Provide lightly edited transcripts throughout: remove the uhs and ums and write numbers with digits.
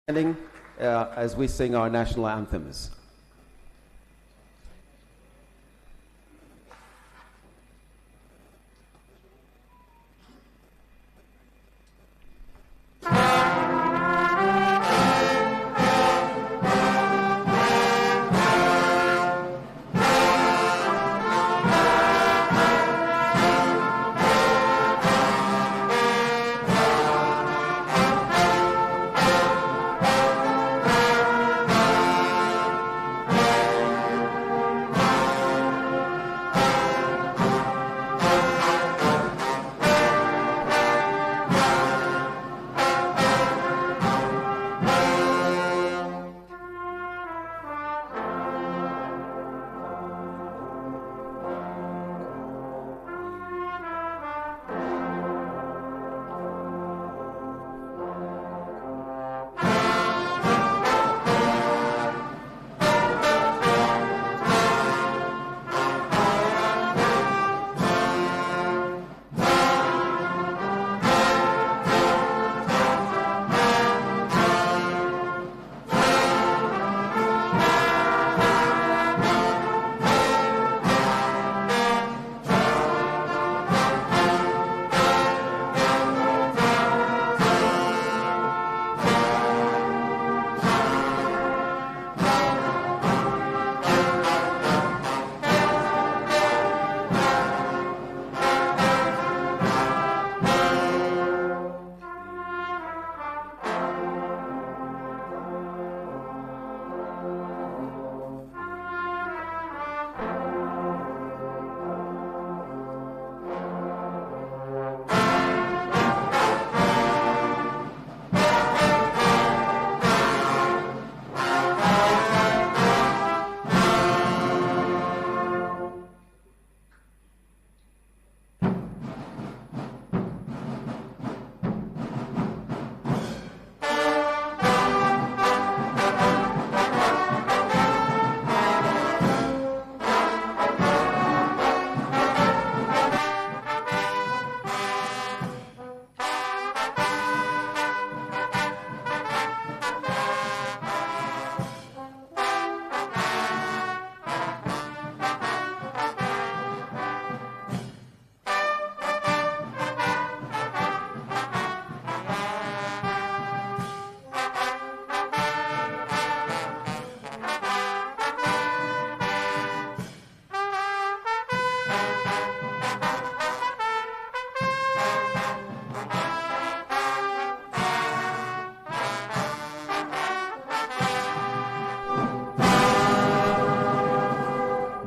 As we sing our national anthems.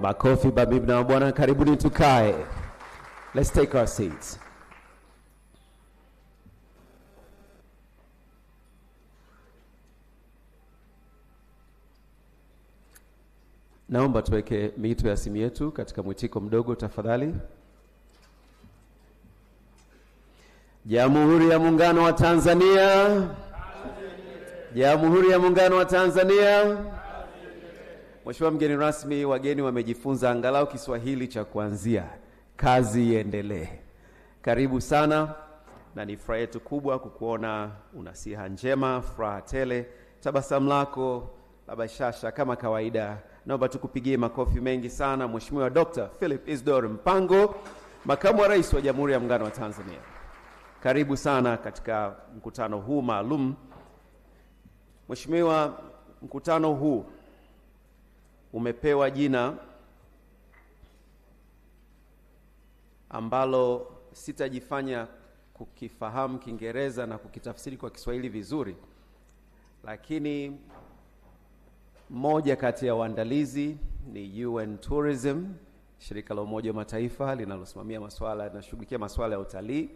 Makofi babibi na bwana, karibuni tukae. Let's take our seats. Naomba tuweke miito ya simu yetu katika mwitiko mdogo tafadhali. Jamhuri ya Muungano wa Tanzania. Jamhuri ya Muungano wa Tanzania. Mheshimiwa mgeni rasmi, wageni wamejifunza angalau Kiswahili cha kuanzia. Kazi iendelee. Karibu sana, na ni furaha yetu kubwa kukuona una siha njema, furaha tele, tabasamu lako la bashasha kama kawaida. Naomba tukupigie makofi mengi sana Mheshimiwa Dr. Philip Isdor Mpango, Makamu wa Rais wa Jamhuri ya Muungano wa Tanzania. Karibu sana katika mkutano huu maalum. Mheshimiwa, mkutano huu umepewa jina ambalo sitajifanya kukifahamu Kiingereza na kukitafsiri kwa Kiswahili vizuri, lakini moja kati ya waandalizi ni UN Tourism, shirika la Umoja wa Mataifa linalosimamia masuala na shughulikia masuala ya utalii,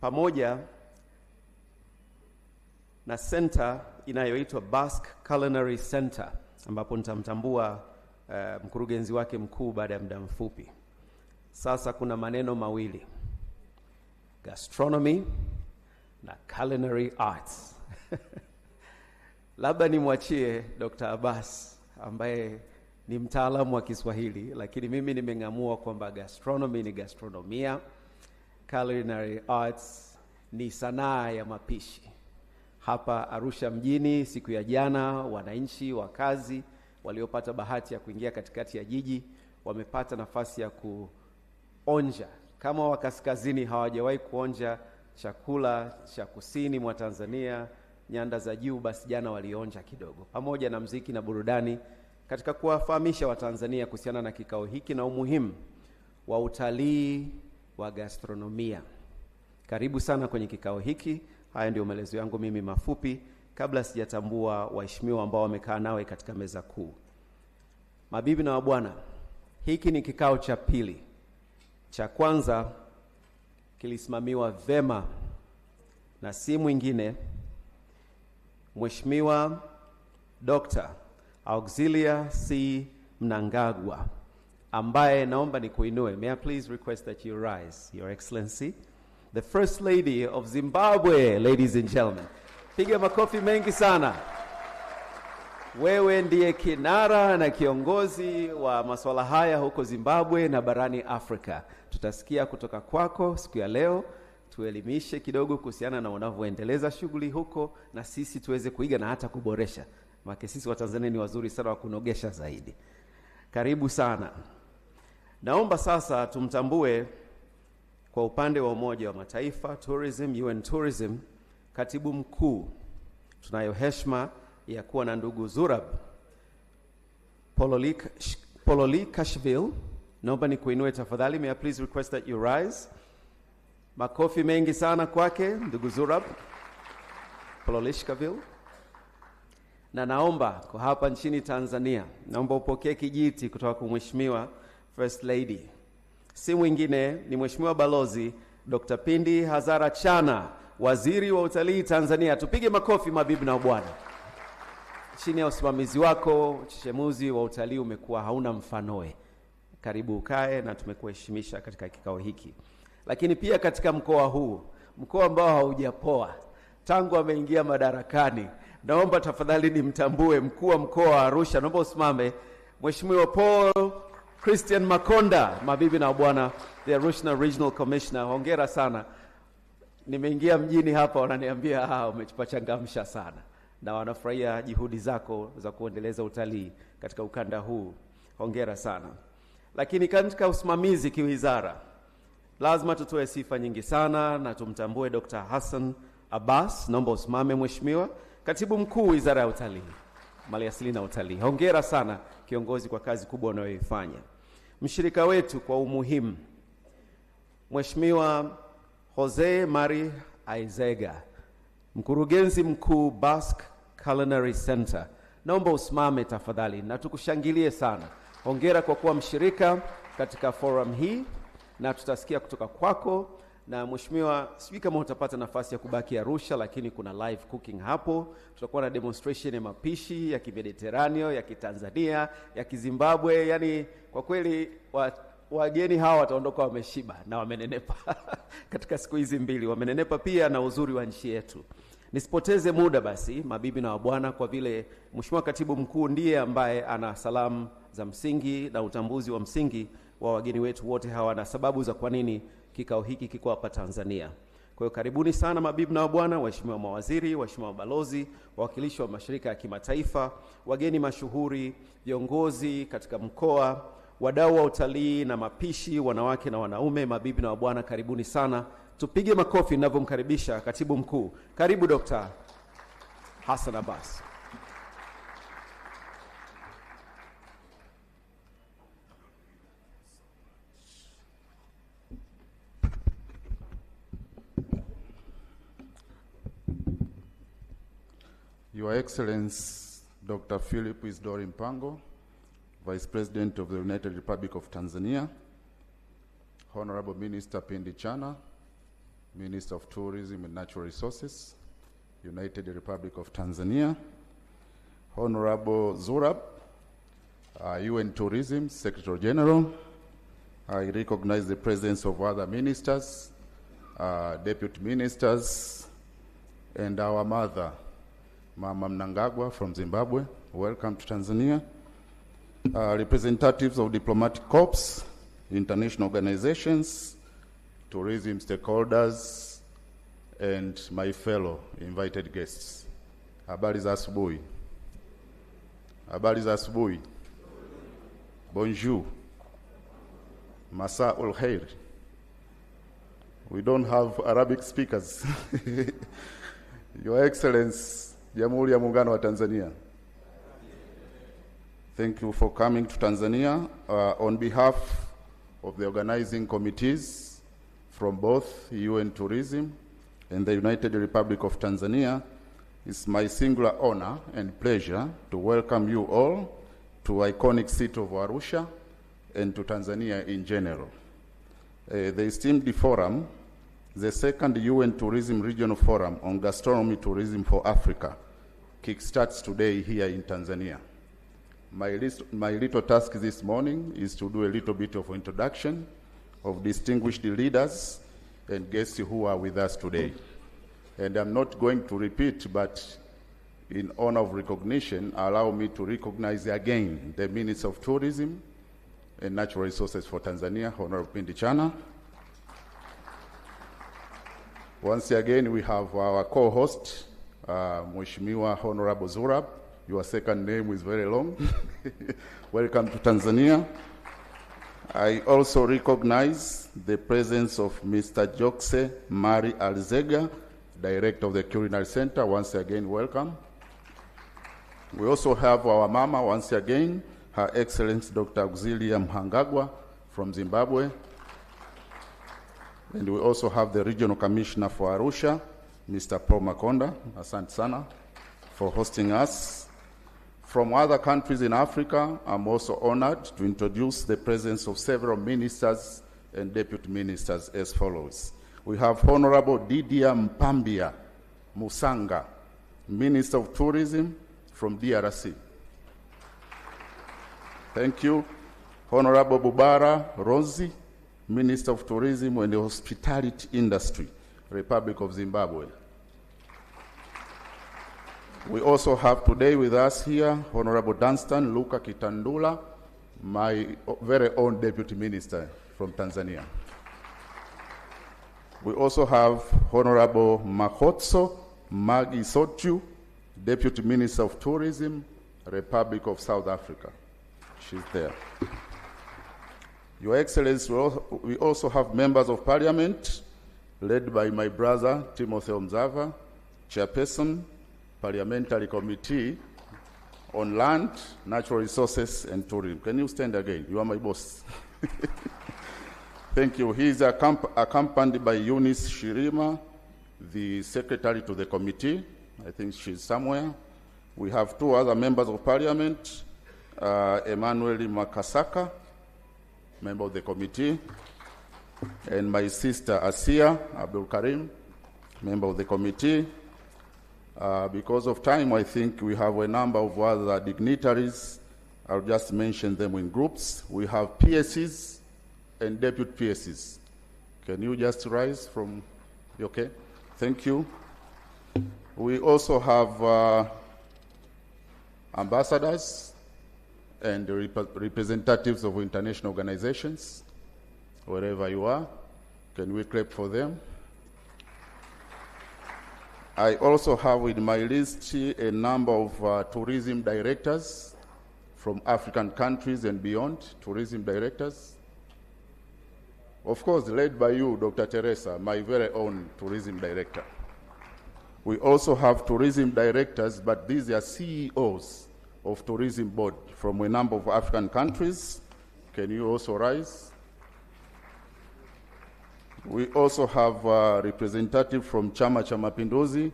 pamoja na center inayoitwa Basque Culinary Center, ambapo nitamtambua mkurugenzi wake mkuu baada ya muda mfupi. Sasa kuna maneno mawili, Gastronomy na Culinary Arts. Labda nimwachie Dr. Abbas ambaye ni mtaalamu wa Kiswahili, lakini mimi nimeng'amua kwamba gastronomy ni gastronomia, culinary arts ni sanaa ya mapishi. hapa Arusha mjini siku ya jana. Wananchi wakazi waliopata bahati ya kuingia katikati ya jiji wamepata nafasi ya kuonja, kama wa kaskazini hawajawahi kuonja chakula cha kusini mwa Tanzania, nyanda za juu, basi jana walionja kidogo, pamoja na mziki na burudani, katika kuwafahamisha Watanzania kuhusiana na kikao hiki na umuhimu wa utalii wa gastronomia. Karibu sana kwenye kikao hiki. Haya ndio maelezo yangu mimi mafupi kabla sijatambua waheshimiwa ambao wamekaa nawe katika meza kuu. Mabibi na mabwana, hiki ni kikao cha pili. Cha kwanza kilisimamiwa vema na si mwingine Mheshimiwa Dr. Auxilia C. Mnangagwa, ambaye naomba nikuinue. May I please request that you rise, Your Excellency, the First Lady of Zimbabwe, ladies and gentlemen. Piga makofi mengi sana. Wewe ndiye kinara na kiongozi wa masuala haya huko Zimbabwe na barani Afrika. Tutasikia kutoka kwako siku ya leo, tuelimishe kidogo kuhusiana na unavyoendeleza shughuli huko, na sisi tuweze kuiga na hata kuboresha. Maana sisi wa Tanzania ni wazuri sana wa kunogesha zaidi. Karibu sana. Naomba sasa tumtambue kwa upande wa Umoja wa Mataifa Tourism, UN Tourism, Katibu Mkuu. Tunayo heshima ya kuwa na ndugu Zurab Pololikashvili. Naomba nikuinue tafadhali. May I please request that you rise. Makofi mengi sana kwake ndugu Zurab Pololikashvili. Na naomba kwa hapa nchini Tanzania, naomba upokee kijiti kutoka kwa Mheshimiwa First Lady. Si mwingine ni Mheshimiwa Balozi Dr. Pindi Hazara Chana, Waziri wa Utalii Tanzania. Tupige makofi mabibi na bwana. Chini ya usimamizi wako, uchechemuzi wa utalii umekuwa hauna mfanoe. Karibu ukae na tumekuheshimisha katika kikao hiki. Lakini pia katika mkoa huu, mkoa ambao haujapoa tangu ameingia madarakani, naomba tafadhali nimtambue mkuu wa mkoa wa Arusha. Naomba usimame, Mheshimiwa Paul Christian Makonda. Mabibi na bwana, the Arusha Regional Commissioner, hongera sana. Nimeingia mjini hapa wananiambia umepachangamsha sana, na wanafurahia juhudi zako za kuendeleza utalii katika ukanda huu. Hongera sana. Lakini katika usimamizi kiwizara, lazima tutoe sifa nyingi sana na tumtambue Dr. Hassan Abbas. Naomba usimame Mheshimiwa, Katibu Mkuu Wizara ya Utalii, Maliasili na Utalii. Hongera sana kiongozi kwa kazi kubwa unayoifanya. Mshirika wetu kwa umuhimu, Mheshimiwa Jose Mari Aizega, Mkurugenzi Mkuu Basque Culinary Center. Naomba usimame tafadhali na tukushangilie sana. Hongera kwa kuwa mshirika katika forum hii, na tutasikia kutoka kwako. Na Mheshimiwa, sijui kama utapata nafasi ya kubaki Arusha, lakini kuna live cooking hapo. Tutakuwa na demonstration ya mapishi ya Kimediterraneo, ya Kitanzania, ya Kizimbabwe. Yani kwa kweli wageni hawa wataondoka wameshiba na wamenenepa katika siku hizi mbili. Wamenenepa pia na uzuri wa nchi yetu. Nisipoteze muda basi, mabibi na wabwana, kwa vile Mheshimiwa Katibu Mkuu ndiye ambaye ana salamu za msingi na utambuzi wa msingi wa wageni wetu wote hawa na sababu za kwa nini kikao hiki kiko hapa Tanzania. Kwa hiyo karibuni sana mabibi na wabwana, waheshimiwa mawaziri, waheshimiwa mabalozi, wawakilishi wa mashirika ya kimataifa, wageni mashuhuri, viongozi katika mkoa, wadau wa utalii na mapishi, wanawake na wanaume. Mabibi na wabwana, karibuni sana. Tupige makofi ninavyomkaribisha Katibu Mkuu. Karibu Dr. Hassan Abbas. Your Excellency Dr. Philip Isdori Mpango, Vice President of the United Republic of Tanzania, Honorable Minister Pindi Chana, Minister of Tourism and Natural Resources, United Republic of Tanzania, Honorable Zurab, UN Tourism Secretary General. I recognize the presence of other ministers, deputy ministers, and our mother, Mama Mnangagwa from Zimbabwe. Welcome to Tanzania. Representatives of diplomatic corps, international organizations, tourism stakeholders, and my fellow invited guests. Habari za asubuhi. Habari za asubuhi. Bonjour. Masa ul khair. We don't have Arabic speakers. Your Excellency, Jamhuri ya Muungano wa Tanzania. Thank you for coming to Tanzania. On behalf of the organizing committees from both UN Tourism and the United Republic of Tanzania, it's my singular honor and pleasure to welcome you all to iconic city of Arusha and to Tanzania in general. The esteemed forum, the second UN Tourism Regional Forum on Gastronomy Tourism for Africa, kickstarts today here in Tanzania. My little task this morning is to do a little bit of introduction of distinguished leaders and guests who are with us today. And I'm not going to repeat, but in honor of recognition, allow me to recognize again the Minister of Tourism and Natural Resources for Tanzania, Honorable Pindi Chana. Once again, we have our co-host, Mheshimiwa Honorable Zurab. Your second name is very long. Welcome to Tanzania. I also recognize the presence of Mr. Jokse Mari Alzega, Director of the Culinary Center. Once again, welcome. We also have our mama, once again, Her Excellency Dr. Auxilia Mhangagwa from Zimbabwe. And we also have the Regional Commissioner for Arusha, Mr. Paul Makonda. Asante sana for hosting us. From other countries in Africa, I'm also honored to introduce the presence of several ministers and deputy ministers as follows. We have Honorable Didier Mpambia Musanga, Minister of Tourism from DRC. Thank you. Honorable Bubara Rosi, Minister of Tourism and the Hospitality Industry, Republic of Zimbabwe. We also have today with us here Honorable Dunstan Luka Kitandula, my very own Deputy Minister from Tanzania. We also have Honorable Mahotso Magi Sotu, Deputy Minister of Tourism, Republic of South Africa. She's there. Your Excellency, we also have members of Parliament, led by my brother Timothy Omzava, Chairperson, Parliamentary Committee on Land, Natural Resources and Tourism. Can you stand again? You are my boss. Thank you. He is accompanied by Eunice Shirima, the Secretary to the committee. I think she's somewhere. We have two other members of Parliament, Emmanuel Makasaka, member of the committee, and my sister Asia Abdul Karim, member of the committee. Because of time, I think we have a number of other dignitaries. I'll just mention them in groups. We have PSCs and deputy PSCs. Can you just rise from, okay? Thank you. We also have ambassadors and representatives of international organizations, wherever you are. Can we clap for them? I also have in my list a number of tourism directors from African countries and beyond, tourism directors. Of course, led by you, Dr. Teresa, my very own tourism director. We also have tourism directors, but these are CEOs of tourism board from a number of African countries. Can you also rise? We also have a representative from Chama cha Mapinduzi,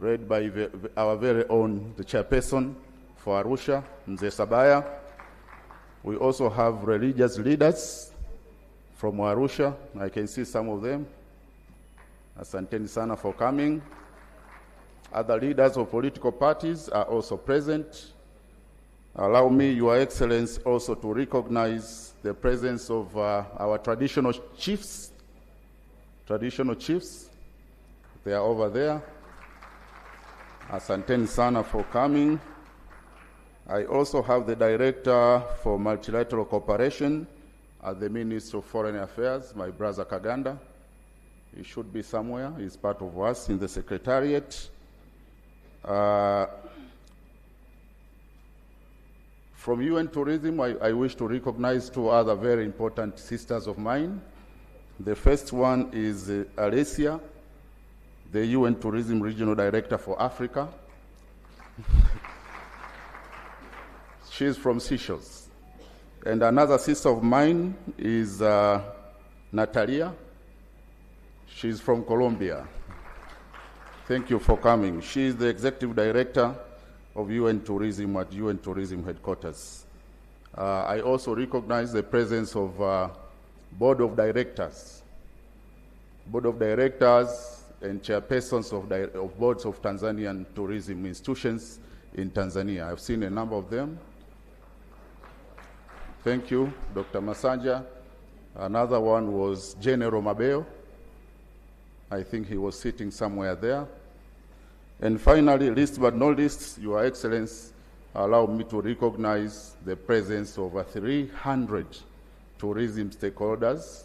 led by our very own, the chairperson for Arusha, Mzee Sabaya. We also have religious leaders from Arusha. I can see some of them. Asanteni sana for coming. Other leaders of political parties are also present. Allow me, Your Excellency, also to recognize the presence of our traditional chiefs. They are over there. Asanteni sana for coming. I also have the Director for Multilateral Cooperation at the Ministry of Foreign Affairs, my brother Kaganda. He should be somewhere. He's part of us in the Secretariat. From UN Tourism, I wish to recognize two other very important sisters of mine. The first one is Alessia, the UN Tourism Regional Director for Africa. She's from Seychelles. And another sister of mine is Natalia. She's from Colombia. Thank you for coming. She is the Executive Director of UN Tourism at UN Tourism Headquarters. I also recognize the presence of Board of Directors and chairpersons of boards of Tanzanian tourism institutions in Tanzania. I've seen a number of them. Thank you, Dr. Masanja. Another one was General Mabeo. I think he was sitting somewhere there. And finally, least but not least, Your Excellency, allow me to recognize the presence of over 300 tourism stakeholders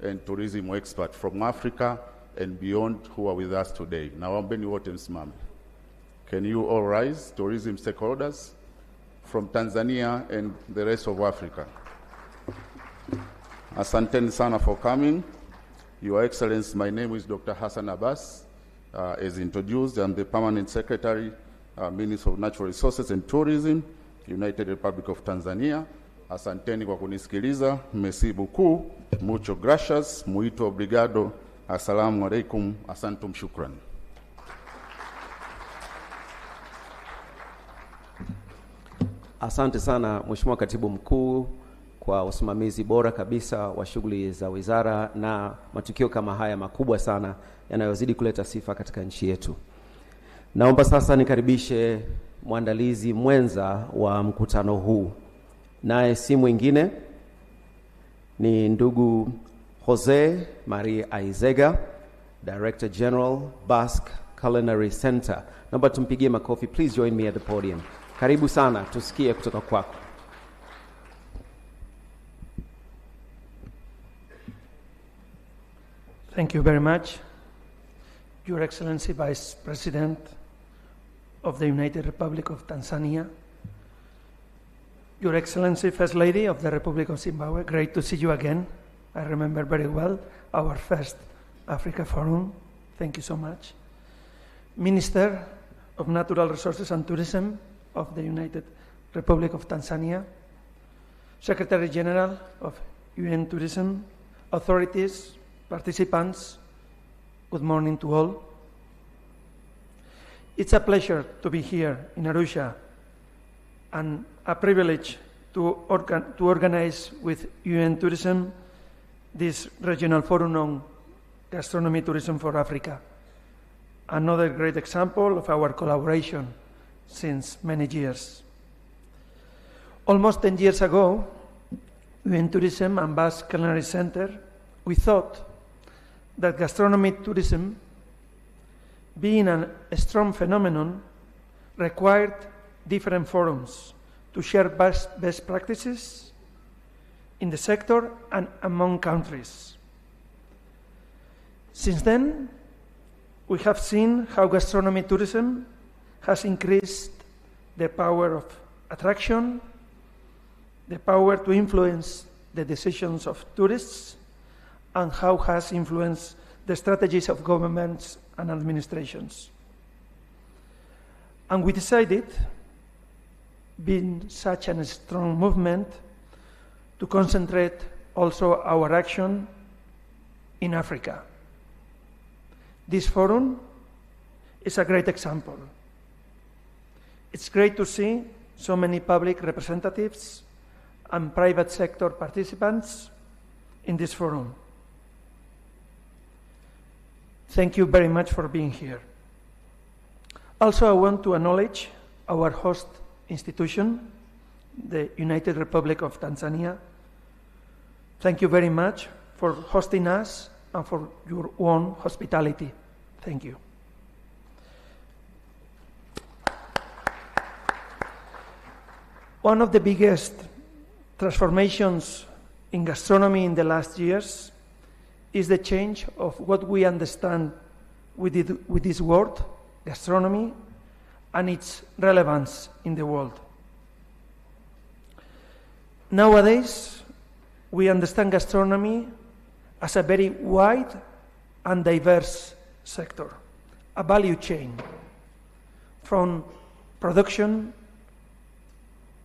and tourism experts from Africa and beyond who are with us today. Naombeni wote msimame. Can you all rise, tourism stakeholders from Tanzania and the rest of Africa? Asanteni sana for coming. Your Excellency, my name is Dr. Hassan Abbas. As introduced, I'm the Permanent Secretary, Minister of Natural Resources and Tourism, United Republic of Tanzania. Asanteni kwa kunisikiliza. Merci beaucoup. Mucho gracias. Muito obrigado. Assalamu alaikum. Asantum shukran. Asante sana Mheshimiwa Katibu Mkuu kwa usimamizi bora kabisa wa shughuli za wizara na matukio kama haya makubwa sana yanayozidi kuleta sifa katika nchi yetu. Naomba sasa nikaribishe mwandalizi mwenza wa mkutano huu. Naye si mwingine ni ndugu Jose Maria Aizega, Director General, Basque Culinary Center. Naomba tumpigie makofi. Please join me at the podium. Karibu sana, tusikie kutoka kwako. Thank you very much, Your Excellency Vice President of the United Republic of Tanzania, Your Excellency First Lady of the Republic of Zimbabwe, great to see you again. I remember very well our first Africa Forum. Thank you so much. Minister of Natural Resources and Tourism of the United Republic of Tanzania, Secretary General of UN Tourism, authorities, participants, good morning to all. It's a pleasure to be here in Arusha and a privilege to organize with UN Tourism this regional forum on gastronomy tourism for Africa. Another great example of our collaboration since many years. Almost 10 years ago, UN Tourism and Basque Culinary Center, we thought that gastronomy tourism, being a strong phenomenon, required different forums to share best practices in the sector and among countries. Since then, we have seen how gastronomy tourism has increased the power of attraction, the power to influence the decisions of tourists, and how has influenced the strategies of governments and administrations. And we decided, being such a strong movement, to concentrate also our action in Africa. This forum is a great example. It's great to see so many public representatives and private sector participants in this forum. Thank you very much for being here. Also, I want to acknowledge our host institution, the United Republic of Tanzania. Thank you very much for hosting us and for your own hospitality. Thank you. One of the biggest transformations in gastronomy in the last years is the change of what we understand with this word, gastronomy, and its relevance in the world. Nowadays, we understand gastronomy as a very wide and diverse sector, a value chain from production,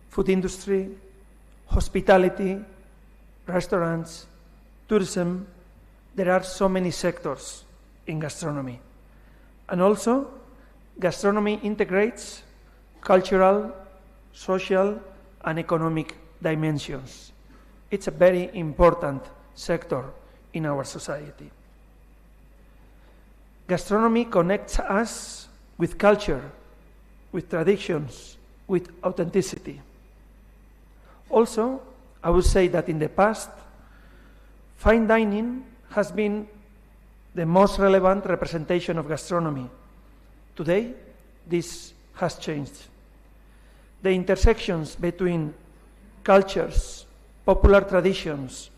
food industry, hospitality, restaurants, tourism. There are so many sectors in gastronomy. And also, gastronomy integrates cultural, social, and economic dimensions. It's a very important sector in our society. Gastronomy connects us with culture, with traditions, with authenticity. Also, I would say that in the past, fine dining has been the most relevant representation of gastronomy. Today, this has changed. The intersections between cultures, popular traditions,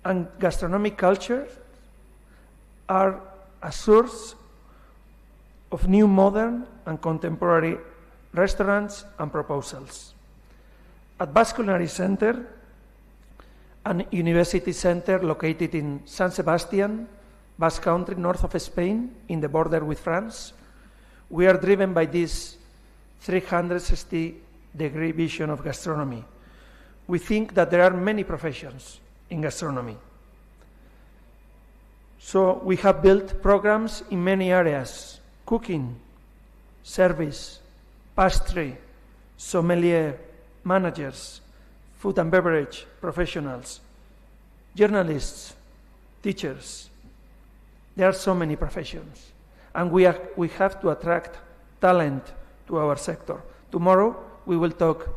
and gastronomic culture are a source of new modern and contemporary restaurants and proposals. At Basque Culinary Center, an university center located in San Sebastian, Basque Country, north of Spain, in the border with France, we are driven by this 360-degree vision of gastronomy. We think that there are many professions in gastronomy. So we have built programs in many areas: cooking, service, pastry, sommelier, managers, food and beverage professionals, journalists, teachers. There are so many professions. And we have to attract talent to our sector. Tomorrow we will talk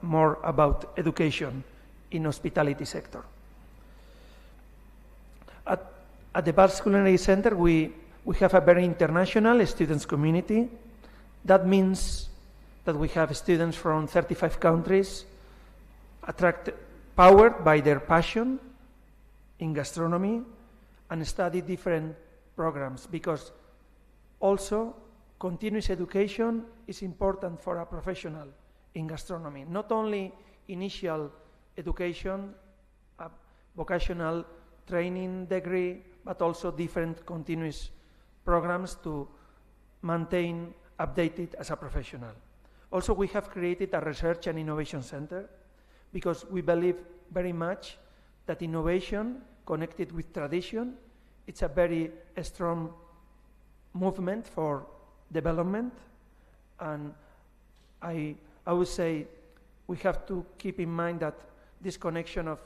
more about education in hospitality sector. At the Basque Culinary Center, we have a very international students community. That means that we have students from 35 countries powered by their passion in gastronomy and study different programs, because also continuous education is important for a professional in gastronomy. Not only initial education, a vocational training degree, but also different continuous programs to maintain updated as a professional. Also, we have created a research and innovation center because we believe very much that innovation connected with tradition, it's a very strong movement for development. And I would say we have to keep in mind that this connection of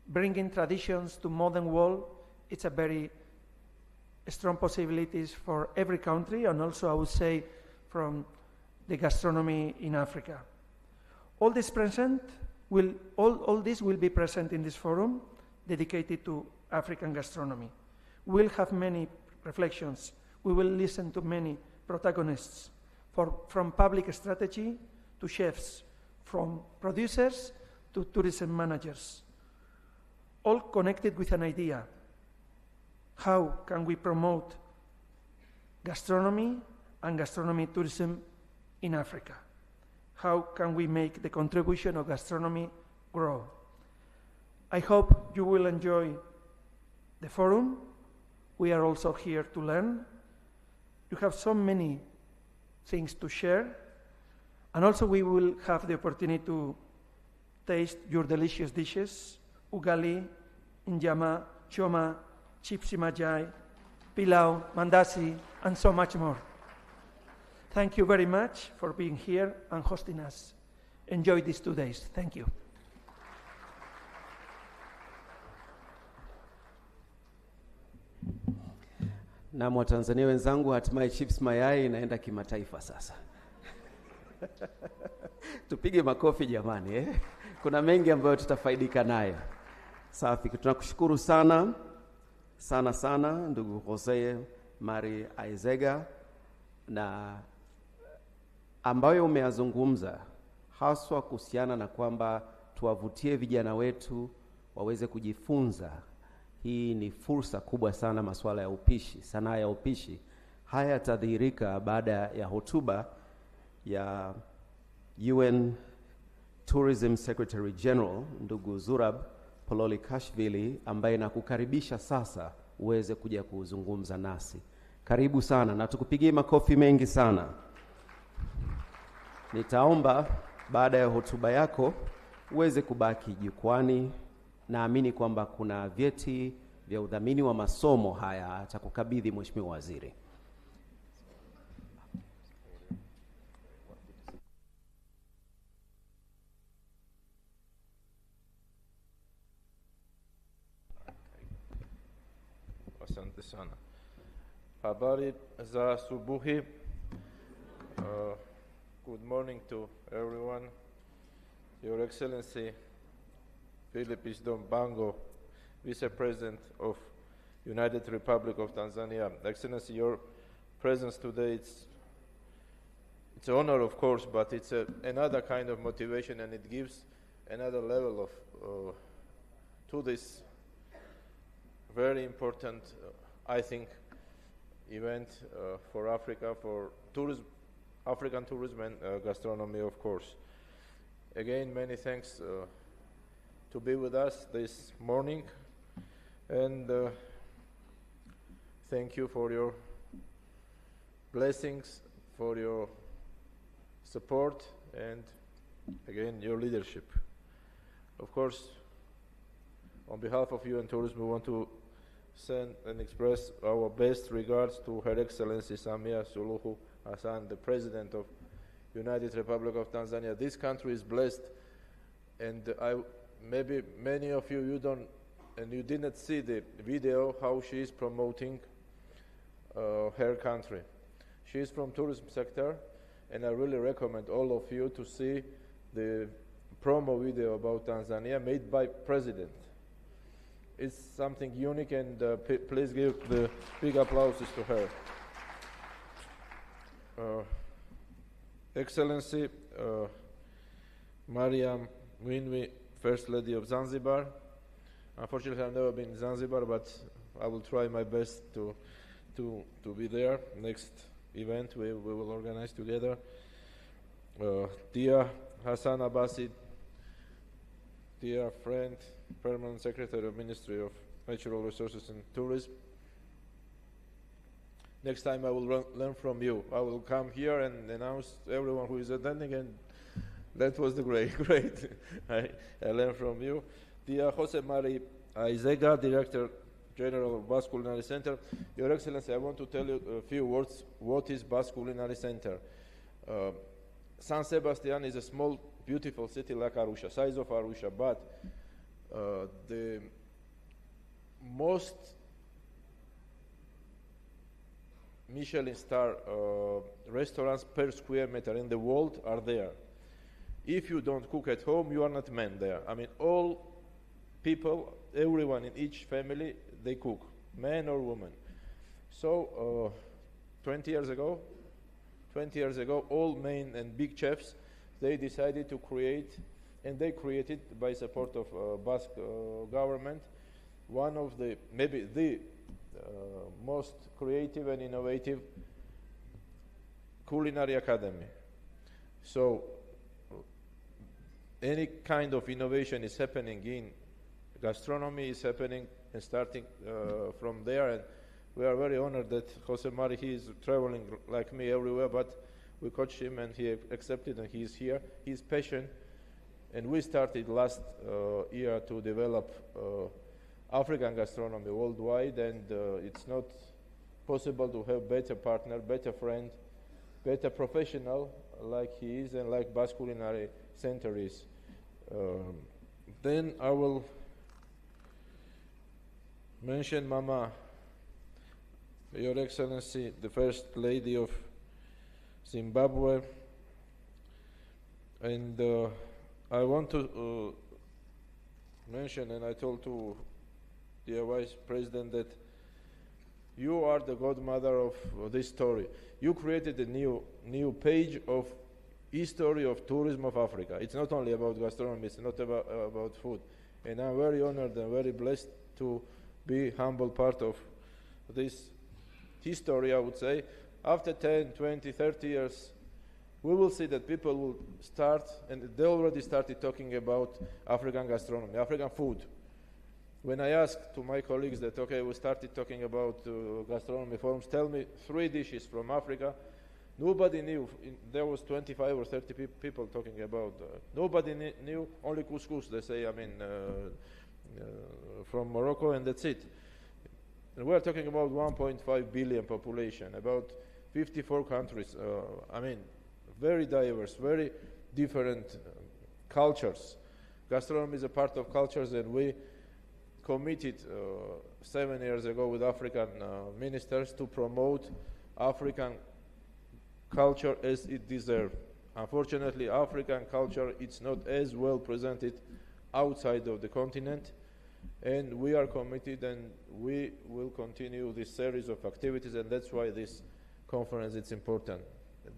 bringing traditions to modern world, it's a very strong possibilities for every country, and also I would say from the gastronomy in Africa. All this will be present in this forum dedicated to African gastronomy. We'll have many reflections. We will listen to many protagonists, from public strategy to chefs, from producers to tourism managers, all connected with an idea. How can we promote gastronomy and gastronomy tourism in Africa? How can we make the contribution of gastronomy grow? I hope you will enjoy the forum. We are also here to learn. You have so many things to share. And also we will have the opportunity to taste your delicious dishes: ugali, injama, choma, chipsi majai, pilau, mandasi, and so much more. Thank you very much for being here and hosting us. Enjoy these 2 days. Thank you. Na Watanzania wenzangu, hatimaye chips mayai inaenda kimataifa sasa. Tupige makofi jamani, eh? Kuna mengi ambayo tutafaidika nayo. Safi, tunakushukuru sana ndugu Jose Mari Aizega, na ambayo umeyazungumza haswa kuhusiana na kwamba tuwavutie vijana wetu waweze kujifunza Hii ni fursa kubwa sana, masuala ya upishi, sanaa ya upishi. Haya yatadhihirika baada ya hotuba ya UN Tourism Secretary General ndugu Zurab Pololikashvili, ambaye nakukaribisha sasa uweze kuja kuzungumza nasi. Karibu sana na tukupigie makofi mengi sana. Nitaomba baada ya hotuba yako uweze kubaki jukwani. Naamini kwamba kuna vyeti vya udhamini wa masomo haya atakukabidhi Mheshimiwa Waziri. Asante sana. Habari za asubuhi. Good morning to everyone. Your Excellency Philip Isdom Bango, Vice President of United Republic of Tanzania. Excellency, your presence today, it's an honor, of course, but it's another kind of motivation, and it gives another level of to this very important, I think, event for Africa, for tourism, African tourism and gastronomy, of course. Again, many thanks to be with us this morning, and thank you for your blessings, for your support, and again, your leadership. Of course, on behalf of UN Tourism, we want to send and express our best regards to Her Excellency Samia Suluhu Hassan, the President of United Republic of Tanzania. This country is blessed, and maybe many of you don't, and you didn't see the video how she is promoting her country. She is from tourism sector, and I really recommend all of you to see the promo video about Tanzania made by President. It's something unique, and please give the big applauses to her. Excellency Mariam Winwi, First Lady of Zanzibar. Unfortunately, I've never been in Zanzibar, but I will try my best to be there. Next event we will organize together. Dear Hassan Abbasi, dear friend, Permanent Secretary of Ministry of Natural Resources and Tourism. Next time I will learn from you. I will come here and announce everyone who is attending, and that was the great. I learned from you. Dear Jose Mari Aizega, Director General of Basque Culinary Center. Your Excellency, I want to tell you a few words. What is Basque Culinary Center? San Sebastian is a small, beautiful city like Arusha, size of Arusha, but the most Michelin star restaurants per square meter in the world are there. If you don't cook at home, you are not man there. I mean, all people, everyone in each family, they cook, man or woman. So 20 years ago, all main and big chefs, they decided to create, and they created by support of Basque government, one of the, maybe the most creative and innovative culinary academy. So any kind of innovation is happening in gastronomy, is happening and starting from there, and we are very honored that Jose Mari, he is traveling like me everywhere, but we coached him and he accepted, and he is here. He is patient, and we started last year to develop African gastronomy worldwide, and it's not possible to have better partner, better friend, better professional like he is and like Basque Culinary Center is. Then I will mention Mama, Your Excellency, the First Lady of Zimbabwe, and I want to mention, and I told to dear Vice President, that you are the godmother of this story. You created a new page of history of tourism of Africa. It's not only about gastronomy, it's not about food. And I'm very honored and very blessed to be humble part of this history, I would say. After 10, 20, 30 years, we will see that people will start, and they already started talking about African gastronomy, African food. When I asked to my colleagues that, okay, we started talking about gastronomy forums, tell me 3 dishes from Africa, nobody knew. There was 25 or 30 people talking about. Nobody knew, only couscous, they say, from Morocco, and that's it. And we're talking about 1.5 billion population, about 54 countries. Very diverse, very different cultures. Gastronomy is a part of cultures, and we committed 7 years ago with African ministers to promote African culture as it deserves. Unfortunately, African culture is not as well presented outside of the continent, and we are committed, and we will continue this series of activities, and that's why this conference is important.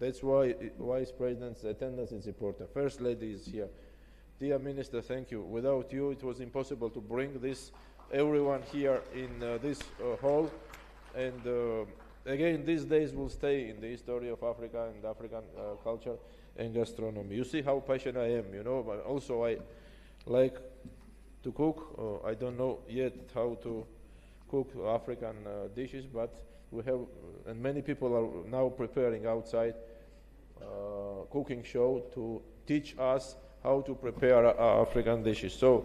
That's why Vice President's attendance is important. First Lady is here. Dear Minister, thank you. Without you, it was impossible to bring everyone here in this hall. And again, these days will stay in the history of Africa and African culture and gastronomy. You see how passionate I am, but also I like to cook. I don't know yet how to cook African dishes, but we have, and many people are now preparing outside cooking show to teach us how to prepare African dishes. So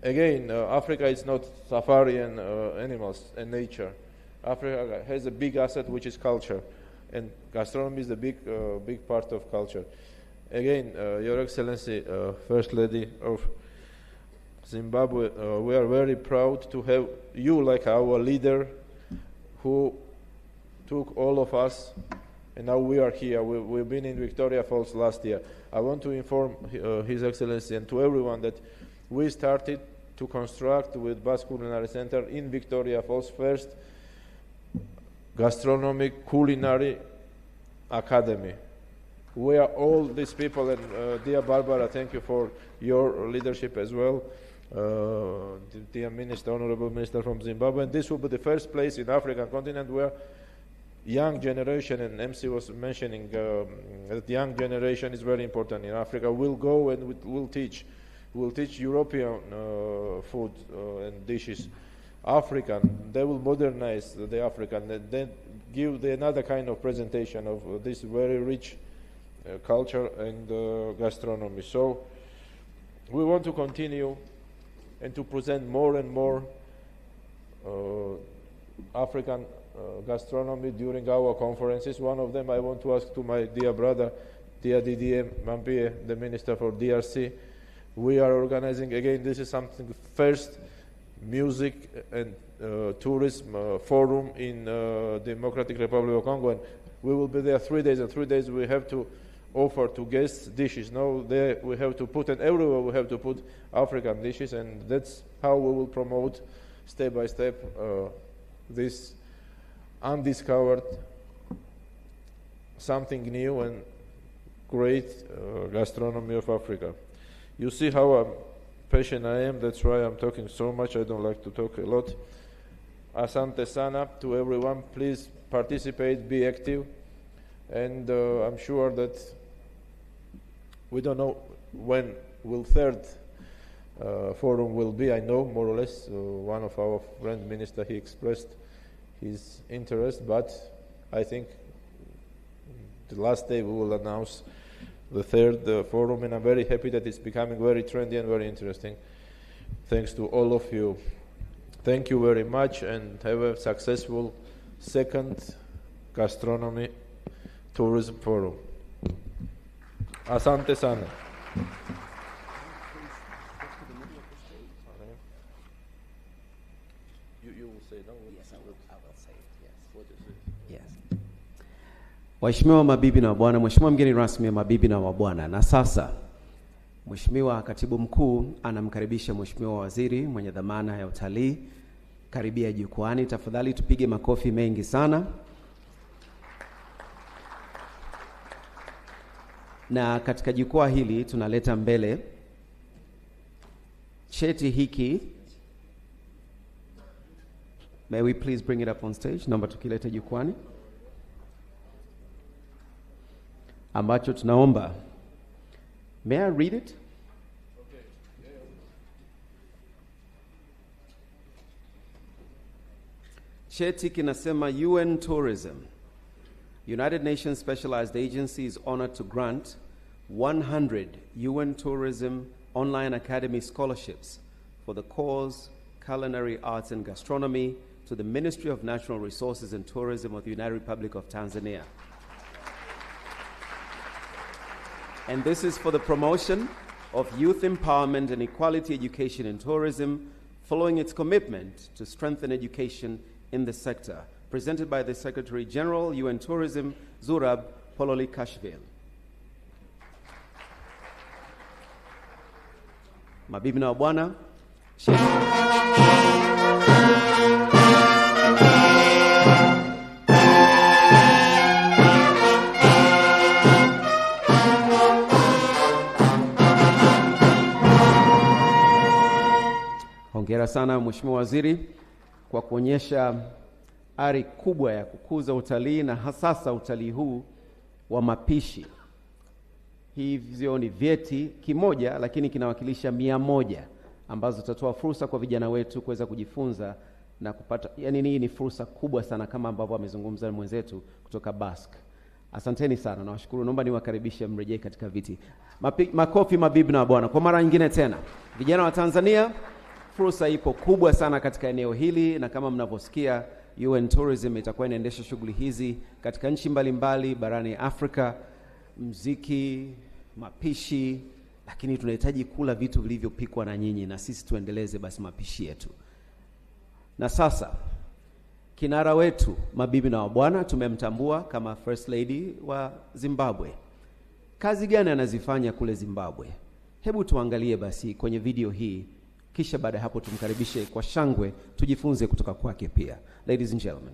again, Africa is not safari and animals and nature. Africa has a big asset, which is culture, and gastronomy is a big part of culture. Again, Your Excellency, First Lady of Zimbabwe, we are very proud to have you like our leader, who took all of us, and now we are here. We've been in Victoria Falls last year. I want to inform His Excellency and to everyone that we started to construct with Basque Culinary Center in Victoria Falls first Gastronomy Culinary Academy, where all these people, and dear Barbara, thank you for your leadership as well, dear Minister, Honorable Minister from Zimbabwe, and this will be the first place in African continent where young generation, and MC was mentioning that young generation is very important in Africa, will go and will teach European food and dishes, African. They will modernize the African, and then give another kind of presentation of this very rich culture and gastronomy. So we want to continue and to present more and more African gastronomy during our conferences. One of them I want to ask to my dear brother, dear Didier Mampie, the Minister for DRC. We are organizing, again, this is something, first music and tourism forum in Democratic Republic of Congo, and we will be there 3 days, and 3 days we have to offer to guests dishes. Now there we have to put, and everywhere we have to put African dishes, and that's how we will promote step by step this undiscovered, something new and great gastronomy of Africa. You see how patient I am, that's why I'm talking so much. I don't like to talk a lot. Asante sana to everyone. Please participate, be active, and I'm sure that we don't know when will third forum will be. I know more or less. One of our friend minister, he expressed his interest, but I think the last day we will announce the third forum, and I'm very happy that it's becoming very trendy and very interesting. Thanks to all of you. Thank you very much, and have a successful second Gastronomy Tourism Forum. Asante sana. You will say no? Yes, I will say it, yes. What is it? Yes. Waheshimiwa mabibi na mabwana, Mheshimiwa mgeni rasmi, mabibi na mabwana, na sasa Mheshimiwa Katibu Mkuu anamkaribisha Mheshimiwa Waziri mwenye dhamana ya utalii. Karibia jukwani, tafadhali tupige makofi mengi sana. Na katika jukwaa hili tunaleta mbele cheti hiki May we please bring it up on stage, naomba tukilete jukwani, ambacho tunaomba. May I read it? Cheti kinasema UN Tourism. United Nations Specialized Agency is honored to grant 100 UN Tourism Online Academy scholarships for the cause Culinary Arts and Gastronomy to the Ministry of Natural Resources and Tourism of the United Republic of Tanzania. And this is for the promotion of youth empowerment and equality education in tourism, following its commitment to strengthen education in the sector. Presented by the Secretary General, UN Tourism, Zurab Pololikashvili. Mabibi na wabwana, hongera sana Mheshimiwa Waziri kwa kuonyesha ari kubwa ya kukuza utalii na hasasa utalii huu wa mapishi. Hivyo ni vyeti kimoja lakini kinawakilisha 100 ambazo tutatoa fursa kwa vijana wetu kuweza kujifunza na kupata, yani ni fursa kubwa sana kama ambavyo amezungumza mwenzetu kutoka Basque. Asanteni sana na washukuru. Naomba niwakaribishe mrejee katika viti. Makofi mabibi na bwana kwa mara nyingine tena. Vijana wa Tanzania, fursa ipo kubwa sana katika eneo hili, na kama mnavyosikia UN Tourism itakuwa inaendesha shughuli hizi katika nchi mbalimbali barani Afrika. Mziki, mapishi, lakini tunahitaji kula vitu vilivyopikwa na nyinyi, na sisi tuendeleze basi mapishi yetu. Na sasa kinara wetu mabibi na wabwana tumemtambua kama First Lady wa Zimbabwe. Kazi gani anazifanya kule Zimbabwe? Hebu tuangalie basi kwenye video hii, kisha baada hapo tumkaribishe kwa shangwe tujifunze kutoka kwake pia. Ladies and gentlemen.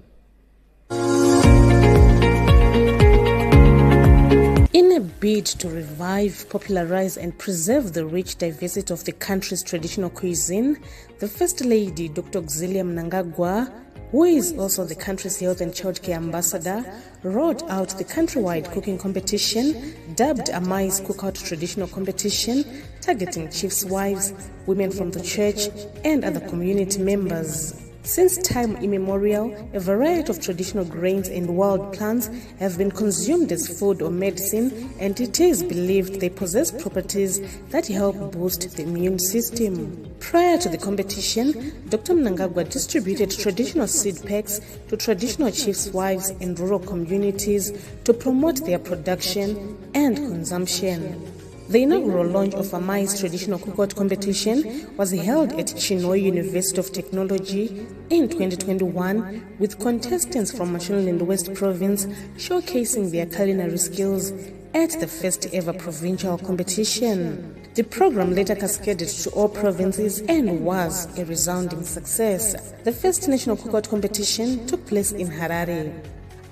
In a bid to revive, popularize and preserve the rich diversity of the country's traditional cuisine, the First Lady, Dr. Xuelia Mnangagwa, who is also the country's health and childcare ambassador, rolled out the countrywide cooking competition dubbed a Maize Cookout Traditional Competition, targeting chiefs' wives, women from the church and other community members. Since time immemorial, a variety of traditional grains and wild plants have been consumed as food or medicine, and it is believed they possess properties that help boost the immune system. Prior to the competition, Dr. Mnangagwa distributed traditional seed packs to traditional chiefs' wives in rural communities to promote their production and consumption. The inaugural launch of a Maize Traditional Cookout competition was held at Chinhoyi University of Technology in 2021, with contestants from Mashonaland West Province showcasing their culinary skills at the first ever provincial competition. The program later cascaded to all provinces and was a resounding success. The first national cookout competition took place in Harare.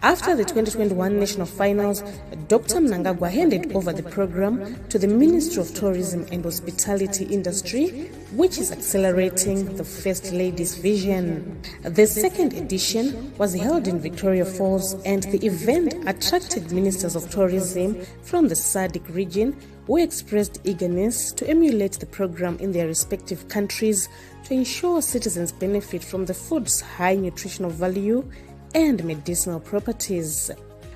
After the 2021 national finals, Dr. Mnangagwa handed over the program to the Ministry of Tourism and Hospitality Industry, which is accelerating the First Lady's vision. The second edition was held in Victoria Falls, and the event attracted ministers of tourism from the SADC region, who expressed eagerness to emulate the program in their respective countries to ensure citizens benefit from the food's high nutritional value and medicinal properties.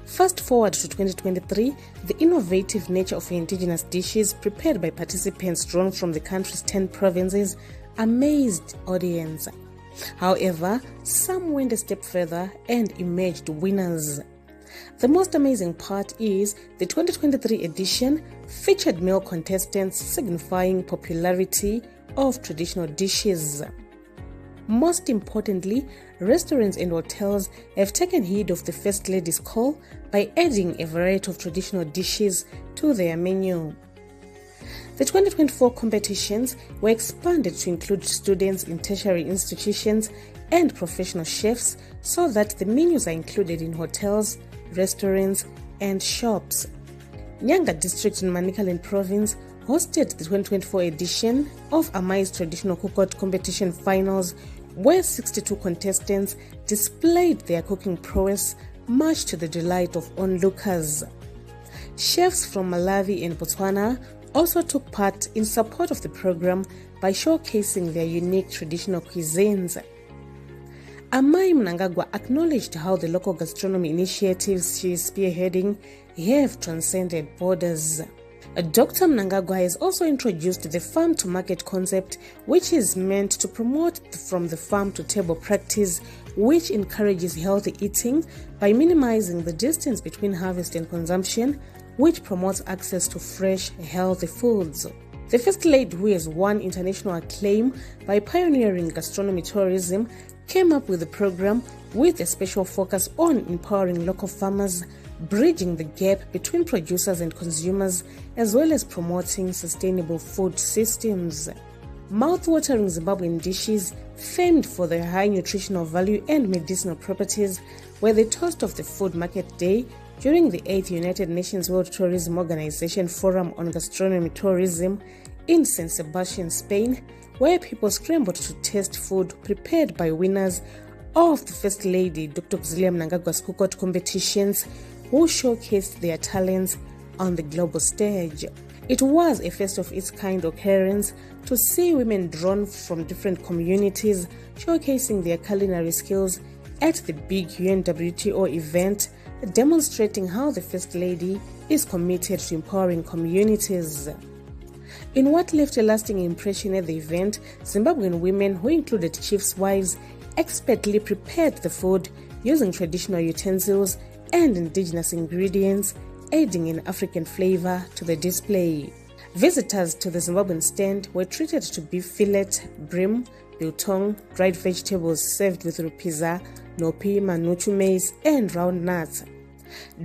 Fast forward to 2023, the innovative nature of indigenous dishes prepared by participants drawn from the country's 10 provinces amazed audience. However, some went a step further and emerged winners. The most amazing part is the 2023 edition featured male contestants, signifying popularity of traditional dishes. Most importantly, restaurants and hotels have taken heed of the First Lady's call by adding a variety of traditional dishes to their menu. The 2024 competitions were expanded to include students in tertiary institutions and professional chefs, so that the menus are included in hotels, restaurants, and shops. Nyanga district in Manicaland province hosted the 2024 edition of a Maize Traditional Cookout competition finals, where 62 contestants displayed their cooking prowess, much to the delight of onlookers. Chefs from Malawi and Botswana also took part in support of the program by showcasing their unique traditional cuisines. Amai Mnangagwa acknowledged how the local gastronomy initiatives she is spearheading have transcended borders. Dr. Mnangagwa has also introduced the farm-to-market concept, which is meant to promote from the farm to table practice, which encourages healthy eating by minimizing the distance between harvest and consumption, which promotes access to fresh, healthy foods. The First Lady, who has won international acclaim by pioneering gastronomy tourism, came up with a program with a special focus on empowering local farmers, bridging the gap between producers and consumers, as well as promoting sustainable food systems. Mouth-watering Zimbabwean dishes, famed for their high nutritional value and medicinal properties, were the toast of the Food Market Day during the 8th United Nations World Tourism Organization Forum on Gastronomy Tourism in San Sebastian, Spain, where people scrambled to taste food prepared by winners of the First Lady Dr. Mnangagwa's cookout competitions, who showcased their talents on the global stage. It was a first of its kind occurrence to see women drawn from different communities showcasing their culinary skills at the big UNWTO event, demonstrating how the First Lady is committed to empowering communities. In what left a lasting impression at the event, Zimbabwean women, who included chiefs' wives, expertly prepared the food using traditional utensils and indigenous ingredients, adding an African flavor to the display. Visitors to the Zimbabwean stand were treated to beef fillet, bream, biltong, dried vegetables served with rupiza, nopi, manuchu maize, and round nuts.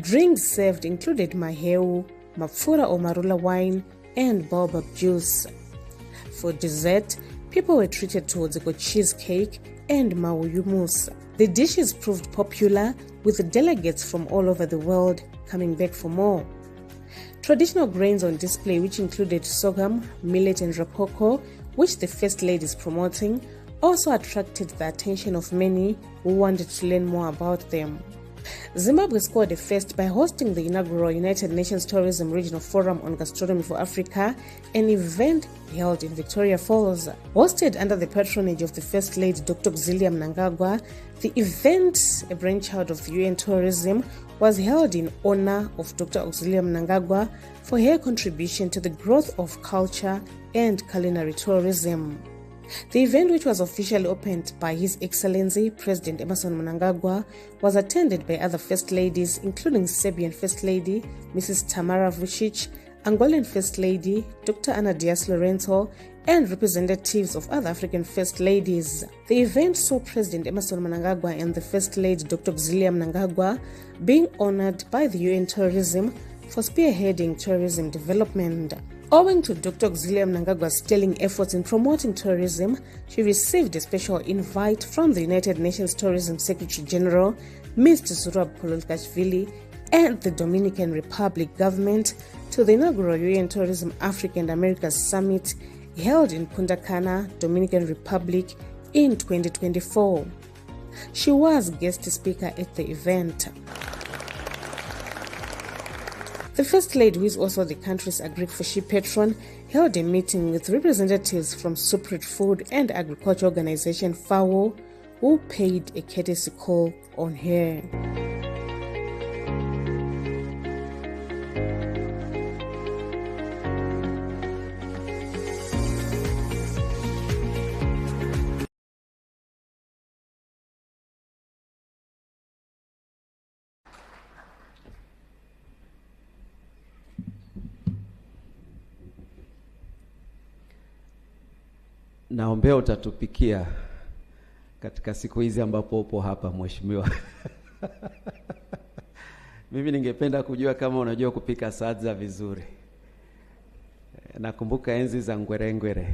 Drinks served included maheu, mapfura or marula wine, and baobab juice. For dessert, people were treated to odzeko cheesecake and mauyu mousse. The dishes proved popular, with delegates from all over the world coming back for more. Traditional grains on display, which included sorghum, millet, and rapoko, which the First Lady is promoting, also attracted the attention of many who wanted to learn more about them. Zimbabwe scored a first by hosting the inaugural United Nations Tourism Regional Forum on Gastronomy for Africa, an event held in Victoria Falls. Hosted under the patronage of the First Lady Dr. Mnangagwa, the event, a brainchild of the UN Tourism, was held in honor of Dr. Mnangagwa for her contribution to the growth of culture and culinary tourism. The event, which was officially opened by His Excellency President Emmerson Mnangagwa, was attended by other First Ladies, including Serbian First Lady Mrs. Tamara Vučić, Angolan First Lady Dr. Ana Dias Lorenzo, and representatives of other African First Ladies. The event saw President Emmerson Mnangagwa and the First Lady Dr. Mnangagwa being honored by the UN Tourism for spearheading tourism development. Owing to Dr. Mnangagwa's sterling efforts in promoting tourism, she received a special invite from the United Nations Tourism Secretary General, Mr. Zurab Pololkashvili, and the Dominican Republic government to the inaugural UN Tourism Africa and Americas Summit held in Punta Cana, Dominican Republic in 2024. She was guest speaker at the event. The First Lady, who is also the country's agri-fishery patron, held a meeting with representatives from Suprit Food and Agriculture Organization FAO, who paid a courtesy call on her. Naombea utatupikia katika siku hizi ambapo upo hapa mheshimiwa. Mimi ningependa kujua kama unajua kupika sadza vizuri. Nakumbuka enzi za ngwerengwere.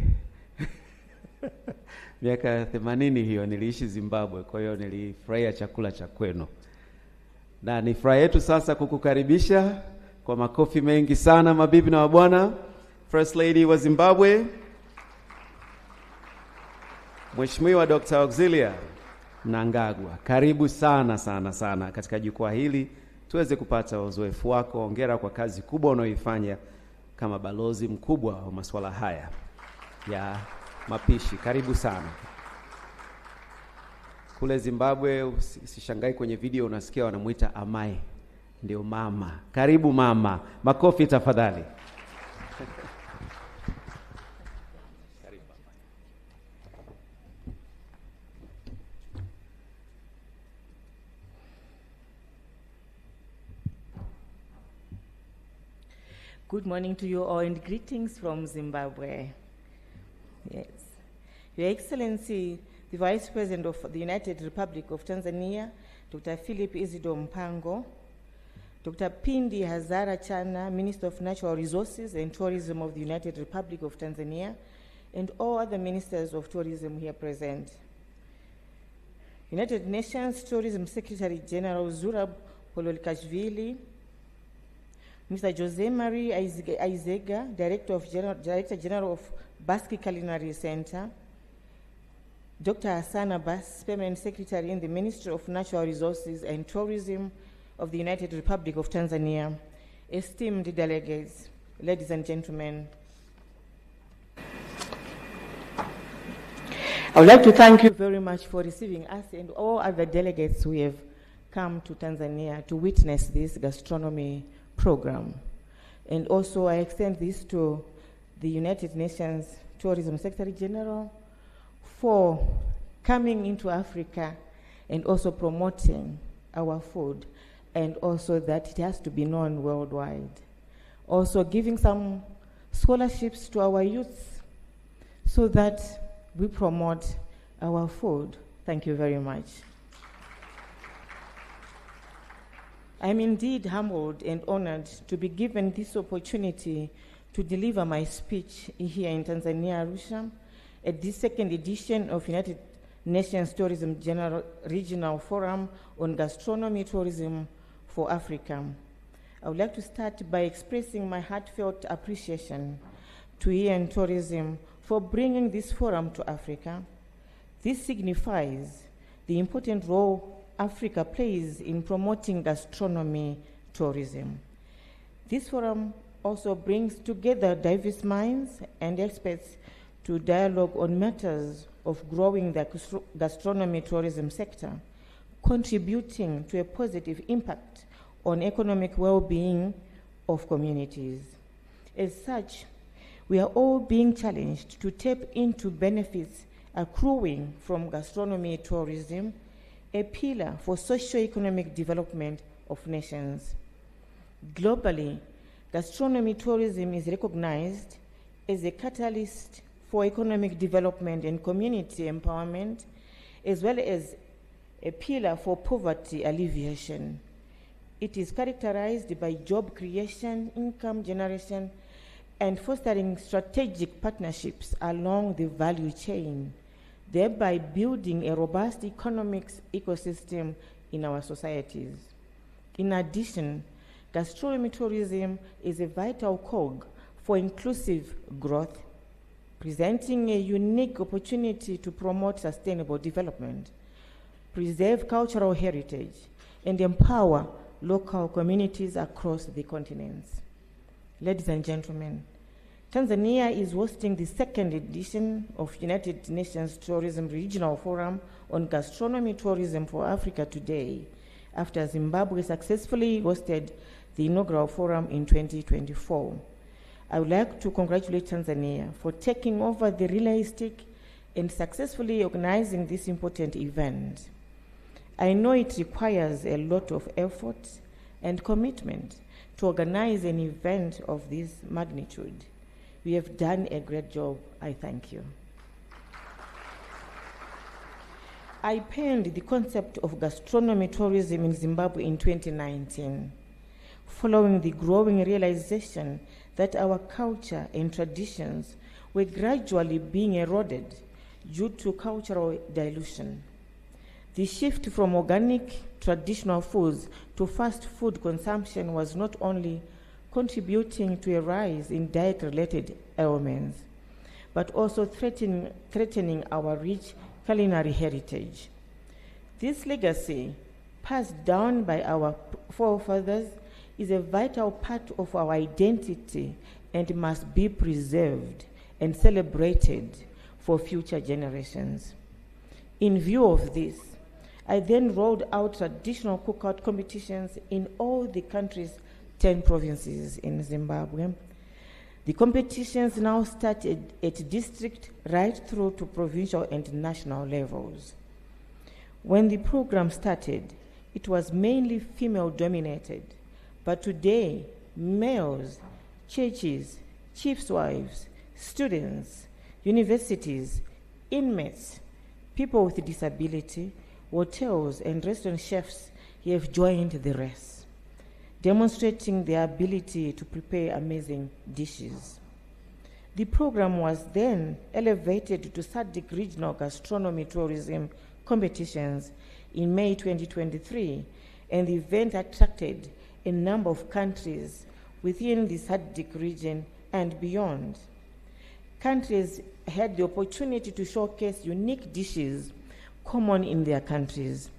Miaka 80 hiyo niliishi Zimbabwe, kwa hiyo nilifurahia chakula cha kwenu. Na ni furaha yetu sasa kukukaribisha kwa makofi mengi sana mabibi na mabwana, First Lady wa Zimbabwe. Mheshimiwa Dr. Auxilia Mnangagwa, karibu sana sana sana katika jukwaa hili tuweze kupata uzoefu wako. Hongera kwa kazi kubwa unayoifanya kama balozi mkubwa wa masuala haya ya mapishi. Karibu sana. Kule Zimbabwe usishangai kwenye video unasikia wanamuita Amai, ndio mama. Karibu mama. Makofi tafadhali. Good morning to you all and greetings from Zimbabwe. Yes. Your Excellency, the Vice President of the United Republic of Tanzania, Dr. Philip Isidore Mpango, Dr. Pindi Hazara Chana, Minister of Natural Resources and Tourism of the United Republic of Tanzania, and all other ministers of tourism here present. United Nations Tourism Secretary General Zurab Pololikashvili, Mr. Jose Marie Aizega, Director General of Basque Culinary Center, Dr. Hassan Abbas, Permanent Secretary in the Ministry of Natural Resources and Tourism of the United Republic of Tanzania, esteemed delegates, ladies and gentlemen. I would like to thank you very much for receiving us and all other delegates who have come to Tanzania to witness this gastronomy program. And also I extend this to the United Nations Tourism Secretary General for coming into Africa and also promoting our food, and also that it has to be known worldwide. Also giving some scholarships to our youth so that we promote our food. Thank you very much. I'm indeed humbled and honored to be given this opportunity to deliver my speech here in Tanzania, Arusha, at this second edition of United Nations Tourism Regional Forum on Gastronomy Tourism for Africa. I would like to start by expressing my heartfelt appreciation to UN Tourism for bringing this forum to Africa. This signifies the important role Africa plays in promoting gastronomy tourism. This forum also brings together diverse minds and experts to dialogue on matters of growing the gastronomy tourism sector, contributing to a positive impact on economic well-being of communities. As such, we are all being challenged to tap into benefits accruing from gastronomy tourism, a pillar for socio-economic development of nations. Globally, gastronomy tourism is recognized as a catalyst for economic development and community empowerment, as well as a pillar for poverty alleviation. It is characterized by job creation, income generation, and fostering strategic partnerships along the value chain, thereby building a robust economic ecosystem in our societies. In addition, gastronomy tourism is a vital cog for inclusive growth, presenting a unique opportunity to promote sustainable development, preserve cultural heritage, and empower local communities across the continents. Ladies and gentlemen, Tanzania is hosting the second edition of United Nations Tourism Regional Forum on Gastronomy Tourism for Africa today, after Zimbabwe successfully hosted the inaugural forum in 2024. I would like to congratulate Tanzania for taking over the relay stick and successfully organizing this important event. I know it requires a lot of effort and commitment to organize an event of this magnitude. We have done a great job. I thank you. I penned the concept of gastronomy tourism in Zimbabwe in 2019, following the growing realization that our culture and traditions were gradually being eroded due to cultural dilution. The shift from organic traditional foods to fast food consumption was not only contributing to a rise in diet-related ailments, but also threatening our rich culinary heritage. This legacy, passed down by our forefathers, is a vital part of our identity and must be preserved and celebrated for future generations. In view of this, I then rolled out traditional cookout competitions in all the country's 10 provinces in Zimbabwe. The competitions now started at district right through to provincial and national levels. When the program started, it was mainly female-dominated, but today, males, churches, chiefs' wives, students, universities, inmates, people with disability, hotels, and restaurant chefs have joined the race, demonstrating their ability to prepare amazing dishes. The program was then elevated to SADC Regional Gastronomy Tourism competitions in May 2023, and the event attracted a number of countries within the SADC region and beyond. Countries had the opportunity to showcase unique dishes common in their countries.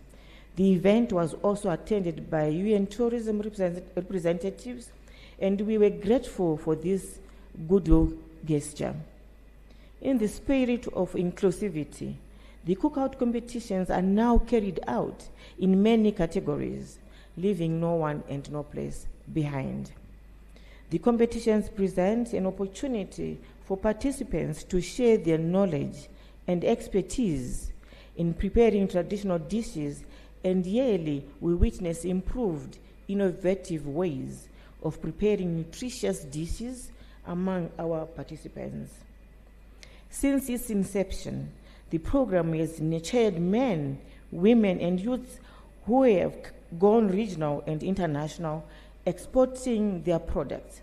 The event was also attended by UN tourism representatives, and we were grateful for this goodwill gesture. In the spirit of inclusivity, the cookout competitions are now carried out in many categories, leaving no one and no place behind. The competitions present an opportunity for participants to share their knowledge and expertise in preparing traditional dishes, and yearly we witness improved, innovative ways of preparing nutritious dishes among our participants. Since its inception, the program has nurtured men, women, and youths who have gone regional and international, exporting their products.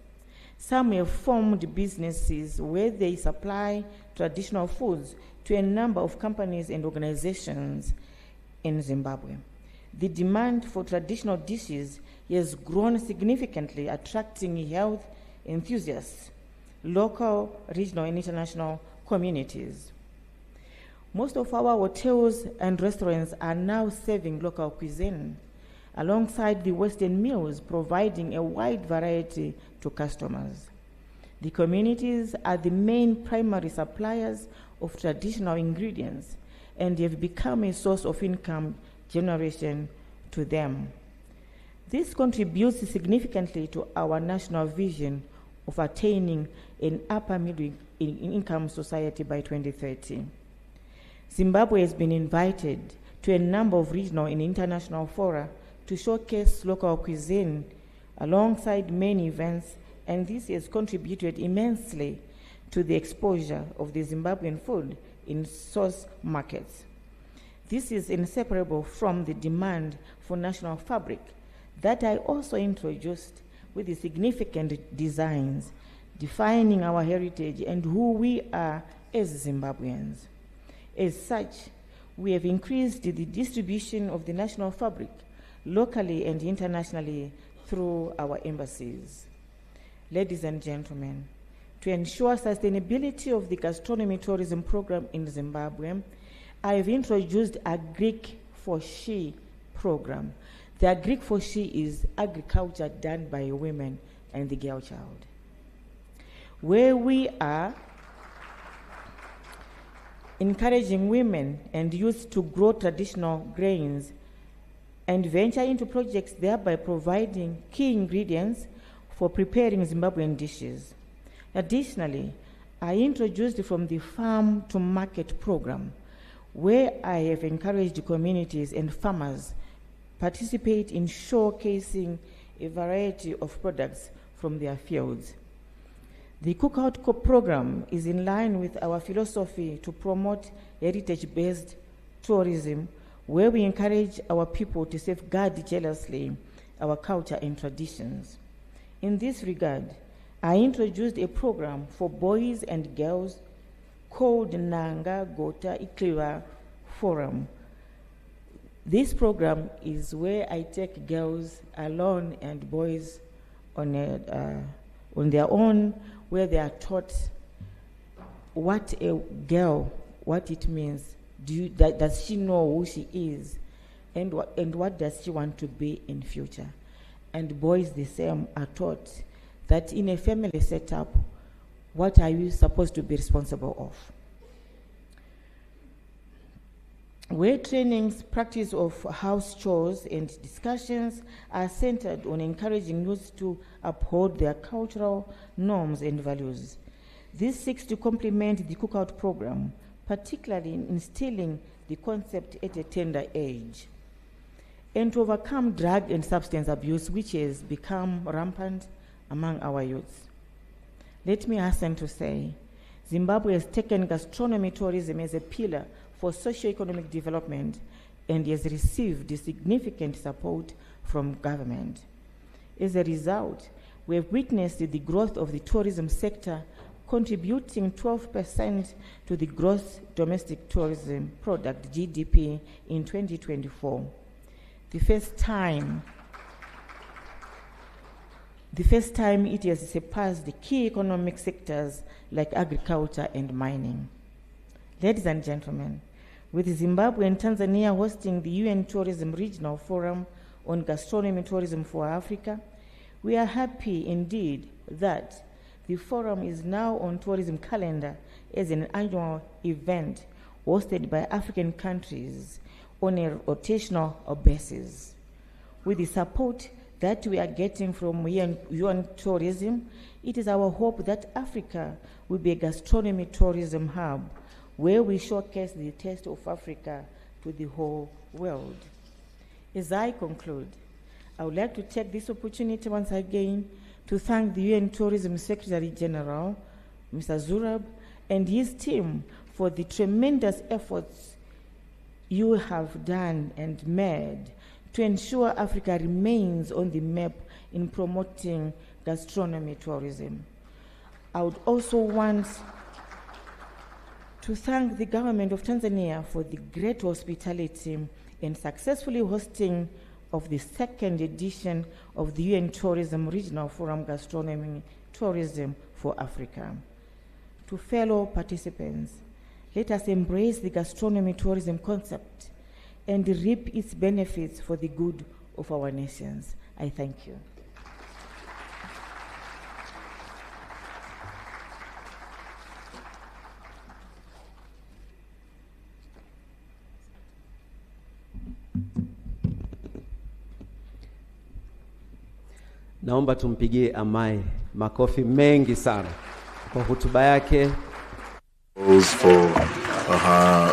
Some have formed businesses where they supply traditional foods to a number of companies and organizations in Zimbabwe. The demand for traditional dishes has grown significantly, attracting health enthusiasts, local, regional, and international communities. Most of our hotels and restaurants are now serving local cuisine, alongside the Western meals, providing a wide variety to customers. The communities are the main primary suppliers of traditional ingredients and have become a source of income generation to them. This contributes significantly to our national vision of attaining an upper middle income society by 2030. Zimbabwe has been invited to a number of regional and international fora to showcase local cuisine alongside many events, and this has contributed immensely to the exposure of the Zimbabwean food in source markets. This is inseparable from the demand for national fabric that I also introduced, with the significant designs defining our heritage and who we are as Zimbabweans. As such, we have increased the distribution of the national fabric locally and internationally through our embassies. Ladies and gentlemen, to ensure sustainability of the gastronomy tourism program in Zimbabwe, I have introduced a Greek for She program. The Greek for She is agriculture done by women and the girl child, where we are encouraging women and youth to grow traditional grains and venture into projects, thereby providing key ingredients for preparing Zimbabwean dishes. Additionally, I introduced from the Farm to Market program, where I have encouraged communities and farmers participate in showcasing a variety of products from their fields. The Cookout program is in line with our philosophy to promote heritage-based tourism, where we encourage our people to safeguard jealously our culture and traditions. In this regard, I introduced a program for boys and girls called Nanga Gota Ikliwa Forum. This program is where I take girls alone and boys on their own, where they are taught what a girl, what it means. Does she know who she is? And what does she want to be in future? And boys the same are taught that in a family setup, what are you supposed to be responsible of? Where trainings, practice of house chores, and discussions are centered on encouraging youth to uphold their cultural norms and values. This seeks to complement the cookout program, particularly in instilling the concept at a tender age, and to overcome drug and substance abuse, which has become rampant among our youth. Let me hasten to say, Zimbabwe has taken gastronomy tourism as a pillar for socio-economic development and has received significant support from government. As a result, we have witnessed the growth of the tourism sector, contributing 12% to the gross domestic tourism product, GDP, in 2024. The first time it has surpassed the key economic sectors like agriculture and mining. Ladies and gentlemen, with Zimbabwe and Tanzania hosting the UN Tourism Regional Forum on Gastronomy Tourism for Africa, we are happy indeed that the forum is now on tourism calendar as an annual event hosted by African countries on a rotational basis. With the support that we are getting from UN Tourism, it is our hope that Africa will be a gastronomy tourism hub where we showcase the taste of Africa to the whole world. As I conclude, I would like to take this opportunity once again to thank the UN Tourism Secretary General, Mr. Zurab, and his team for the tremendous efforts you have done and made to ensure Africa remains on the map in promoting gastronomy tourism. I would also want to thank the government of Tanzania for the great hospitality and successfully hosting of the second edition of the UN Tourism Regional Forum Gastronomy Tourism for Africa. To fellow participants, let us embrace the gastronomy tourism concept and reap its benefits for the good of our nations. I thank you. Naomba tumpigie Amai makofi mengi sana kwa hotuba yake. For her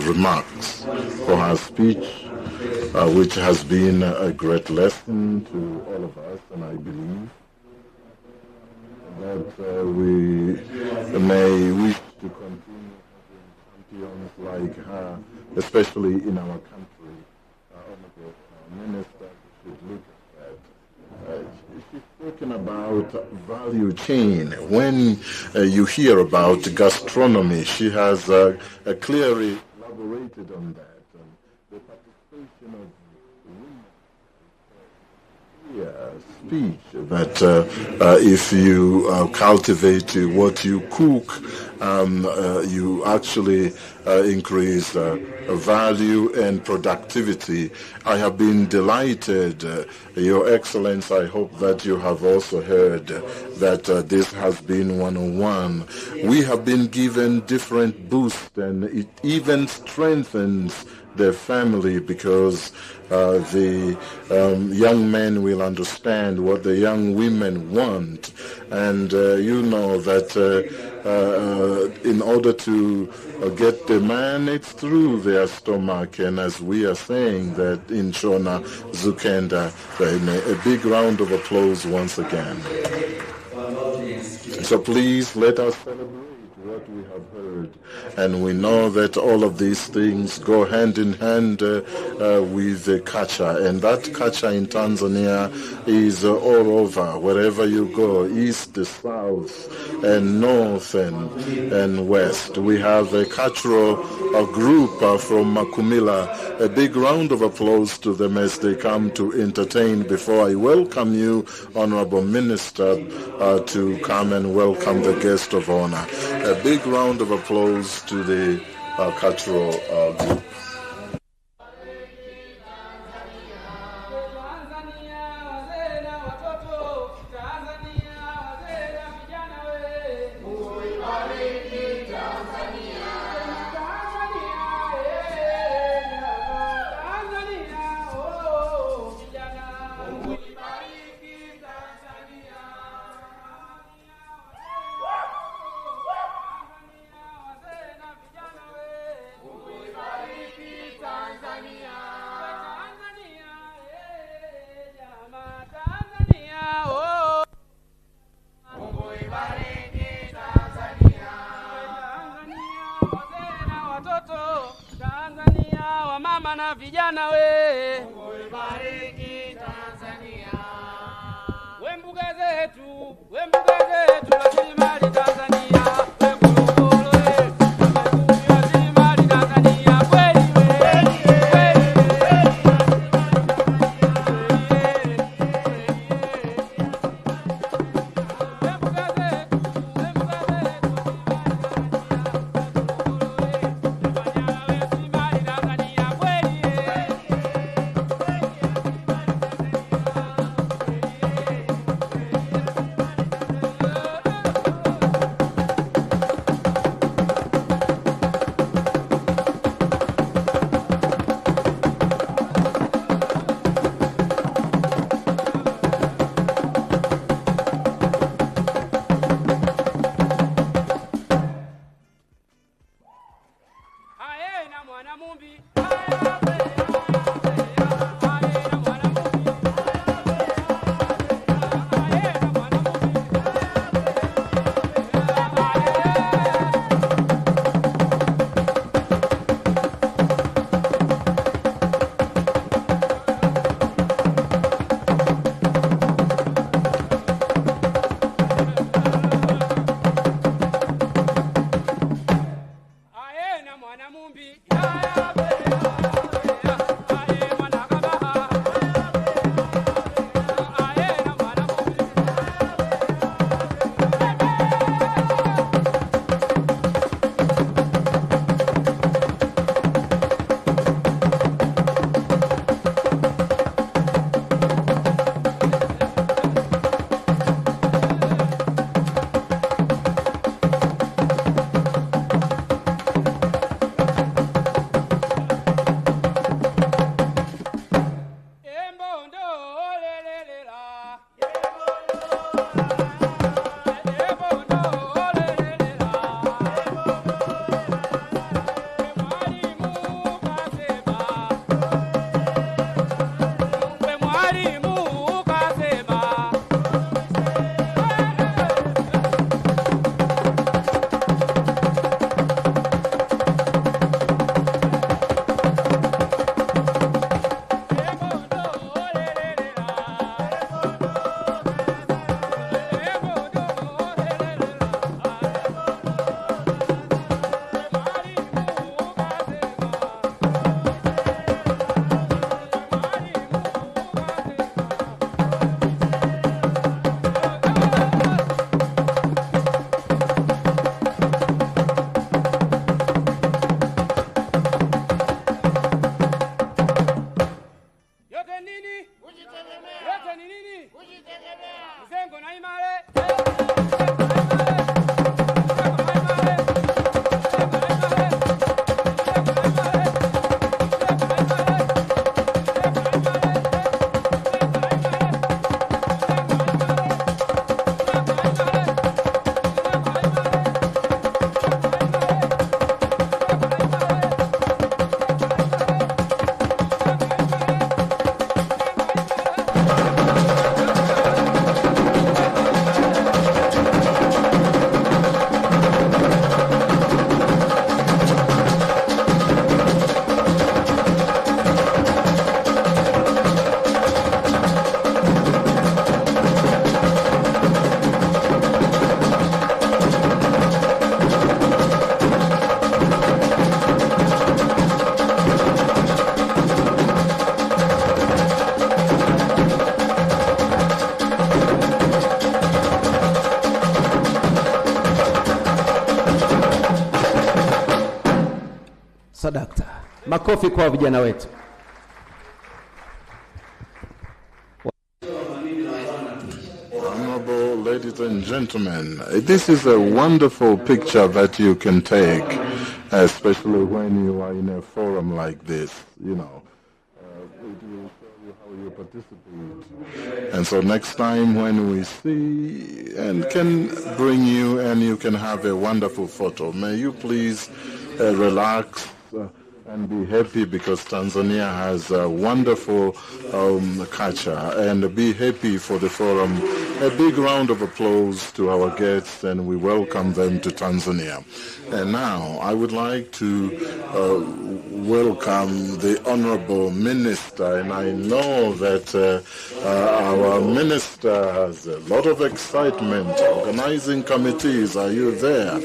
remarks, for her speech, which has been a great lesson to all of us, and I believe that we may wish to continue having champions like her, especially in our country. Honorable Minister should look at that. She's talking about value chain. When you hear about gastronomy, she has clearly elaborated on that. The participation of women speech that if you cultivate what you cook, you actually increase value and productivity. I have been delighted, Your Excellence. I hope that you have also heard that this has been 101. We have been given different boosts, and it even strengthens their family, because the young men will understand what the young women want. And you know that in order to get the man, it's through their stomach. And as we are saying that in Shona Zukenda, a big round of applause once again. So please let us celebrate what we have heard, and we know that all of these things go hand in hand with the culture, and that culture in Tanzania is all over, wherever you go, east, south, and north, and west. We have a cultural group from Makumila. A big round of applause to them as they come to entertain before I welcome you, Honorable Minister, to come and welcome the guest of honor. a big round of applause to the cultural group. Vijana we, Mungu ibariki Tanzania. We mbuga zetu rasilimali Tanzania. We Ngorongoro rasilimali Tanzania. Kweli Sadakta. Makofi kwa vijana wetu. Honorable ladies and gentlemen, this is a wonderful picture that you can take, especially when you are in a forum like this, you know. It will show you how you participate. And so next time when we see and can bring you and you can have a wonderful photo, may you please relax and be happy because Tanzania has a wonderful culture, and be happy for the forum. A big round of applause to our guests, and we welcome them to Tanzania. And now I would like to welcome the Honorable Minister, and I know that our Minister has a lot of excitement. Organizing committees, are you there?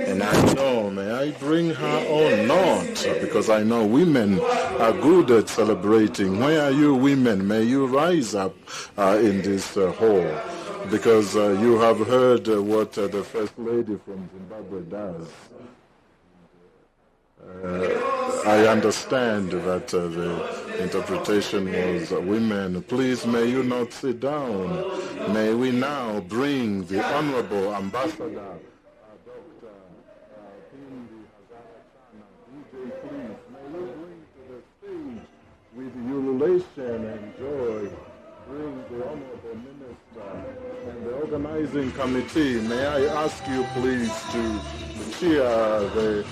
And I know, may I bring her or not? Because I know women are good at celebrating. Where are you women? May you rise up in this hall. Because you have heard what the First Lady from Zimbabwe does. I understand that the interpretation was women. Please, may you not sit down. May we now bring the Honorable Ambassador, with ululation and joy, bring the Honorable Minister and the organizing committee. May I ask you please to cheer the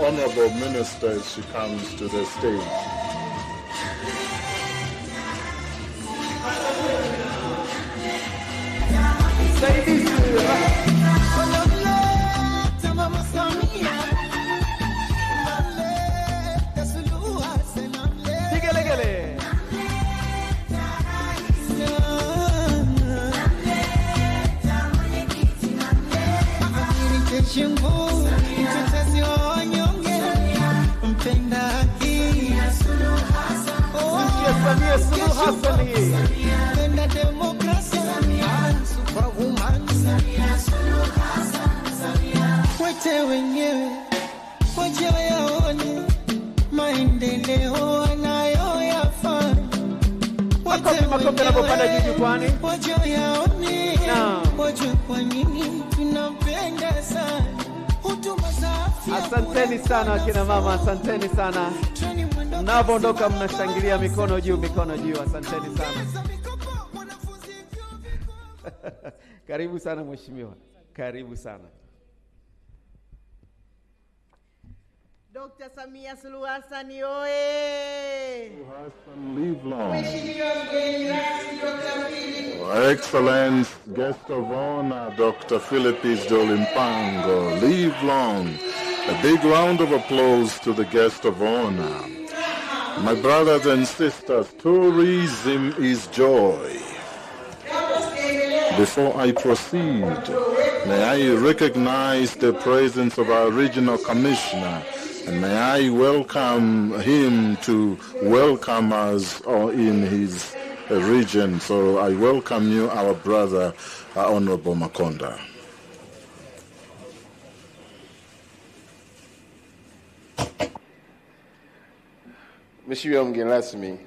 Honorable Minister as she comes to the stage. Asanteni sana akina mama, asanteni sana. Mnapoondoka mnashangilia mikono juu, mikono juu. Asanteni sana. Karibu sana mheshimiwa. Karibu sana. Dr. Samia Suluhu Hassan oye! Live long. Excellent guest of honor, Dr. Philip Isdor-Mpango. Live long. A big round of applause to the guest of honor. My brothers and sisters, tourism is joy. Before I proceed, may I recognize the presence of our regional commissioner, and may I welcome him to welcome us in his region. So I welcome you, our brother, Honorable Makonda. Mheshimiwa mgeni rasmi.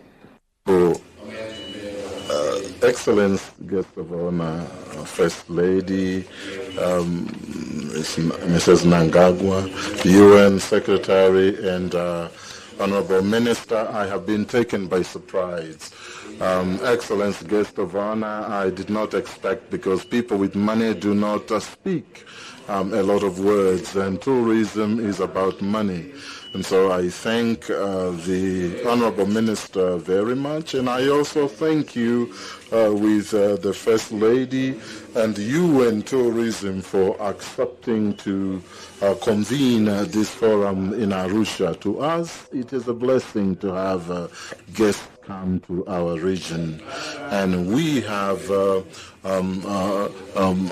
Excellent guest of honor, First Lady, Mrs. Mnangagwa, UN Secretary, and Honorable Minister, I have been taken by surprise. Excellent guest of honor, I did not expect, because people with money do not speak a lot of words, and tourism is about money. And so I thank the Honorable Minister very much, and I also thank you with the First Lady and UN Tourism for accepting to convene this forum in Arusha. To us, it is a blessing to have guests come to our region, and we have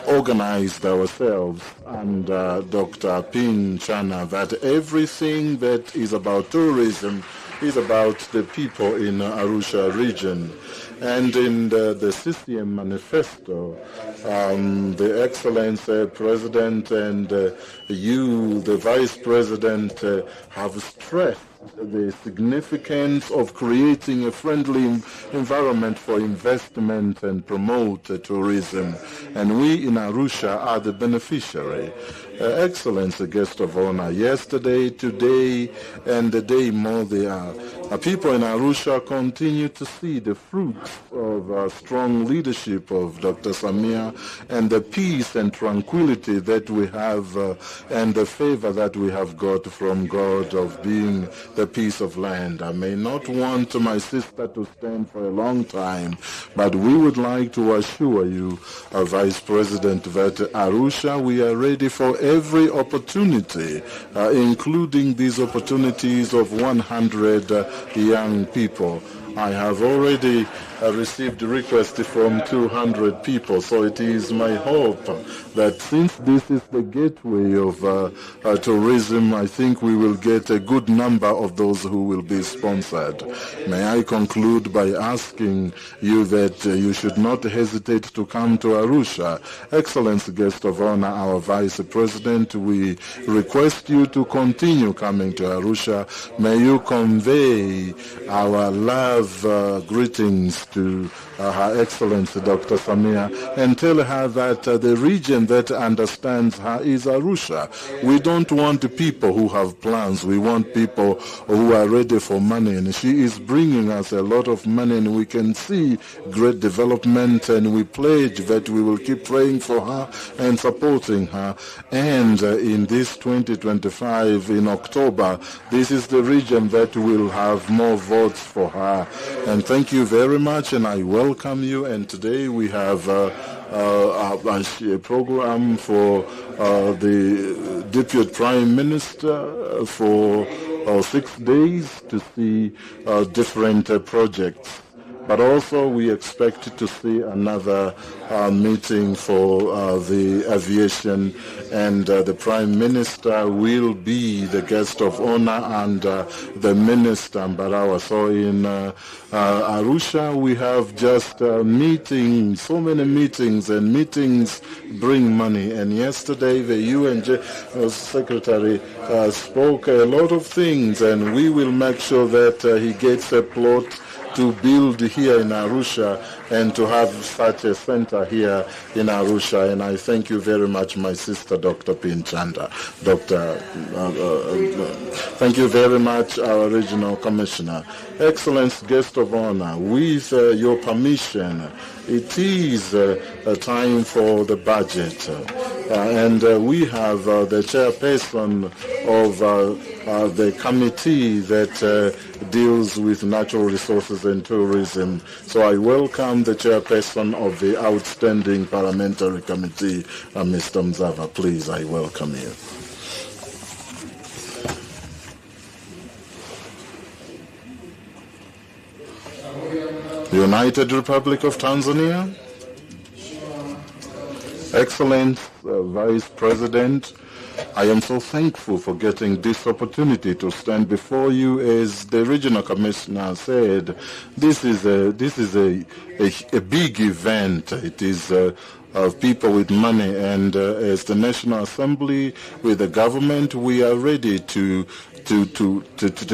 organized ourselves under Dr. Ping Chana that everything that is about tourism is about the people in Arusha region. And in the CCM manifesto, the Excellence President and you, the Vice President, have stressed the significance of creating a friendly environment for investment and promote tourism. And we in Arusha are the beneficiary. Excellence, a guest of honor, yesterday, today, and the day more they are. People in Arusha continue to see the fruits of strong leadership of Dr. Samia and the peace and tranquility that we have and the favor that we have got from God of being the piece of land. I may not want my sister to stand for a long time, but we would like to assure you, Vice President, that Arusha, we are ready for every opportunity, including these opportunities of 100 young people. I have already received requests from 200 people, so it is my hope that since this is the gateway of tourism, I think we will get a good number of those who will be sponsored. May I conclude by asking you that you should not hesitate to come to Arusha. Excellence guest of honor, our Vice President, we request you to continue coming to Arusha. May you convey our love, greetings to Her Excellency Dr. Samia, and tell her that the region that understands her is Arusha. We don't want people who have plans. We want people who are ready for money, and she is bringing us a lot of money, and we can see great development, and we pledge that we will keep praying for her and supporting her. And in this 2025, in October, this is the region that will have more votes for her. And thank you very much, and I welcome you. And today we have a program for the Deputy Prime Minister for 6 days to see different projects. But also we expect to see another meeting for the aviation, and the Prime Minister will be the guest of honor and the Minister Mbarawa. So in Arusha we have just meetings, so many meetings, and meetings bring money. And yesterday the UN Secretary spoke a lot of things, and we will make sure that he gets a plot to build here in Arusha and to have such a center here in Arusha. And I thank you very much, my sister, Dr. Pinchanda. Thank you very much, our Regional Commissioner. Excellent guest of honor, with your permission, it is a time for the budget. And we have the chairperson of the committee that deals with natural resources and tourism. So I welcome the chairperson of the outstanding parliamentary committee, Mr. Mzava. Please, I welcome you. United Republic of Tanzania. Excellent Vice President, I am so thankful for getting this opportunity to stand before you. As the Regional Commissioner said, this is a big event. It is of people with money, and as the National Assembly, with the government, we are ready to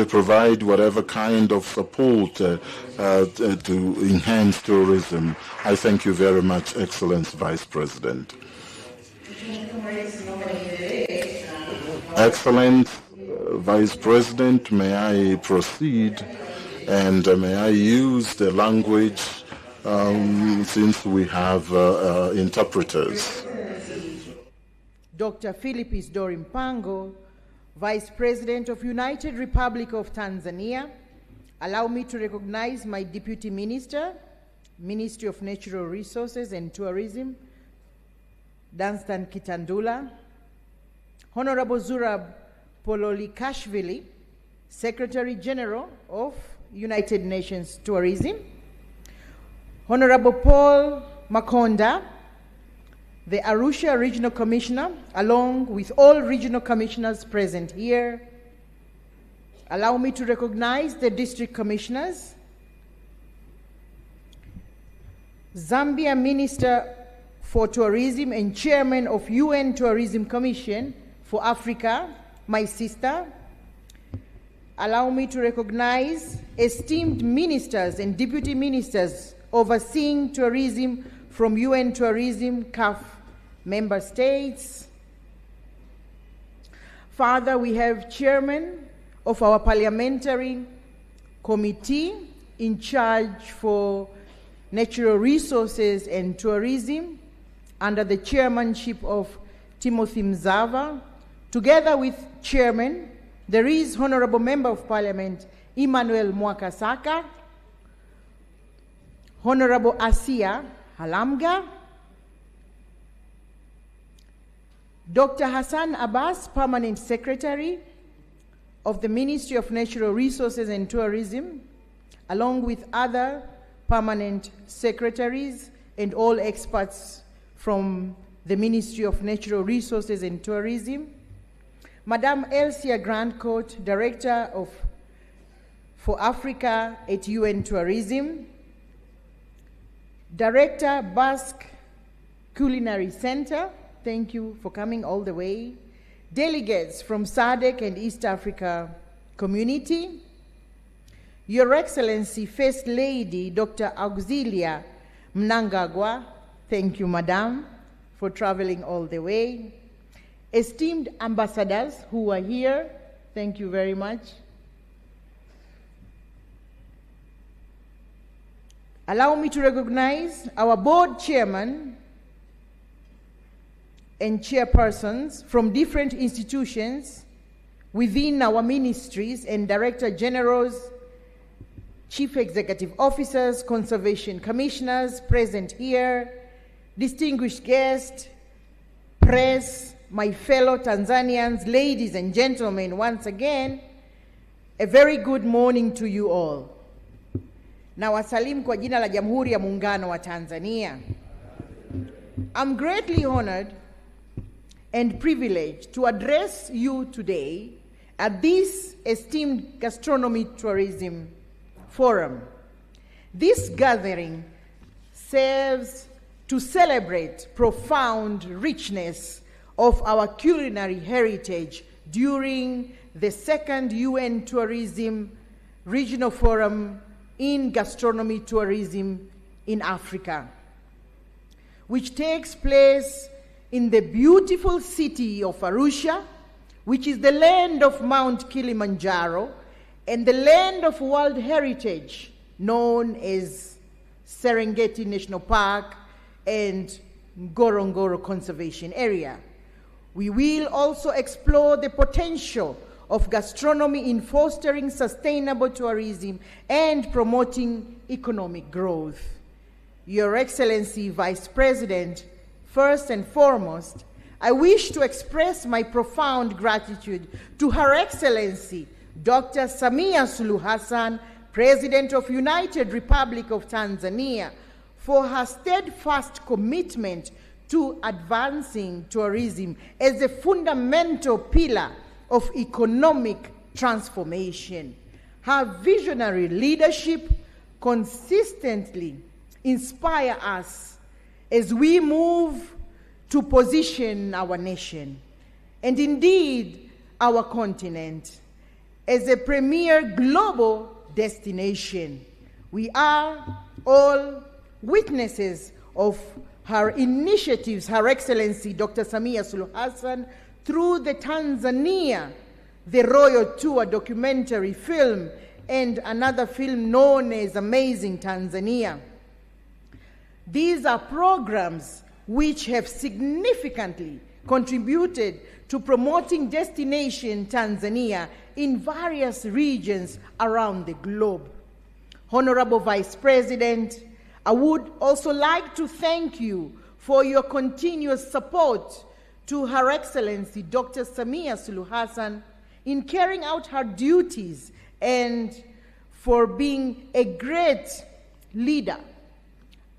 provide whatever kind of support to enhance tourism. I thank you very much, Excellent Vice President. Excellent Vice President, may I proceed, and may I use the language since we have interpreters. Dr. Philip Isidore Mpango, Vice President of United Republic of Tanzania, allow me to recognize my Deputy Minister, Ministry of Natural Resources and Tourism, Dunstan Kitandula, Honorable Zurab Pololikashvili, Secretary General of United Nations Tourism, Honorable Paul Makonda, the Arusha Regional Commissioner, along with all regional commissioners present here, Allow me to recognize the district commissioners. Zambia Minister for Tourism and Chairman of UN Tourism Commission for Africa, my sister. Allow me to recognize esteemed ministers and deputy ministers overseeing tourism from UN Tourism CAF member states. Further, we have chairman of our parliamentary committee in charge for natural resources and tourism under the chairmanship of Timothy Mzava. Together with chairman, there is Honorable Member of Parliament Emmanuel Mwakasaka, Honorable Asia Halamga, Dr. Hassan Abbas, Permanent Secretary of the Ministry of Natural Resources and Tourism, along with other permanent secretaries and all experts from the Ministry of Natural Resources and Tourism, Madame Elsia Grandcourt, Director for Africa at UN Tourism, Director, Basque Culinary Center, thank you for coming all the way, delegates from SADC and East Africa Community, Your Excellency First Lady Dr. Auxilia Mnangagwa, thank you, Madam, for traveling all the way, esteemed ambassadors who are here, thank you very much. Allow me to recognize our board chairman and chairpersons from different institutions within our ministries and director generals, chief executive officers, conservation commissioners present here, distinguished guests, press, my fellow Tanzanians, ladies and gentlemen, once again, a very good morning to you all. Na wasalimu kwa jina la Jamhuri ya Muungano wa Tanzania. I'm greatly honored and privileged to address you today at this esteemed Gastronomy Tourism Forum. This gathering serves to celebrate profound richness of our culinary heritage during the second UN Tourism Regional Forum in Gastronomy Tourism in Africa, which takes place in the beautiful city of Arusha, which is the land of Mount Kilimanjaro and the land of World Heritage known as Serengeti National Park and Ngorongoro Conservation Area. We will also explore the potential of gastronomy in fostering sustainable tourism and promoting economic growth. Your Excellency, Vice President, first and foremost, I wish to express my profound gratitude to Her Excellency, Dr. Samia Suluhu Hassan, President of United Republic of Tanzania, for her steadfast commitment to advancing tourism as a fundamental pillar of economic transformation. Her visionary leadership consistently inspires us as we move to position our nation, and indeed our continent, as a premier global destination. We are all witnesses of her initiatives, Her Excellency Dr. Samia Suluhu Hassan, through the Tanzania, the Royal Tour documentary film, and another film known as Amazing Tanzania. These are programs which have significantly contributed to promoting destination Tanzania in various regions around the globe. Honorable Vice President, I would also like to thank you for your continuous support to Her Excellency Dr. Samia Suluhu Hassan in carrying out her duties and for being a great leader,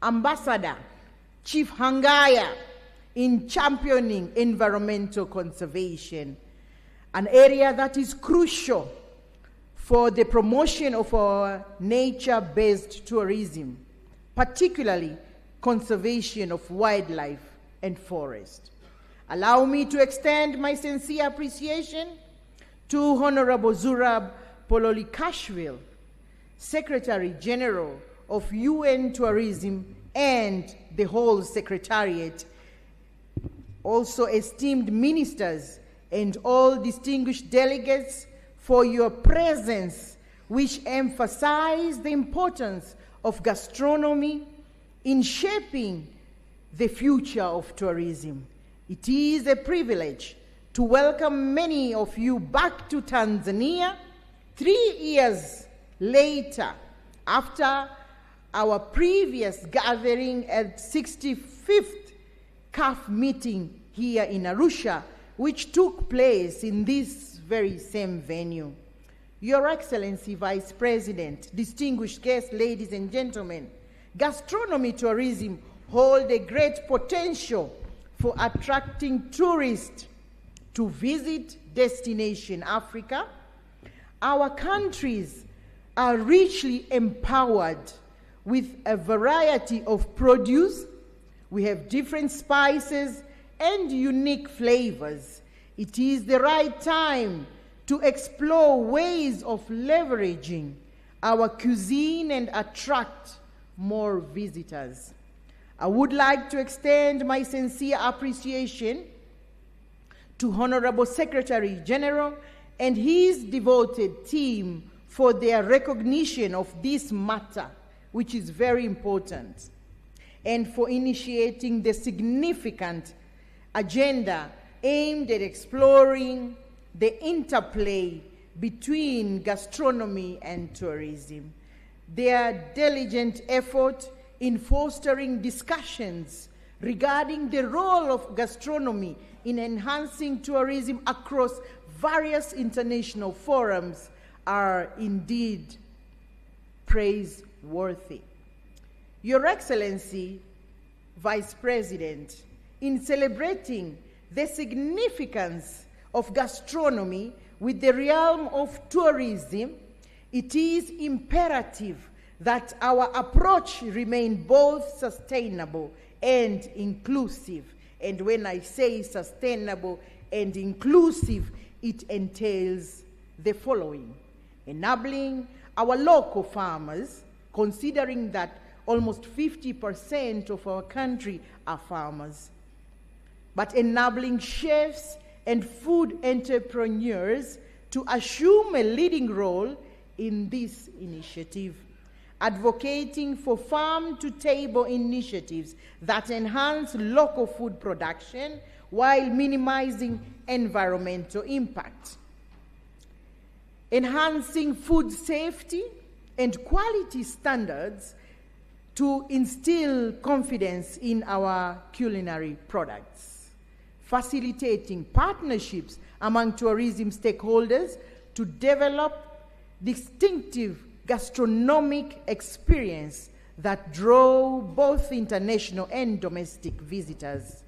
ambassador, chief hangaya in championing environmental conservation, an area that is crucial for the promotion of our nature-based tourism, particularly conservation of wildlife and forest. Allow me to extend my sincere appreciation to Honorable Zurab Pololikashvili, Secretary General of UN Tourism and the whole Secretariat, also esteemed ministers and all distinguished delegates for your presence, which emphasize the importance of gastronomy in shaping the future of tourism. It is a privilege to welcome many of you back to Tanzania 3 years later after our previous gathering at 65th CAF meeting here in Arusha, which took place in this very same venue. Your Excellency Vice President, distinguished guests, ladies and gentlemen, gastronomy tourism hold a great potential for attracting tourists to visit destination Africa. Our countries are richly empowered with a variety of produce. We have different spices and unique flavors. It is the right time to explore ways of leveraging our cuisine and attract more visitors. I would like to extend my sincere appreciation to Honorable Secretary General and his devoted team for their recognition of this matter, which is very important, and for initiating the significant agenda aimed at exploring the interplay between gastronomy and tourism. Their diligent effort in fostering discussions regarding the role of gastronomy in enhancing tourism across various international forums are indeed praiseworthy. Your Excellency, Vice President, in celebrating the significance of gastronomy with the realm of tourism, it is imperative that our approach remain both sustainable and inclusive. And when I say sustainable and inclusive, it entails the following: enabling our local farmers, considering that almost 50% of our country are farmers, but enabling chefs and food entrepreneurs to assume a leading role in this initiative, advocating for farm-to-table initiatives that enhance local food production while minimizing environmental impact, enhancing food safety and quality standards to instill confidence in our culinary products, facilitating partnerships among tourism stakeholders to develop distinctive gastronomic experience that draw both international and domestic visitors.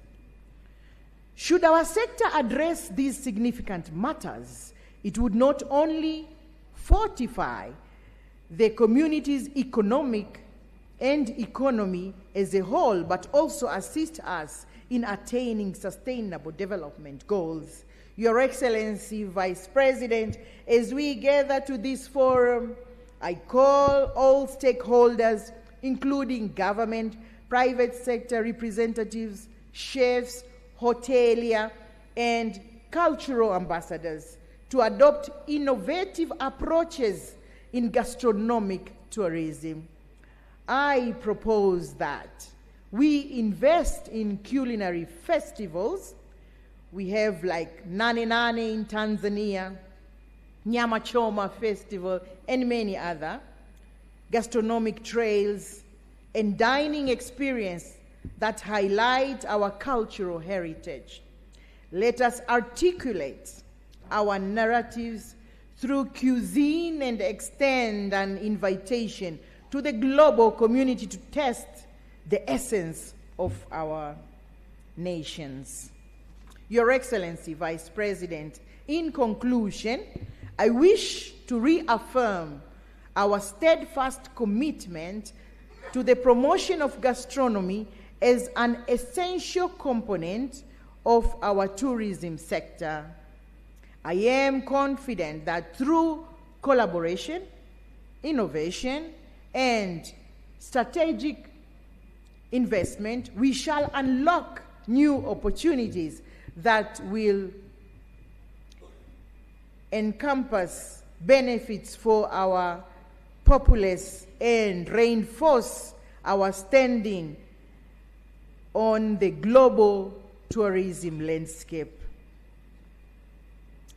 Should our sector address these significant matters, it would not only fortify the community's economic and economy as a whole, but also assist us in attaining sustainable development goals. Your Excellency, Vice President, as we gather to this forum, I call all stakeholders, including government, private sector representatives, chefs, hotelier, and cultural ambassadors to adopt innovative approaches in gastronomic tourism. I propose that we invest in culinary festivals. We have like Nane Nane in Tanzania, Nyama Choma Festival, and many other gastronomic trails and dining experience that highlight our cultural heritage. Let us articulate our narratives through cuisine and extend an invitation to the global community to test the essence of our nations. Your Excellency, Vice President, in conclusion, I wish to reaffirm our steadfast commitment to the promotion of gastronomy as an essential component of our tourism sector. I am confident that through collaboration, innovation, and strategic investment, we shall unlock new opportunities that will encompass benefits for our populace and reinforce our standing on the global tourism landscape.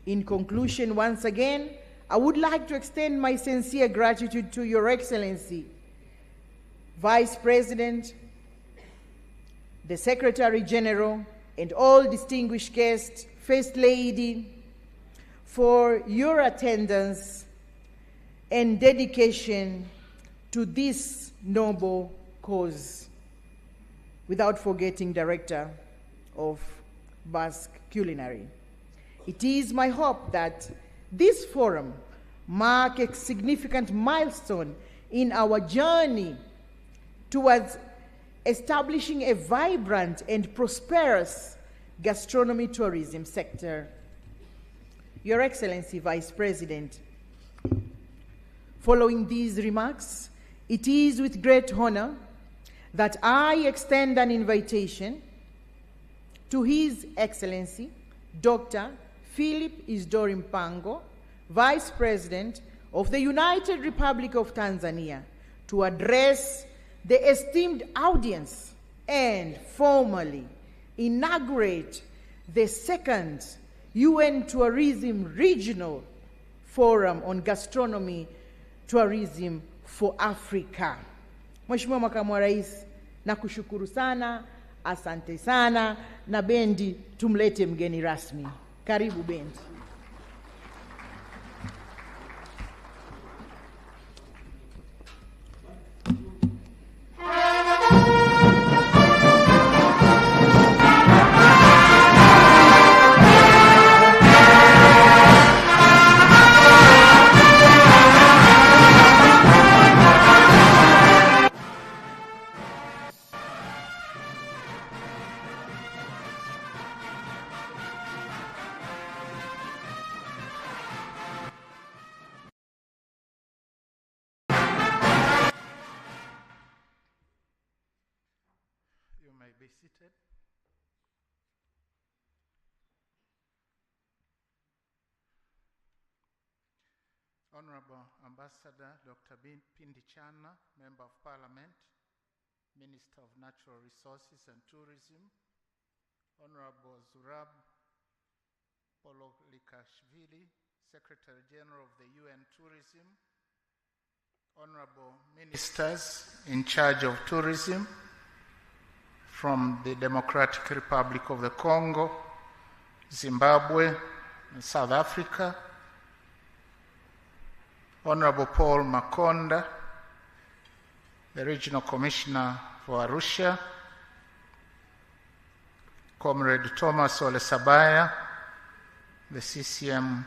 In conclusion, once again, I would like to extend my sincere gratitude to Your Excellency, Vice President, the Secretary General, and all distinguished guests, First Lady, for your attendance and dedication to this noble cause, without forgetting Director of Basque Culinary. It is my hope that this forum mark a significant milestone in our journey towards establishing a vibrant and prosperous gastronomy tourism sector. Your Excellency, Vice President, following these remarks, it is with great honor that I extend an invitation to His Excellency, Dr. Philip Isdor Mpango, Vice President of the United Republic of Tanzania, to address the esteemed audience and formally inaugurate the second UN Tourism Regional Forum on Gastronomy Tourism for Africa. Mheshimiwa Makamu wa Rais, nakushukuru sana, asante sana, na bendi tumlete mgeni rasmi. Karibu bendi. Be seated. Honorable Ambassador Dr. Pindi Chana, Member of Parliament, Minister of Natural Resources and Tourism, Honorable Zurab Pololikashvili, Secretary General of the UN Tourism, Honorable Ministers in charge of tourism, from the Democratic Republic of the Congo, Zimbabwe, and South Africa, Honorable Paul Makonda, the Regional Commissioner for Arusha, Comrade Thomas Ole Sabaya, the CCM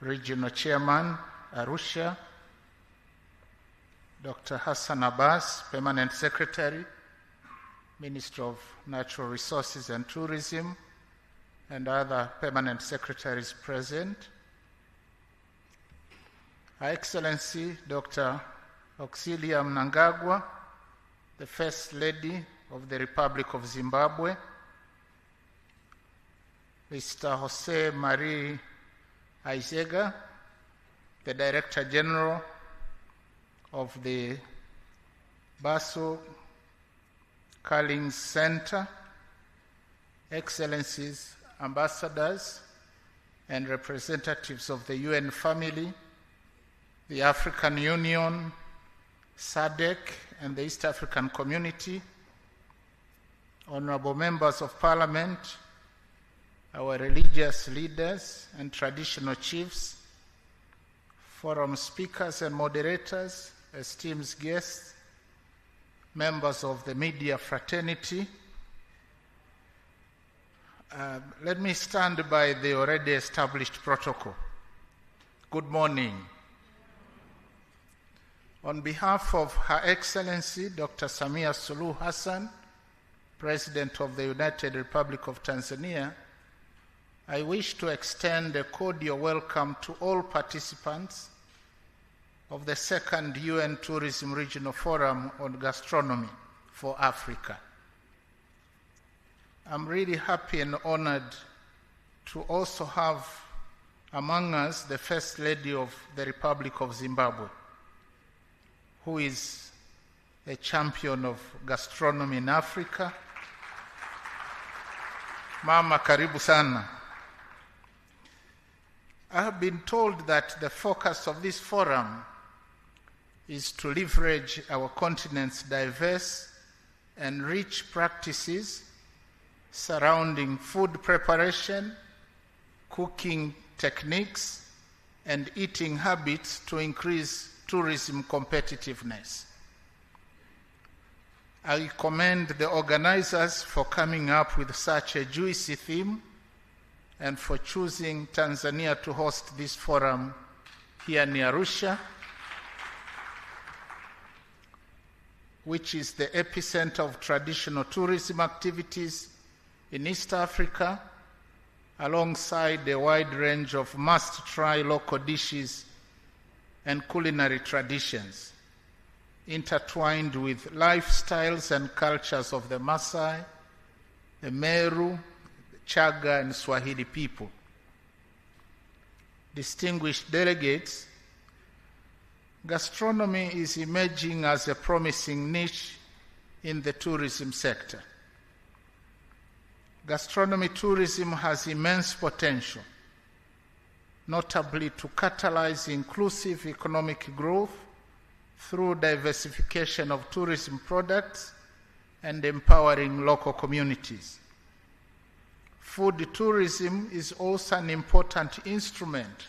Regional Chairman, Arusha, Dr. Hassan Abbas, Permanent Secretary, Minister of Natural Resources and Tourism, and other permanent secretaries present. Her Excellency Dr. Auxilia Mnangagwa, the First Lady of the Republic of Zimbabwe, Mr. Jose Marie Aizega, the Director General of the Basque Culling Center, Excellencies, Ambassadors, and representatives of the UN family, the African Union, SADC, and the East African Community, honorable members of Parliament, our religious leaders and traditional chiefs, forum speakers and moderators, esteemed guests, members of the media fraternity. Let me stand by the already established protocol. Good morning. On behalf of Her Excellency Dr. Samia Suluhu Hassan, President of the United Republic of Tanzania, I wish to extend a cordial welcome to all participants of the second UN Tourism Regional Forum on Gastronomy for Africa. I'm really happy and honored to also have among us the First Lady of the Republic of Zimbabwe, who is a champion of gastronomy in Africa. Mama, karibu sana. I have been told that the focus of this forum is to leverage our continent's diverse and rich practices surrounding food preparation, cooking techniques, and eating habits to increase tourism competitiveness. I commend the organizers for coming up with such a juicy theme and for choosing Tanzania to host this forum here in Arusha, which is the epicenter of traditional tourism activities in East Africa, alongside a wide range of must-try local dishes and culinary traditions, intertwined with lifestyles and cultures of the Maasai, the Meru, Chaga, and Swahili people. Distinguished delegates, gastronomy is emerging as a promising niche in the tourism sector. Gastronomy tourism has immense potential, notably to catalyze inclusive economic growth through diversification of tourism products and empowering local communities. Food tourism is also an important instrument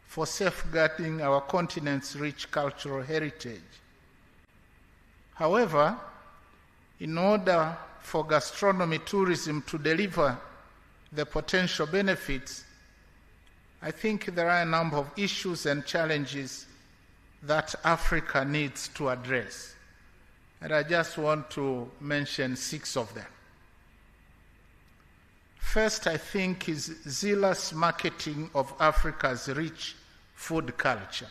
for safeguarding our continent's rich cultural heritage. However, in order for gastronomy tourism to deliver the potential benefits, I think there are a number of issues and challenges that Africa needs to address. And I just want to mention 6 of them. First, I think, is zealous marketing of Africa's rich food culture.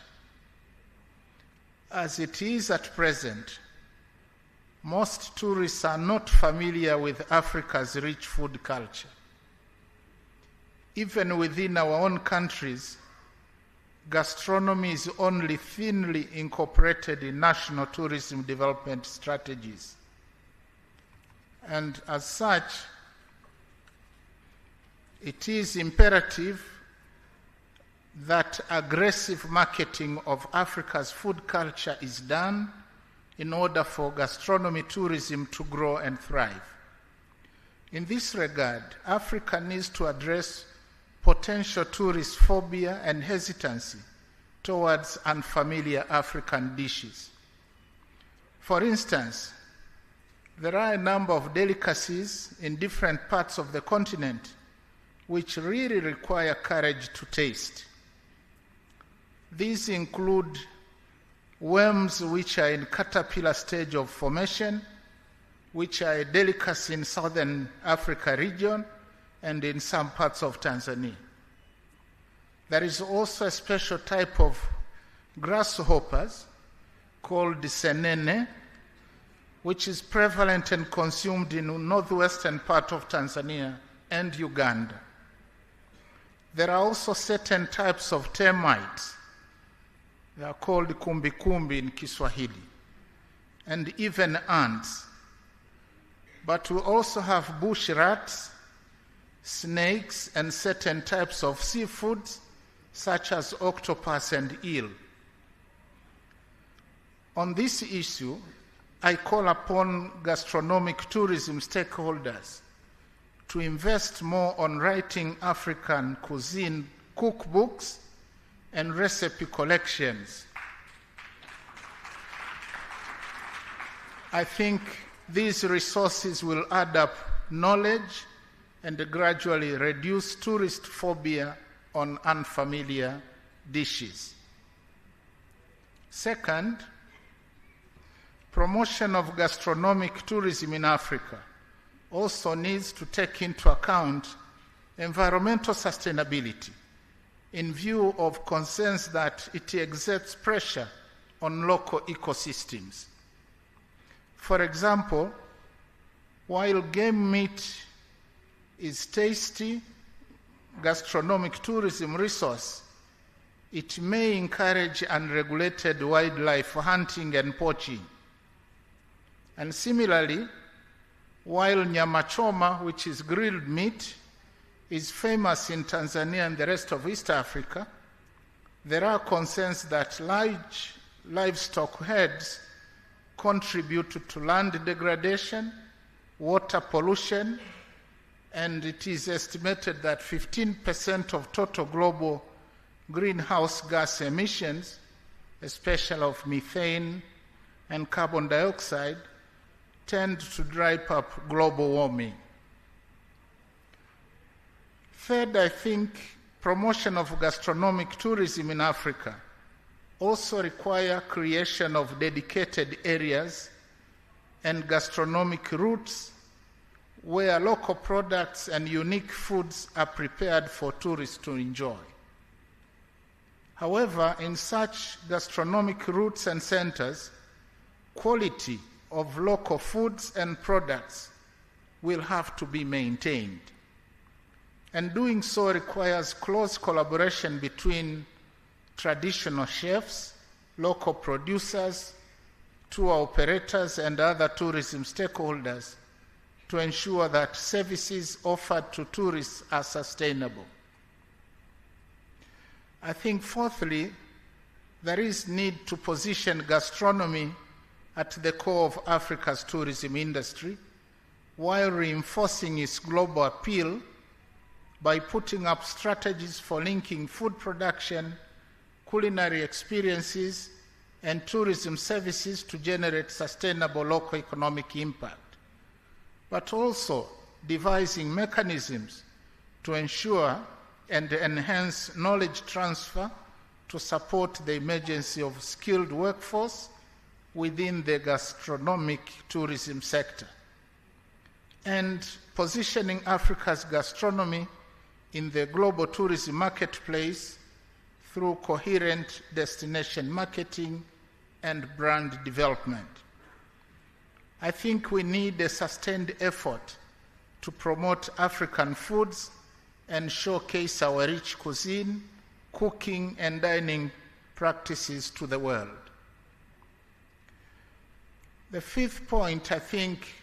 As it is at present, most tourists are not familiar with Africa's rich food culture. Even within our own countries, gastronomy is only thinly incorporated in national tourism development strategies. And as such, it is imperative that aggressive marketing of Africa's food culture is done in order for gastronomy tourism to grow and thrive. In this regard, Africa needs to address potential tourist phobia and hesitancy towards unfamiliar African dishes. For instance, there are a number of delicacies in different parts of the continent which really require courage to taste. These include worms which are in caterpillar stage of formation, which are a delicacy in Southern Africa region and in some parts of Tanzania. There is also a special type of grasshoppers called senene, which is prevalent and consumed in the northwestern part of Tanzania and Uganda. There are also certain types of termites. They are called kumbi in Kiswahili, and even ants. But we also have bush rats, snakes, and certain types of seafoods, such as octopus and eel. On this issue, I call upon gastronomic tourism stakeholders to invest more on writing African cuisine cookbooks and recipe collections. I think these resources will add up knowledge and gradually reduce tourist phobia on unfamiliar dishes. Second, promotion of gastronomic tourism in Africa also needs to take into account environmental sustainability in view of concerns that it exerts pressure on local ecosystems. For example, while game meat is tasty gastronomic tourism resource, it may encourage unregulated wildlife hunting and poaching. And similarly, while nyama choma, which is grilled meat, is famous in Tanzania and the rest of East Africa, there are concerns that large livestock herds contribute to land degradation, water pollution, and it is estimated that 15% of total global greenhouse gas emissions, especially of methane and carbon dioxide, tend to drive up global warming. Third, I think promotion of gastronomic tourism in Africa also require creation of dedicated areas and gastronomic routes where local products and unique foods are prepared for tourists to enjoy. However, in such gastronomic routes and centers, quality of local foods and products will have to be maintained. And doing so requires close collaboration between traditional chefs, local producers, tour operators, and other tourism stakeholders to ensure that services offered to tourists are sustainable. I think fourthly, there is need to position gastronomy at the core of Africa's tourism industry while reinforcing its global appeal by putting up strategies for linking food production, culinary experiences, and tourism services to generate sustainable local economic impact, but also devising mechanisms to ensure and enhance knowledge transfer to support the emergence of skilled workforce within the gastronomic tourism sector, and positioning Africa's gastronomy in the global tourism marketplace through coherent destination marketing and brand development. I think we need a sustained effort to promote African foods and showcase our rich cuisine, cooking, and dining practices to the world. The fifth point, I think,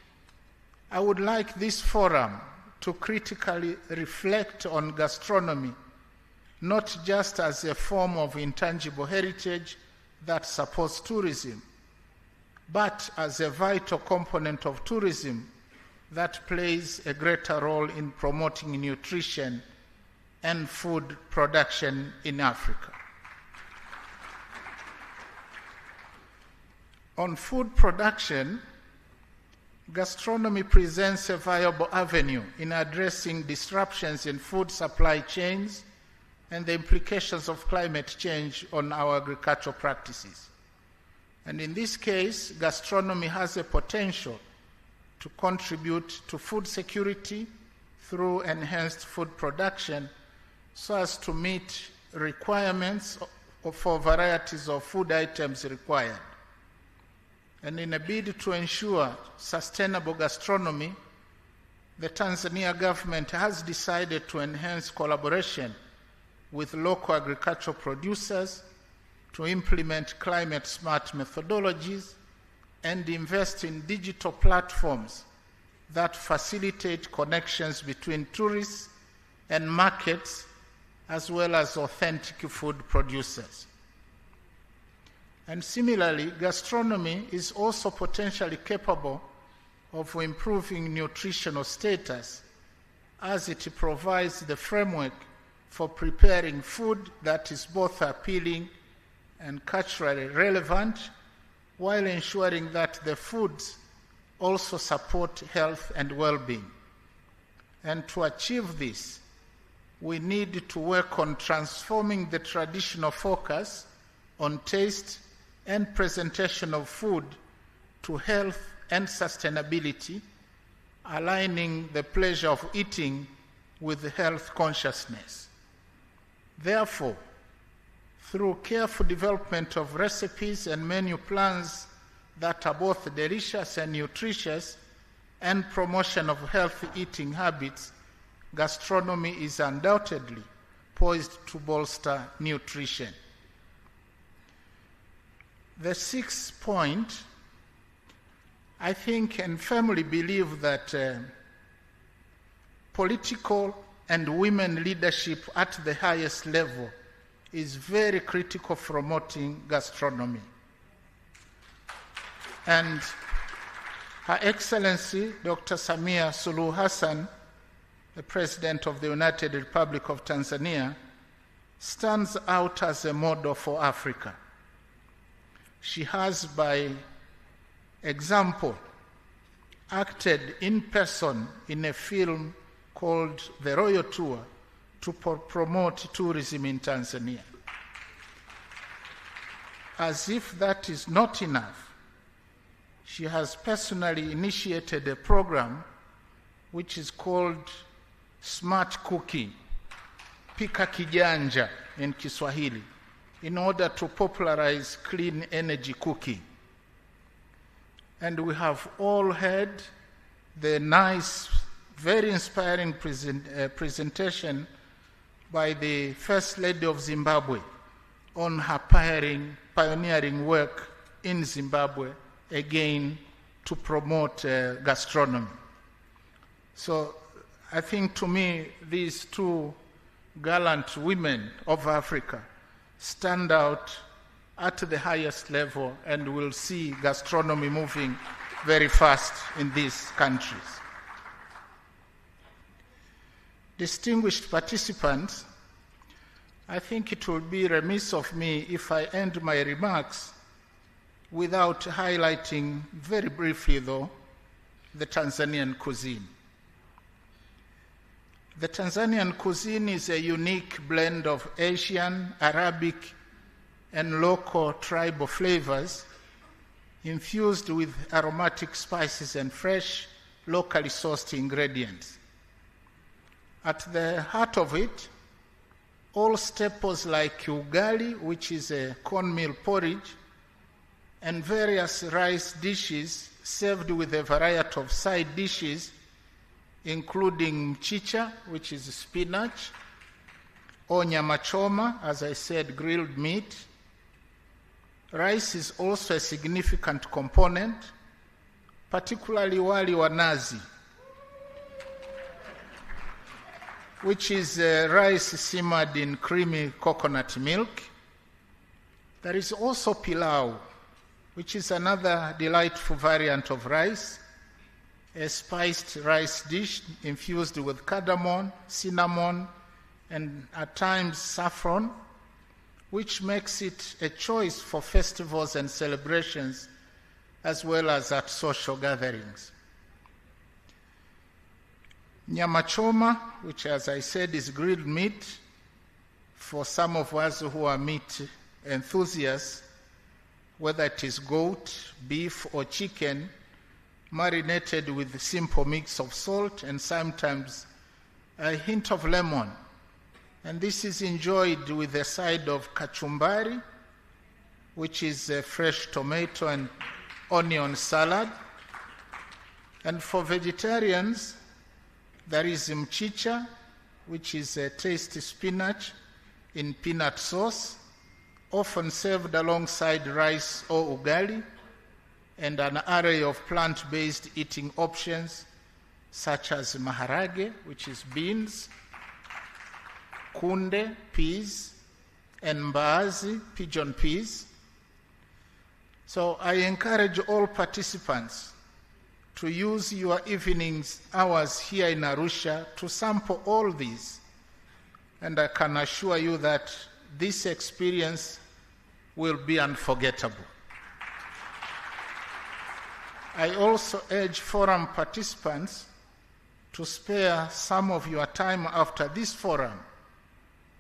I would like this forum to critically reflect on gastronomy, not just as a form of intangible heritage that supports tourism, but as a vital component of tourism that plays a greater role in promoting nutrition and food production in Africa. On food production, gastronomy presents a viable avenue in addressing disruptions in food supply chains and the implications of climate change on our agricultural practices. And in this case, gastronomy has a potential to contribute to food security through enhanced food production so as to meet requirements for varieties of food items required. And in a bid to ensure sustainable gastronomy, the Tanzania government has decided to enhance collaboration with local agricultural producers to implement climate-smart methodologies and invest in digital platforms that facilitate connections between tourists and markets, as well as authentic food producers. And similarly, gastronomy is also potentially capable of improving nutritional status as it provides the framework for preparing food that is both appealing and culturally relevant, while ensuring that the foods also support health and well-being. And to achieve this, we need to work on transforming the traditional focus on taste and presentation of food to health and sustainability, aligning the pleasure of eating with health consciousness. Therefore, through careful development of recipes and menu plans that are both delicious and nutritious, and promotion of healthy eating habits, gastronomy is undoubtedly poised to bolster nutrition. The sixth point, I think and firmly believe that political and women leadership at the highest level is very critical for promoting gastronomy. And Her Excellency Dr. Samia Suluhu Hassan, the President of the United Republic of Tanzania, stands out as a model for Africa. She has, by example, acted in person in a film called The Royal Tour to promote tourism in Tanzania. As if that is not enough, she has personally initiated a program which is called Smart Cooking, Pika Kijanja in Kiswahili, in order to popularize clean energy cooking. And we have all heard the nice, very inspiring presentation by the First Lady of Zimbabwe on her pioneering work in Zimbabwe, again to promote gastronomy. So I think, to me, these two gallant women of Africa stand out at the highest level, and will see gastronomy moving very fast in these countries. Distinguished participants, I think it will be remiss of me if I end my remarks without highlighting, very briefly though, the Tanzanian cuisine. The Tanzanian cuisine is a unique blend of Asian, Arabic, and local tribal flavors infused with aromatic spices and fresh, locally sourced ingredients. At the heart of it, all staples like ugali, which is a cornmeal porridge, and various rice dishes served with a variety of side dishes, including mchicha, which is spinach, or nyama choma, as I said, grilled meat. Rice is also a significant component, particularly wali wa nazi, which is rice simmered in creamy coconut milk. There is also pilau, which is another delightful variant of rice, a spiced rice dish infused with cardamom, cinnamon, and at times saffron, which makes it a choice for festivals and celebrations, as well as at social gatherings. Nyama choma, which, as I said, is grilled meat, for some of us who are meat enthusiasts, whether it is goat, beef, or chicken, marinated with a simple mix of salt and sometimes a hint of lemon. And this is enjoyed with a side of kachumbari, which is a fresh tomato and onion salad. And for vegetarians, there is mchicha, which is a tasty spinach in peanut sauce, often served alongside rice or ugali, and an array of plant-based eating options such as maharage, which is beans, kunde, peas, and mbaazi, pigeon peas. So I encourage all participants to use your evenings hours here in Arusha to sample all these, and I can assure you that this experience will be unforgettable. I also urge forum participants to spare some of your time after this forum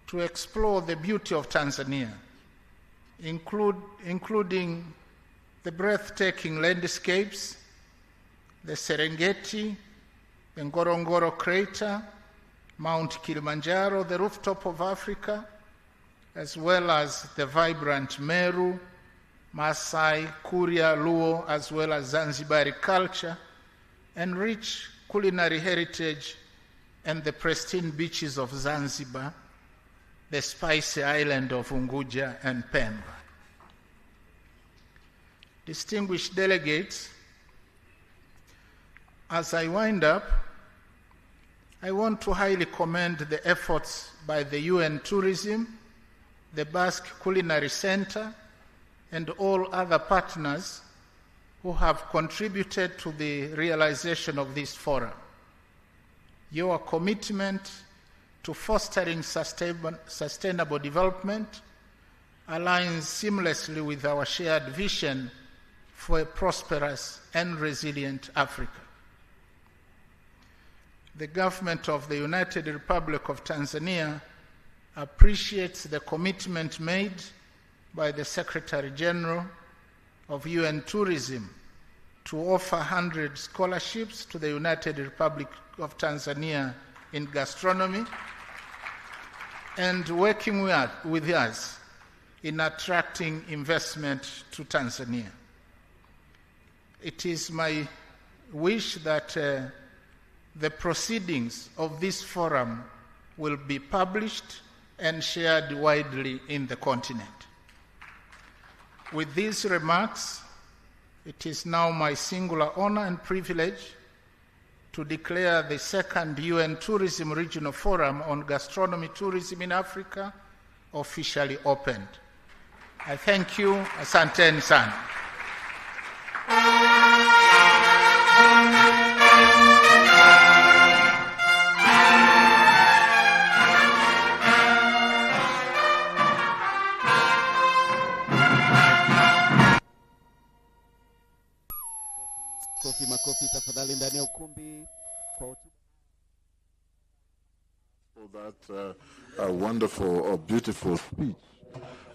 to explore the beauty of Tanzania including the breathtaking landscapes, the Serengeti, the Ngorongoro crater, Mount Kilimanjaro, the rooftop of Africa, as well as the vibrant Meru, Maasai, Kuria, Luo, as well as Zanzibari culture, and rich culinary heritage, and the pristine beaches of Zanzibar, the spicy island of Unguja and Pemba. Distinguished delegates, as I wind up, I want to highly commend the efforts by the UN Tourism, the Basque Culinary Center, and all other partners who have contributed to the realization of this forum. Your commitment to fostering sustainable development aligns seamlessly with our shared vision for a prosperous and resilient Africa. The government of the United Republic of Tanzania appreciates the commitment made by the Secretary General of UN Tourism to offer 100 scholarships to the United Republic of Tanzania in gastronomy and working with us in attracting investment to Tanzania. It is my wish that the proceedings of this forum will be published and shared widely in the continent. With these remarks, it is now my singular honor and privilege to declare the second UN Tourism Regional Forum on Gastronomy Tourism in Africa officially opened. I thank you. Asanteni sana. Makofi tafadhali ndani ya ukumbi kwa for that wonderful or beautiful speech.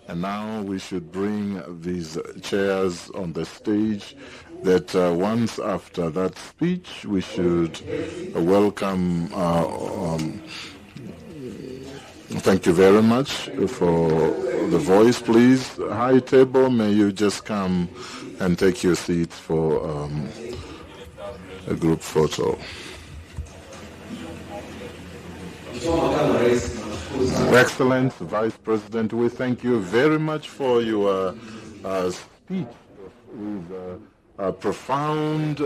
And now we should bring these chairs on the stage that once after that speech we should welcome thank you very much for the voice, please. High table, may you just come and take your seat for a group photo. Excellent Vice President, we thank you very much for your speech with profound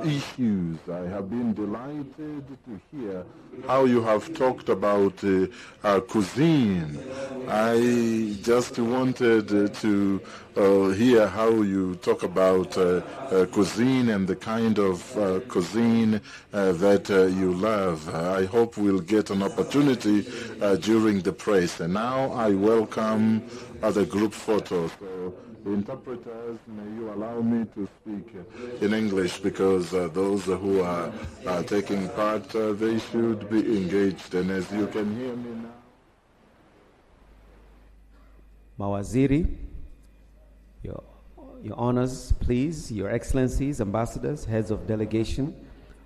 issues. I have been delighted to hear how you have talked about cuisine. I just wanted to hear how you talk about cuisine and the kind of cuisine that you love. I hope we'll get an opportunity during the press. And now I welcome the group photos. So, interpreters, may you allow me to speak in English because those who are taking part, they should be engaged. And as you can hear me now. Mawaziri, your honors, please, your excellencies, ambassadors, heads of delegation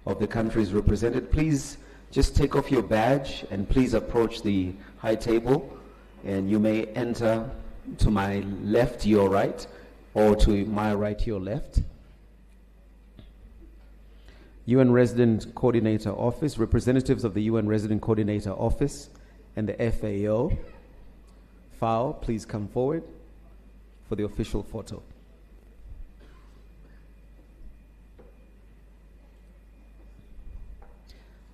of the countries represented, please just take off your badge and please approach the high table, and you may enter to my left, your right, or to my right, your left. UN Resident Coordinator Office, representatives of the UN Resident Coordinator Office and the FAO, please come forward for the official photo.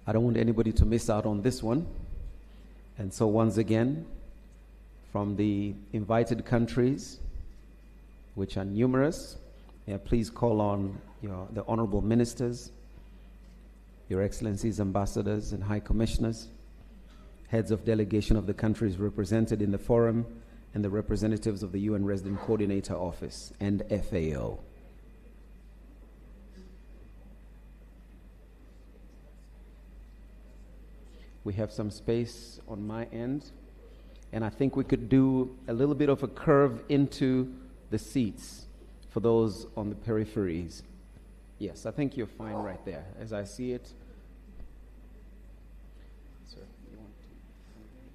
I don't want anybody to miss out on this one. And so once again, from the invited countries, which are numerous, please call on the honorable ministers, your excellencies, ambassadors and high commissioners, heads of delegation of the countries represented in the forum, and the representatives of the UN Resident Coordinator Office and FAO. We have some space on my end. And I think we could do a little bit of a curve into the seats for those on the peripheries. Yes, I think you're fine right there as I see it. Sir, you want to come here?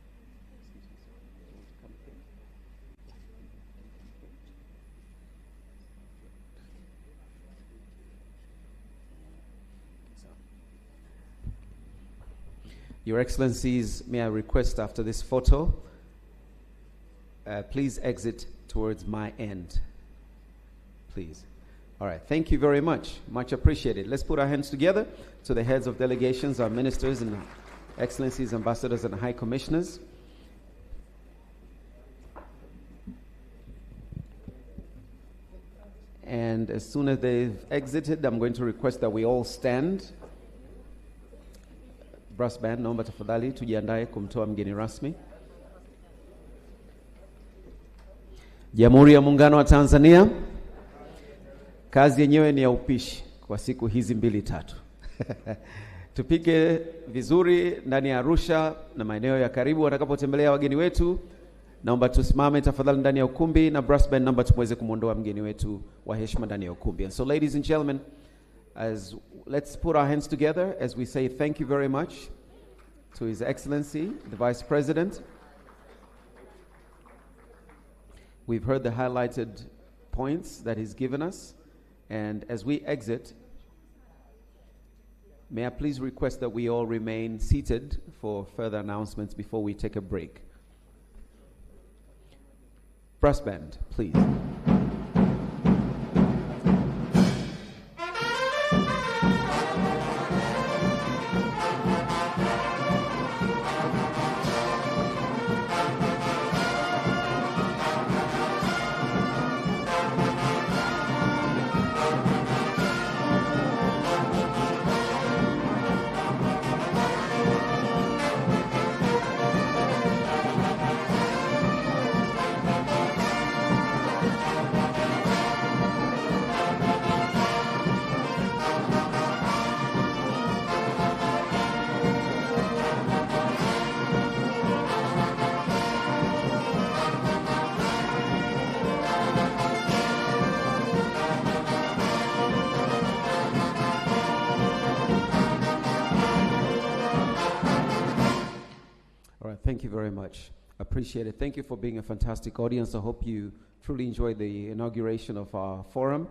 Your Excellencies, may I request after this photo, please exit towards my end, please. All right, thank you very much. Much appreciated. Let's put our hands together to the heads of delegations, our ministers and excellencies, ambassadors and high commissioners. And as soon as they've exited, I'm going to request that we all stand. Brass band, naomba tafadhali tujiandae kumtoa mgeni rasmi. Jamhuri ya Muungano wa Tanzania. Kazi yenyewe ni ya upishi kwa siku hizi 2-3. Tupike vizuri ndani ya Arusha na maeneo ya karibu watakapotembelea wageni wetu. Naomba tusimame tafadhali ndani ya ukumbi na brass band naomba tumweze kumuondoa mgeni wetu wa heshima ndani ya ukumbi. And so ladies and gentlemen, let's put our hands together as we say thank you very much to His Excellency, the Vice President. We've heard the highlighted points that he's given us. And as we exit, may I please request that we all remain seated for further announcements before we take a break. Brass band, please. Thank you very much. Appreciate it. Thank you for being a fantastic audience. I hope you truly enjoyed the inauguration of our forum.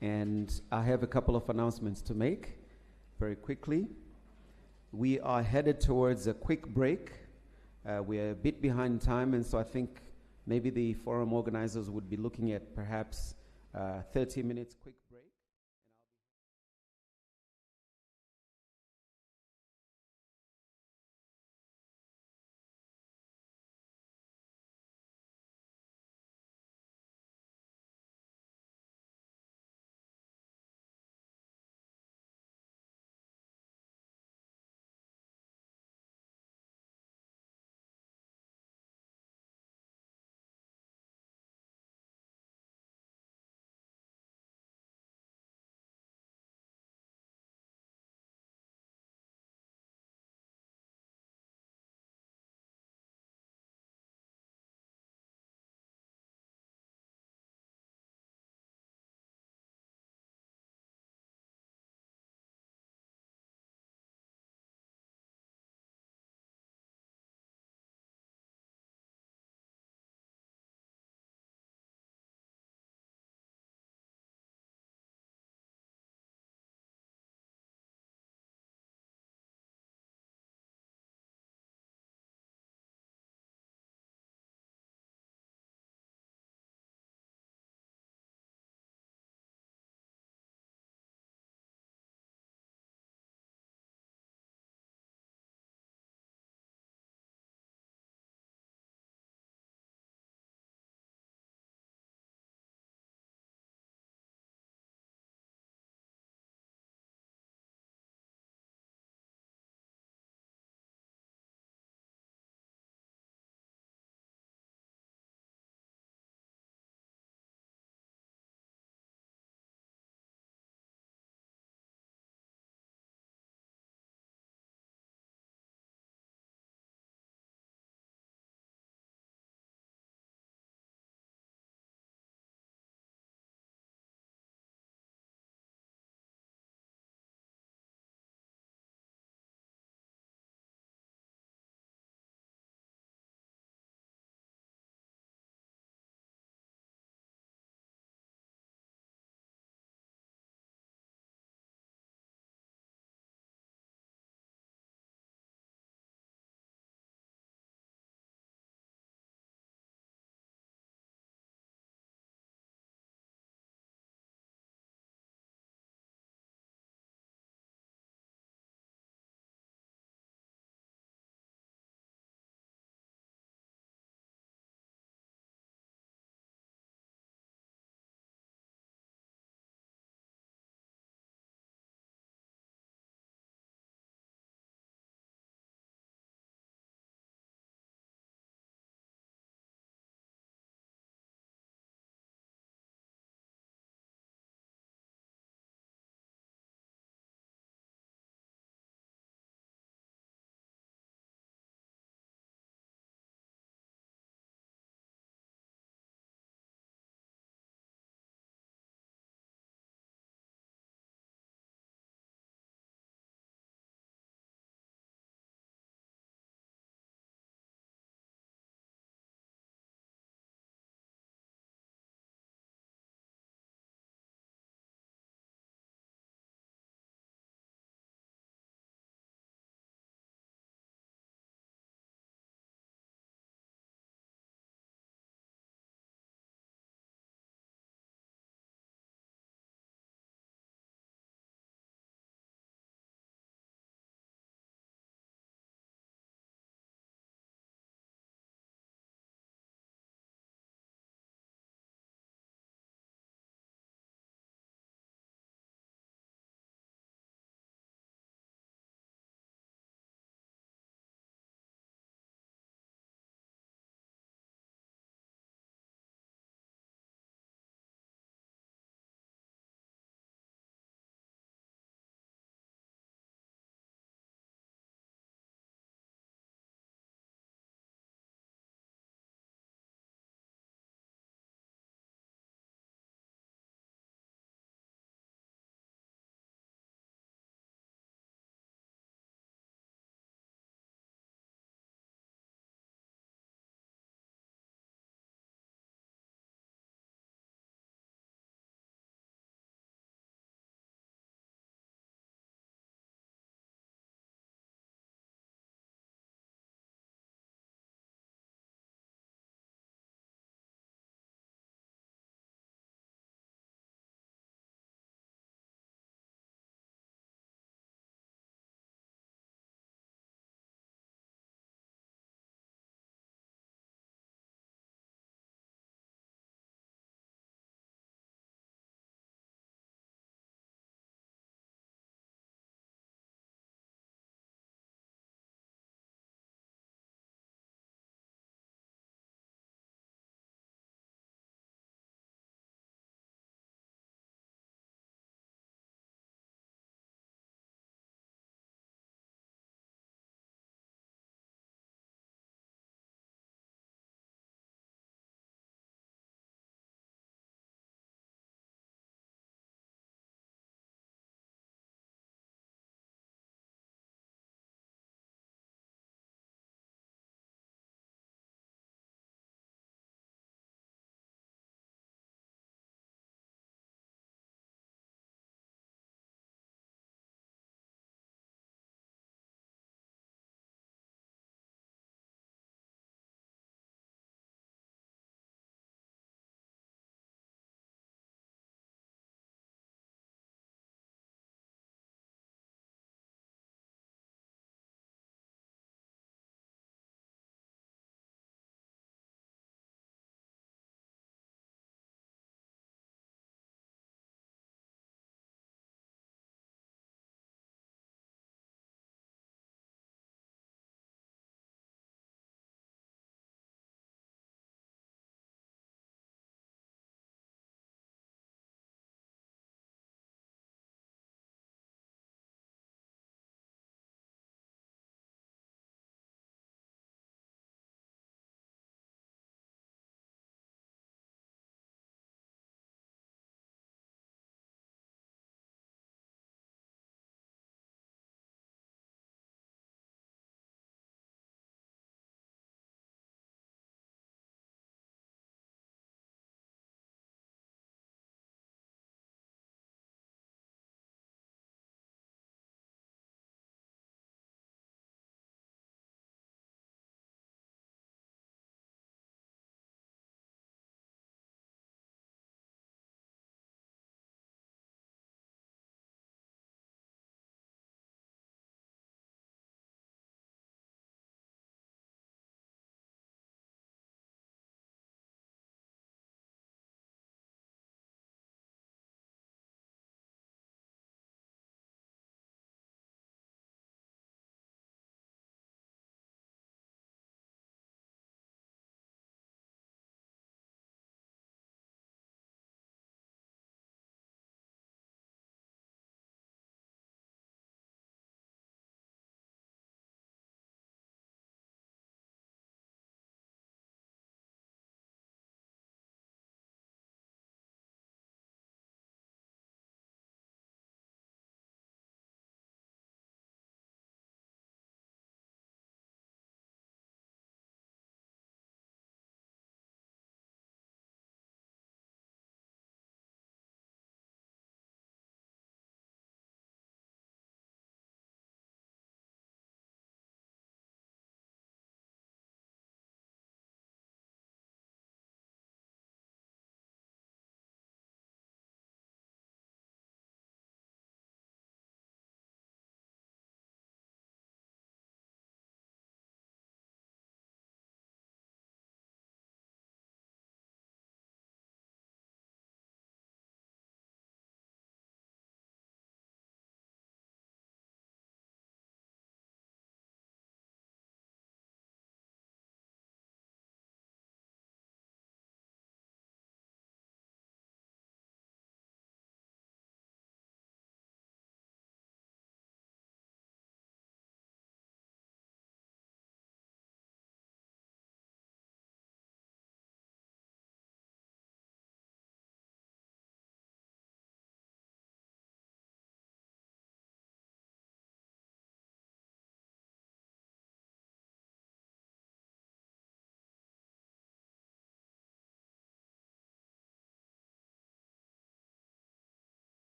And I have a couple of announcements to make very quickly. We are headed towards a quick break. We're a bit behind time, and so I think maybe the forum organizers would be looking at perhaps 30 minutes quick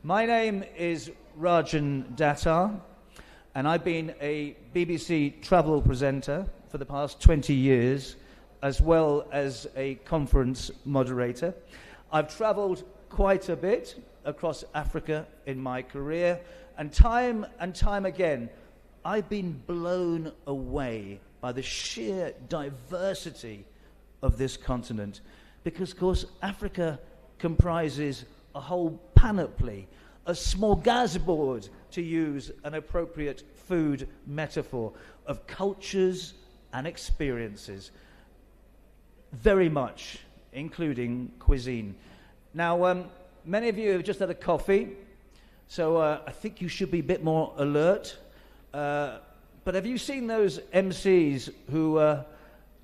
My name is Rajan Datar, and I've been a BBC travel presenter for the past 20 years, as well as a conference moderator. I've travelled quite a bit across Africa in my career, and time again, I've been blown away by the sheer diversity of this continent, because, of course, Africa comprises a whole panoply, a smorgasbord, to use an appropriate food metaphor, of cultures and experiences, very much including cuisine. Now, many of you have just had a coffee, so I think you should be a bit more alert. But have you seen those MCs who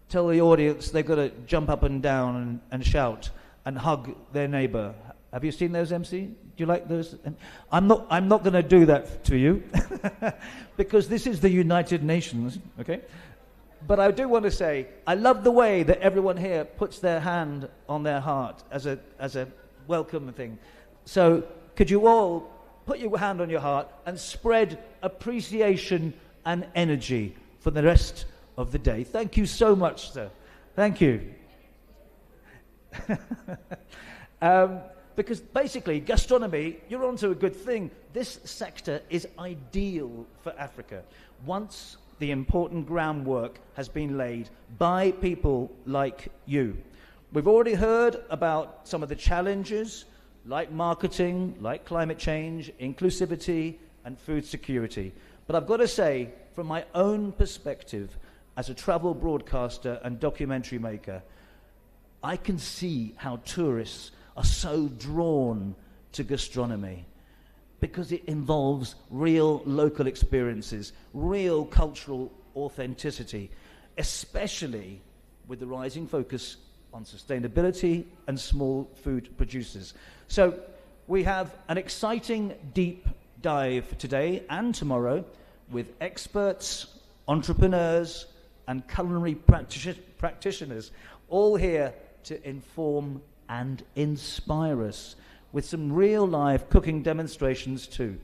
tell the audience they've got to jump up and down and shout and hug their neighbour? Have you seen those MCs? Do you like those? I'm not going to do that to you because this is the United Nations, okay? But I do want to say I love the way that everyone here puts their hand on their heart as a welcome thing. So could you all put your hand on your heart and spread appreciation and energy for the rest of the day? Thank you so much, sir. Thank you. Because basically, gastronomy, you're onto a good thing. This sector is ideal for Africa once the important groundwork has been laid by people like you. We've already heard about some of the challenges, like marketing, like climate change, inclusivity, and food security. But I've got to say, from my own perspective, as a travel broadcaster and documentary maker, I can see how tourists are so drawn to gastronomy because it involves real local experiences, real cultural authenticity, especially with the rising focus on sustainability and small food producers. So we have an exciting deep dive today and tomorrow with experts, entrepreneurs, and culinary practitioners, all here to inform and inspire us with some real live cooking demonstrations too.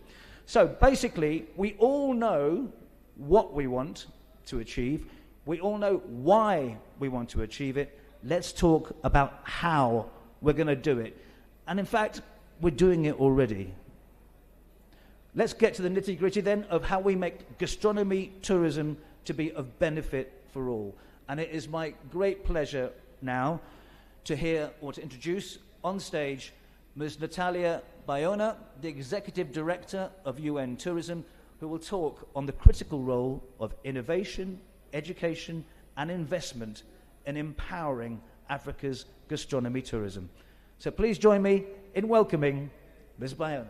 So basically, we all know what we want to achieve. We all know why we want to achieve it. Let's talk about how we're going to do it. And in fact, we're doing it already. Let's get to the nitty-gritty then of how we make gastronomy tourism to be of benefit for all. And it is my great pleasure now to hear or to introduce on stage Ms. Natalia Bayona, the Executive Director of UN Tourism, who will talk on the critical role of innovation, education, and investment in empowering Africa's gastronomy tourism. So please join me in welcoming Ms. Bayona.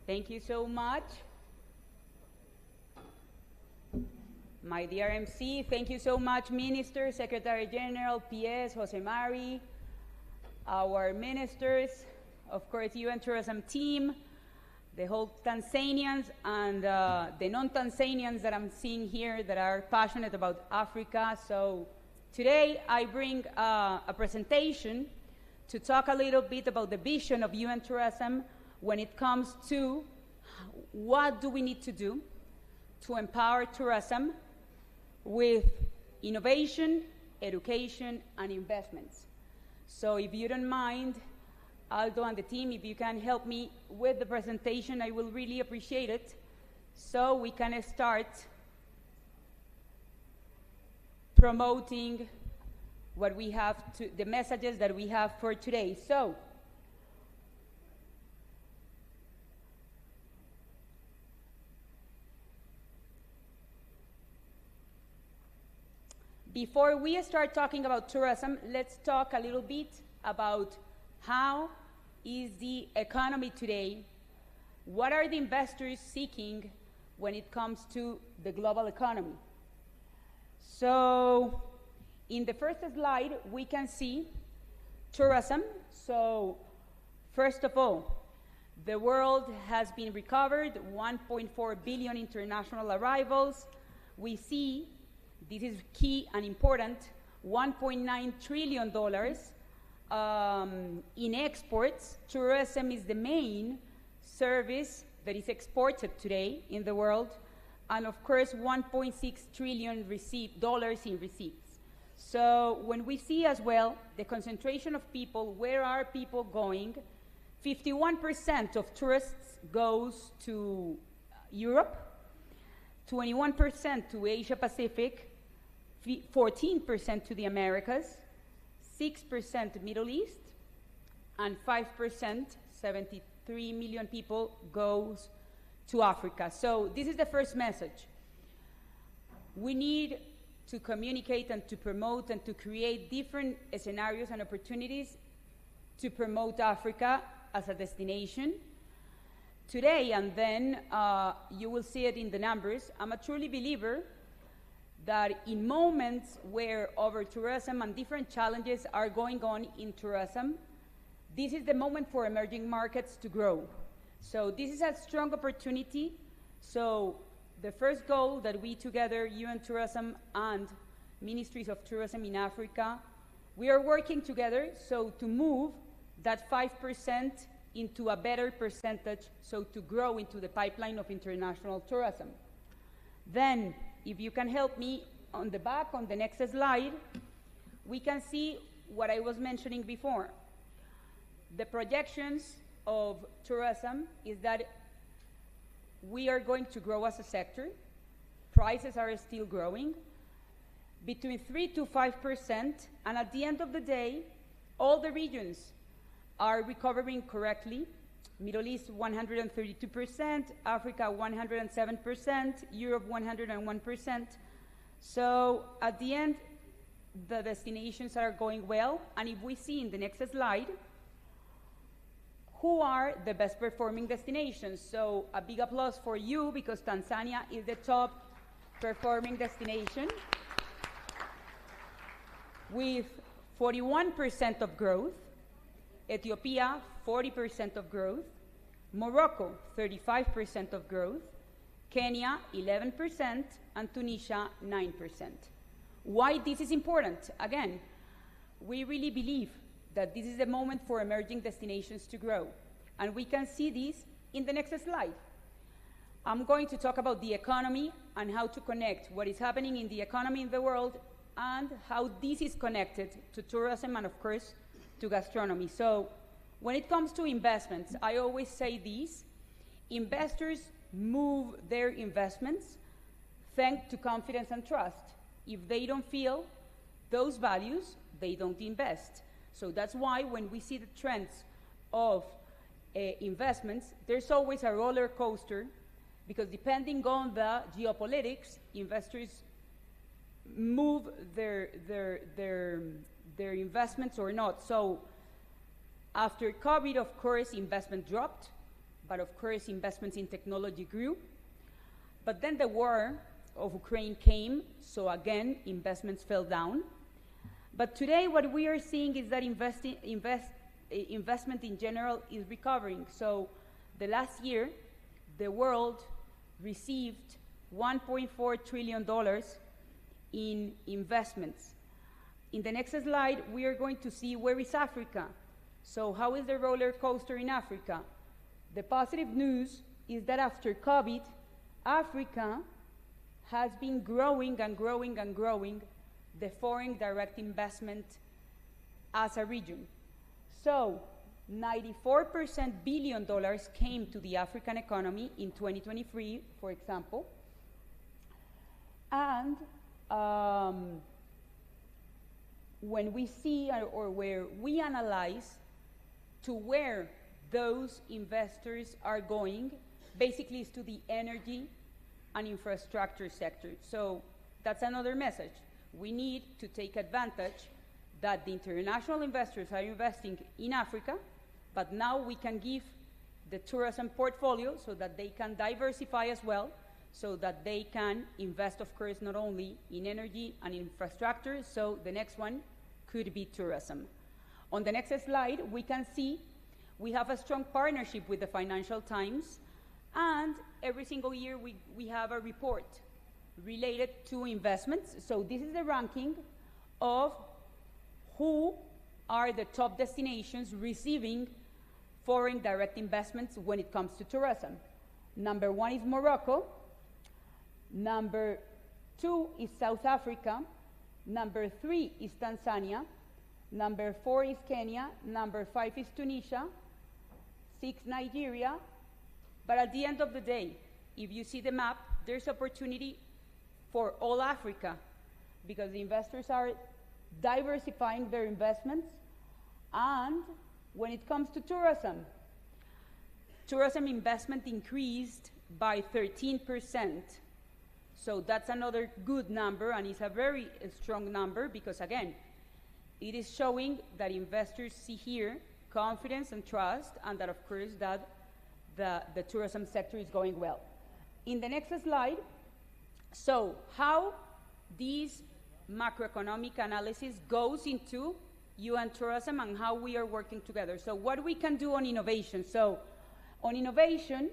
Thank you so much. My dear MC, thank you so much, Minister, Secretary General, PS, Jose Mari, our ministers, of course, UN Tourism team, the whole Tanzanians and the non-Tanzanians that I'm seeing here that are passionate about Africa. So today I bring a presentation to talk a little bit about the vision of UN Tourism when it comes to what do we need to do to empower tourism with innovation, education, and investments. So if you don't mind, Aldo and the team, if you can help me with the presentation, I will really appreciate it, so we can start promoting what we have the messages that we have for today. So, before we start talking about tourism, let's talk a little bit about how is the economy today, what are the investors seeking when it comes to the global economy. So in the first slide, we can see tourism. So first of all, The world has been recovered, 1.4 billion international arrivals. We see, this is key and important, $1.9 trillion in exports. Tourism is the main service that is exported today in the world, and of course $1.6 trillion in receipts. So when we see as well the concentration of people, where are people going? 51% of tourists goes to Europe, 21% to Asia Pacific, 14% to the Americas, 6% Middle East, and 5%, 73 million people, goes to Africa. So this is the first message. We need to communicate and to promote and to create different scenarios and opportunities to promote Africa as a destination. Today, and then you will see it in the numbers, I'm a truly believer that in moments where over-tourism and different challenges are going on in tourism, this is the moment for emerging markets to grow. So this is a strong opportunity. So the first goal that we together, UN Tourism and Ministries of Tourism in Africa, we are working together so to move that 5% into a better percentage, so to grow into the pipeline of international tourism. Then, if you can help me on the back, on the next slide, we can see what I was mentioning before. The projections of tourism is that we are going to grow as a sector. Prices are still growing between 3 to 5%, and at the end of the day, all the regions are recovering correctly. Middle East 132%, Africa 107%, Europe 101%. So at the end, the destinations are going well. And if we see in the next slide, who are the best performing destinations? So a big applause for you, because Tanzania is the top performing destination with 41% of growth. Ethiopia, 40% of growth. Morocco, 35% of growth. Kenya, 11%, and Tunisia, 9%. Why this is important? Again, we really believe that this is the moment for emerging destinations to grow. And we can see this in the next slide. I'm going to talk about the economy and how to connect what is happening in the economy in the world and how this is connected to tourism and, of course, to gastronomy. So when it comes to investments, I always say this: investors move their investments thanks to confidence and trust. If they don't feel those values, they don't invest. So that's why when we see the trends of investments, there's always a roller coaster, because depending on the geopolitics, investors move their investments or not. So after COVID, of course, investment dropped, but of course investments in technology grew. But then the war of Ukraine came, so again investments fell down. But today what we are seeing is that investment in general is recovering. So the last year, the world received $1.4 trillion in investments. In the next slide, we are going to see where is Africa. So how is the roller coaster in Africa? The positive news is that after COVID, Africa has been growing and growing and growing the foreign direct investment as a region. So $94 billion came to the African economy in 2023, for example. And when we see or where we analyze to where those investors are going, basically is to the energy and infrastructure sector. So that's another message. We need to take advantage that the international investors are investing in Africa, but now we can give the tourism portfolio so that they can diversify as well, so that they can invest, of course, not only in energy and infrastructure. So the next one could be tourism. On the next slide, we can see We have a strong partnership with the Financial Times, and every single year we have a report related to investments. So this is the ranking of who are the top destinations receiving foreign direct investments when it comes to tourism. Number 1 is Morocco. Number 2 is South Africa. Number 3 is Tanzania. Number 4 is Kenya. Number 5 is Tunisia. 6, Nigeria. But at the end of the day, if you see the map, there's opportunity for all Africa, because the investors are diversifying their investments. And when it comes to tourism investment increased by 13%. So that's another good number, and it's a very strong number, because again, it is showing that investors see here confidence and trust, and that of course that the tourism sector is going well. In the next slide, so how these macroeconomic analysis goes into UN tourism and how we are working together. So what we can do on innovation. So on innovation,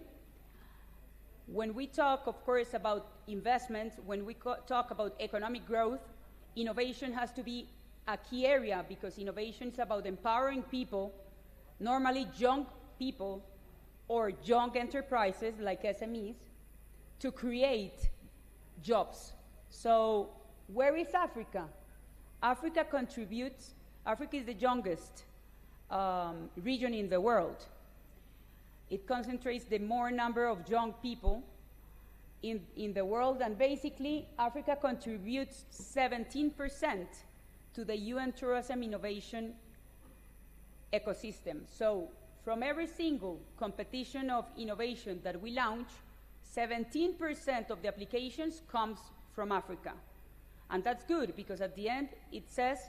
when we talk, of course, about investments, when we talk about economic growth, innovation has to be a key area, because innovation is about empowering people, normally young people or young enterprises like SMEs, to create jobs. So where is Africa? Africa is the youngest region in the world. It concentrates the more number of young people in the world, and basically Africa contributes 17% to the UN tourism innovation ecosystem. So from every single competition of innovation that we launch, 17% of the applications comes from Africa. And that's good, because at the end it says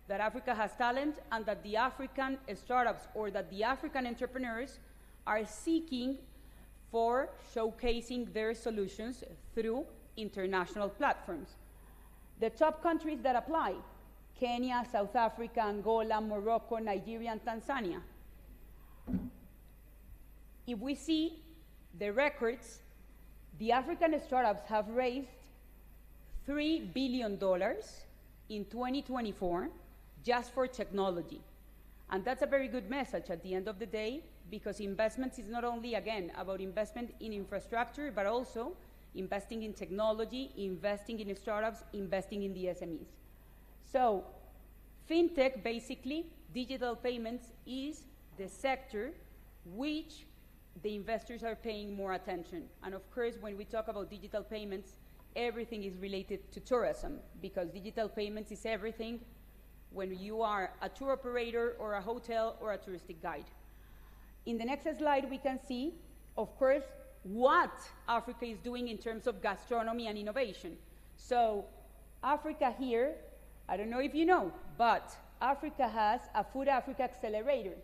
that Africa has talent, and that the African startups or that the African entrepreneurs are seeking for showcasing their solutions through international platforms. The top countries that apply: Kenya, South Africa, Angola, Morocco, Nigeria, and Tanzania. If we see the records, the African startups have raised $3 billion in 2024 just for technology. And that's a very good message at the end of the day, because investments is not only, again, about investment in infrastructure, but also investing in technology, investing in startups, investing in the SMEs. So fintech, basically, digital payments, is the sector which the investors are paying more attention. And of course, when we talk about digital payments, everything is related to tourism, because digital payments is everything when you are a tour operator or a hotel or a touristic guide. In the next slide, we can see, of course, what Africa is doing in terms of gastronomy and innovation. So Africa here, I don't know if you know, but Africa has a Food Africa Accelerator.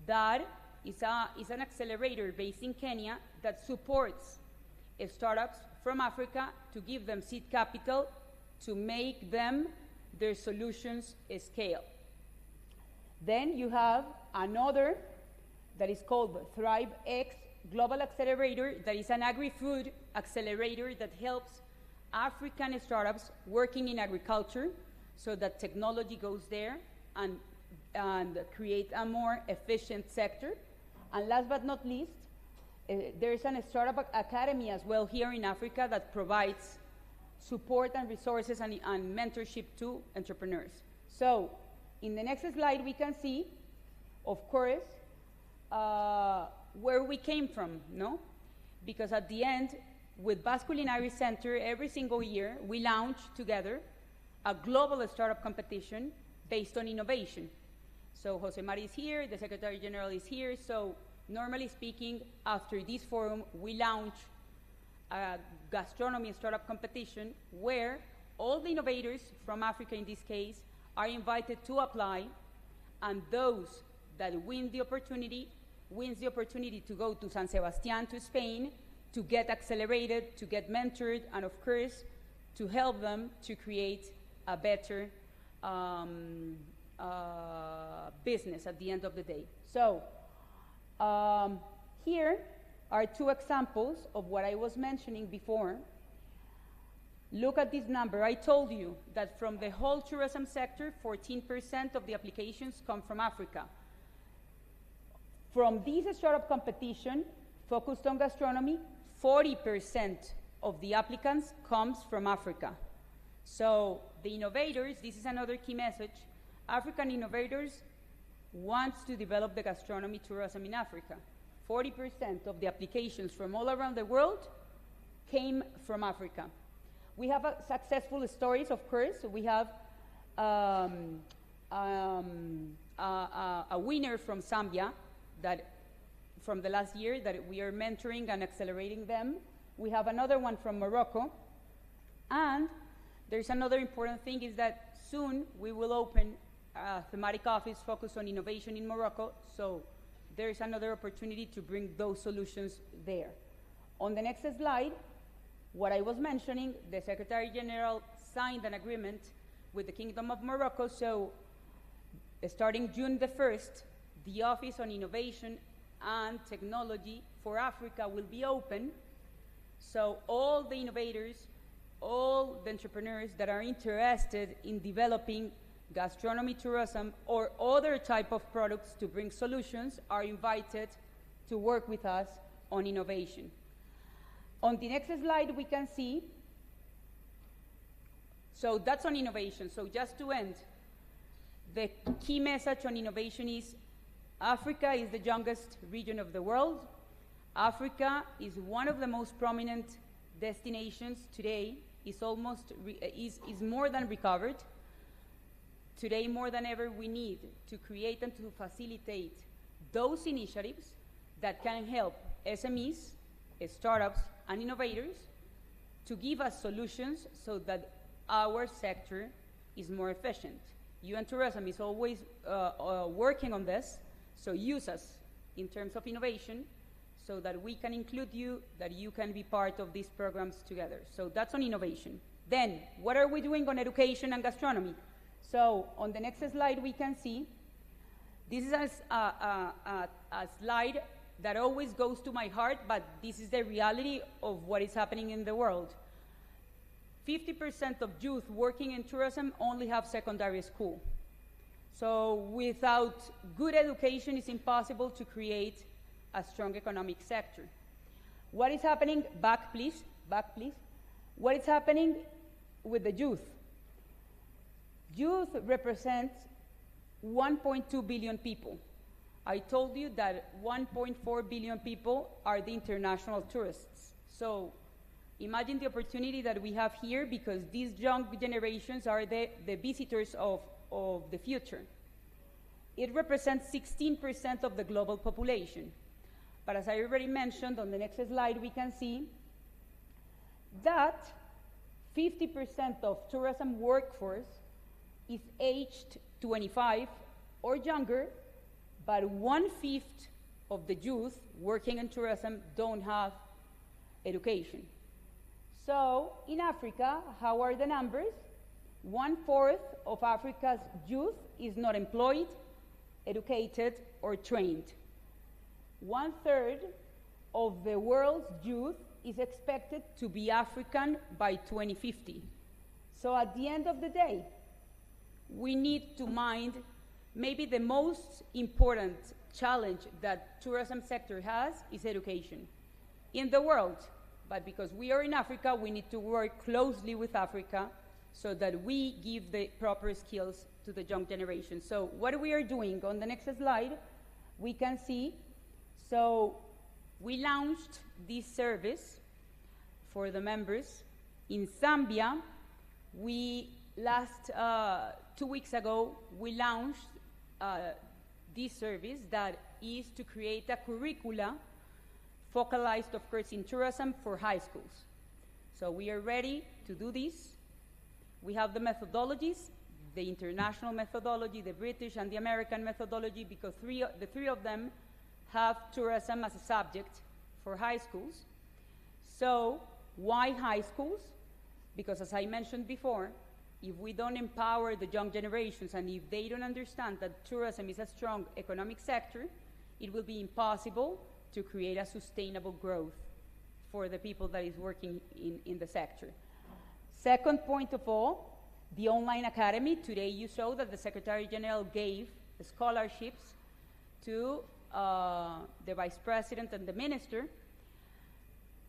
That is an accelerator based in Kenya that supports startups from Africa to give them seed capital to make them their solutions scale. Then you have another that is called ThriveX Global Accelerator, that is an agri-food accelerator that helps African startups working in agriculture, so that technology goes there and create a more efficient sector. And last but not least, there's an startup academy as well here in Africa that provides support and resources and mentorship to entrepreneurs. So in the next slide, we can see, of course, where we came from, no? Because at the end, with Basque Culinary Center, every single year, we launch together a global startup competition based on innovation. So Jose Mari is here, the Secretary General is here. So normally speaking, after this forum, we launch a gastronomy startup competition where all the innovators from Africa, in this case, are invited to apply, and those that wins the opportunity to go to San Sebastian, to Spain, to get accelerated, to get mentored, and of course, to help them to create a better business at the end of the day. So Here are two examples of what I was mentioning before. Look at this number. I told you that from the whole tourism sector, 14% of the applications come from Africa. From this startup competition focused on gastronomy, 40% of the applicants comes from Africa. So the innovators, this is another key message, African innovators want to develop the gastronomy tourism in Africa. 40% of the applications from all around the world came from Africa. We have successful stories, of course. We have a winner from Zambia that from the last year that we are mentoring and accelerating them. We have another one from Morocco. And there's another important thing is that soon we will open a thematic office focused on innovation in Morocco. So there's another opportunity to bring those solutions there. On the next slide, what I was mentioning, the Secretary General signed an agreement with the Kingdom of Morocco. So starting June the 1st, the Office on Innovation and Technology for Africa will be open. So all the innovators, all the entrepreneurs that are interested in developing gastronomy tourism or other type of products to bring solutions are invited to work with us on innovation. On the next slide, we can see, so that's on innovation. So just to end, the key message on innovation is Africa is the youngest region of the world. Africa is one of the most prominent destinations today, is more than recovered. Today, more than ever, we need to create and to facilitate those initiatives that can help SMEs, startups, and innovators to give us solutions so that our sector is more efficient. UN Tourism is always working on this, so use us in terms of innovation so that we can include you, that you can be part of these programs together. So that's on innovation. Then, what are we doing on education and gastronomy? So on the next slide, we can see, this is a slide that always goes to my heart, but this is the reality of what is happening in the world. 50% of youth working in tourism only have secondary school. So without good education, it's impossible to create a strong economic sector. What is happening, back please, what is happening with the youth? Youth represents 1.2 billion people. I told you that 1.4 billion people are the international tourists. So imagine the opportunity that we have here, because these young generations are the visitors of the future. It represents 16% of the global population. But as I already mentioned, on the next slide, we can see that 50% of tourism workforce is aged 25 or younger, but 1/5 of the youth working in tourism don't have education. So in Africa, how are the numbers? 1/4 of Africa's youth is not employed, educated, or trained. 1/3 of the world's youth is expected to be African by 2050. So at the end of the day, we need to mind maybe the most important challenge that tourism sector has is education in the world. But because we are in Africa, we need to work closely with Africa so that we give the proper skills to the young generation. So what we are doing, on the next slide, we can see, so we launched this service for the members. In Zambia, last 2 weeks ago, we launched this service that is to create a curricula focalized, of course, in tourism for high schools. So we are ready to do this. We have the methodologies, the international methodology, the British and the American methodology, because the three of them have tourism as a subject for high schools. So why high schools? Because as I mentioned before, if we don't empower the young generations and if they don't understand that tourism is a strong economic sector, it will be impossible to create a sustainable growth for the people that is working in the sector. Second point of all, the online academy. Today you saw that the Secretary General gave scholarships to the Vice President and the Minister,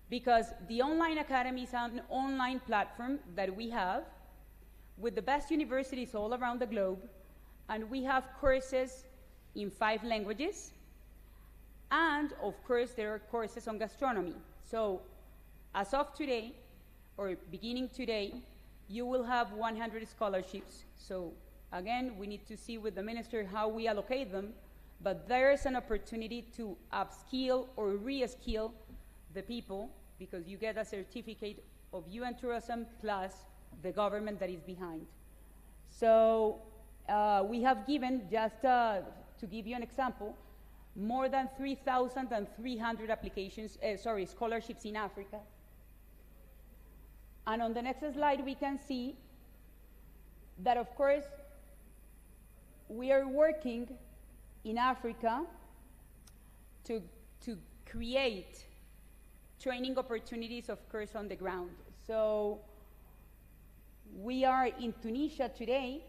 because the online academy is an online platform that we have with the best universities all around the globe, and we have courses in 5 languages, and of course there are courses on gastronomy. So as of today, or beginning today, you will have 100 scholarships. So again, we need to see with the minister how we allocate them, but there is an opportunity to upskill or re-skill the people, because you get a certificate of UN tourism plus the government that is behind. So we have given, just to give you an example, more than 3,300 scholarships in Africa. And on the next slide, we can see that, of course, we are working in Africa to create training opportunities, of course, on the ground. So we are in Tunisia today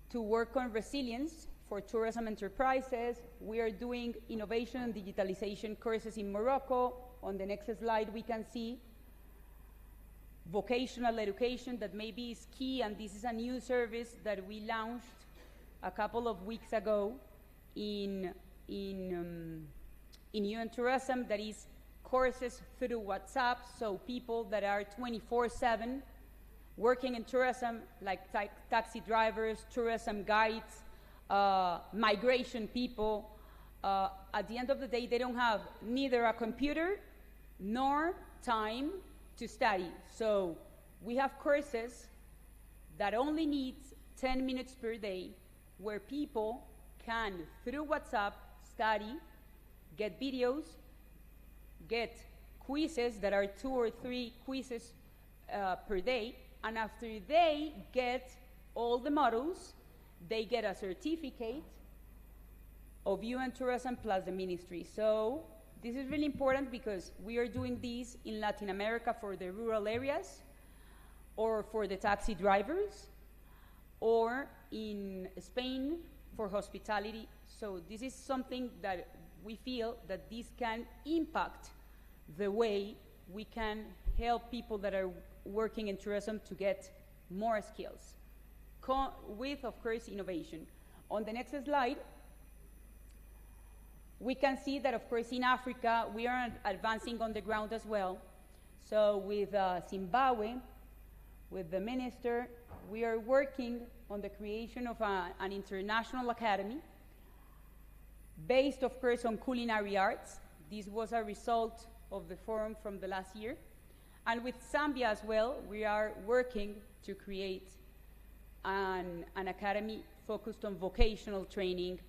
to work on resilience for tourism enterprises. We are doing innovation and digitalization courses in Morocco. On the next slide, we can see vocational education that maybe is key, and this is a new service that we launched a couple of weeks ago in UN Tourism, that is courses through WhatsApp, so people that are 24/7 working in tourism, like taxi drivers, tourism guides, migration people, at the end of the day, they don't have neither a computer nor time to study. So we have courses that only needs 10 minutes per day, where people can, through WhatsApp, study, get videos, get quizzes that are 2 or 3 quizzes per day, and after they get all the modules, they get a certificate of UN Tourism plus the ministry. So this is really important, because we are doing this in Latin America for the rural areas, or for the taxi drivers, or in Spain for hospitality. So this is something that we feel that this can impact the way we can help people that are working in tourism to get more skills, with, of course, innovation. On the next slide, we can see that, of course, in Africa, we are advancing on the ground as well. So with Zimbabwe, with the minister, we are working on the creation of an international academy based, of course, on culinary arts. This was a result of the forum from the last year. And with Zambia as well, we are working to create an academy focused on vocational training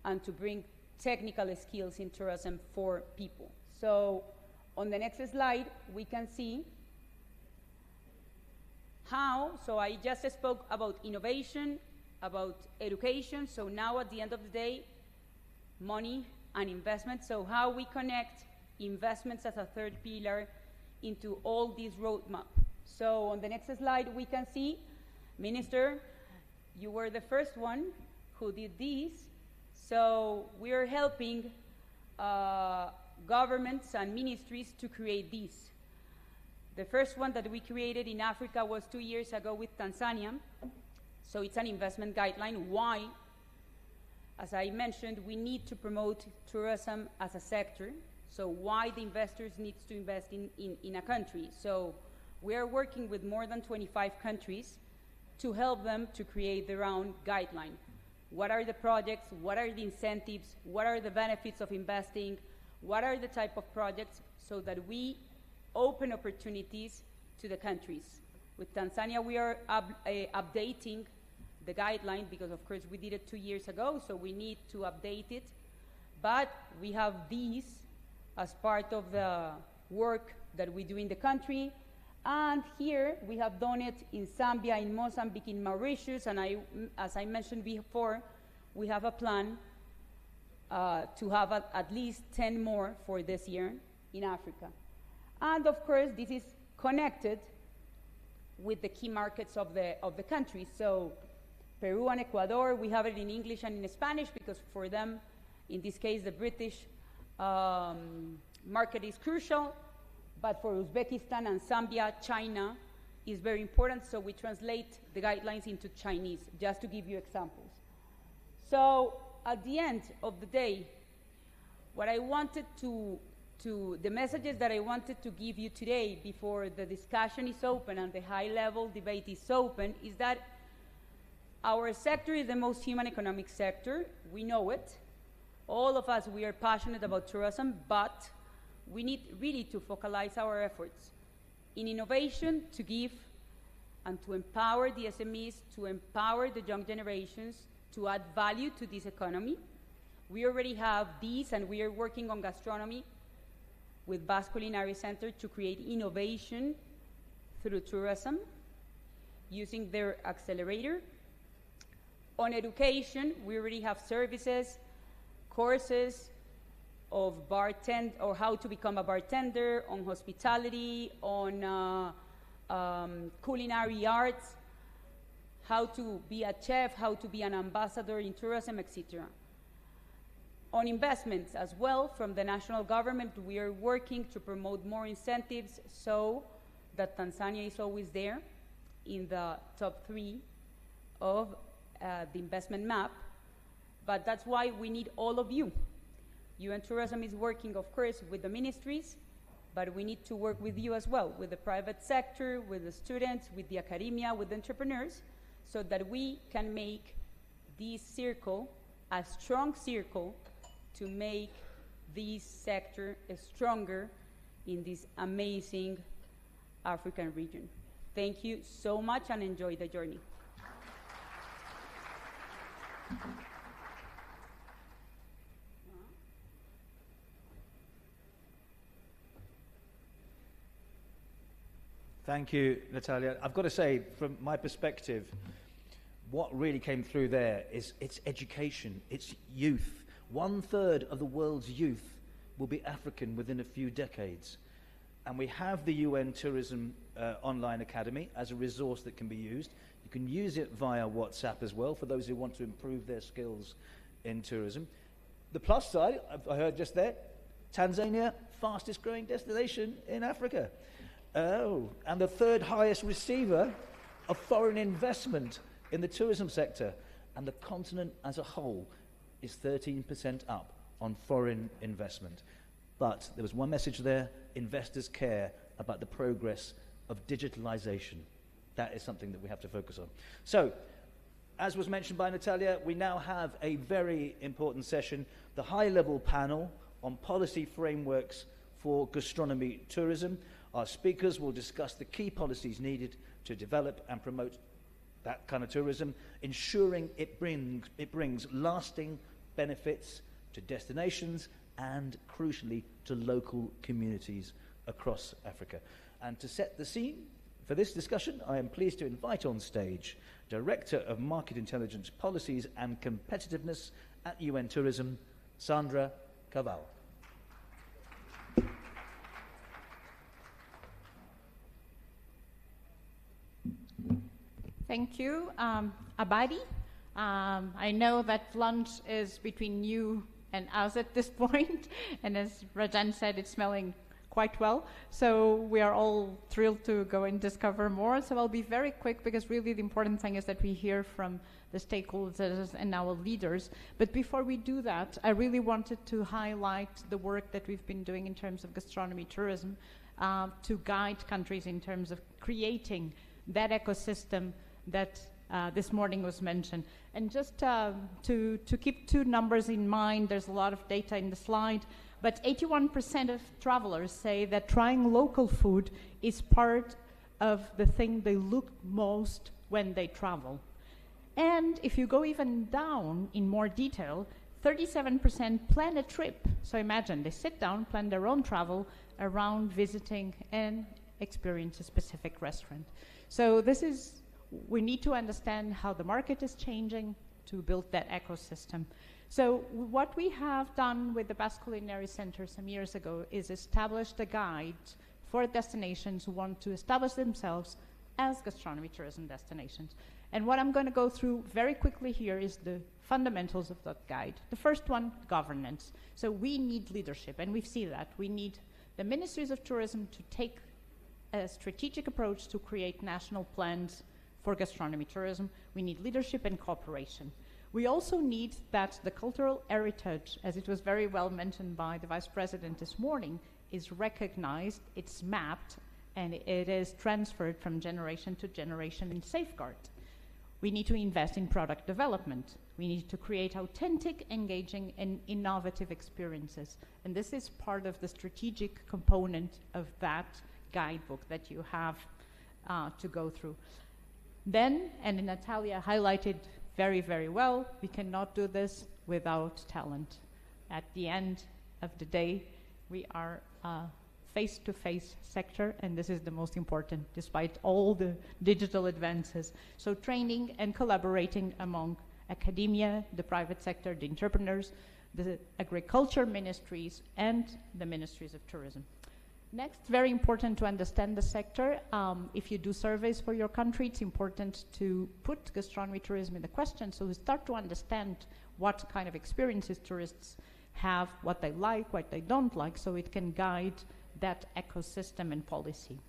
and to bring technical skills in tourism for people. So on the next slide, we can see how, so I just spoke about innovation, about education, so now at the end of the day, money and investment, so how we connect investments as a third pillar into all this roadmap. So on the next slide, we can see, Minister, you were the first one who did this. So we are helping governments and ministries to create this. The first one that we created in Africa was 2 years ago with Tanzania. So it's an investment guideline. Why? As I mentioned, we need to promote tourism as a sector. So why the investors need to invest in a country? So we are working with more than 25 countries to help them to create their own guideline. What are the projects? What are the incentives? What are the benefits of investing? What are the type of projects, so that we open opportunities to the countries? With Tanzania, we are updating the guideline, because of course we did it 2 years ago, so we need to update it. But we have these as part of the work that we do in the country. And here we have done it in Zambia, in Mozambique, in Mauritius, and as I mentioned before, we have a plan to have at least 10 more for this year in Africa. And of course, this is connected with the key markets of the country. So Peru and Ecuador, we have it in English and in Spanish because for them, in this case, the British market is crucial, but for Uzbekistan and Zambia, China is very important, so we translate the guidelines into Chinese, just to give you examples. So at the end of the day, what I wanted the messages that I wanted to give you today before the discussion is open and the high-level debate is open is that our sector is the most human economic sector. We know it. All of us, we are passionate about tourism, but we need really to focalize our efforts in innovation to give and to empower the SMEs, to empower the young generations, to add value to this economy. We already have these, and we are working on gastronomy with Basque Culinary Center to create innovation through tourism using their accelerator. On education, we already have services, courses of bartend or how to become a bartender, on hospitality, on culinary arts, how to be a chef, how to be an ambassador in tourism, etc. On investments as well, from the national government, we are working to promote more incentives so that Tanzania is always there in the top 3 of the investment map. But that's why we need all of you. UN Tourism is working, of course, with the ministries, but we need to work with you as well, with the private sector, with the students, with the academia, with the entrepreneurs, so that we can make this circle a strong circle to make this sector stronger in this amazing African region. Thank you so much and enjoy the journey. Thank you, Natalia. I've got to say, from my perspective, what really came through there is it's education, it's youth. 1/3 of the world's youth will be African within a few decades. And we have the UN Tourism Online Academy as a resource that can be used. You can use it via WhatsApp as well for those who want to improve their skills in tourism. The plus side, I heard just there, Tanzania, fastest growing destination in Africa. Oh, and the 3rd highest receiver of foreign investment in the tourism sector. And the continent as a whole is 13% up on foreign investment. But there was one message there: investors care about the progress of digitalization. That is something that we have to focus on. So, as was mentioned by Natalia, we now have a very important session, the high-level panel on policy frameworks for gastronomy tourism. Our speakers will discuss the key policies needed to develop and promote that kind of tourism, ensuring it brings lasting benefits to destinations and, crucially, to local communities across Africa. And to set the scene for this discussion, I am pleased to invite on stage Director of Market Intelligence Policies and Competitiveness at UN Tourism, Sandra Caval. Thank you, Abadi. I know that lunch is between you and us at this point, and as Rajan said, it's smelling quite well. So we are all thrilled to go and discover more. So I'll be very quick because really the important thing is that we hear from the stakeholders and our leaders. But before we do that, I really wanted to highlight the work that we've been doing in terms of gastronomy tourism to guide countries in terms of creating that ecosystem that this morning was mentioned. And just to keep 2 numbers in mind, there's a lot of data in the slide, but 81% of travelers say that trying local food is part of the thing they look most when they travel. And if you go even down in more detail, 37% plan a trip. So imagine, they sit down, plan their own travel around visiting and experience a specific restaurant. So we need to understand how the market is changing to build that ecosystem. So what we have done with the Basque Culinary Center some years ago is established a guide for destinations who want to establish themselves as gastronomy tourism destinations. And what I'm going to go through very quickly here is the fundamentals of that guide. The first one, governance. So we need leadership, and we see that. We need the ministries of tourism to take a strategic approach to create national plans for gastronomy tourism. We need leadership and cooperation. We also need that the cultural heritage, as it was very well mentioned by the Vice President this morning, is recognized, it's mapped, and it is transferred from generation to generation and safeguarded. We need to invest in product development. We need to create authentic, engaging, and innovative experiences. And this is part of the strategic component of that guidebook that you have to go through. Then, and Natalia highlighted very, very well, we cannot do this without talent. At the end of the day, we are face-to-face sector, and this is the most important, despite all the digital advances. So training and collaborating among academia, the private sector, the entrepreneurs, the agriculture ministries, and the ministries of tourism. Next, very important to understand the sector. If you do surveys for your country, it's important to put gastronomy tourism in the question, so we start to understand what kind of experiences tourists have, what they like, what they don't like, so it can guide that ecosystem and policy.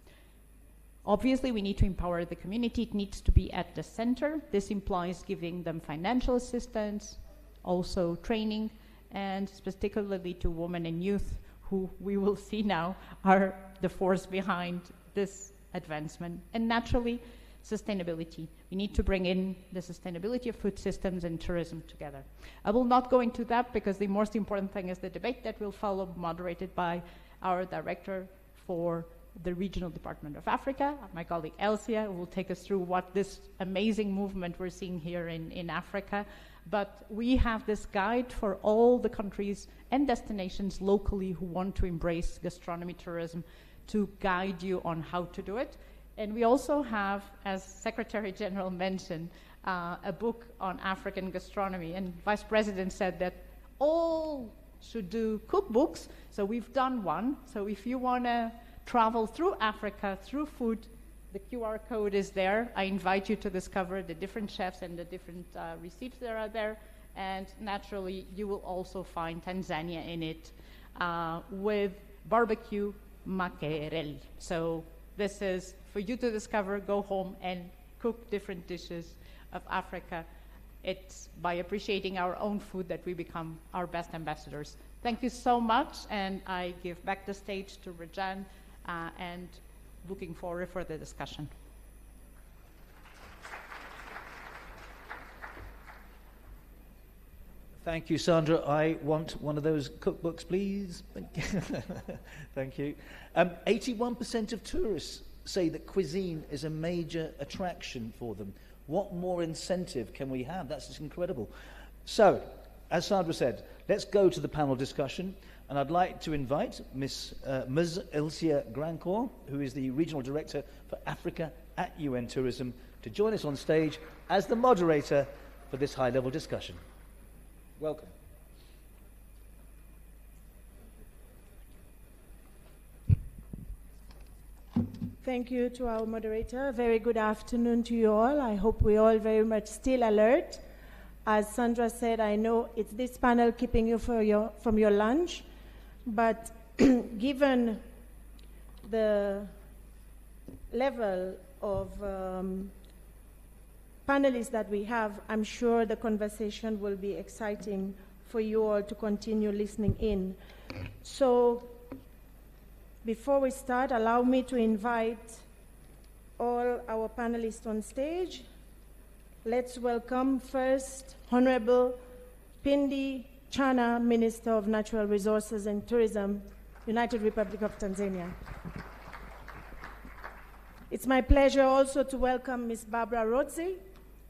Obviously, we need to empower the community. It needs to be at the center. This implies giving them financial assistance, also training, and particularly to women and youth, who we will see now are the force behind this advancement. And naturally, sustainability. We need to bring in the sustainability of food systems and tourism together. I will not go into that because the most important thing is the debate that will follow, moderated by our director for the Regional Department of Africa, my colleague Elsia, who will take us through what this amazing movement we're seeing here in Africa. But we have this guide for all the countries and destinations locally who want to embrace gastronomy tourism to guide you on how to do it. And we also have, as Secretary General mentioned, a book on African gastronomy. And Vice President said that all should do cookbooks, so we've done one. So if you want to travel through Africa, through food, the QR code is there. I invite you to discover the different chefs and the different receipts that are there. And naturally, you will also find Tanzania in it with barbecue mackerel. So this is for you to discover, go home and cook different dishes of Africa. It's by appreciating our own food that we become our best ambassadors. Thank you so much, and I give back the stage to Rajan, and looking forward for the discussion. Thank you, Sandra. I want one of those cookbooks, please. Thank you. 81% of tourists say that cuisine is a major attraction for them. What more incentive can we have? That's just incredible. So, as Sandra said, let's go to the panel discussion. And I'd like to invite Ms. Elsia Grancourt, who is the Regional Director for Africa at UN Tourism, to join us on stage as the moderator for this high-level discussion. Welcome. Thank you to our moderator. Very good afternoon to you all. I hope we're all very much still alert. As Sandra said, I know it's this panel keeping you from your lunch, but given the level of panelists that we have, I'm sure the conversation will be exciting for you all to continue listening in. So before we start, allow me to invite all our panelists on stage. Let's welcome first Honorable Pindi Chana, Minister of Natural Resources and Tourism, United Republic of Tanzania. It's my pleasure also to welcome Ms. Barbara Rodzi,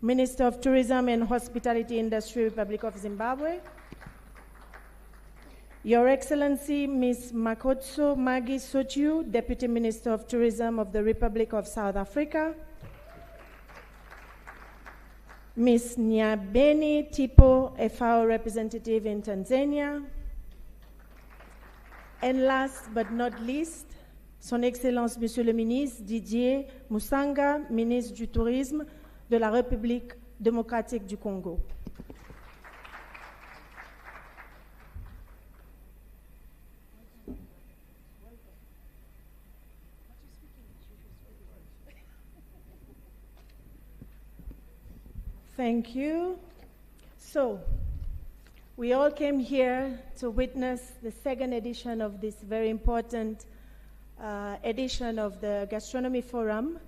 Minister of Tourism and Hospitality Industry, Republic of Zimbabwe. Your Excellency, Ms. Makotso Magi Sotiu, Deputy Minister of Tourism of the Republic of South Africa. Ms. Nyabeni Tipo, FAO representative in Tanzania. And last but not least, Son Excellence Monsieur le Ministre Didier Musanga, ministre du Tourisme de la République démocratique du Congo. Thank you. So, we all came here to witness the second edition of this very important edition of the Gastronomy Forum.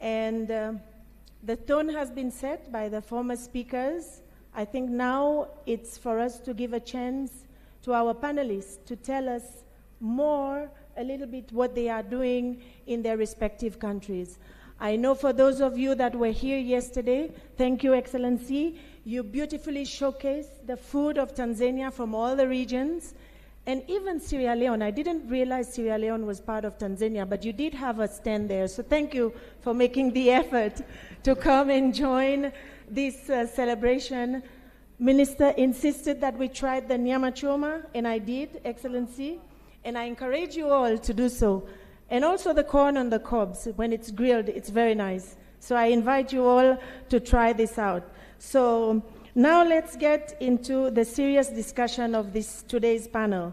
And the tone has been set by the former speakers. I think now it's for us to give a chance to our panelists to tell us more, a little bit, what they are doing in their respective countries. I know for those of you that were here yesterday, thank you, Excellency. You beautifully showcased the food of Tanzania from all the regions, and even Sierra Leone. I didn't realize Sierra Leone was part of Tanzania, but you did have a stand there. So thank you for making the effort to come and join this celebration. Minister insisted that we tried the nyama choma, and I did, Excellency, and I encourage you all to do so. And also the corn on the cobs, when it's grilled, it's very nice. So I invite you all to try this out. So now let's get into the serious discussion of today's panel.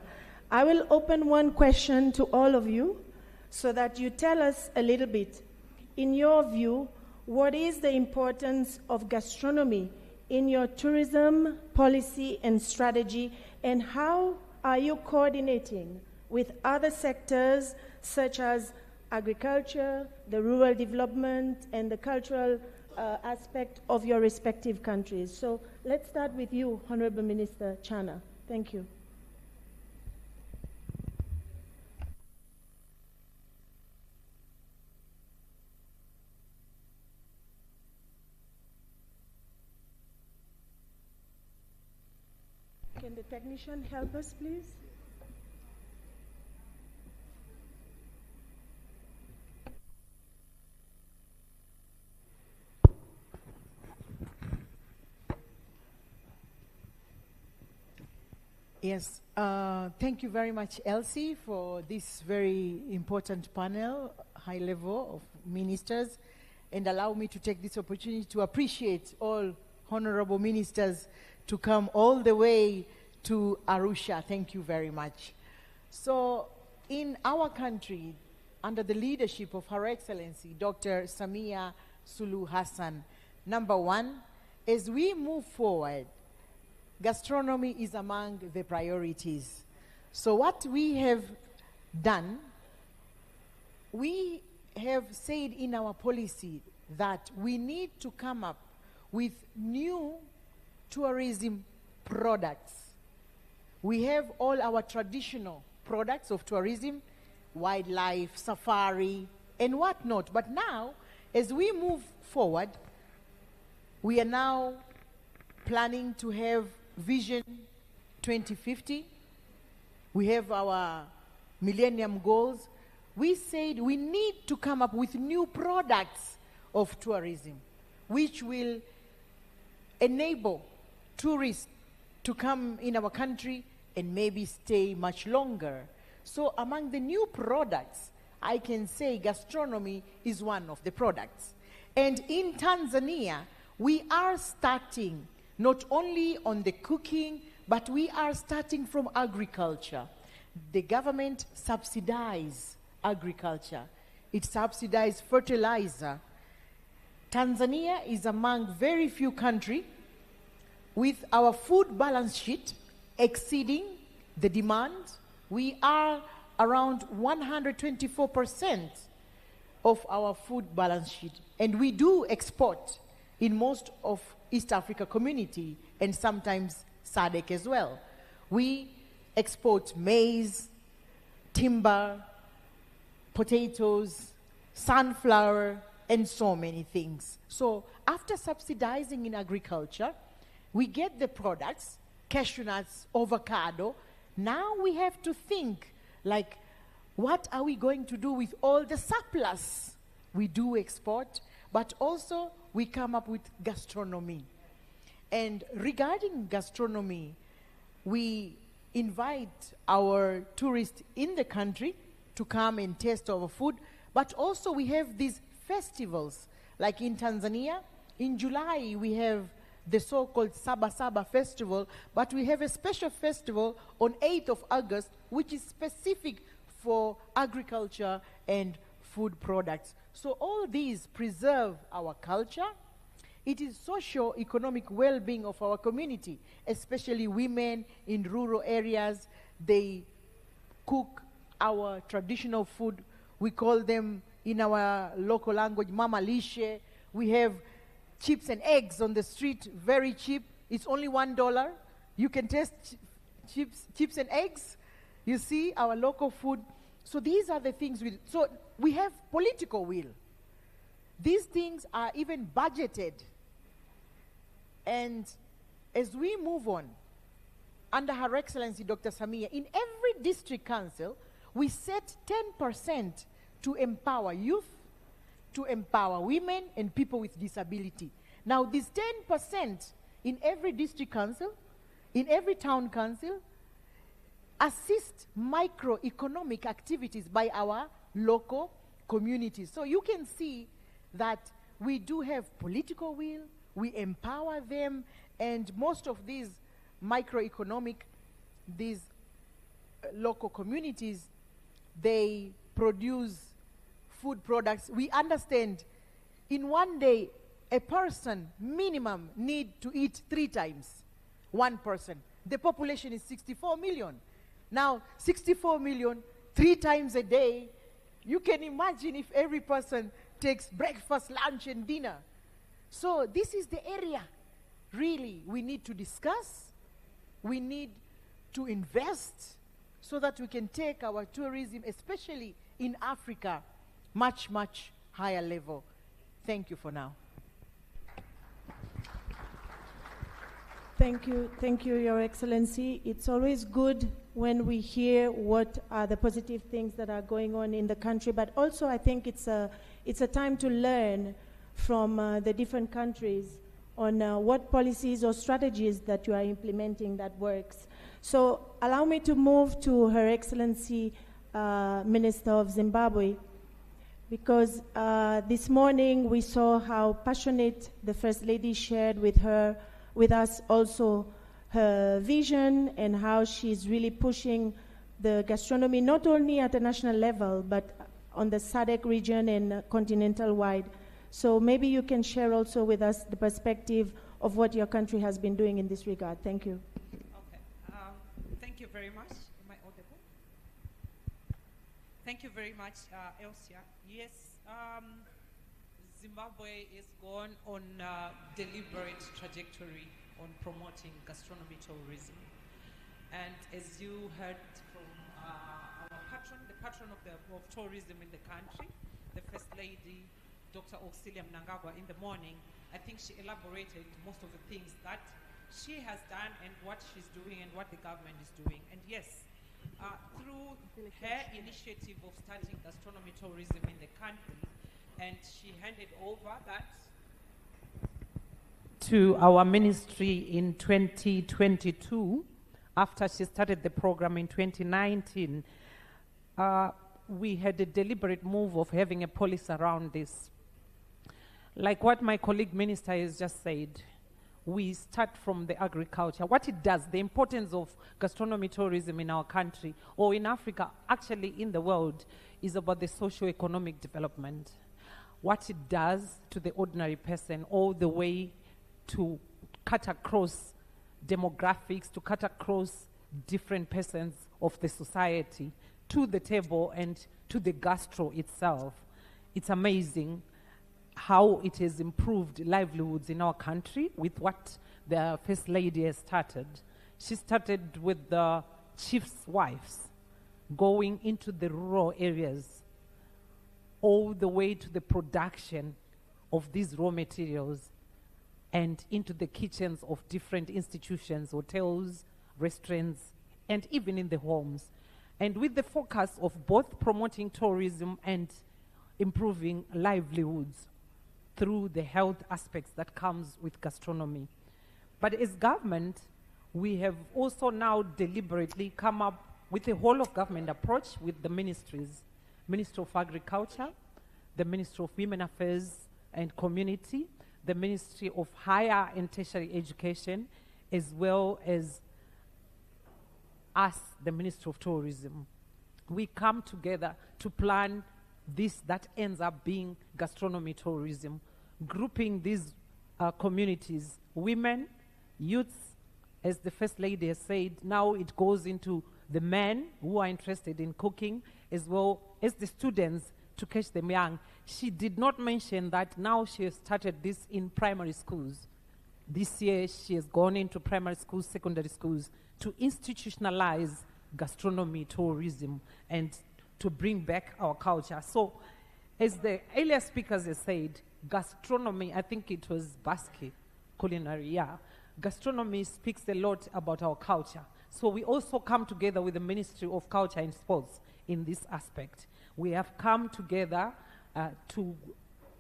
I will open one question to all of you so that you tell us a little bit. In your view, what is the importance of gastronomy in your tourism policy and strategy, and how are you coordinating with other sectors such as agriculture, the rural development, and the cultural aspect of your respective countries? So let's start with you, Honorable Minister Chana. Thank you. Can the technician help us, please? Yes, thank you very much, Elsie, for this very important panel, high level of ministers, and allow me to take this opportunity to appreciate all honorable ministers to come all the way to Arusha. Thank you very much. So, in our country, under the leadership of Her Excellency, Dr. Samia Suluhu Hassan, number one, as we move forward, gastronomy is among the priorities. So what we have done, we have said in our policy that we need to come up with new tourism products. We have all our traditional products of tourism, wildlife, safari, and whatnot. But now, as we move forward, we are now planning to have Vision 2050. We have our Millennium Goals. We said we need to come up with new products of tourism, which will enable tourists to come in our country and maybe stay much longer. So among the new products, I can say gastronomy is one of the products. And in Tanzania, we are starting not only on the cooking, but we are starting from agriculture. The government subsidizes agriculture. It subsidizes fertilizer. Tanzania is among very few countries with our food balance sheet exceeding the demand. We are around 124% of our food balance sheet. And we do export in most of East Africa community and sometimes SADC as well. We export maize, timber, potatoes, sunflower, and so many things. So after subsidizing in agriculture, we get the products, cashew nuts, avocado. Now we have to think, like, what are we going to do with all the surplus? We do export, but also we come up with gastronomy. And regarding gastronomy, we invite our tourists in the country to come and taste our food, but also we have these festivals, like in Tanzania. In July, we have the so-called Saba Saba festival, but we have a special festival on 8th of August, which is specific for agriculture and food products. So all these preserve our culture. It is socio-economic well-being of our community, especially women in rural areas. They cook our traditional food. We call them in our local language, mama lishe. We have chips and eggs on the street, very cheap. It's only $1. You can taste chips and eggs. You see, our local food. So these are the things so we have political will. These things are even budgeted. And as we move on, under Her Excellency Dr. Samia, in every district council, we set 10% to empower youth, to empower women and people with disability. Now, this 10% in every district council, in every town council, assist microeconomic activities by our local communities. So you can see that we do have political will, we empower them, and most of these microeconomic, these local communities, they produce food products. We understand in one day, a person minimum need to eat 3 times. One person. The population is 64 million. Now, 64 million, 3 times a day, you can imagine if every person takes breakfast, lunch, and dinner. So this is the area, really, we need to discuss. We need to invest so that we can take our tourism, especially in Africa, much, much higher level. Thank you for now. Thank you, Your Excellency. It's always good when we hear what are the positive things that are going on in the country, but also I think it's a time to learn from the different countries on what policies or strategies that you are implementing that works. So allow me to move to Her Excellency Minister of Zimbabwe, because this morning we saw how passionate the First Lady shared with us also her vision and how she's really pushing the gastronomy not only at a national level but on the SADC region and continental-wide. So maybe you can share also with us the perspective of what your country has been doing in this regard. Thank you. Okay. Thank you very much. Am I audible? Thank you very much, Elsia. Yes, Zimbabwe is going on a deliberate trajectory on promoting gastronomy tourism. And as you heard from our patron, the patron of tourism in the country, the First Lady, Dr. Auxilia Mnangagwa, in the morning, I think she elaborated most of the things that she has done and what she's doing and what the government is doing. And yes, through her initiative of starting gastronomy tourism in the country, and she handed over that to our ministry in 2022, after she started the program in 2019, we had a deliberate move of having a policy around this. Like what my colleague minister has just said, we start from the agriculture. What it does, the importance of gastronomy tourism in our country, or in Africa, actually in the world, is about the socio-economic development. What it does to the ordinary person, all the way to cut across demographics, to cut across different persons of the society, to the table and to the gastro itself. It's amazing how it has improved livelihoods in our country with what the First Lady has started. She started with the chief's wives, going into the rural areas, all the way to the production of these raw materials and into the kitchens of different institutions, hotels, restaurants, and even in the homes. And with the focus of both promoting tourism and improving livelihoods through the health aspects that comes with gastronomy. But as government, we have also now deliberately come up with a whole of government approach with the ministries, Ministry of Agriculture, the Ministry of Women Affairs and Community, the Ministry of Higher and Tertiary Education, as well as us, the Ministry of Tourism. We come together to plan this that ends up being gastronomy tourism, grouping these communities, women, youths, as the First Lady has said. Now it goes into the men who are interested in cooking, as well as the students to catch them young. She did not mention that now she has started this in primary schools. This year she has gone into primary schools, secondary schools, to institutionalize gastronomy tourism and to bring back our culture. So, as the earlier speakers have said, gastronomy, I think it was Basque, Culinary, yeah. Gastronomy speaks a lot about our culture. So we also come together with the Ministry of Culture and Sports in this aspect. We have come together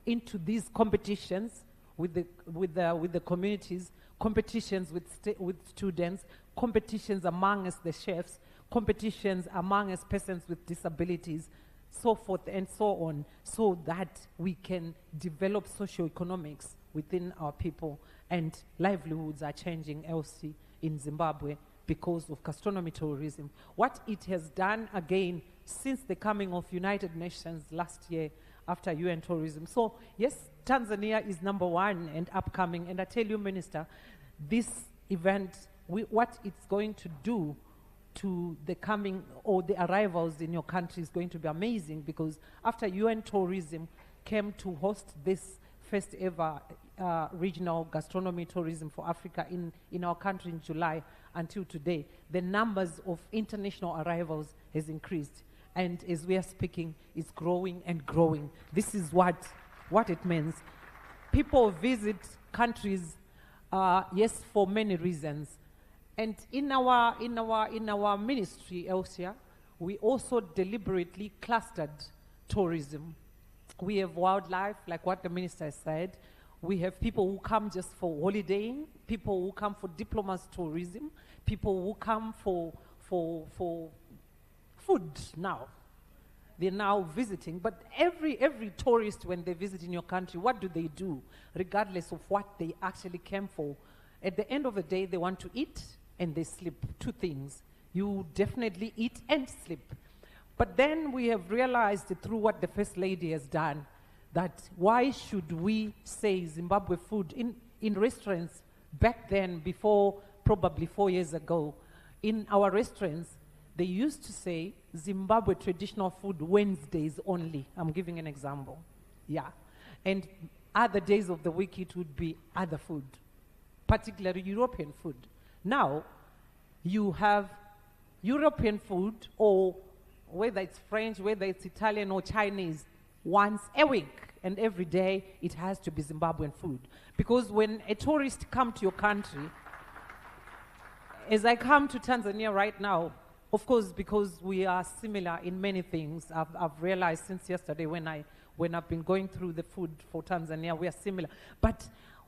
into these competitions with the communities, competitions with students, competitions among us, the chefs, competitions among us, persons with disabilities, so forth and so on, so that we can develop socioeconomics within our people, and livelihoods are changing, Elsie, in Zimbabwe because of gastronomy tourism. What it has done again since the coming of United Nations last year after UN tourism. So yes, Tanzania is number one and upcoming, and I tell you, Minister, this event, what it's going to do to the coming or the arrivals in your country is going to be amazing, because after UN tourism came to host this first ever regional gastronomy tourism for Africa in our country in July until today, the numbers of international arrivals has increased. And as we are speaking, it's growing and growing. This is what it means. People visit countries, yes, for many reasons. And in our ministry, Elsia, we also deliberately clustered tourism. We have wildlife, like what the minister said. We have people who come just for holidaying, people who come for diplomas tourism, people who come for food now. They're now visiting, but every tourist, when they visit in your country, what do? Regardless of what they actually came for. At the end of the day, they want to eat and they sleep. Two things. You definitely eat and sleep. But then we have realized through what the First Lady has done, that why should we say Zimbabwe food in restaurants back then, before probably 4 years ago, in our restaurants, they used to say Zimbabwe traditional food Wednesdays only. I'm giving an example. Yeah. And other days of the week it would be other food, particularly European food. Now, you have European food, or whether it's French, whether it's Italian or Chinese, once a week, and every day it has to be Zimbabwean food. Because when a tourist comes to your country, as I come to Tanzania right now, of course, because we are similar in many things, I've realized since yesterday when I've been going through the food for Tanzania, we are similar. But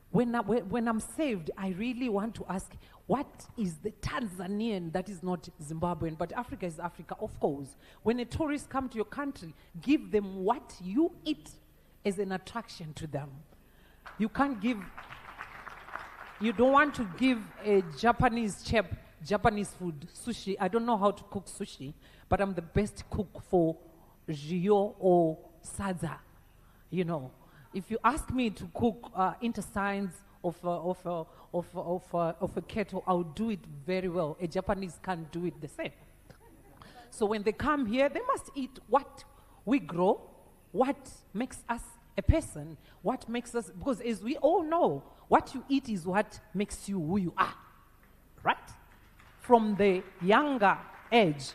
when I'm saved, I really want to ask, what is the Tanzanian that is not Zimbabwean? But Africa is Africa, of course. When a tourist comes to your country, give them what you eat as an attraction to them. You can't give, you don't want to give a Japanese chef Japanese food, sushi. I don't know how to cook sushi, but I'm the best cook for ryo or sadza, you know. If you ask me to cook intestines of a kettle, I'll do it very well. A Japanese can't do it the same. So when they come here, they must eat what we grow, what makes us a person, what makes us, because as we all know, what you eat is what makes you who you are, right? From the younger age.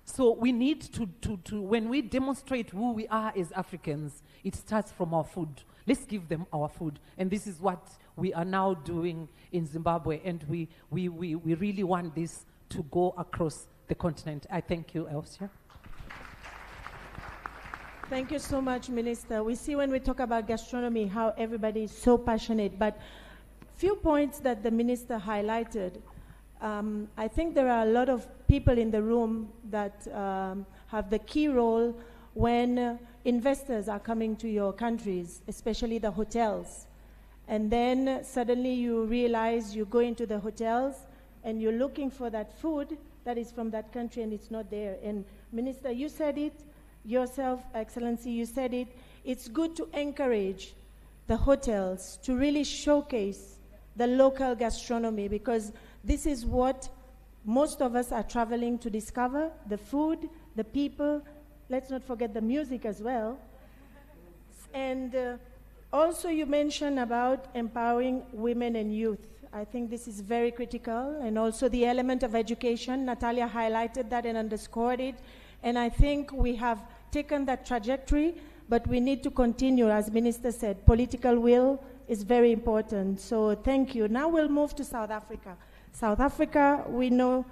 So we need to when we demonstrate who we are as Africans, it starts from our food. Let's give them our food. And this is what we are now doing in Zimbabwe, and we really want this to go across the continent. I thank you, Elsia. Thank you so much, Minister. We see when we talk about gastronomy how everybody is so passionate, but few points that the Minister highlighted. I think there are a lot of people in the room that have the key role when investors are coming to your countries, especially the hotels. And then suddenly you realize you go into the hotels and you're looking for that food that is from that country and it's not there. And Minister, you said it yourself, Excellency, you said it. It's good to encourage the hotels to really showcase the local gastronomy, because this is what most of us are traveling to discover: the food, the people. Let's not forget the music as well. And also you mentioned about empowering women and youth. I think this is very critical, and also the element of education. Natalia highlighted that and underscored it. And I think we have taken that trajectory, but we need to continue. As Minister said, political will is very important. So thank you. Now we'll move to South Africa. South Africa, we know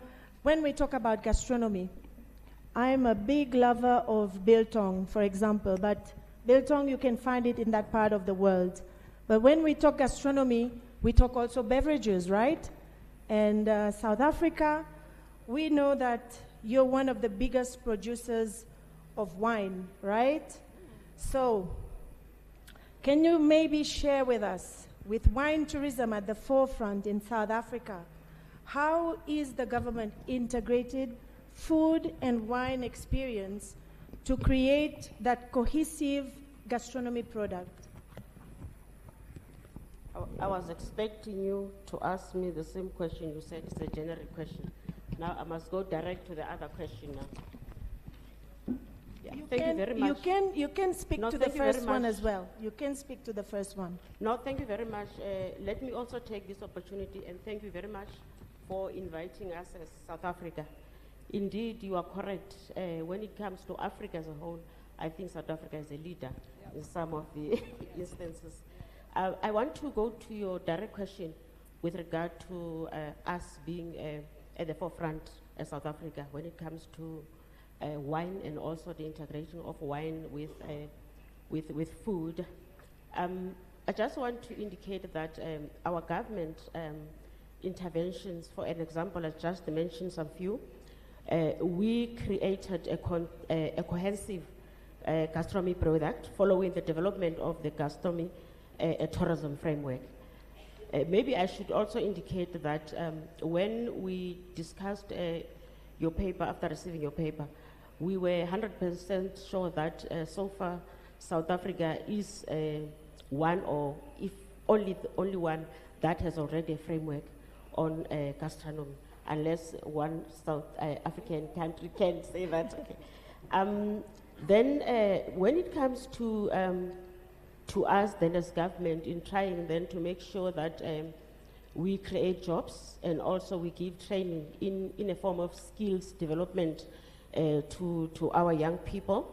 when we talk about gastronomy, I'm a big lover of biltong, for example, but biltong, you can find it in that part of the world. But when we talk gastronomy, we talk also beverages, right? And South Africa, we know that you're one of the biggest producers of wine, right? So can you maybe share with us, with wine tourism at the forefront in South Africa, how is the government integrated food and wine experience to create that cohesive gastronomy product? I was expecting you to ask me the same question. You said it's a generic question. Now I must go direct to the other question now. Yeah, thank you very much. You can speak to the first one as well. You can speak to the first one. No, thank you very much. Let me also take this opportunity and thank you very much for inviting us as South Africa. Indeed, you are correct. When it comes to Africa as a whole, I think South Africa is a leader in some of the instances. I want to go to your direct question with regard to us being at the forefront as South Africa when it comes to wine and also the integration of wine with food. I just want to indicate that our government interventions, for an example, I just mentioned some few. We created a cohesive gastronomy product following the development of the gastronomy tourism framework. Maybe I should also indicate that when we discussed your paper, after receiving your paper, we were 100% sure that so far South Africa is one, or if only the only one, that has already a framework on gastronomy, unless one South African country can say that. Okay. Then when it comes to us then as government, in trying then to make sure that we create jobs and also we give training in a form of skills development to our young people.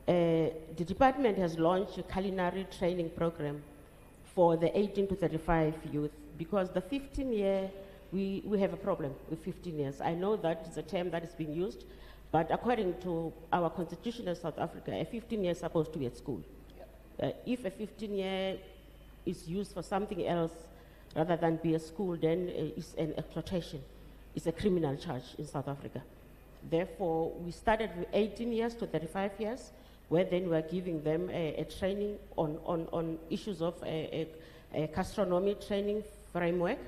The department has launched a culinary training program for the 18 to 35 youth, because the 15-year, we have a problem with 15 years. I know that is a term that is being used, but according to our constitution in South Africa, a 15-year is supposed to be at school. If a 15-year is used for something else rather than be a school, then it's an exploitation. It's a criminal charge in South Africa. Therefore, we started with 18 years to 35 years, where then we're giving them a training on issues of a gastronomy training framework.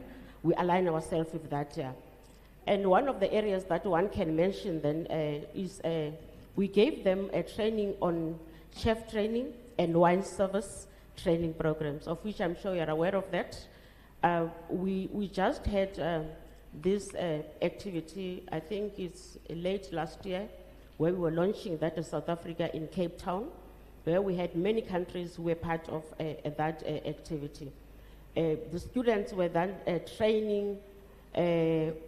We align ourselves with that. And one of the areas that one can mention then is we gave them a training on chef training and wine service training programs, of which I'm sure you're aware of that. We just had this activity, I think it's late last year, where we were launching that in South Africa in Cape Town, where we had many countries who were part of that activity. The students were then training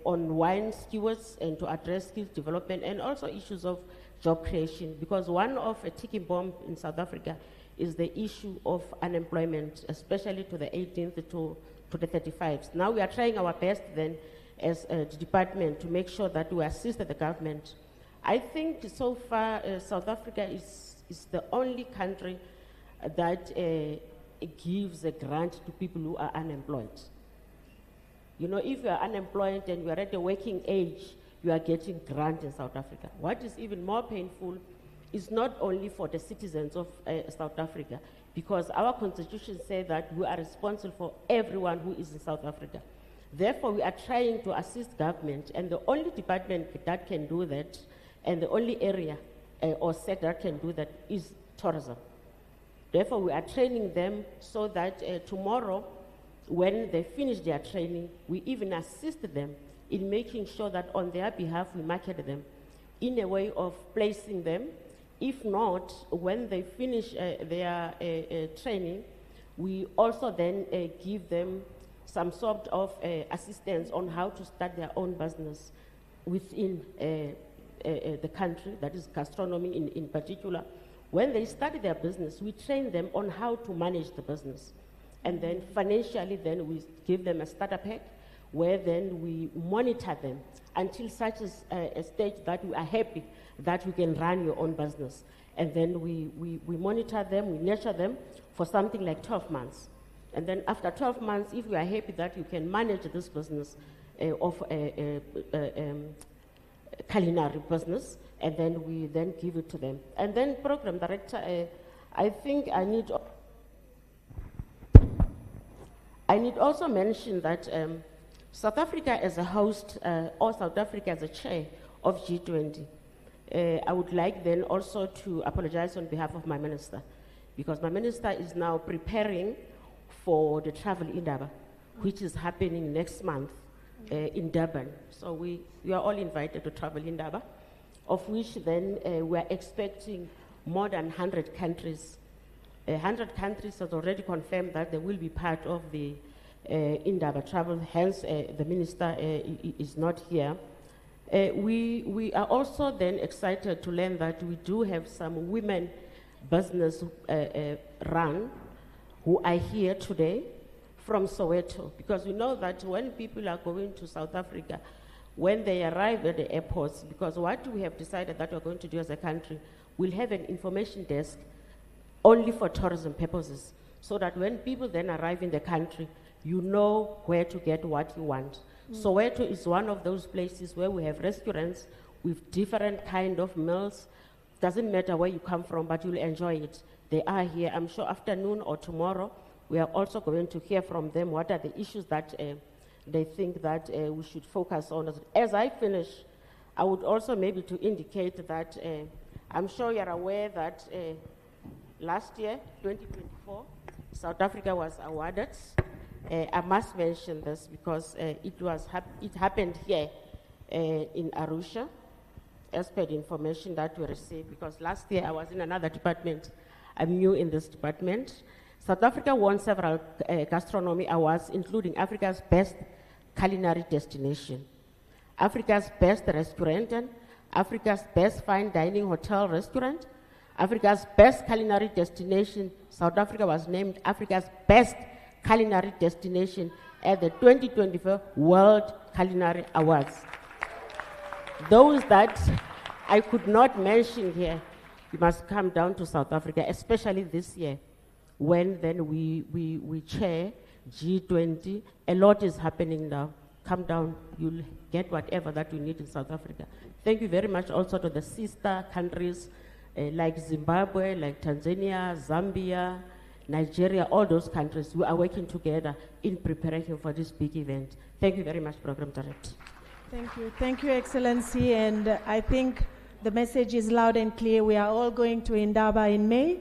on wine stewards and to address skills development and also issues of job creation, because one of a ticking bomb in South Africa is the issue of unemployment, especially to the 18th to the 35th. Now we are trying our best then as a department to make sure that we assist the government. I think so far South Africa is It's the only country that gives a grant to people who are unemployed. You know, if you are unemployed and you are at a working age, you are getting grant in South Africa. What is even more painful is not only for the citizens of South Africa, because our constitution says that we are responsible for everyone who is in South Africa. Therefore, we are trying to assist government, and the only department that can do that, and the only area or sector that can do that is tourism. Therefore, we are training them so that tomorrow, when they finish their training, we even assist them in making sure that on their behalf we market them in a way of placing them. If not, when they finish their training, we also then give them some sort of assistance on how to start their own business within the country, that is gastronomy in particular. When they start their business, we train them on how to manage the business. And then financially, then we give them a starter pack, where then we monitor them until such a stage that we are happy that you can run your own business. And then we monitor them, we nurture them for something like 12 months. And then after 12 months, if you are happy that you can manage this business of culinary business, and then we then give it to them. And then program director, I think I need also mention that South Africa as a host, or South Africa as a chair of G20, I would like then also to apologize on behalf of my minister, because my minister is now preparing for the travel Indaba, which is happening next month in Durban. So we are all invited to travel Indaba, of which then we are expecting more than 100 countries. 100 countries has already confirmed that they will be part of the Indaba travel, hence the minister is not here. We are also then excited to learn that we do have some women business run who are here today from Soweto, because we know that when people are going to South Africa, when they arrive at the airports, because what we have decided that we're going to do as a country, we'll have an information desk only for tourism purposes, so that when people then arrive in the country, you know where to get what you want. Soweto is one of those places where we have restaurants with different kind of meals. Doesn't matter where you come from, but you'll enjoy it. They are here. I'm sure afternoon or tomorrow, we are also going to hear from them what are the issues that they think that we should focus on. As I finish, I would also maybe to indicate that I'm sure you're aware that last year, 2024, South Africa was awarded. I must mention this because it happened here in Arusha, as per the information that we received, because last year I was in another department. I'm new in this department. South Africa won several gastronomy awards, including Africa's Best Culinary Destination, Africa's Best Restaurant, Africa's Best Fine Dining Hotel Restaurant, Africa's Best Culinary Destination. South Africa was named Africa's Best Culinary Destination at the 2024 World Culinary Awards. Those that I could not mention here, you must come down to South Africa, especially this year, when then we chair G20. A lot is happening now. Come down, you'll get whatever that you need in South Africa. Thank you very much also to the sister countries like Zimbabwe, like Tanzania, Zambia, Nigeria, all those countries. We are working together in preparation for this big event. Thank you very much, Program Director. Thank you. Thank you, Excellency. And I think the message is loud and clear. We are all going to Indaba in May.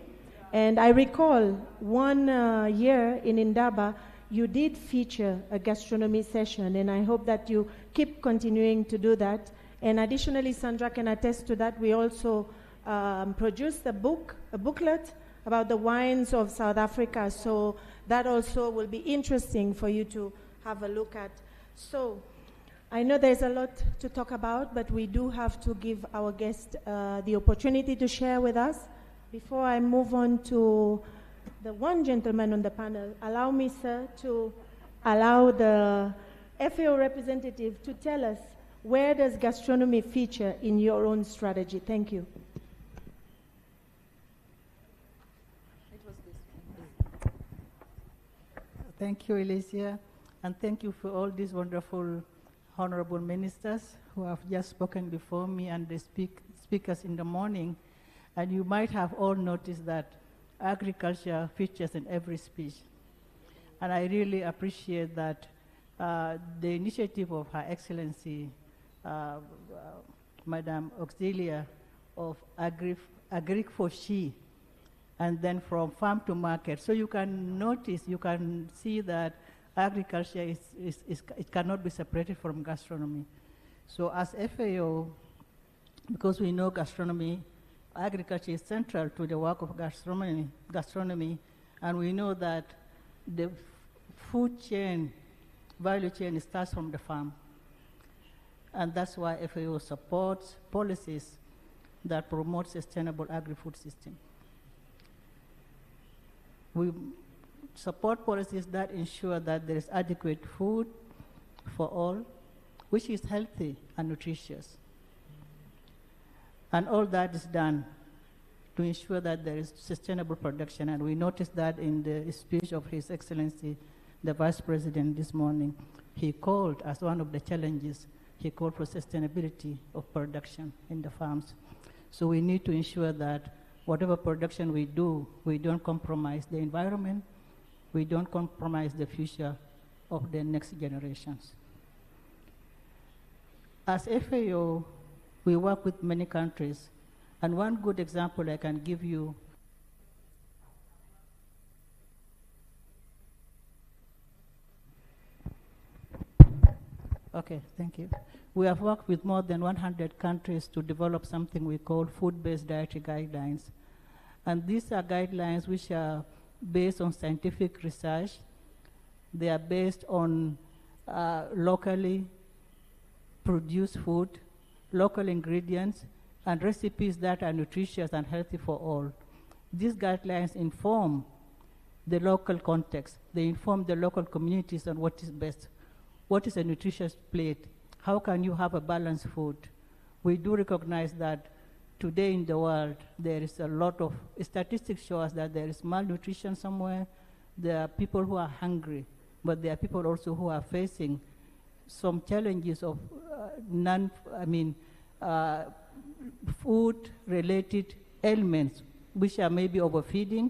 And I recall one year in Indaba, you did feature a gastronomy session, and I hope that you keep continuing to do that. And additionally, Sandra can attest to that. We also produced a booklet about the wines of South Africa. So that also will be interesting for you to have a look at. So I know there's a lot to talk about, but we do have to give our guest the opportunity to share with us. Before I move on to the one gentleman on the panel, allow me, sir, to allow the FAO representative to tell us, where does gastronomy feature in your own strategy? Thank you. Thank you, Alicia, and thank you for all these wonderful honorable ministers who have just spoken before me and the speakers in the morning. And you might have all noticed that agriculture features in every speech. And I really appreciate that the initiative of Her Excellency, Madam Auxilia of Agric for She, and then from farm to market. So you can notice, you can see that agriculture it cannot be separated from gastronomy. So as FAO, because we know gastronomy, agriculture is central to the work of gastronomy, and we know that the food chain, value chain starts from the farm. And that's why FAO supports policies that promote sustainable agri-food system. We support policies that ensure that there is adequate food for all, which is healthy and nutritious. And all that is done to ensure that there is sustainable production. And we noticed that in the speech of His Excellency, the Vice President this morning, he called as one of the challenges, he called for sustainability of production in the farms. So we need to ensure that whatever production we do, we don't compromise the environment, we don't compromise the future of the next generations. As FAO, we work with many countries, and one good example I can give you Okay, thank you. We have worked with more than 100 countries to develop something we call food-based dietary guidelines. And these are guidelines which are based on scientific research. They are based on locally produced food, local ingredients, and recipes that are nutritious and healthy for all. These guidelines inform the local context. They inform the local communities on what is best. What is a nutritious plate? How can you have a balanced food? We do recognize that today in the world, there is a lot of statistics show us that there is malnutrition somewhere. There are people who are hungry, but there are people also who are facing some challenges of food-related ailments, which are maybe overfeeding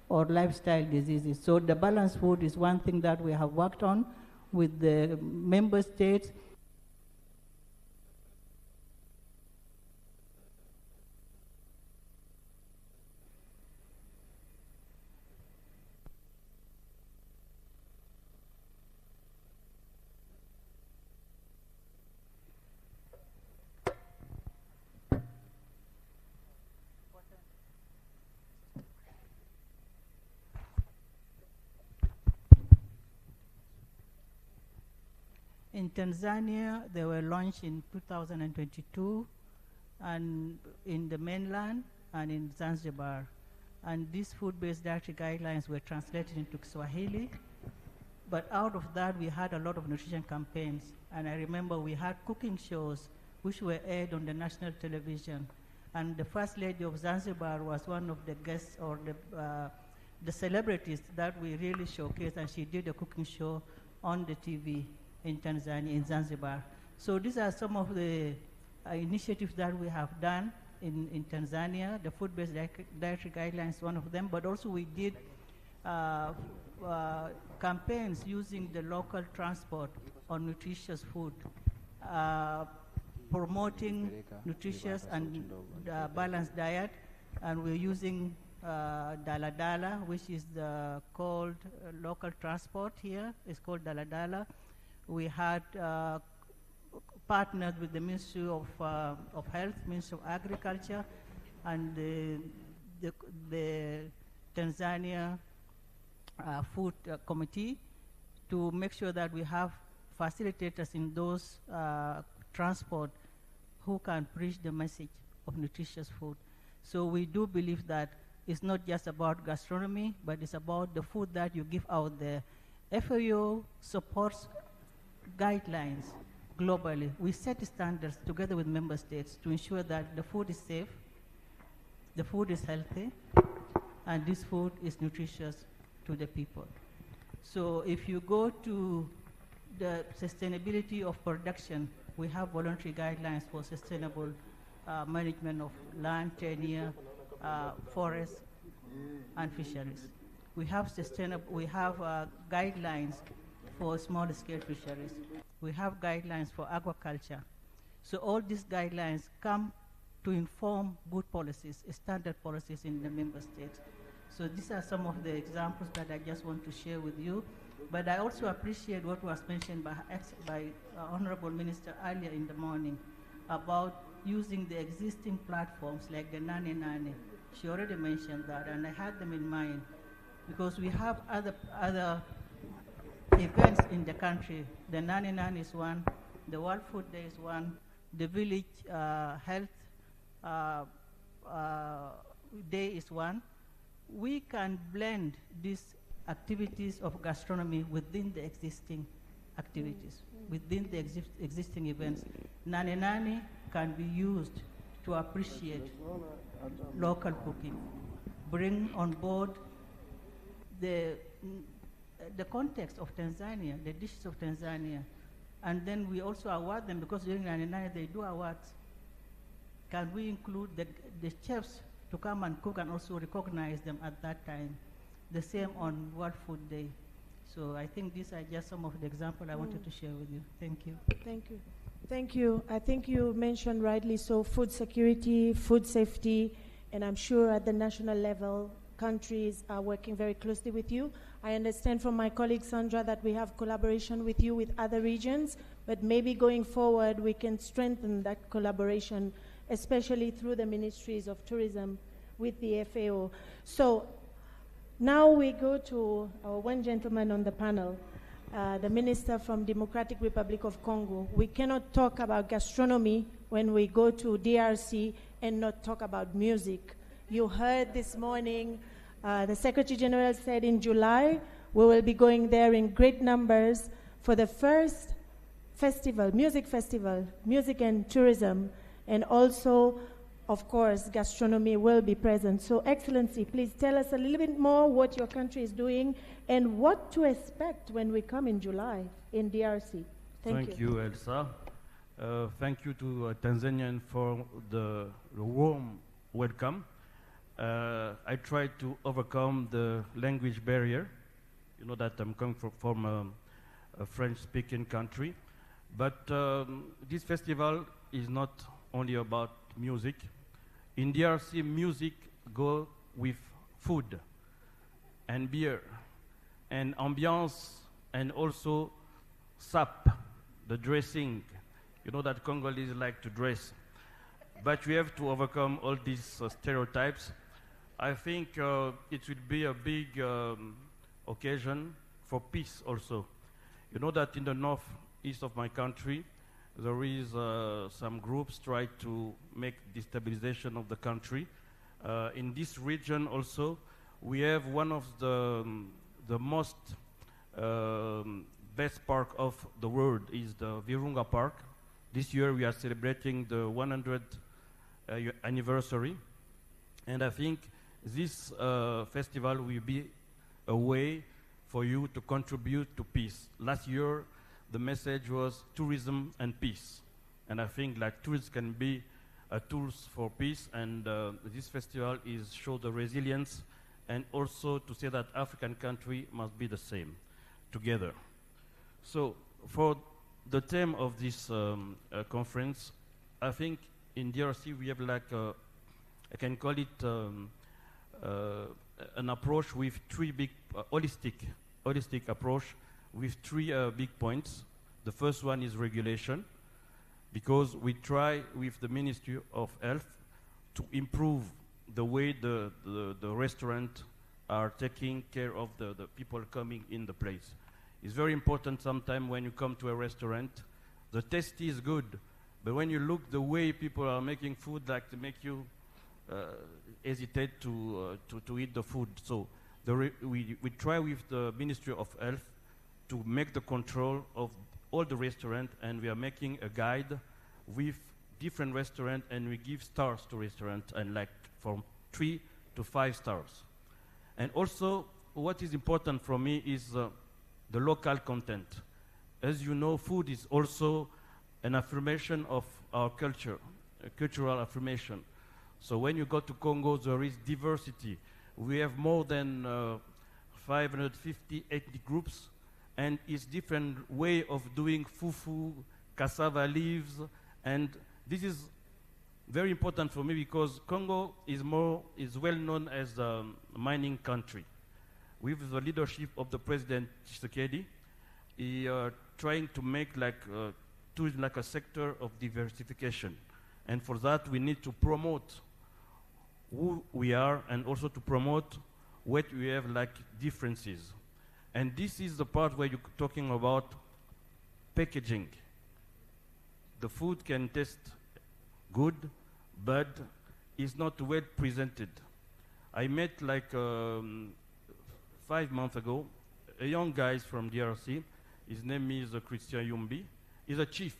or lifestyle diseases. So the balanced food is one thing that we have worked on with the member states. In Tanzania, they were launched in 2022, and in the mainland and in Zanzibar. And these food-based dietary guidelines were translated into Swahili. But out of that, we had a lot of nutrition campaigns. And I remember we had cooking shows which were aired on the national television. And the First Lady of Zanzibar was one of the guests or the celebrities that we really showcased, and she did a cooking show on the TV in Tanzania, in Zanzibar. So these are some of the initiatives that we have done in Tanzania. The food-based dietary guidelines, one of them, but also we did campaigns using the local transport on nutritious food, promoting nutritious and balanced diet, and we're using Dala Dala, which is called local transport here. It's called Dala Dala. We had partnered with the Ministry of Health, Ministry of Agriculture, and the Tanzania Food Committee to make sure that we have facilitators in those transport who can preach the message of nutritious food. So we do believe that it's not just about gastronomy, but it's about the food that you give out there. FAO supports guidelines globally. We set standards together with member states to ensure that the food is safe, the food is healthy, and this food is nutritious to the people. So if you go to the sustainability of production, we have voluntary guidelines for sustainable management of land, tenure, forests, and fisheries. We have guidelines for small-scale fisheries. We have guidelines for aquaculture. So all these guidelines come to inform good policies, standard policies in the member states. So these are some of the examples that I just want to share with you. But I also appreciate what was mentioned by Honorable Minister earlier in the morning about using the existing platforms like the Nani Nani. She already mentioned that, and I had them in mind because we have other events in the country. The Nani Nani is one, the World Food Day is one, the Village Health Day is one. We can blend these activities of gastronomy within the existing activities, within the existing events. Nani Nani can be used to appreciate local cooking, bring on board the context of Tanzania, the dishes of Tanzania, and then we also award them because during Nani Nani they do awards. Can we include the chefs to come and cook and also recognize them at that time? The same on World Food Day. So I think these are just some of the examples I wanted to share with you. Thank you. Thank you. Thank you. I think you mentioned rightly so food security, food safety, and I'm sure at the national level, countries are working very closely with you. I understand from my colleague Sandra that we have collaboration with you with other regions, but maybe going forward we can strengthen that collaboration, especially through the ministries of tourism with the FAO. So now we go to our one gentleman on the panel, the Minister from Democratic Republic of Congo. We cannot talk about gastronomy when we go to DRC and not talk about music. You heard this morning, the Secretary General said in July, we will be going there in great numbers for the first festival, music and tourism, and also, of course, gastronomy will be present. So, Excellency, please tell us a little bit more what your country is doing and what to expect when we come in July in DRC. Thank you. Thank you, Elsa. Thank you to Tanzanian for the warm welcome. I tried to overcome the language barrier. You know that I'm coming from a French-speaking country. But this festival is not only about music. In DRC, music go with food and beer and ambiance and also sap, the dressing. You know that Congolese like to dress. But we have to overcome all these stereotypes. I think it will be a big occasion for peace also. You know that in the northeast of my country, there is some groups try to make destabilization of the country. In this region also, we have one of the most best park of the world is the Virunga Park. This year we are celebrating the 100th anniversary, and I think this festival will be a way for you to contribute to peace. Last year, the message was tourism and peace. And I think like tourism can be tools for peace, and this festival is show the resilience and also to say that African country must be the same together. So for the theme of this conference, I think in DRC we have like I can call it an approach with three big holistic approach with three big points. The first one is regulation, because we try with the Ministry of Health to improve the way the restaurant are taking care of the people coming in the place. It's very important sometimes when you come to a restaurant, the taste is good, but when you look the way people are making food, like to make you hesitate to eat the food. So we try with the Ministry of Health to make the control of all the restaurants, and we are making a guide with different restaurants, and we give stars to restaurants, and like from 3 to 5 stars. And also, what is important for me is the local content. As you know, food is also an affirmation of our culture, a cultural affirmation. So when you go to Congo, there is diversity. We have more than 550 ethnic groups, and it's different way of doing fufu, cassava leaves, and this is very important for me because Congo is well known as a mining country. With the leadership of the President Tshisekedi, he trying to make like a sector of diversification. And for that, we need to promote who we are and also to promote what we have like differences. And this is the part where you're talking about packaging. The food can taste good, but it's not well presented. I met like 5 months ago a young guy from DRC. His name is Christian Yumbi. He's a chief.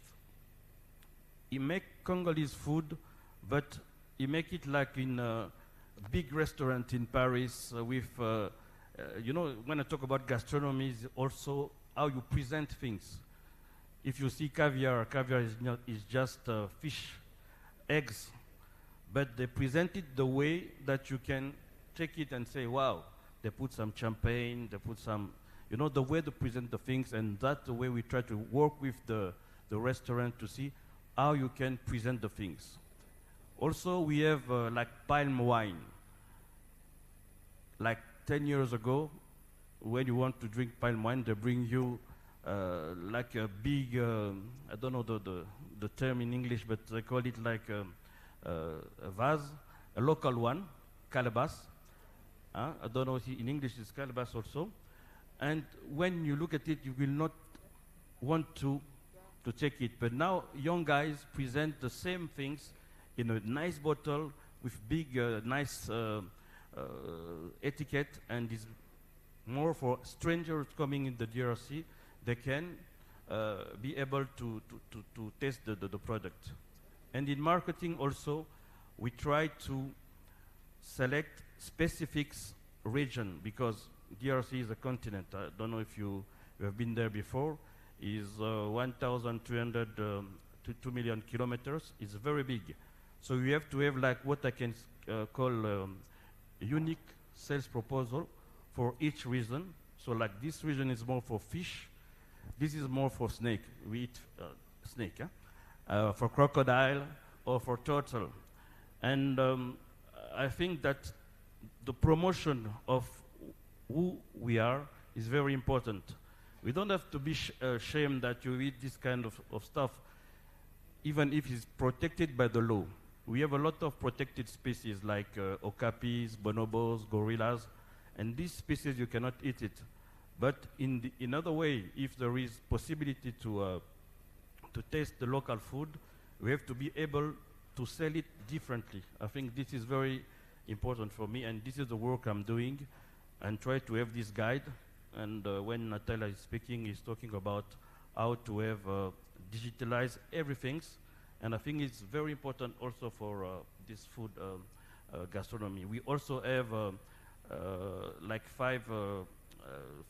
He make Congolese food, but he make it like in a big restaurant in Paris with, you know, when I talk about gastronomy, is also how you present things. If you see caviar, caviar is just fish, eggs, but they present it the way that you can take it and say, wow, they put some champagne, they put some, you know, the way to present the things, and that's the way we try to work with the restaurant to see how you can present the things. Also, we have like palm wine. Like 10 years ago, when you want to drink palm wine, they bring you like a big, I don't know the term in English, but they call it like a vase, a local one, calabash. I don't know if in English it's calabash also. And when you look at it, you will not want to take it. But now young guys present the same things in a nice bottle with big, nice etiquette, and is more for strangers coming in the DRC. They can be able to taste the product. And in marketing also, we try to select specific region, because DRC is a continent. I don't know if you have been there before. Is 1,300 to 2 million kilometers. It's very big. So you have to have like what I can call unique sales proposal for each region. So like this region is more for fish. This is more for snake. We eat snake. For crocodile or for turtle. And I think that the promotion of who we are is very important. We don't have to be ashamed that you eat this kind of stuff, even if it's protected by the law. We have a lot of protected species like okapis, bonobos, gorillas, and these species you cannot eat it. But in other way, if there is possibility to taste the local food, we have to be able to sell it differently. I think this is very important for me, and this is the work I'm doing, and try to have this guide. And when Natalia is speaking, he's talking about how to have digitalize everything. And I think it's very important also for this food gastronomy. We also have like 5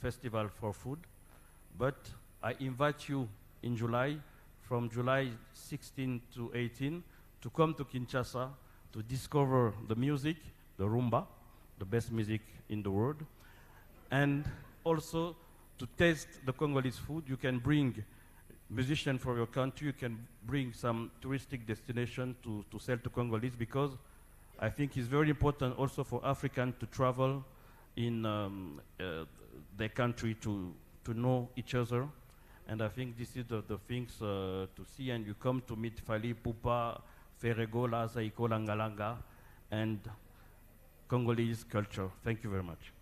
festivals for food. But I invite you in July, from July 16 to 18, to come to Kinshasa to discover the music, the rumba, the best music in the world. And also to taste the Congolese food. You can bring musicians from your country, you can bring some touristic destination to sell to Congolese, because I think it's very important also for Africans to travel in their country to know each other. And I think this is the things to see, and you come to meet Fali Pupa, Ferregola, Zaiko Langalanga, and Congolese culture. Thank you very much.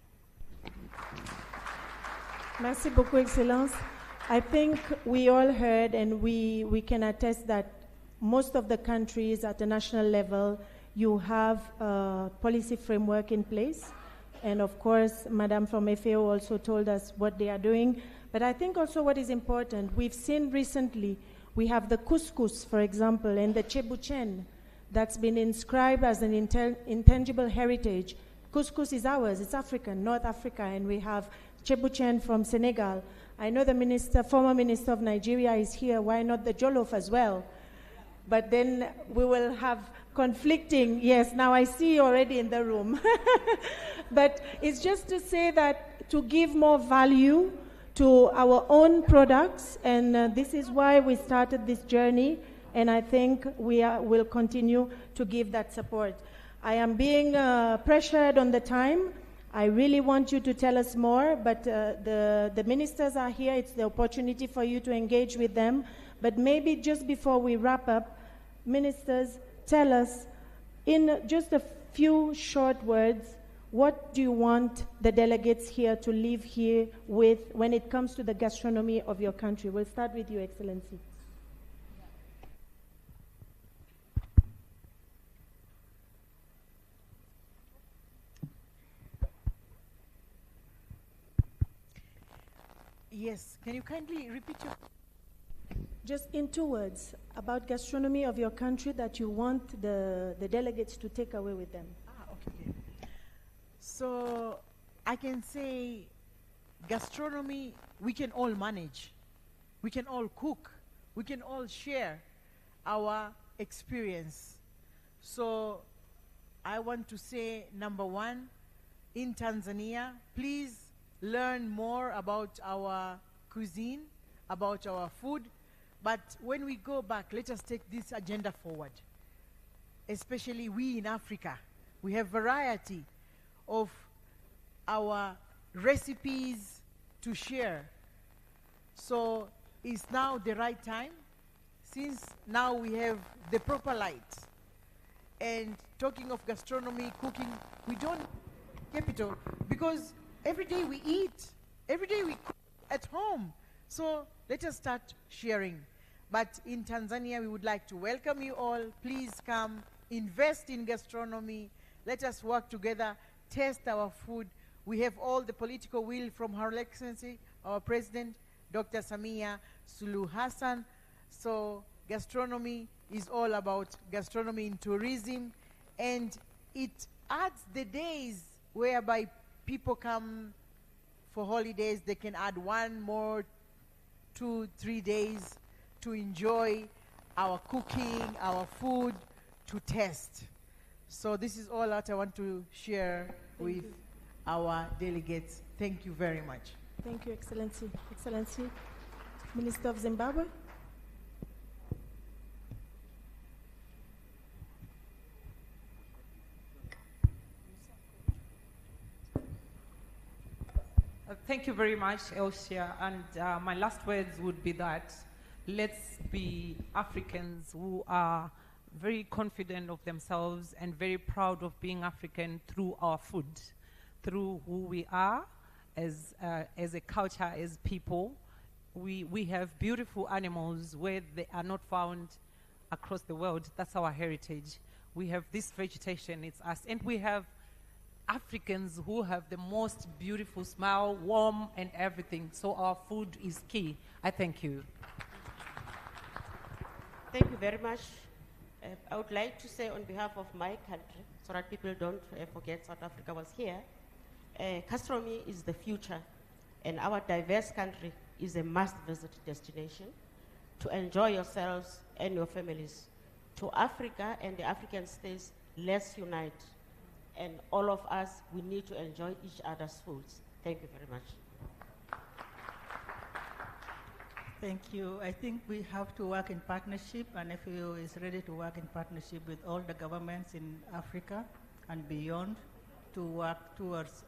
Merci beaucoup, Excellence. I think we all heard, and we can attest that most of the countries at the national level, you have a policy framework in place. And of course, Madame from FAO also told us what they are doing. But I think also what is important, we've seen recently, we have the couscous, for example, and the chebuchen that's been inscribed as an intangible heritage. Couscous is ours, it's African, North Africa, and we have Chebuchen from Senegal. I know the minister, former minister of Nigeria is here. Why not the Jollof as well? But then we will have conflicting. Yes, now I see you already in the room. But it's just to say that to give more value to our own products, and this is why we started this journey, and I think we will continue to give that support. I am being pressured on the time. I really want you to tell us more, but the ministers are here. It's the opportunity for you to engage with them. But maybe just before we wrap up, ministers, tell us in just a few short words, what do you want the delegates here to leave here with when it comes to the gastronomy of your country? We'll start with you, Excellency. Yes, can you kindly repeat your... Just in 2 words, about gastronomy of your country that you want the delegates to take away with them. Okay. So I can say gastronomy, we can all manage. We can all cook. We can all share our experience. So I want to say, number one, in Tanzania, please learn more about our cuisine, about our food. But when we go back, let us take this agenda forward. Especially we in Africa. We have variety of our recipes to share. So it's now the right time, since now we have the proper light. And talking of gastronomy, cooking, we don't capital, because every day we eat, every day we cook at home. So let us start sharing. But in Tanzania, we would like to welcome you all. Please come, invest in gastronomy. Let us work together, taste our food. We have all the political will from Her Excellency, our President, Dr. Samia Suluhu Hassan. So gastronomy is all about gastronomy in tourism, and it adds the days whereby people come for holidays. They can add 1 more, 2, 3 days to enjoy our cooking, our food, to taste. So this is all that I want to share with our delegates. Thank you very much. Thank you, Excellency. Excellency, Minister of Zimbabwe. Thank you very much, Elsia. And my last words would be that let's be Africans who are very confident of themselves and very proud of being African through our food, through who we are as a culture, as people. We have beautiful animals where they are not found across the world. That's our heritage. We have this vegetation, it's us. And we have Africans who have the most beautiful smile, warm and everything. So our food is key. I thank you. Thank you very much. I would like to say on behalf of my country, so that people don't forget South Africa was here, gastronomy is the future, and our diverse country is a must-visit destination to enjoy yourselves and your families. To Africa and the African states, let's unite. And all of us, we need to enjoy each other's foods. Thank you very much. Thank you. I think we have to work in partnership, and FAO is ready to work in partnership with all the governments in Africa and beyond to work towards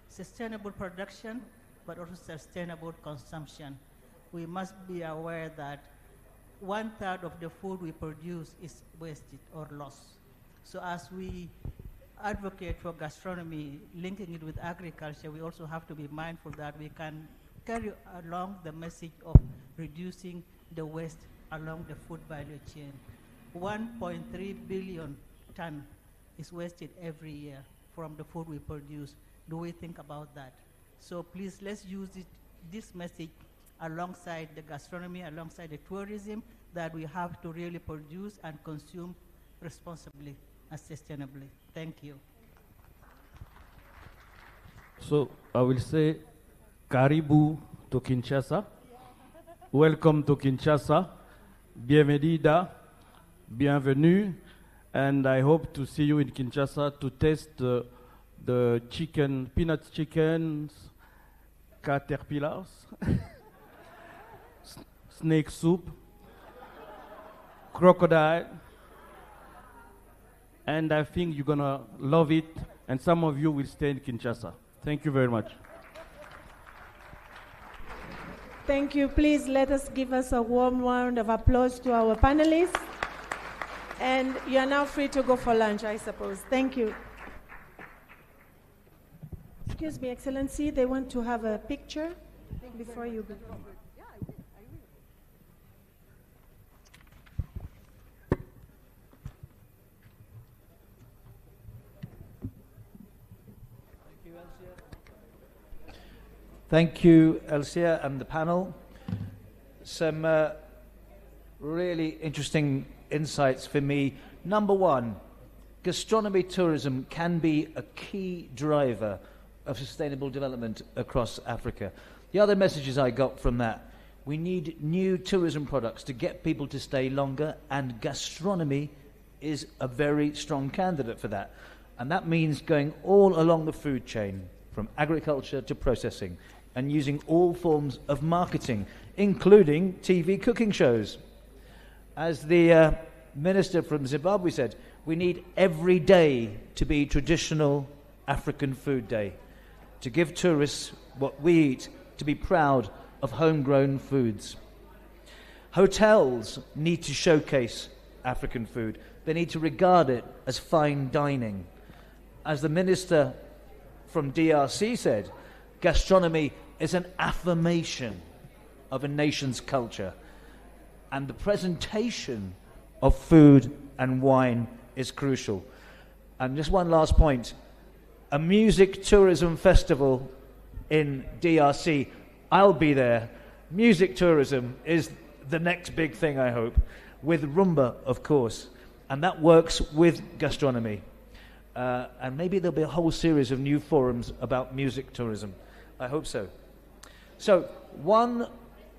sustainable production, but also sustainable consumption. We must be aware that 1/3 of the food we produce is wasted or lost. So as we advocate for gastronomy, linking it with agriculture, we also have to be mindful that we can carry along the message of reducing the waste along the food value chain. 1.3 billion ton is wasted every year from the food we produce. Do we think about that? So please, let's use this message alongside the gastronomy, alongside the tourism, that we have to really produce and consume responsibly and sustainably. Thank you. So I will say, Karibu to Kinshasa. Welcome to Kinshasa. Bienvenida. Bienvenue. And I hope to see you in Kinshasa to taste the chicken, peanut chickens, caterpillars, snake soup, crocodile. And I think you're gonna love it, and some of you will stay in Kinshasa. Thank you very much. Thank you. Please let us give us a warm round of applause to our panelists. And you are now free to go for lunch, I suppose. Thank you. Excuse me, Excellency, they want to have a picture before you go. Thank you, Elsia, and the panel. Some really interesting insights for me. Number one, gastronomy tourism can be a key driver of sustainable development across Africa. The other messages I got from that, we need new tourism products to get people to stay longer, and gastronomy is a very strong candidate for that. And that means going all along the food chain, from agriculture to processing, and using all forms of marketing, including TV cooking shows. As the minister from Zimbabwe said, we need every day to be traditional African food day, to give tourists what we eat, to be proud of homegrown foods. Hotels need to showcase African food. They need to regard it as fine dining. As the minister from DRC said, gastronomy is an affirmation of a nation's culture, and the presentation of food and wine is crucial. And just one last point, a music tourism festival in DRC, I'll be there. Music tourism is the next big thing, I hope, with rumba, of course, and that works with gastronomy. And maybe there'll be a whole series of new forums about music tourism. I hope so. So, one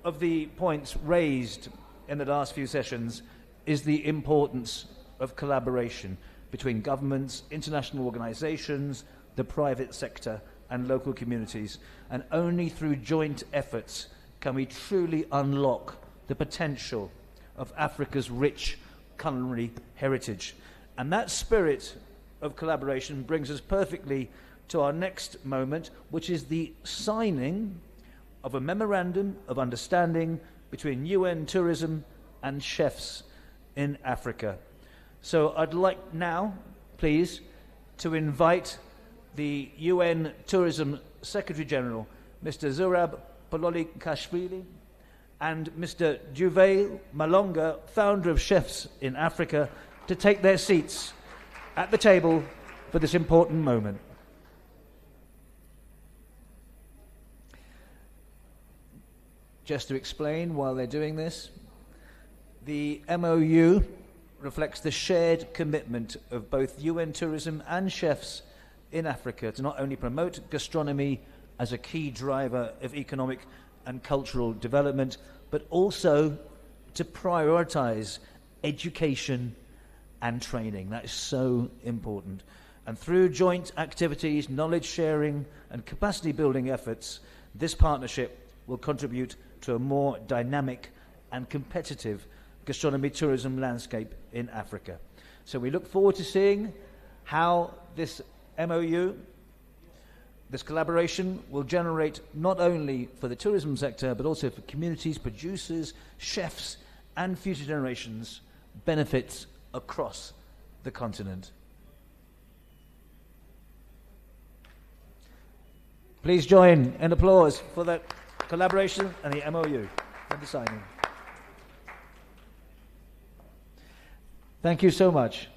of the points raised in the last few sessions is the importance of collaboration between governments, international organizations, the private sector, and local communities. And only through joint efforts can we truly unlock the potential of Africa's rich culinary heritage. And that spirit of collaboration brings us perfectly to our next moment, which is the signing of a Memorandum of Understanding between UN Tourism and chefs in Africa. So I'd like now, please, to invite the UN Tourism Secretary General, Mr. Zurab Pololi-Kashvili, and Mr. Juve Malonga, founder of Chefs in Africa, to take their seats at the table for this important moment. Just to explain while they're doing this, the MOU reflects the shared commitment of both UN Tourism and chefs in Africa to not only promote gastronomy as a key driver of economic and cultural development, but also to prioritize education and training. That is so important. And through joint activities, knowledge sharing, and capacity building efforts, this partnership will contribute to a more dynamic and competitive gastronomy tourism landscape in Africa. So we look forward to seeing how this MOU, this collaboration, will generate not only for the tourism sector, but also for communities, producers, chefs, and future generations, benefits across the continent. Please join in applause for that collaboration and the MOU and the signing. Thank you so much.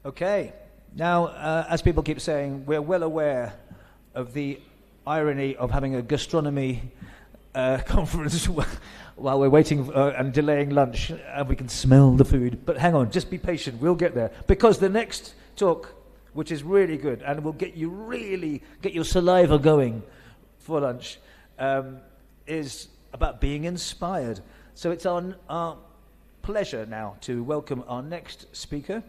Okay, now, as people keep saying, we're well aware of the irony of having a gastronomy conference while we're waiting and delaying lunch, and we can smell the food. But hang on, just be patient. We'll get there, because the next talk, which is really good and will get your saliva going for lunch, is about being inspired. So it's our pleasure now to welcome our next speaker,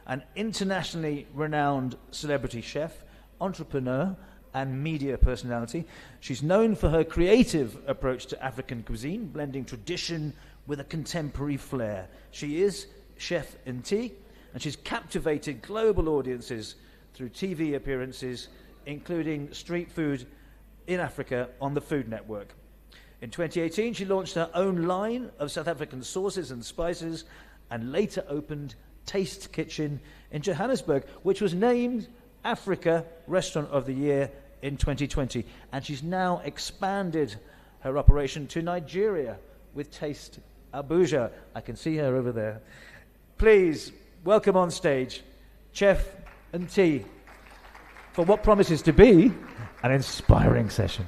an internationally renowned celebrity chef, entrepreneur, and media personality. She's known for her creative approach to African cuisine, blending tradition with a contemporary flair. She is Chef Nti, and she's captivated global audiences through TV appearances, including street food in Africa on the Food Network. In 2018, she launched her own line of South African sauces and spices, and later opened Taste Kitchen in Johannesburg, which was named Africa Restaurant of the Year in 2020. And she's now expanded her operation to Nigeria with Taste Abuja. I can see her over there. Please welcome on stage Chef Nti for what promises to be an inspiring session.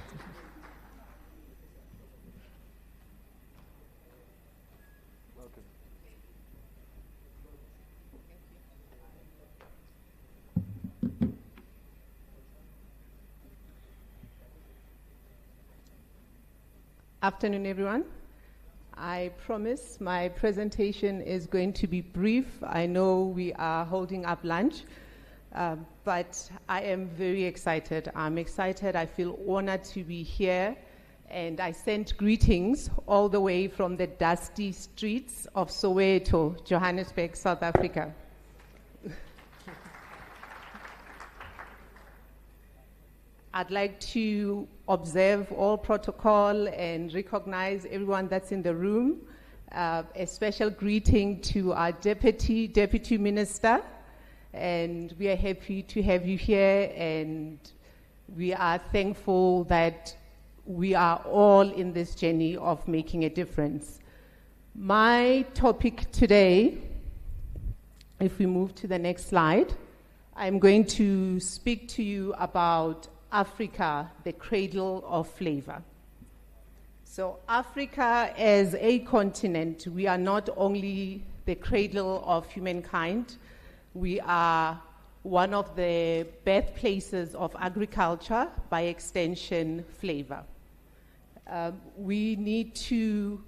Afternoon, everyone. I promise my presentation is going to be brief. I know we are holding up lunch, but I am very excited. I'm excited. I feel honored to be here, and I sent greetings all the way from the dusty streets of Soweto, Johannesburg, South Africa. I'd like to observe all protocol and recognize everyone that's in the room. A special greeting to our Deputy Minister, and we are happy to have you here, and we are thankful that we are all in this journey of making a difference. My topic today, if we move to the next slide, I'm going to speak to you about Africa, the cradle of flavor. So Africa as a continent, we are not only the cradle of humankind, we are one of the birthplaces of agriculture, by extension, flavor. We need to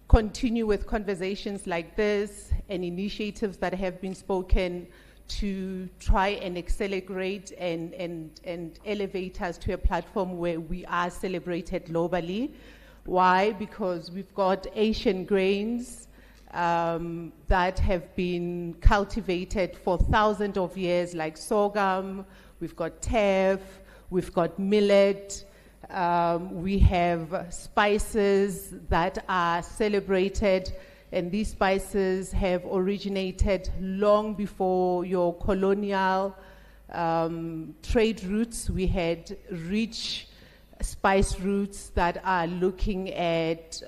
continue with conversations like this and initiatives that have been spoken to try and accelerate and elevate us to a platform where we are celebrated globally. Why? Because we've got Asian grains that have been cultivated for thousands of years, like sorghum, we've got teff, we've got millet, we have spices that are celebrated. And these spices have originated long before your colonial trade routes. We had rich spice routes that are looking at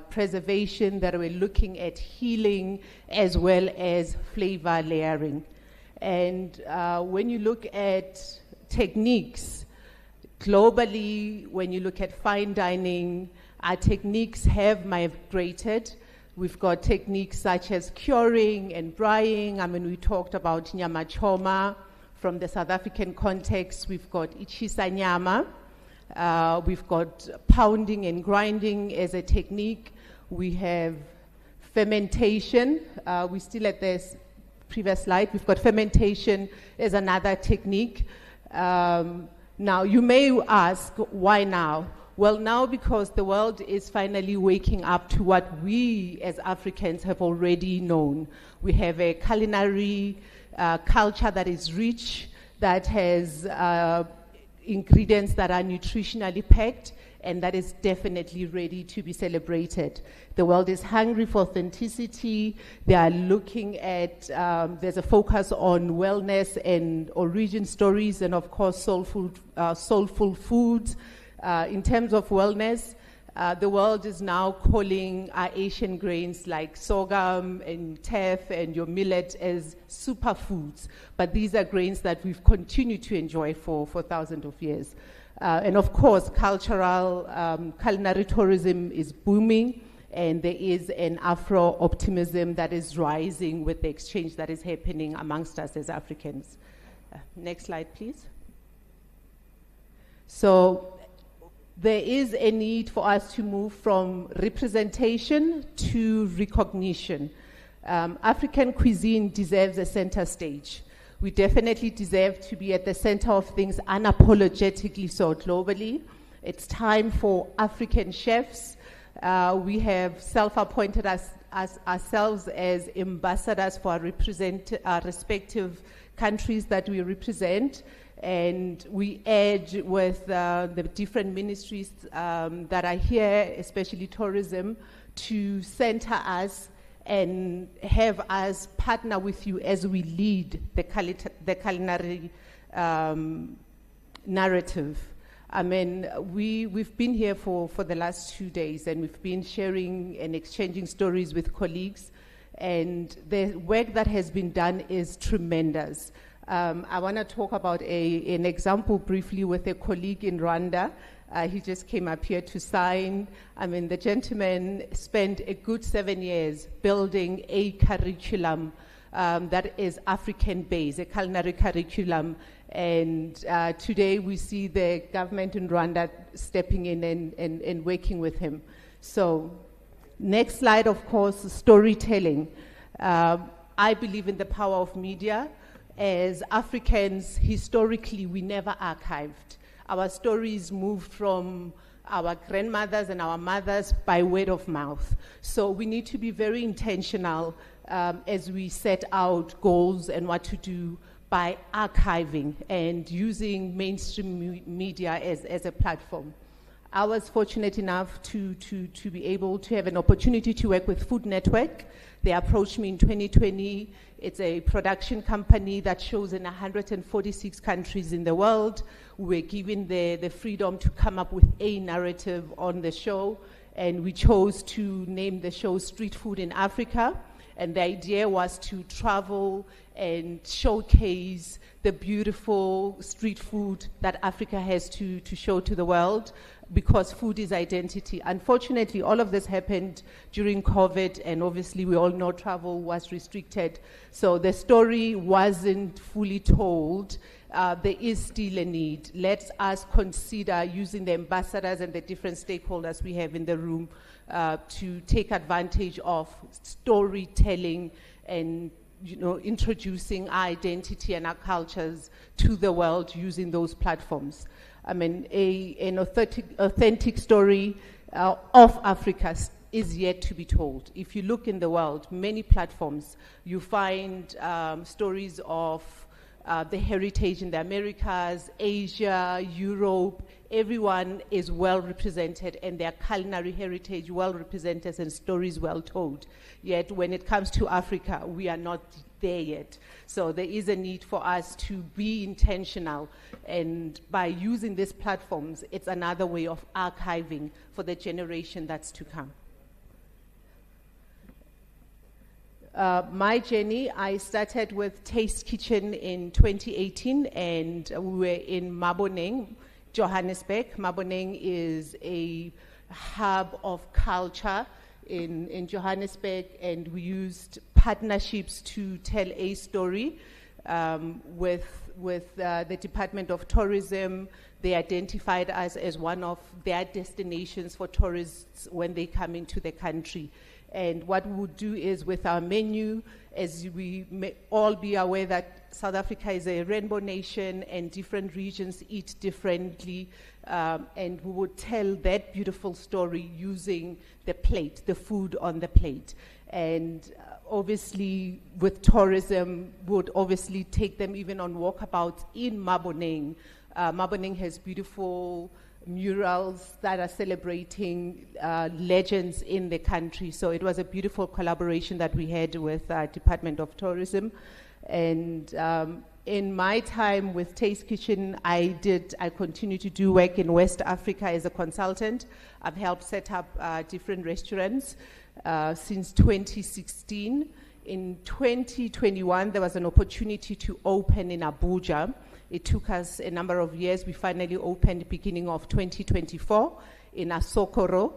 preservation, that were looking at healing, as well as flavor layering. And when you look at techniques, globally, when you look at fine dining, our techniques have migrated. We've got techniques such as curing and drying. I mean, we talked about nyama choma. From the South African context, we've got ichisa nyama. We've got pounding and grinding as a technique. We have fermentation. We're still at this previous slide. We've got fermentation as another technique. Now, you may ask, why now? Well, now because the world is finally waking up to what we as Africans have already known. We have a culinary culture that is rich, that has ingredients that are nutritionally packed, and that is definitely ready to be celebrated. The world is hungry for authenticity. They are looking at, there's a focus on wellness and origin stories, and of course soulful foods. In terms of wellness, the world is now calling our Asian grains like sorghum and teff and your millet as superfoods. But these are grains that we've continued to enjoy for thousands of years. And of course, cultural, culinary tourism is booming, and there is an Afro-optimism that is rising with the exchange that is happening amongst us as Africans. Next slide, please. So there is a need for us to move from representation to recognition. African cuisine deserves a center stage. We definitely deserve to be at the center of things unapologetically so globally. It's time for African chefs. We have self-appointed ourselves as ambassadors for our respective countries that we represent. And we urge with the different ministries that are here, especially tourism, to center us and have us partner with you as we lead the culinary narrative. I mean, we've been here for the last 2 days, and we've been sharing and exchanging stories with colleagues, and the work that has been done is tremendous. I want to talk about an example briefly with a colleague in Rwanda. He just came up here to sign. I mean, the gentleman spent a good 7 years building a curriculum that is African-based, a culinary curriculum. And today we see the government in Rwanda stepping in and working with him. So next slide, of course, storytelling. I believe in the power of media. As Africans, historically, we never archived. Our stories moved from our grandmothers and our mothers by word of mouth. So we need to be very intentional as we set out goals and what to do by archiving and using mainstream media as a platform. I was fortunate enough to be able to have an opportunity to work with Food Network. They approached me in 2020. It's a production company that shows in 146 countries in the world. We were given the freedom to come up with a narrative on the show, and we chose to name the show Street Food in Africa. And the idea was to travel and showcase the beautiful street food that Africa has to show to the world, because food is identity. Unfortunately, all of this happened during COVID, and obviously we all know travel was restricted. So the story wasn't fully told. There is still a need. Let us consider using the ambassadors and the different stakeholders we have in the room to take advantage of storytelling and introducing our identity and our cultures to the world using those platforms. I mean, an authentic story of Africa is yet to be told. If you look in the world, many platforms, you find stories of the heritage in the Americas, Asia, Europe. Everyone is well represented, and their culinary heritage well represented and stories well told. Yet when it comes to Africa, we are not there yet. So there is a need for us to be intentional, and by using these platforms, it's another way of archiving for the generation that's to come. My journey, I started with Taste Kitchen in 2018, and we were in Maboneng, Johannesburg. Maboneng is a hub of culture in Johannesburg, and we used partnerships to tell a story with the Department of Tourism. They identified us as one of their destinations for tourists when they come into the country. And what we would do is with our menu, as we may all be aware that South Africa is a rainbow nation and different regions eat differently, and we would tell that beautiful story using the plate, the food on the plate. And obviously with tourism, would obviously take them even on walkabouts in Maboneng. Maboneng has beautiful murals that are celebrating legends in the country. So it was a beautiful collaboration that we had with Department of Tourism. And in my time with Taste Kitchen, I continue to do work in West Africa as a consultant. I've helped set up different restaurants since 2016. In 2021, there was an opportunity to open in Abuja. It took us a number of years. We finally opened beginning of 2024 in Asokoro.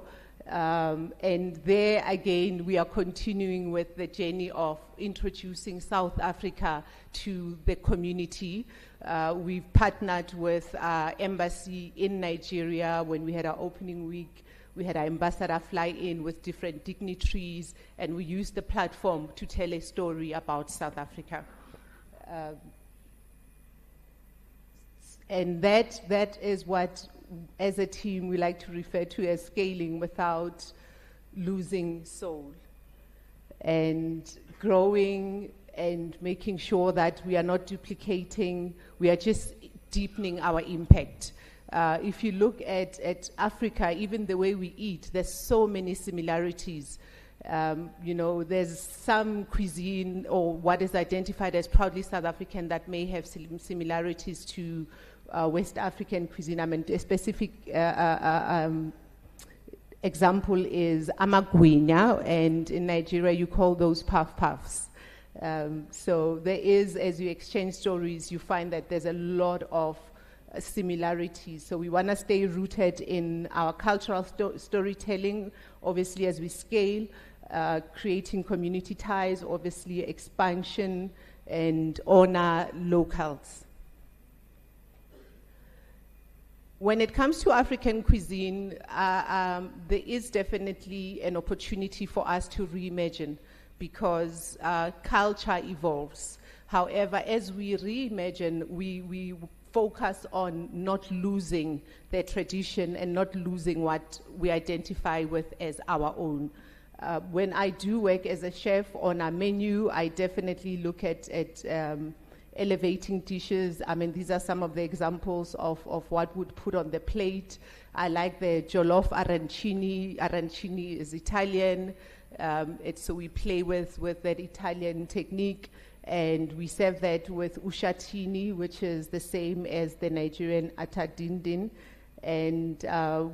And there again, we are continuing with the journey of introducing South Africa to the community. We've partnered with our embassy in Nigeria. When we had our opening week, we had our ambassador fly in with different dignitaries, and we used the platform to tell a story about South Africa. And that is what, as a team, we like to refer to as scaling without losing soul, and growing and making sure that we are not duplicating, we are just deepening our impact. If you look at Africa, even the way we eat, there's so many similarities. There's some cuisine or what is identified as proudly South African that may have similarities to West African cuisine. I mean, a specific example is amagwinya, and in Nigeria you call those puff-puffs. So there is, as you exchange stories, you find that there's a lot of similarities. So we want to stay rooted in our cultural storytelling, obviously as we scale, creating community ties, obviously expansion, and honor locals. When it comes to African cuisine, there is definitely an opportunity for us to reimagine, because culture evolves. However, as we reimagine, we focus on not losing their tradition and not losing what we identify with as our own. When I do work as a chef on a menu, I definitely look at elevating dishes. I mean, these are some of the examples of what would put on the plate. I like the jollof arancini. Arancini is Italian. So we play with that Italian technique, and we serve that with ushatini, which is the same as the Nigerian atadindin. And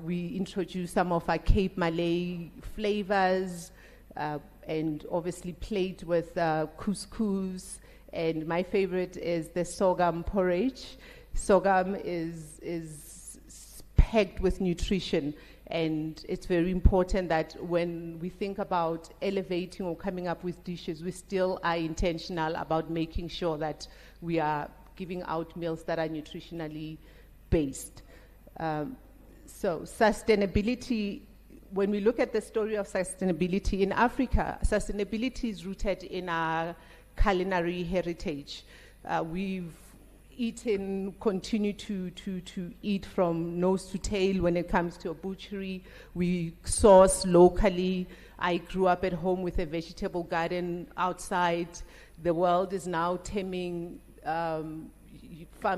we introduce some of our Cape Malay flavors, and obviously played with couscous. And my favorite is the sorghum porridge. Sorghum is packed with nutrition. And it's very important that when we think about elevating or coming up with dishes, we still are intentional about making sure that we are giving out meals that are nutritionally based. So sustainability, when we look at the story of sustainability in Africa, sustainability is rooted in our culinary heritage. We've continue to eat from nose to tail when it comes to a butchery. We source locally. I grew up at home with a vegetable garden outside. The world is now terming farm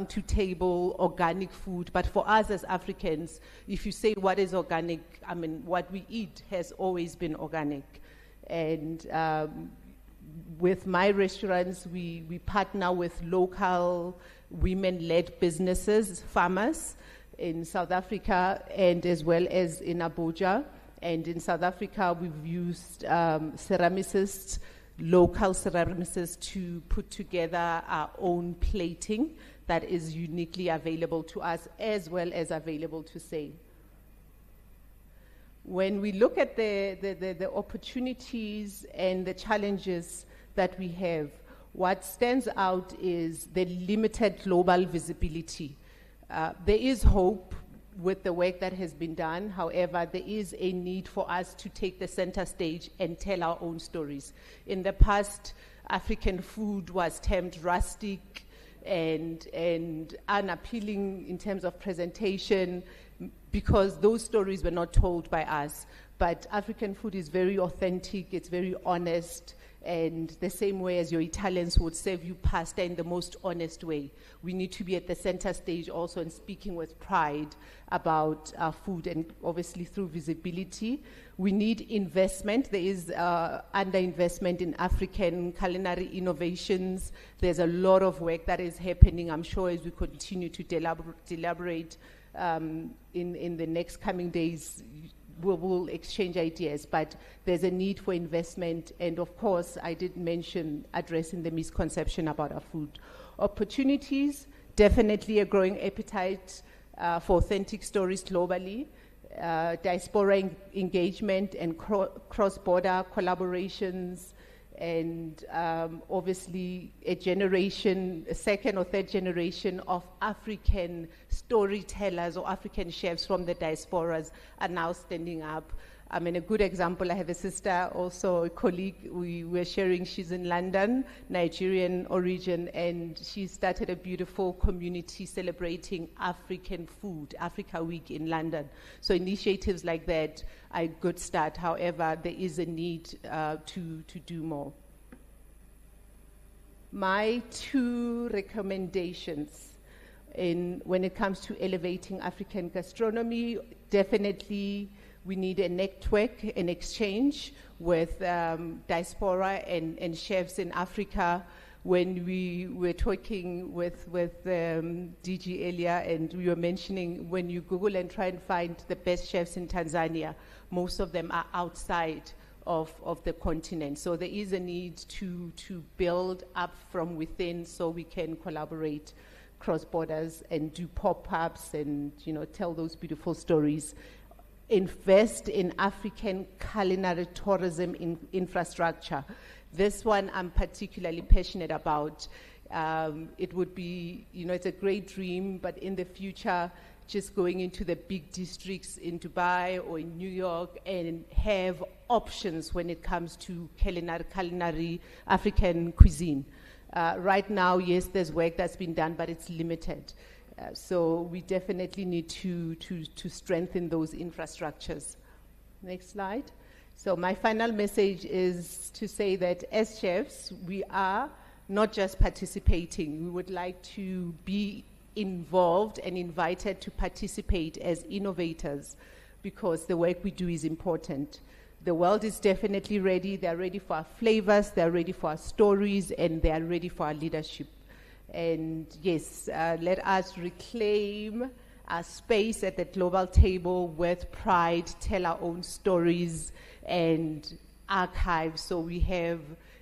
to table organic food. But for us as Africans, if you say what is organic, I mean, what we eat has always been organic. And with my restaurants, we partner with local women-led businesses, farmers in South Africa, and as well as in Abuja. And in South Africa, we've used ceramicists, local ceramicists, to put together our own plating that is uniquely available to us, as well as available to sale. When we look at the opportunities and the challenges that we have, what stands out is the limited global visibility. There is hope with the work that has been done. However, there is a need for us to take the center stage and tell our own stories. In the past, African food was termed rustic and unappealing in terms of presentation, because those stories were not told by us. But African food is very authentic, it's very honest, and the same way as your Italians would serve you pasta in the most honest way. We need to be at the center stage also and speaking with pride about our food, and obviously through visibility. We need investment. There is underinvestment in African culinary innovations. There's a lot of work that is happening, I'm sure, as we continue to deliberate in the next coming days. We'll exchange ideas, but there's a need for investment. And of course, I did mention addressing the misconception about our food. Opportunities, definitely a growing appetite for authentic stories globally, diaspora engagement and cross-border collaborations, and obviously a second or third generation of African storytellers or African chefs from the diasporas are now standing up. I mean, a good example, I have a sister, also a colleague, we were sharing, she's in London, Nigerian origin, and she started a beautiful community celebrating African food, Africa Week in London. So initiatives like that are a good start. However, there is a need to do more. My 2 recommendations when it comes to elevating African gastronomy, definitely we need a network, an exchange with diaspora and chefs in Africa. When we were talking with DG earlier, and we were mentioning when you Google and try and find the best chefs in Tanzania, most of them are outside of the continent. So there is a need to build up from within so we can collaborate cross borders and do pop-ups and tell those beautiful stories. Invest in African culinary tourism infrastructure. This one I'm particularly passionate about. It would be, it's a great dream, but in the future, just going into the big districts in Dubai or in New York and have options when it comes to culinary African cuisine. Right now, yes, there's work that's been done, but it's limited. So we definitely need to strengthen those infrastructures. Next slide. So my final message is to say that as chefs, we are not just participating. We would like to be involved and invited to participate as innovators because the work we do is important. The world is definitely ready. They're ready for our flavors, they're ready for our stories, and they are ready for our leadership. And yes, let us reclaim our space at the global table with pride, tell our own stories and archive so we have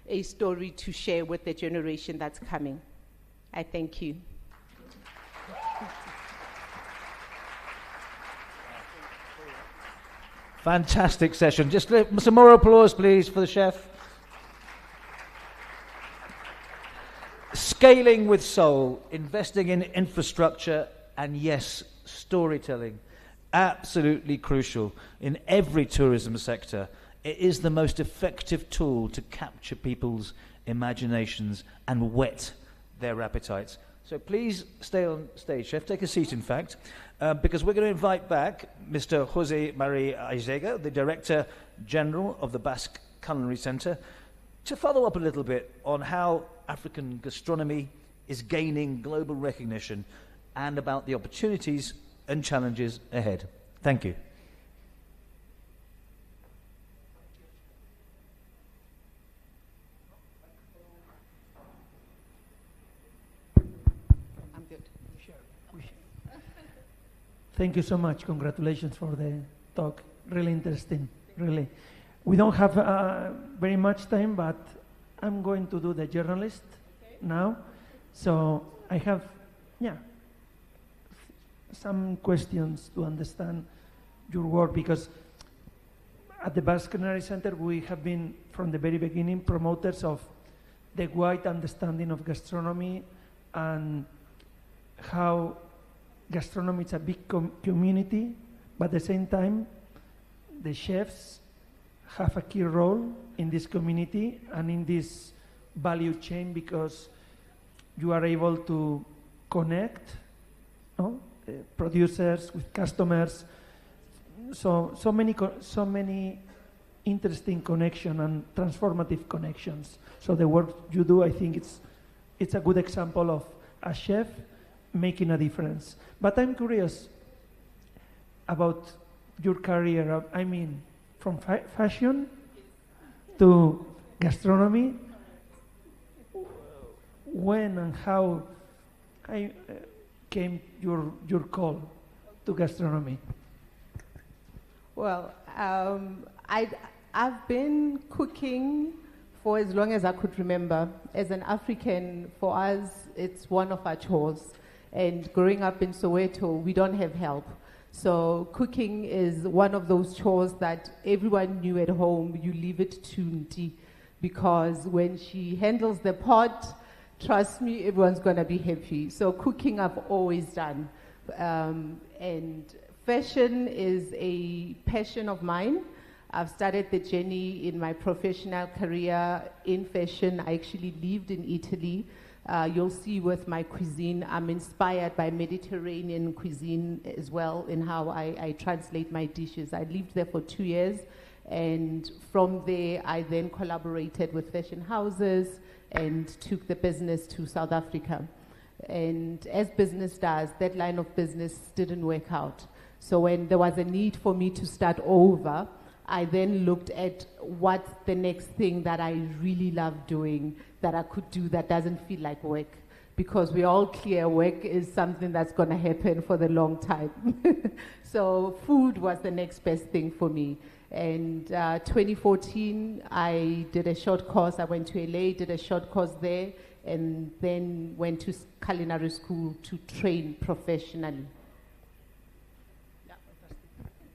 a story to share with the generation that's coming. I thank you. Fantastic session. Just some more applause, please, for the chef. Scaling with soul, investing in infrastructure, and yes, storytelling. Absolutely crucial in every tourism sector. It is the most effective tool to capture people's imaginations and whet their appetites. So please stay on stage, chef. Take a seat, in fact, because we're going to invite back Mr. Jose Maria Aizega, the Director General of the Basque Culinary Center, to follow up a little bit on how African gastronomy is gaining global recognition and about the opportunities and challenges ahead. Thank you. I'm good. Thank you so much. Congratulations for the talk. Really interesting, really. We don't have very much time, but I'm going to do the journalist now. So I have, some questions to understand your work, because at the Basque Culinary Center we have been from the very beginning promoters of the wide understanding of gastronomy and how gastronomy is a big community, but at the same time the chefs have a key role in this community and in this value chain, because you are able to connect producers with customers. So many interesting connections and transformative connections. So the work you do, I think it's a good example of a chef making a difference. But I'm curious about your career. I mean, from fashion to gastronomy, when and how came your call to gastronomy? Well, I've been cooking for as long as I could remember. As an African, for us, it's one of our chores. And growing up in Soweto, we don't have help. So cooking is one of those chores that everyone knew at home. You leave it to Nti, because when she handles the pot, trust me, everyone's gonna be happy. So cooking I've always done. And fashion is a passion of mine. I've started the journey in my professional career in fashion. I actually lived in Italy. You'll see with my cuisine, I'm inspired by Mediterranean cuisine as well in how I translate my dishes. I lived there for 2 years, and from there I then collaborated with fashion houses and took the business to South Africa. And as business does, that line of business didn't work out. So when there was a need for me to start over, I then looked at what's the next thing that I really love doing, that I could do that doesn't feel like work. Because we're all clear work is something that's going to happen for the long time. So food was the next best thing for me. And 2014, I did a short course. I went to LA, did a short course there, and then went to culinary school to train professionally.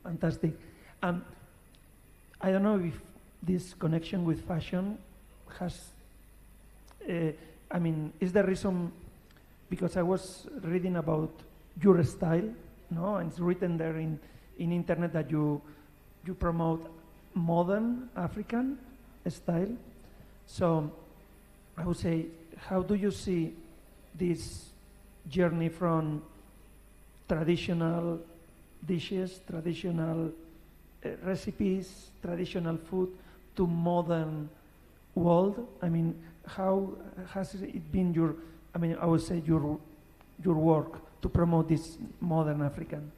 Fantastic. I don't know if this connection with fashion has, is the reason, because I was reading about your style, no, and it's written there in internet that you promote modern African style. So I would say, how do you see this journey from traditional dishes, traditional recipes, traditional food to modern world? I mean, how has it been I would say your work to promote this modern African?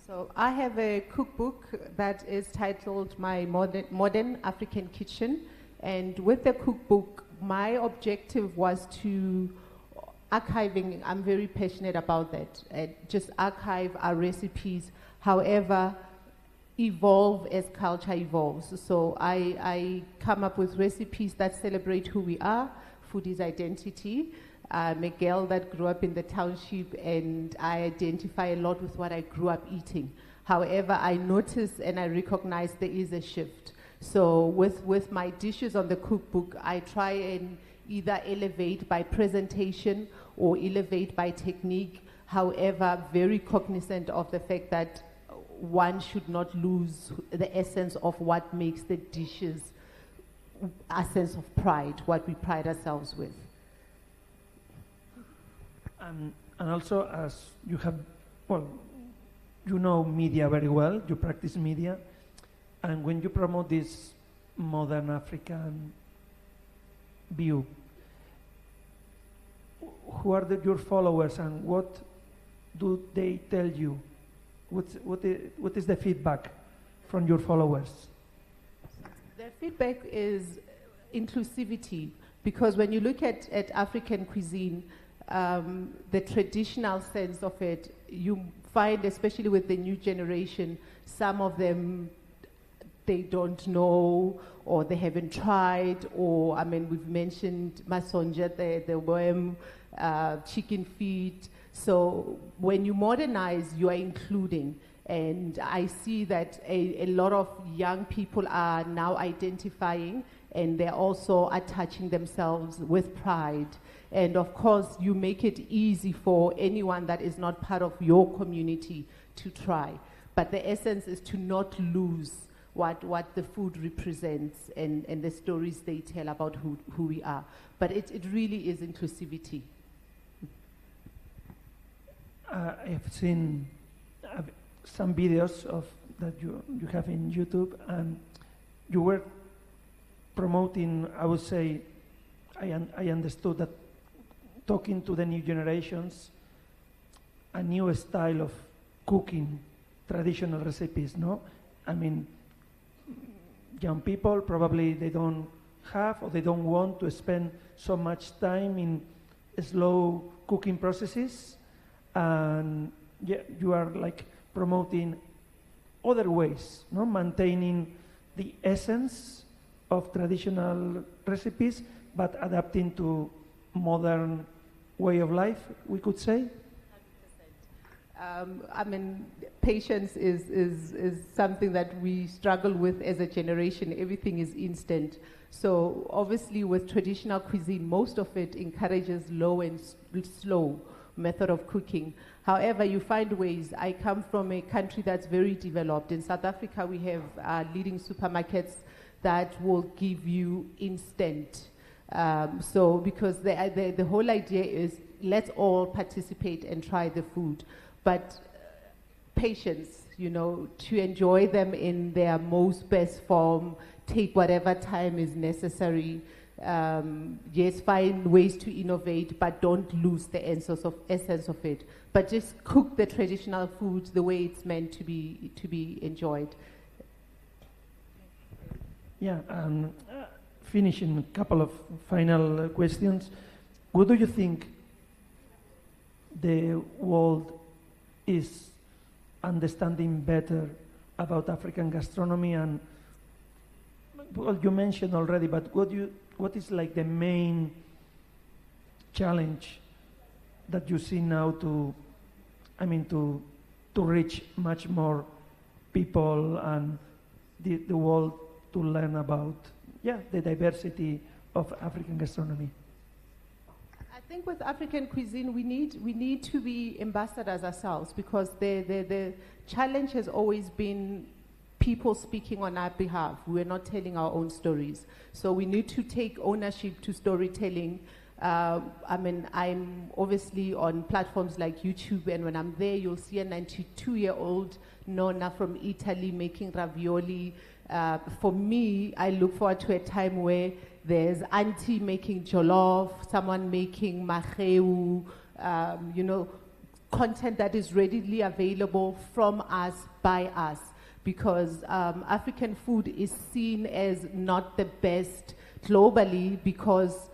So I have a cookbook that is titled My Modern African Kitchen, and with the cookbook, my objective was to archiving. I'm very passionate about that. Just archive our recipes, however, evolve as culture evolves. So I come up with recipes that celebrate who we are. Food is identity. I'm a girl that grew up in the township, and I identify a lot with what I grew up eating. However, I notice and I recognize there is a shift. So with my dishes on the cookbook, I try and either elevate by presentation or elevate by technique. However, very cognizant of the fact that one should not lose the essence of what makes the dishes a sense of pride, what we pride ourselves with. And also, as you have, you know media very well, you practice media, and when you promote this modern African view, who are your followers and what do they tell you? What is the feedback from your followers? The feedback is inclusivity, because when you look at African cuisine, the traditional sense of it, you find, especially with the new generation, some of them, they don't know or they haven't tried, or, we've mentioned masonja, the worm, chicken feet. So when you modernize, you are including. And I see that a lot of young people are now identifying, and they're also attaching themselves with pride. And of course, you make it easy for anyone that is not part of your community to try. But the essence is to not lose what the food represents and the stories they tell about who we are. But it really is inclusivity. I've seen some videos that you have in YouTube, and you were promoting, I would say, I understood that talking to the new generations, a new style of cooking, traditional recipes, no? Young people, probably they don't have or they don't want to spend so much time in slow cooking processes, and you are like promoting other ways, no? Maintaining the essence of traditional recipes, but adapting to modern way of life, we could say? I mean, patience is something that we struggle with as a generation. Everything is instant. So obviously with traditional cuisine, most of it encourages low and slow method of cooking. However, you find ways. I come from a country that's very developed. In South Africa, we have leading supermarkets that will give you instant. So because the whole idea is let's all participate and try the food. But patience, you know, to enjoy them in their most best form, take whatever time is necessary. Yes, find ways to innovate, but don't lose the essence of it. But just cook the traditional food the way it's meant to be enjoyed. Yeah, finishing a couple of final questions. What do you think the world is understanding better about African gastronomy? And well, you mentioned already, but what is like the main challenge that you see now to reach much more people and the world to learn about the diversity of African gastronomy? I think with African cuisine, we need to be ambassadors ourselves, because the challenge has always been people speaking on our behalf. We're not telling our own stories. So we need to take ownership to storytelling. I mean, I'm obviously on platforms like YouTube, and when I'm there, you'll see a 92-year-old Nonna from Italy making ravioli. For me, I look forward to a time where there's auntie making jollof, someone making maheu, you know, content that is readily available from us, by us. Because African food is seen as not the best globally because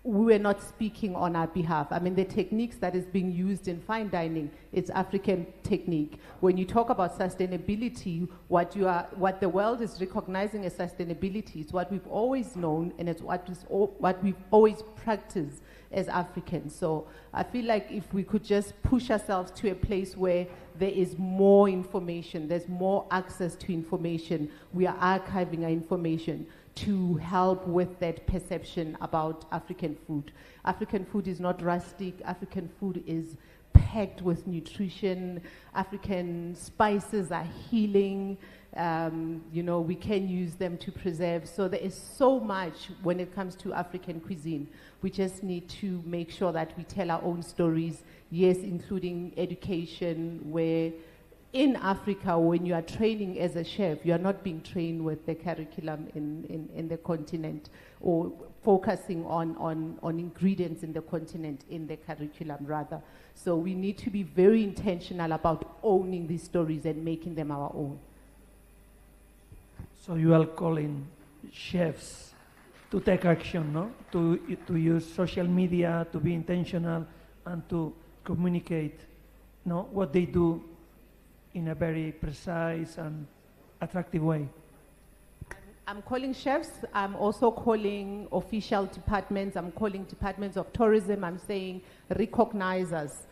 we were not speaking on our behalf. I mean, the techniques that is being used in fine dining, it's African technique. When you talk about sustainability, what the world is recognizing as sustainability, it's what we've always known, and it's what we've always practiced as Africans. So I feel like if we could just push ourselves to a place where there is more information, there's more access to information, we are archiving our information to help with that perception about African food. African food is not rustic. African food is packed with nutrition. African spices are healing. You know, we can use them to preserve. So there is so much when it comes to African cuisine. We just need to make sure that we tell our own stories, yes, including education, where in Africa, when you are training as a chef, you are not being trained with the curriculum in the continent, or focusing on ingredients in the continent in the curriculum, rather. So we need to be very intentional about owning these stories and making them our own. So you are calling chefs to take action, no? To use social media, to be intentional, and to communicate, no, what they do in a very precise and attractive way. I'm calling chefs. I'm also calling official departments. I'm calling departments of tourism. I'm saying recognize us.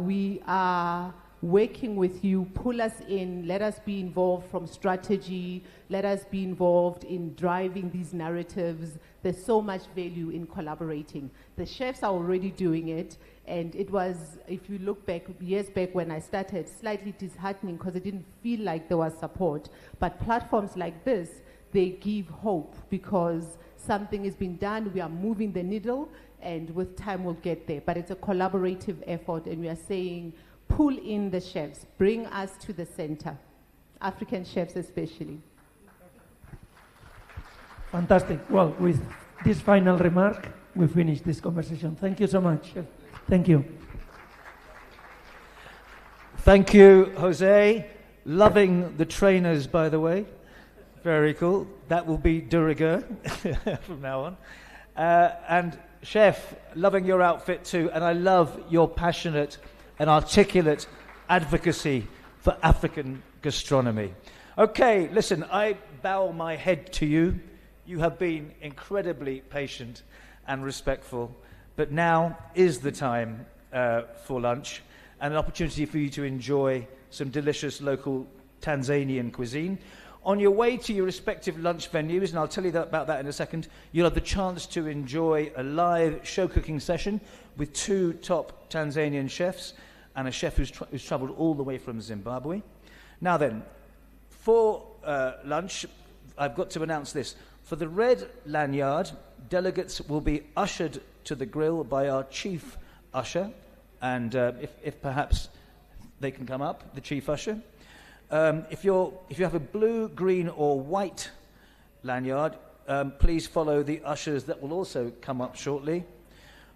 We are working with you. Pull us in. Let us be involved from strategy. Let us be involved in driving these narratives. There's so much value in collaborating. The chefs are already doing it. And it was, if you look back, years back when I started, slightly disheartening because it didn't feel like there was support. But platforms like this, they give hope because something is being done, we are moving the needle, and with time we'll get there. But it's a collaborative effort, and we are saying, pull in the chefs, bring us to the center, African chefs especially. Fantastic. Well, with this final remark, we finish this conversation. Thank you so much. Thank you. Thank you, Jose. Loving the trainers, by the way. Very cool. That will be de rigueur from now on. And Chef, loving your outfit too, and I love your passionate and articulate advocacy for African gastronomy. Okay, listen, I bow my head to you. You have been incredibly patient and respectful. But now is the time for lunch and an opportunity for you to enjoy some delicious local Tanzanian cuisine. On your way to your respective lunch venues, and I'll tell you about that in a second, you'll have the chance to enjoy a live show cooking session with 2 top Tanzanian chefs and a chef who's travelled all the way from Zimbabwe. Now then, for lunch, I've got to announce this. For the red lanyard, delegates will be ushered to the grill by our chief usher, and if perhaps they can come up, the chief usher. If you have a blue, green, or white lanyard, please follow the ushers that will also come up shortly.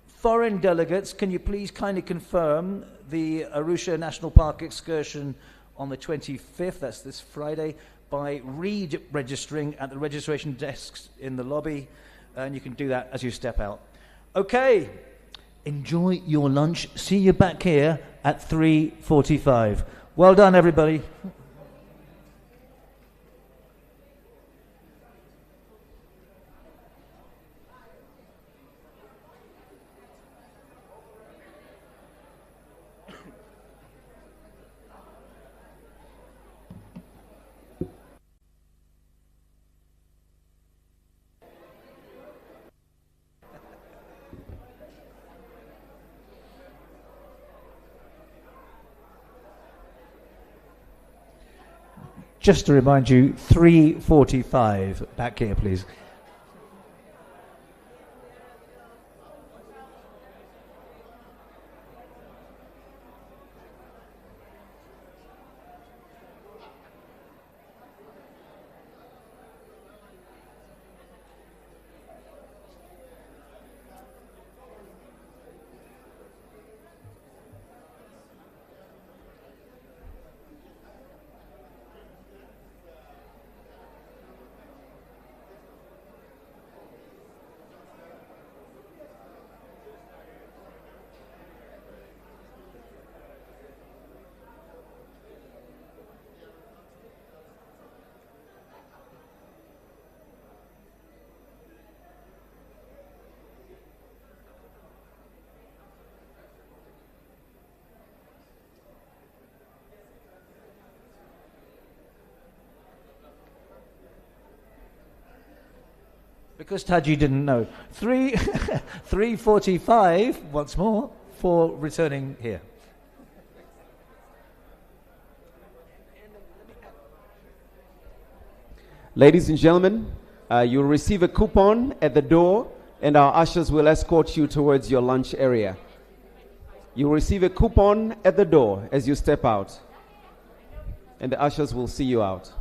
Foreign delegates, can you please kindly confirm the Arusha National Park excursion on the 25th, that's this Friday, by registering at the registration desks in the lobby, and you can do that as you step out. Okay, enjoy your lunch. See you back here at 3:45. Well done, everybody. Just to remind you, 3:45. Back here, please. Because Taji didn't know. 3:45, once more, for returning here. Ladies and gentlemen, you'll receive a coupon at the door, and our ushers will escort you towards your lunch area. You'll receive a coupon at the door as you step out, and the ushers will see you out.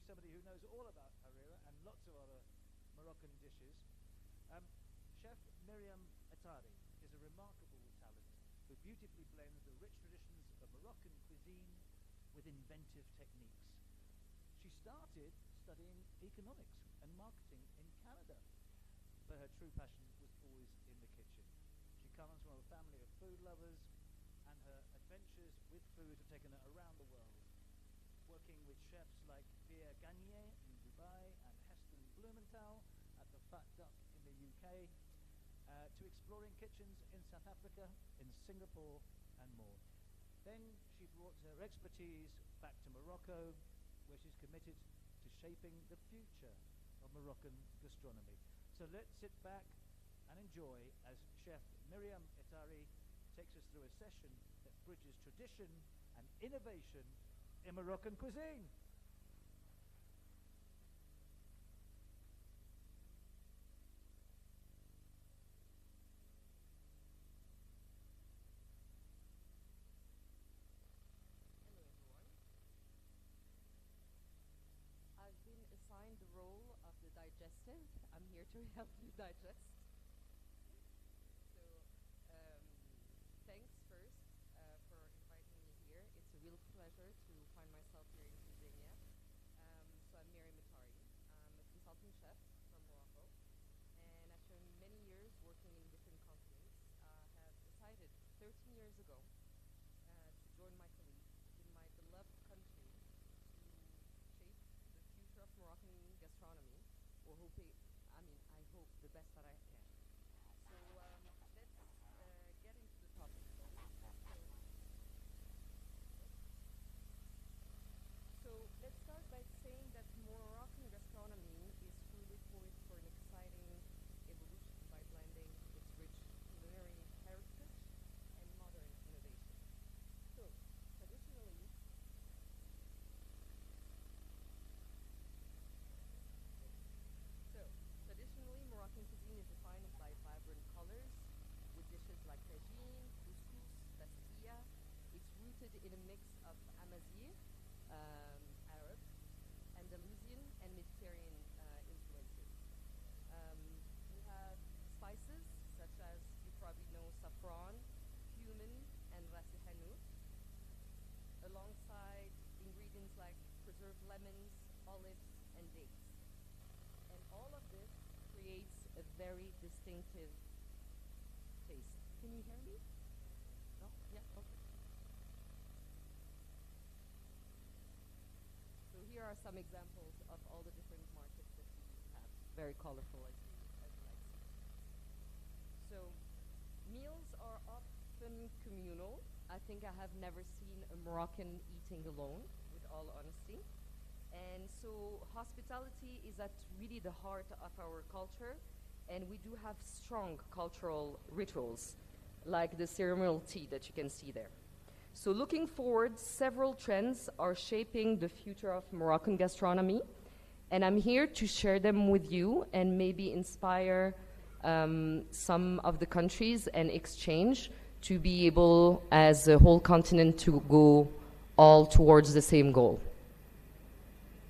somebody who knows all about harira and lots of other Moroccan dishes. Chef Miriam Atari is a remarkable talent who beautifully blends the rich traditions of Moroccan cuisine with inventive techniques. She started studying economics and marketing in Canada, but her true passion was always in the kitchen. She comes from a family of food lovers, and her adventures with food have taken her around the world, working with chefs like Pierre Gagnier in Dubai and Heston Blumenthal at the Fat Duck in the UK, to exploring kitchens in South Africa, in Singapore, and more. Then she brought her expertise back to Morocco, where she's committed to shaping the future of Moroccan gastronomy. So let's sit back and enjoy as Chef Miriam Atari takes us through a session that bridges tradition and innovation in Moroccan cuisine. I've been assigned the role of the digestive. I'm here to help you digest. Thanks first for inviting me here. It's a real pleasure to find myself here in Tanzania. So I'm Miriam Atari. I'm a consulting chef from Morocco, and after many years working in different continents, have decided 13 years ago to join my colleagues in my beloved country to shape the future of Moroccan gastronomy, or I hope the best that I can. So let's get into the topic. So let's start by saying that Moroccan gastronomy is truly poised for an exciting evolution by blending its rich culinary heritage and modern innovation. So traditionally, Moroccan cuisine is defined by vibrant colors, with dishes like tagine, couscous, pastilla. It's rooted in a mix of Amazigh, Arab, Andalusian, and Mediterranean influences. We have spices such as, you probably know, saffron, cumin, and ras el hanout, alongside ingredients like preserved lemons, olives, and dates. And all of this creates a very distinctive taste. Can you hear me? No? Yeah, okay. So here are some examples of all the different markets that we have. Very colorful, as you like see. So meals are often communal. I think I have never seen a Moroccan eating alone, with all honesty. And so hospitality is at really the heart of our culture, and we do have strong cultural rituals, like the ceremonial tea that you can see there. So looking forward, several trends are shaping the future of Moroccan gastronomy, and I'm here to share them with you and maybe inspire some of the countries and exchange to be able, as a whole continent, to go all towards the same goal.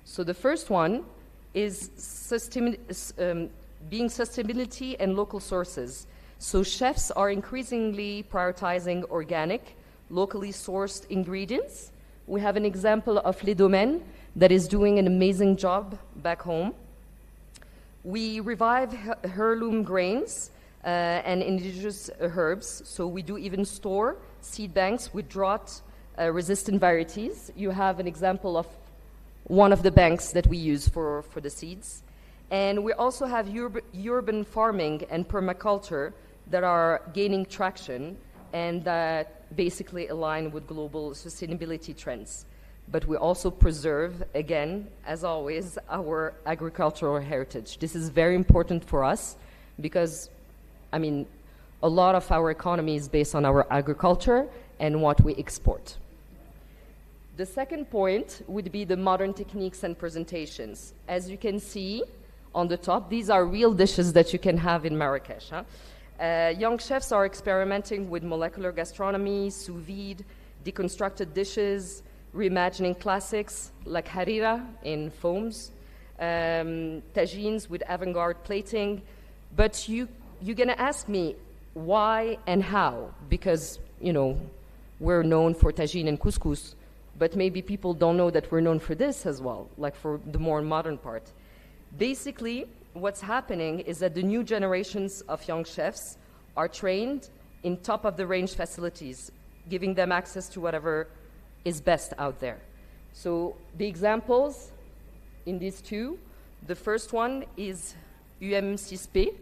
So the first one is being sustainability and local sources. So chefs are increasingly prioritizing organic, locally sourced ingredients. We have an example of Les Domaines that is doing an amazing job back home. We revive heirloom grains and indigenous herbs. So we do even store seed banks with drought-resistant varieties. You have an example of one of the banks that we use for the seeds. And we also have urban farming and permaculture that are gaining traction and that basically align with global sustainability trends. But we also preserve, again, as always, our agricultural heritage. This is very important for us because, I mean, a lot of our economy is based on our agriculture and what we export. The second point would be the modern techniques and presentations. As you can see on the top, these are real dishes that you can have in Marrakesh. Young chefs are experimenting with molecular gastronomy, sous vide, deconstructed dishes, reimagining classics like harira in foams, tagines with avant-garde plating. But you're going to ask me why and how, because, you know, we're known for tagine and couscous, but maybe people don't know that we're known for this as well, like for the more modern part. Basically, what's happening is that the new generations of young chefs are trained in top-of-the-range facilities, giving them access to whatever is best out there. So the examples in these two, the first one is UM6P,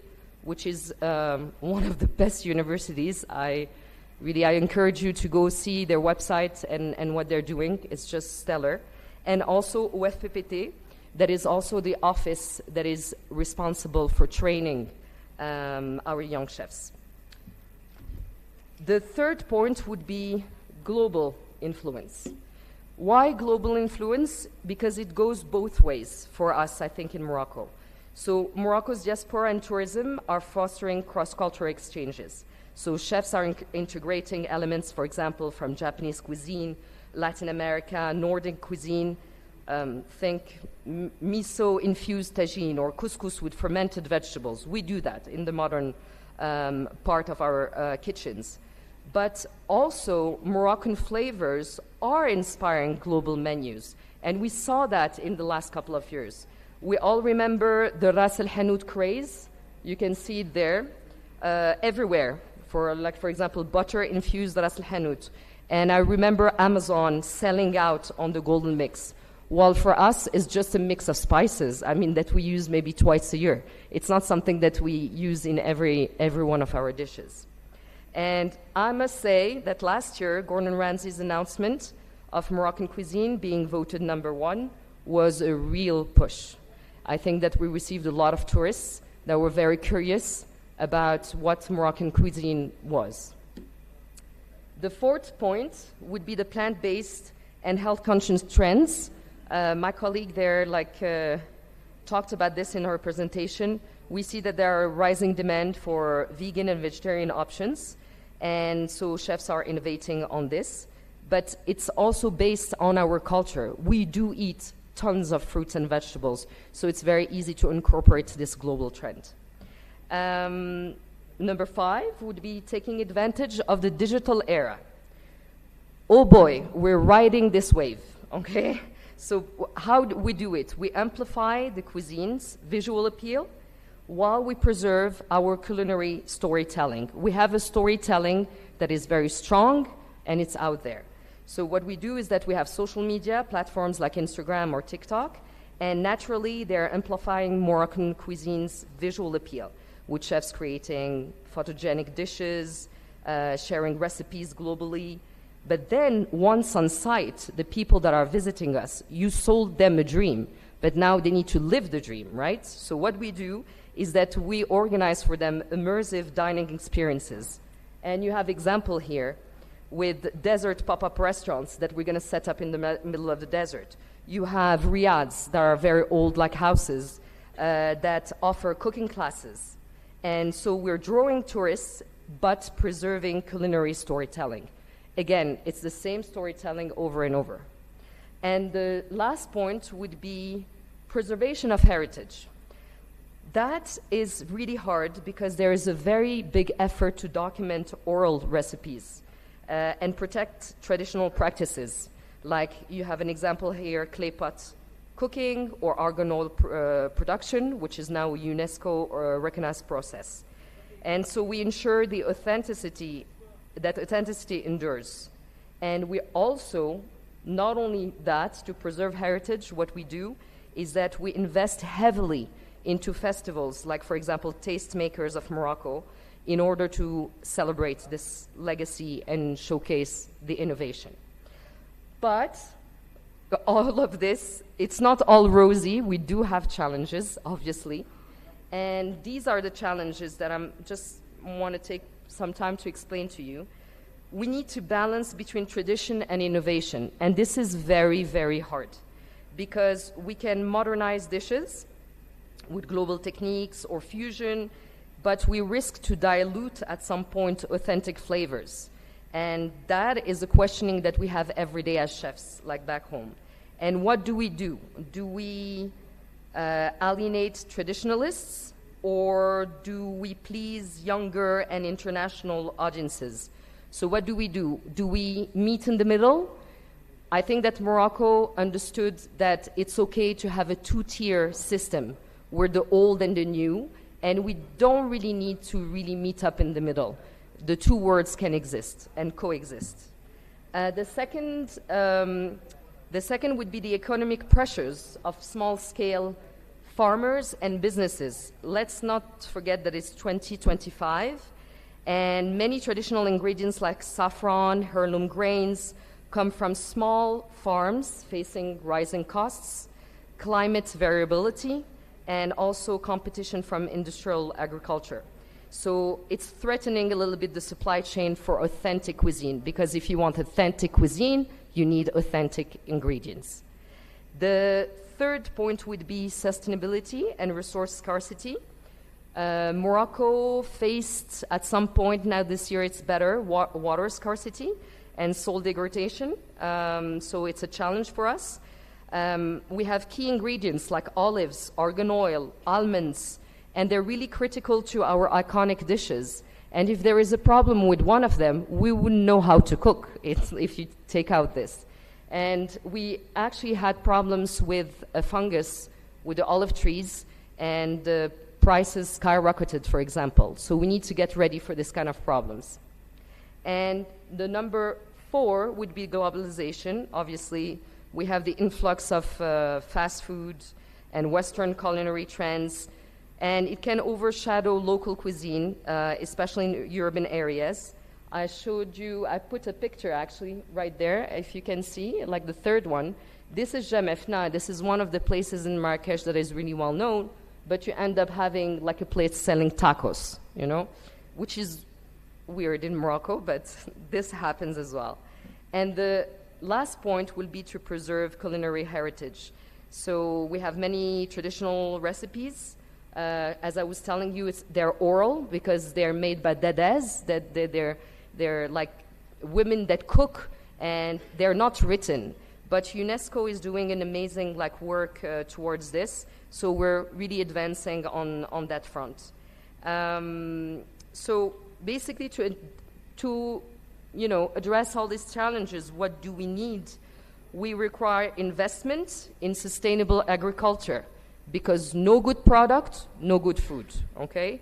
which is one of the best universities. I encourage you to go see their website and what they're doing. It's just stellar. And also OFPPT, that is also the office that is responsible for training our young chefs. The third point would be global influence. Why global influence? Because it goes both ways for us, I think, in Morocco. So Morocco's diaspora and tourism are fostering cross-cultural exchanges. So chefs are integrating elements, for example, from Japanese cuisine, Latin America, Nordic cuisine. Think miso-infused tagine or couscous with fermented vegetables. We do that in the modern part of our kitchens. But also, Moroccan flavors are inspiring global menus. And we saw that in the last couple of years. We all remember the Ras El Hanout craze. You can see it there everywhere. For example, butter-infused Ras El Hanout. And I remember Amazon selling out on the golden mix. While for us, it's just a mix of spices, that we use maybe twice a year. It's not something that we use in every one of our dishes. And I must say that last year, Gordon Ramsay's announcement of Moroccan cuisine being voted #1 was a real push. I think that we received a lot of tourists that were very curious about what Moroccan cuisine was. The fourth point would be the plant-based and health-conscious trends. My colleague there talked about this in her presentation. We see that there are rising demand for vegan and vegetarian options, and so chefs are innovating on this. But it's also based on our culture. We do eat tons of fruits and vegetables, so it's very easy to incorporate this global trend. Number 5 would be taking advantage of the digital era. Oh boy, we're riding this wave, okay? So how do we do it? We amplify the cuisine's visual appeal while we preserve our culinary storytelling. We have a storytelling that is very strong and it's out there. So what we do is that we have social media platforms like Instagram or TikTok, and naturally they're amplifying Moroccan cuisine's visual appeal, with chefs creating photogenic dishes, sharing recipes globally. But then once on site, the people that are visiting us, you sold them a dream, but now they need to live the dream, right? So what we do is that we organize for them immersive dining experiences. And you have example here with desert pop-up restaurants that we're going to set up in the middle of the desert. You have riads that are very old, like houses, that offer cooking classes. And so we're drawing tourists, but preserving culinary storytelling. Again, it's the same storytelling over and over. And the last point would be preservation of heritage. That is really hard because there is a very big effort to document oral recipes and protect traditional practices. Like you have an example here, clay pot cooking or argan oil production, which is now a UNESCO recognized process. And so we ensure the authenticity endures. And we also, not only that, to preserve heritage, what we do is that we invest heavily into festivals, like, for example, Tastemakers of Morocco, in order to celebrate this legacy and showcase the innovation. But all of this, it's not all rosy. We do have challenges, obviously. And these are the challenges that I just want to take some time to explain to you. We need to balance between tradition and innovation, and this is very, very hard because we can modernize dishes with global techniques or fusion, but we risk to dilute at some point authentic flavors. And that is a questioning that we have every day as chefs, like back home. And what do we do? Do we alienate traditionalists, or do we please younger and international audiences? So what do we do? Do we meet in the middle? I think that Morocco understood that it's okay to have a two-tier system where the old and the new, and we don't really need to really meet up in the middle. The two worlds can exist and coexist. The second would be the economic pressures of small-scale farmers and businesses. Let's not forget that it's 2025, and many traditional ingredients like saffron, heirloom grains, come from small farms facing rising costs, climate variability, and also competition from industrial agriculture. So it's threatening a little bit the supply chain for authentic cuisine, because if you want authentic cuisine, you need authentic ingredients. The third point would be sustainability and resource scarcity. Morocco faced at some point, now this year it's better, water scarcity and soil degradation. So it's a challenge for us. We have key ingredients like olives, argan oil, almonds, and they're really critical to our iconic dishes. And if there is a problem with one of them, we wouldn't know how to cook if you take out this. And we actually had problems with a fungus with the olive trees, and the prices skyrocketed, for example. So we need to get ready for this kind of problems. And the number 4 would be globalization. Obviously, we have the influx of fast food and Western culinary trends, and it can overshadow local cuisine, especially in urban areas. I showed you, I put a picture actually right there, if you can see, like the third one. This is Jamefna. This is one of the places in Marrakesh that is really well known, but you end up having like a place selling tacos, you know, which is weird in Morocco, but this happens as well. And the last point will be to preserve culinary heritage. So we have many traditional recipes. As I was telling you, they're oral because they're made by dedes, that they're like women that cook, and they're not written. But UNESCO is doing an amazing work towards this, so we're really advancing on that front. So basically, to address all these challenges, what do we need? We require investment in sustainable agriculture, because no good product, no good food, okay?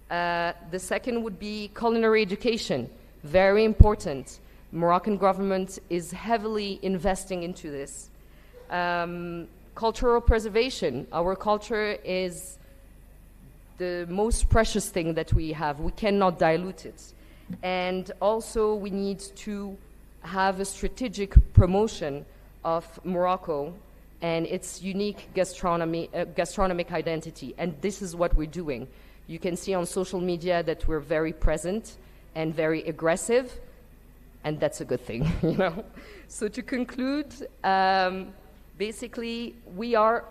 The second would be culinary education, very important. Moroccan government is heavily investing into this. Cultural preservation. Our culture is the most precious thing that we have. We cannot dilute it. And also we need to have a strategic promotion of Morocco and its unique gastronomic identity. And this is what we're doing. You can see on social media that we're very present and very aggressive, and that's a good thing, you know. So to conclude, basically, we are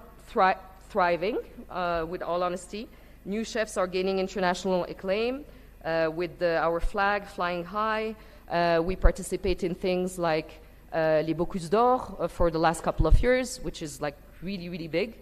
thriving, with all honesty. New chefs are gaining international acclaim with our flag flying high. We participate in things like Les Bocuse d'Or for the last couple of years, which is really, really big.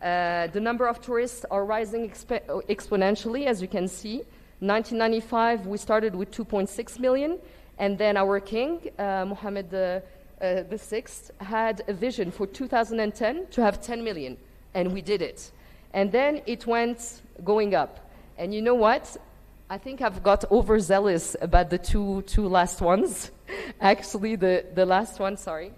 The number of tourists are rising exponentially, as you can see. 1995, we started with 2.6 million, and then our king, Mohammed VI, had a vision for 2010 to have 10 million, and we did it. And then it went going up. And you know what? I think I've got overzealous about the two last ones. Actually, the last one, sorry.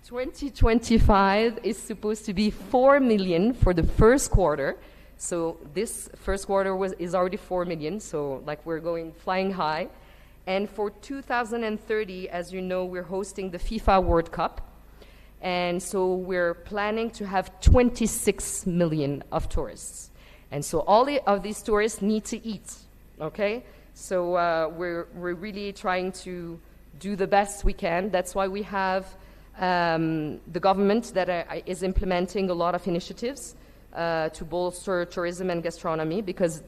2025 is supposed to be 4 million for the first quarter. So this first quarter is already 4 million, so we're going flying high. And for 2030, as you know, we're hosting the FIFA World Cup. And so we're planning to have 26 million of tourists. And so all of these tourists need to eat, okay? So we're really trying to do the best we can. That's why we have the government that is implementing a lot of initiatives to bolster tourism and gastronomy, because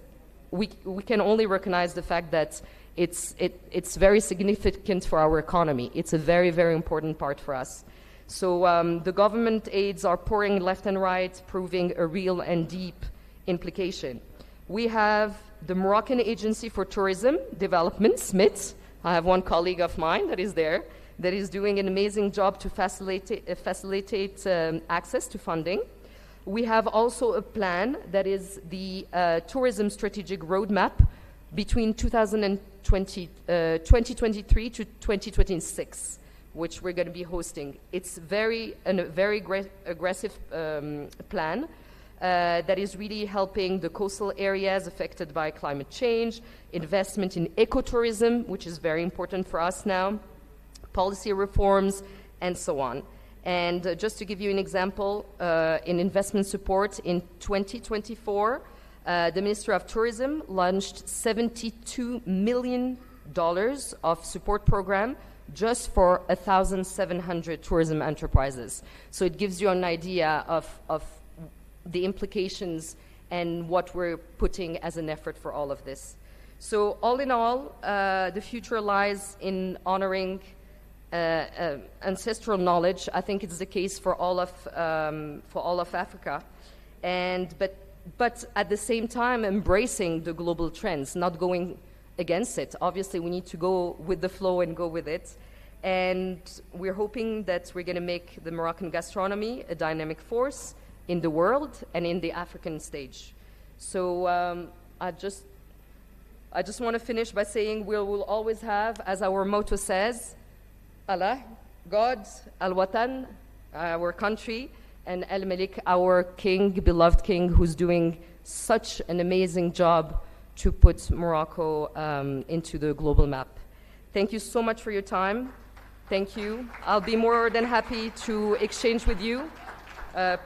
we can only recognize the fact that it's very significant for our economy. It's a very, very important part for us. So the government aids are pouring left and right, proving a real and deep implication. We have the Moroccan Agency for Tourism Development, SMIT. I have one colleague of mine that is there, that is doing an amazing job to facilitate access to funding. We have also a plan that is the Tourism Strategic Roadmap between 2023 to 2026, which we're going to be hosting. It's a very aggressive plan that is really helping the coastal areas affected by climate change, investment in ecotourism, which is very important for us now, policy reforms, and so on. And just to give you an example, in investment support in 2024, the Ministry of Tourism launched $72 million of support program just for 1,700 tourism enterprises. So it gives you an idea of the implications and what we're putting as an effort for all of this. So all in all, the future lies in honoring ancestral knowledge. I think it's the case for all of Africa, but at the same time embracing the global trends, not going against it. Obviously, we need to go with the flow and go with it. And we're hoping that we're going to make the Moroccan gastronomy a dynamic force in the world and in the African stage. So I just want to finish by saying we will always have, as our motto says, Allah, God, Al-Watan, our country, and Al-Malik, our king, beloved king, who's doing such an amazing job to put Morocco into the global map. Thank you so much for your time. Thank you. I'll be more than happy to exchange with you.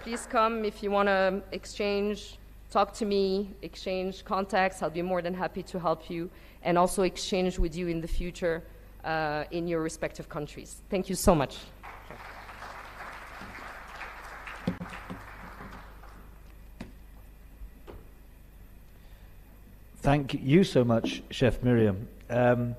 Please come if you want to exchange, talk to me, exchange contacts. I'll be more than happy to help you and also exchange with you in the future in your respective countries. Thank you so much. Thank you so much, Chef Miriam. An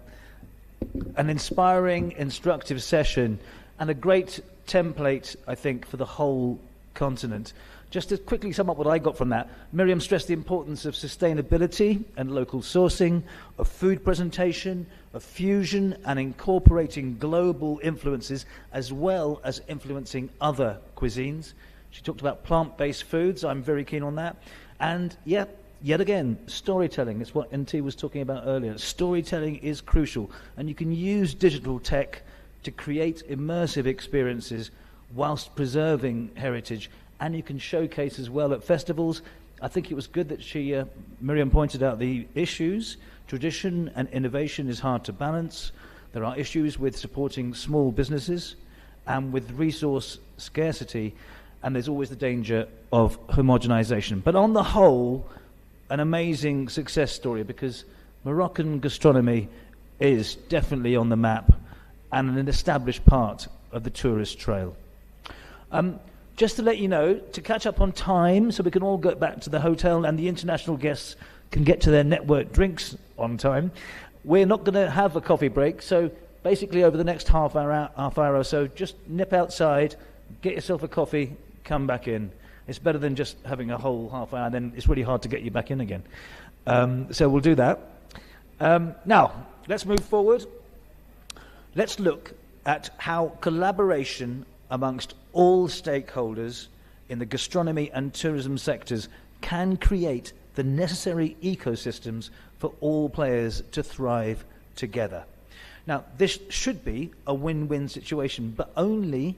inspiring, instructive session and a great template, I think, for the whole continent. Just to quickly sum up what I got from that, Miriam stressed the importance of sustainability and local sourcing, of food presentation, of fusion and incorporating global influences as well as influencing other cuisines. She talked about plant-based foods. I'm very keen on that. And yet again, storytelling is what NT was talking about earlier. Storytelling is crucial, and you can use digital tech to create immersive experiences whilst preserving heritage, and you can showcase as well at festivals. I think it was good that Miriam pointed out the issues. Tradition and innovation is hard to balance. There are issues with supporting small businesses and with resource scarcity, and there's always the danger of homogenization. But on the whole, an amazing success story, because Moroccan gastronomy is definitely on the map and an established part of the tourist trail. Just to let you know, to catch up on time so we can all get back to the hotel and the international guests can get to their network drinks on time, we're not going to have a coffee break. So basically over the next half hour or so, just nip outside, get yourself a coffee, come back in. It's better than just having a whole half hour, then it's really hard to get you back in again. So we'll do that. Now, let's move forward. Let's look at how collaboration amongst all stakeholders in the gastronomy and tourism sectors can create the necessary ecosystems for all players to thrive together. Now, this should be a win-win situation, but only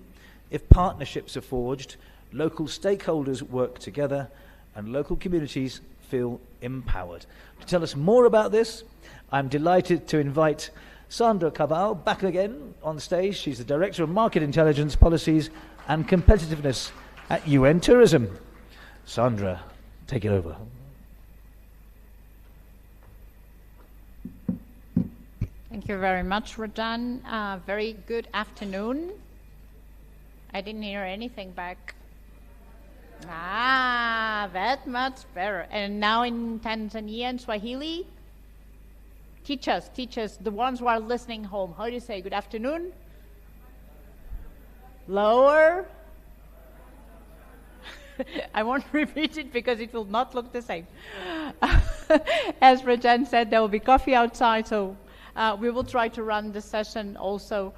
if partnerships are forged, local stakeholders work together, and local communities feel empowered. To tell us more about this, I'm delighted to invite Sandra Cabal back again on stage. She's the Director of Market Intelligence, Policies and Competitiveness at UN Tourism. Sandra, take it over. Thank you very much, Rajan. Very good afternoon. I didn't hear anything back. That much better. And now in Tanzania and Swahili. Teach us, the ones who are listening home. How do you say good afternoon? Lower. I won't repeat it because it will not look the same. As Rajan said, there will be coffee outside, so we will try to run the session also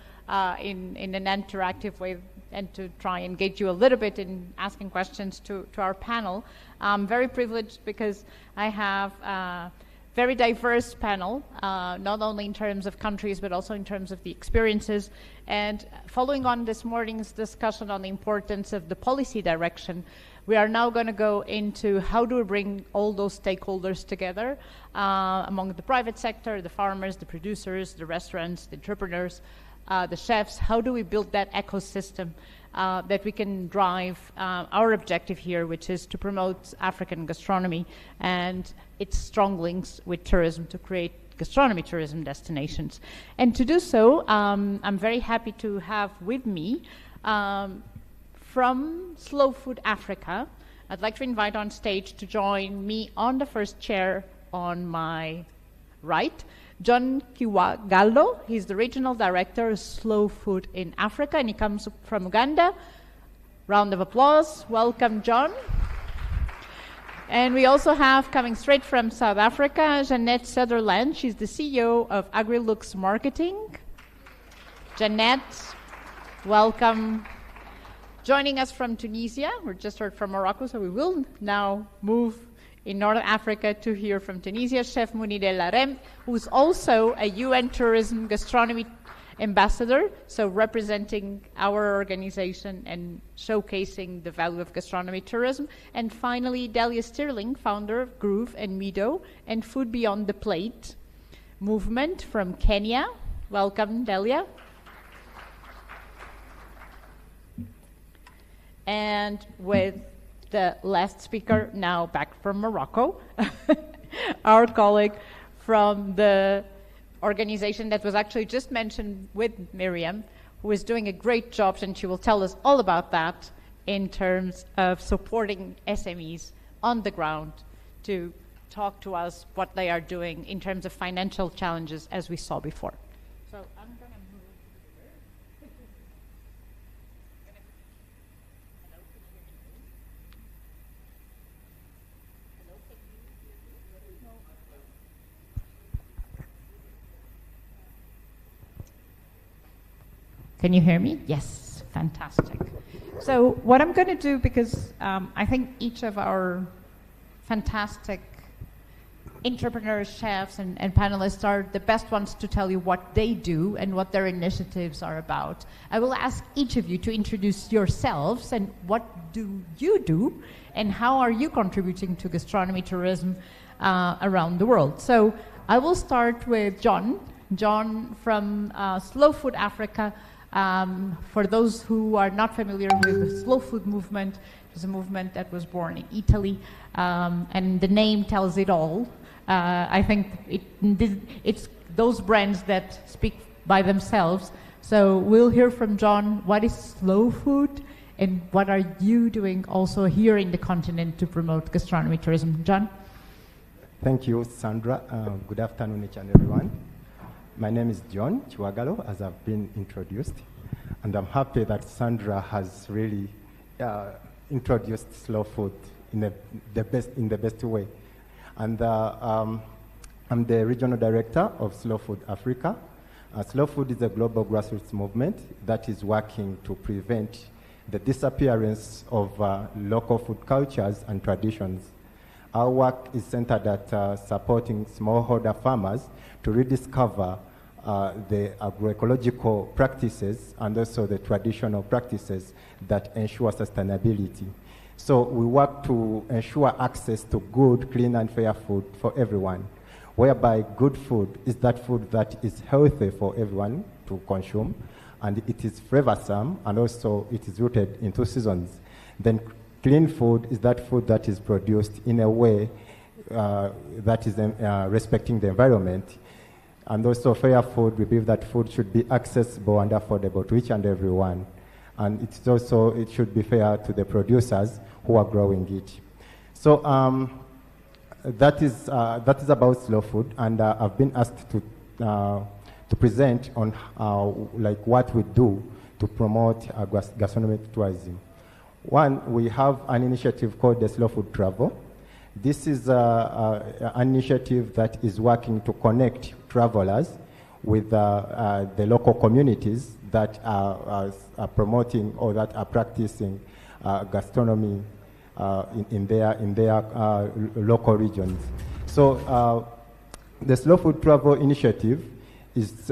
in an interactive way and to try and engage you a little bit in asking questions to our panel. I'm very privileged because I have a very diverse panel, not only in terms of countries, but also in terms of the experiences. And following on this morning's discussion on the importance of the policy direction, we are now going to go into how do we bring all those stakeholders together among the private sector, the farmers, the producers, the restaurants, the entrepreneurs, the chefs. How do we build that ecosystem that we can drive our objective here, which is to promote African gastronomy and its strong links with tourism to create gastronomy tourism destinations. And to do so, I'm very happy to have with me from Slow Food Africa, I'd like to invite on stage to join me on the first chair on my right, John Kiwagallo. He's the Regional Director of Slow Food in Africa, and he comes from Uganda. Round of applause. Welcome, John. And we also have, coming straight from South Africa, Jeanette Sutherland. She's the CEO of AgriLux Marketing. Jeanette, welcome. Joining us from Tunisia, we just heard from Morocco, so we will now move in Northern Africa to hear from Tunisia, Chef Mouni Delarem, who's also a UN Tourism Gastronomy Ambassador, so representing our organization and showcasing the value of gastronomy tourism. And finally, Delia Stirling, founder of Groove and Mido and Food Beyond the Plate movement from Kenya. Welcome, Delia. And with the last speaker, now back from Morocco, our colleague from the organization that was actually just mentioned with Miriam, who is doing a great job, and she will tell us all about that in terms of supporting SMEs on the ground to talk to us what they are doing in terms of financial challenges, as we saw before. So I'm going to move Can you hear me? Yes, fantastic. So what I'm going to do, because I think each of our fantastic entrepreneurs, chefs, and panelists are the best ones to tell you what they do and what their initiatives are about. I will ask each of you to introduce yourselves and what do you do and how are you contributing to gastronomy tourism around the world. So I will start with John. John from Slow Food Africa. For those who are not familiar with the slow food movement, it's a movement that was born in Italy, and the name tells it all. I think it's those brands that speak by themselves. So we'll hear from John, what is slow food, and what are you doing also here in the continent to promote gastronomy tourism? John? Thank you, Sandra. Good afternoon, each and everyone. My name is John Chiwagalo, as I've been introduced, and I'm happy that Sandra has really introduced slow food in the best way. And I'm the regional director of Slow Food Africa. Slow food is a global grassroots movement that is working to prevent the disappearance of local food cultures and traditions. Our work is centered at supporting smallholder farmers to rediscover the agroecological practices and also the traditional practices that ensure sustainability. So we work to ensure access to good, clean, and fair food for everyone, whereby good food is that food that is healthy for everyone to consume, and it is flavorsome, and also it is rooted into seasons. Then clean food is that food that is produced in a way that is respecting the environment. And also fair food, we believe that food should be accessible and affordable to each and every one. And it should be fair to the producers who are growing it. So that is about slow food, and I've been asked to present on like what we do to promote gastronomic tourism. One, we have an initiative called the Slow Food Travel. This is an initiative that is working to connect travelers with the local communities that are promoting or that are practicing gastronomy in their local regions. So the Slow Food Travel initiative is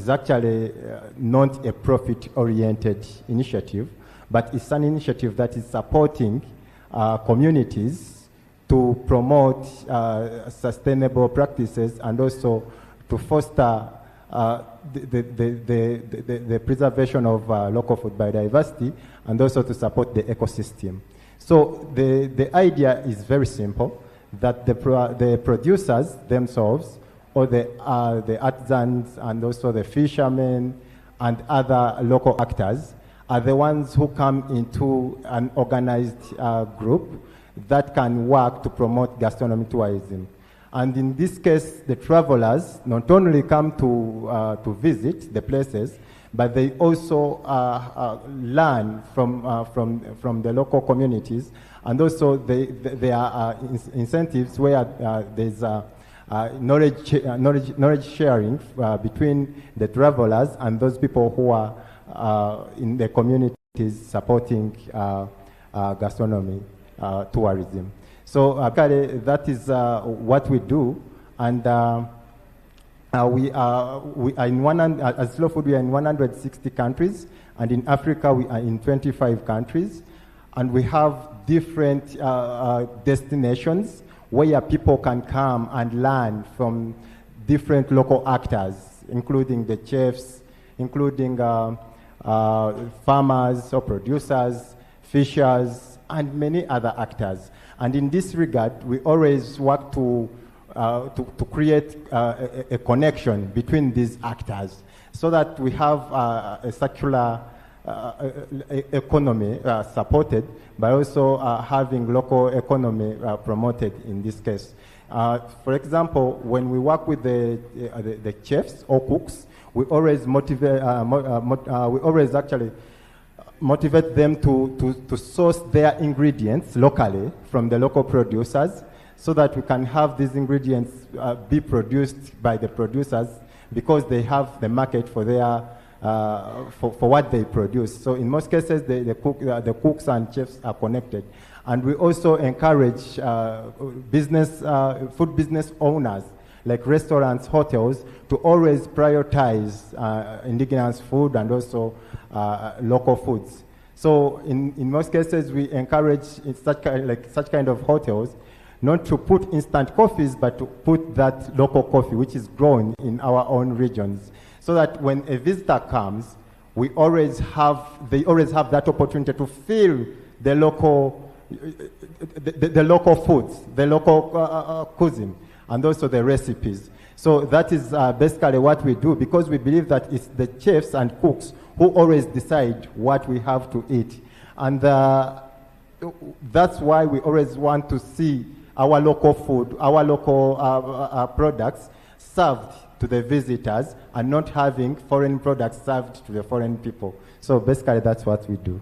actually not a profit-oriented initiative, but it's an initiative that is supporting communities to promote sustainable practices and also to foster the preservation of local food biodiversity and also to support the ecosystem. So the idea is very simple, that the producers themselves, or the artisans and also the fishermen and other local actors are the ones who come into an organized group that can work to promote gastronomic tourism. And in this case, the travelers not only come to visit the places, but they also learn from the local communities, and also there are incentives where there's knowledge sharing between the travelers and those people who are in the communities supporting gastronomy tourism. So that is what we do, and we are in as Slow Food, we are in 160 countries, and in Africa we are in 25 countries, and we have different destinations where people can come and learn from different local actors, including the chefs, including farmers or producers, fishers, and many other actors. And in this regard, we always work to create a connection between these actors so that we have a circular economy supported, but also having local economy promoted in this case. For example, when we work with the chefs or cooks, we always actually motivate them to source their ingredients locally from the local producers, so that we can have these ingredients be produced by the producers, because they have the market for their for what they produce. So in most cases, the cooks and chefs are connected. And we also encourage food business owners, like restaurants, hotels, to always prioritize indigenous food and also local foods. So in most cases, we encourage such kind of hotels not to put instant coffees, but to put that local coffee, which is grown in our own regions, so that when a visitor comes, they always have that opportunity to feel the local foods, the local cuisine, and also the recipes. So that is basically what we do, because we believe that it's the chefs and cooks who always decide what we have to eat. And that's why we always want to see our local food, our local products served to the visitors, and not having foreign products served to the foreign people. So basically that's what we do.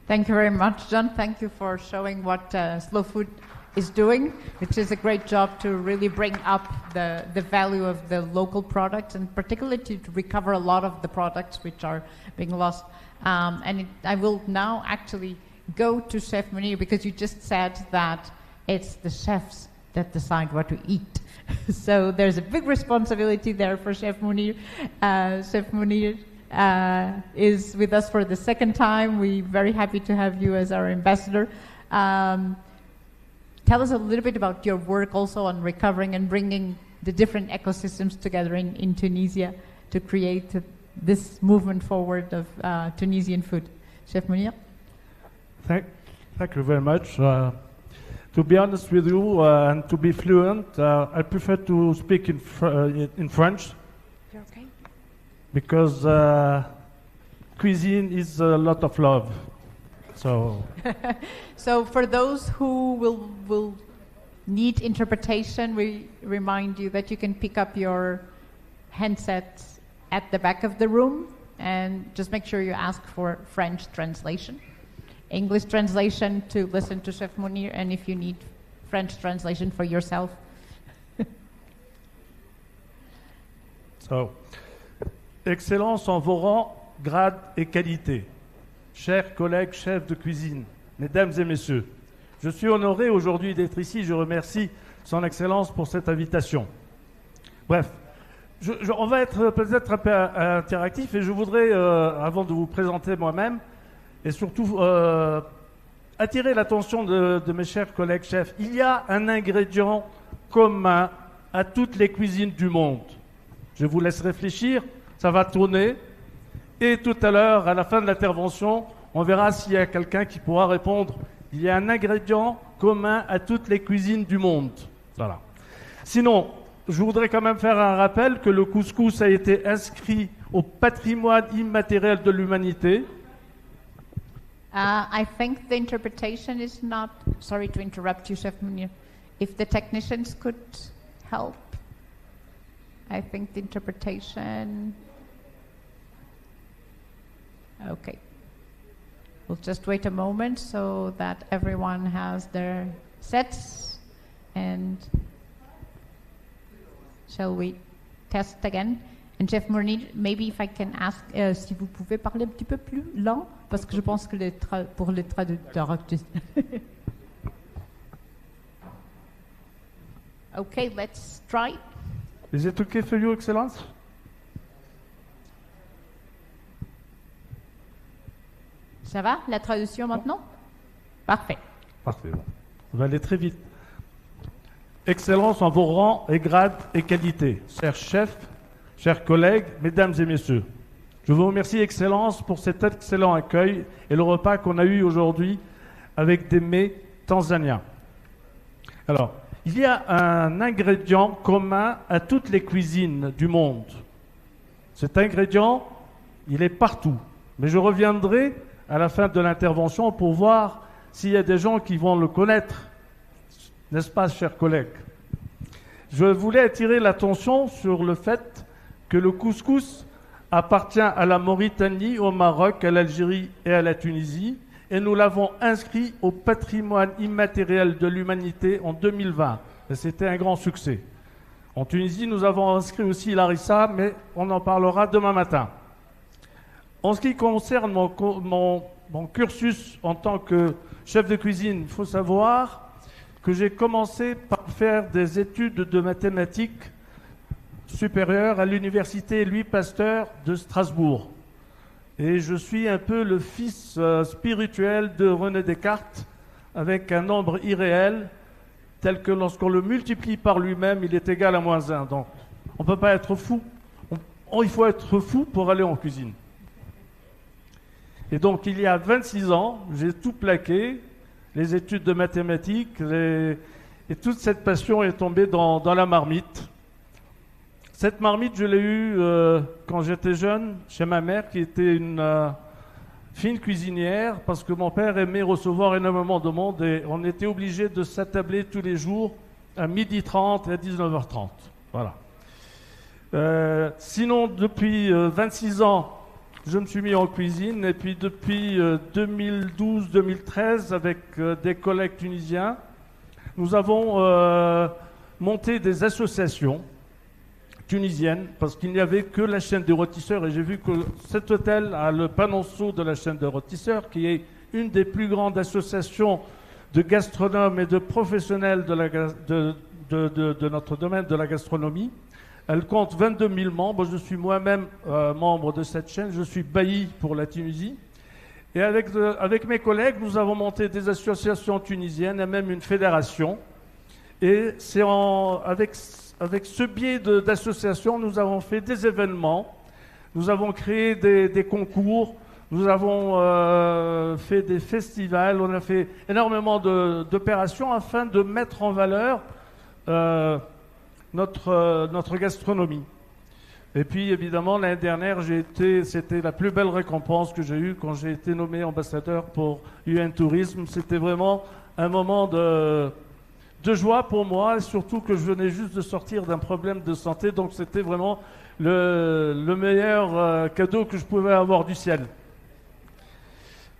Thank you very much, John. Thank you for showing what Slow Food is doing, which is a great job to really bring up the value of the local products, and particularly to recover a lot of the products which are being lost. I will now actually go to Chef Munir, because you just said that it's the chefs that decide what to eat. So there's a big responsibility there for Chef Munir. Chef Munir is with us for the second time. We're very happy to have you as our ambassador. Tell us a little bit about your work also on recovering and bringing the different ecosystems together in Tunisia to create this movement forward of Tunisian food. Chef Munir? Thank you very much. To be honest with you, and to be fluent, I prefer to speak in French. You're okay. Because cuisine is a lot of love. So so for those who will need interpretation, we remind you that you can pick up your handset at the back of the room and just make sure you ask for French translation, English translation to listen to Chef Mounir, and if you need French translation for yourself. So, Excellence en vos rangs, grades et qualités. Chers collègues chefs de cuisine, mesdames et messieurs, je suis honoré aujourd'hui d'être ici. Je remercie Son Excellence pour cette invitation. Bref, on va être peut-être un peu interactif et je voudrais, avant de vous présenter moi-même, et surtout attirer l'attention de mes chers collègues chefs. Il y a un ingrédient commun à toutes les cuisines du monde. Je vous laisse réfléchir, ça va tourner. Et tout à l'heure, à la fin de l'intervention, on verra s'il y a quelqu'un qui pourra répondre. Il y a un ingrédient commun à toutes les cuisines du monde. Voilà. Sinon, je voudrais quand même faire un rappel que le couscous a été inscrit au patrimoine immatériel de l'humanité. I think the interpretation is not... Sorry to interrupt you, Chef Mounir. If the technicians could help, I think the interpretation... Okay. We'll just wait a moment so that everyone has their sets, and shall we test again? And Chef Mounir, maybe if I can ask, si vous pouvez parler un petit peu plus lent, parce que je pense que pour les traducteurs. Okay, let's try. Is it okay for you, Excellence? Ça va, la traduction maintenant? Parfait. Parfait. On va aller très vite. Excellence en vos rangs et grades et qualités. Chers chefs, chers collègues, mesdames et messieurs, je vous remercie, Excellence, pour cet excellent accueil et le repas qu'on a eu aujourd'hui avec des mets tanzaniens. Alors, il y a un ingrédient commun à toutes les cuisines du monde. Cet ingrédient, il est partout. Mais je reviendrai à la fin de l'intervention pour voir s'il y a des gens qui vont le connaître. N'est-ce pas, chers collègues? Je voulais attirer l'attention sur le fait que le couscous appartient à la Mauritanie, au Maroc, à l'Algérie et à la Tunisie, et nous l'avons inscrit au patrimoine immatériel de l'humanité en 2020. Et c'était un grand succès. En Tunisie, nous avons inscrit aussi l'harissa, mais on en parlera demain matin. En ce qui concerne mon cursus en tant que chef de cuisine, il faut savoir que j'ai commencé par faire des études de mathématiques supérieures à l'université Louis Pasteur de Strasbourg. Et je suis un peu le fils spirituel de René Descartes, avec un nombre irréel, tel que lorsqu'on le multiplie par lui-même, il est égal à -1. Donc, on ne peut pas être fou. Il faut être fou pour aller en cuisine. Et donc, il y a 26 ans, j'ai tout plaqué, les études de mathématiques, et toute cette passion est tombée dans la marmite. Cette marmite, je l'ai eue quand j'étais jeune, chez ma mère, qui était une fine cuisinière, parce que mon père aimait recevoir énormément de monde, et on était obligé de s'attabler tous les jours à 12h30 et à 19h30. Voilà. Sinon, depuis 26 ans, je me suis mis en cuisine, et puis depuis 2012-2013, avec des collègues tunisiens, nous avons monté des associations tunisiennes, parce qu'il n'y avait que la chaîne des rôtisseurs, et j'ai vu que cet hôtel a le panonceau de la chaîne des rôtisseurs, qui est une des plus grandes associations de gastronomes et de professionnels de notre domaine de la gastronomie. Elle compte 22 000 membres. Je suis moi-même membre de cette chaîne. Je suis bailli pour la Tunisie. Et avec mes collègues, nous avons monté des associations tunisiennes et même une fédération. Et c'est avec ce biais d'association, nous avons fait des événements. Nous avons créé des concours. Nous avons fait des festivals. On a fait énormément d'opérations afin de mettre en valeur notre gastronomie. Et puis évidemment l'année dernière, c'était la plus belle récompense que j'ai eue quand j'ai été nommé ambassadeur pour UN Tourisme. C'était vraiment un moment de de joie pour moi, surtout que je venais juste de sortir d'un problème de santé, donc c'était vraiment le meilleur cadeau que je pouvais avoir du ciel.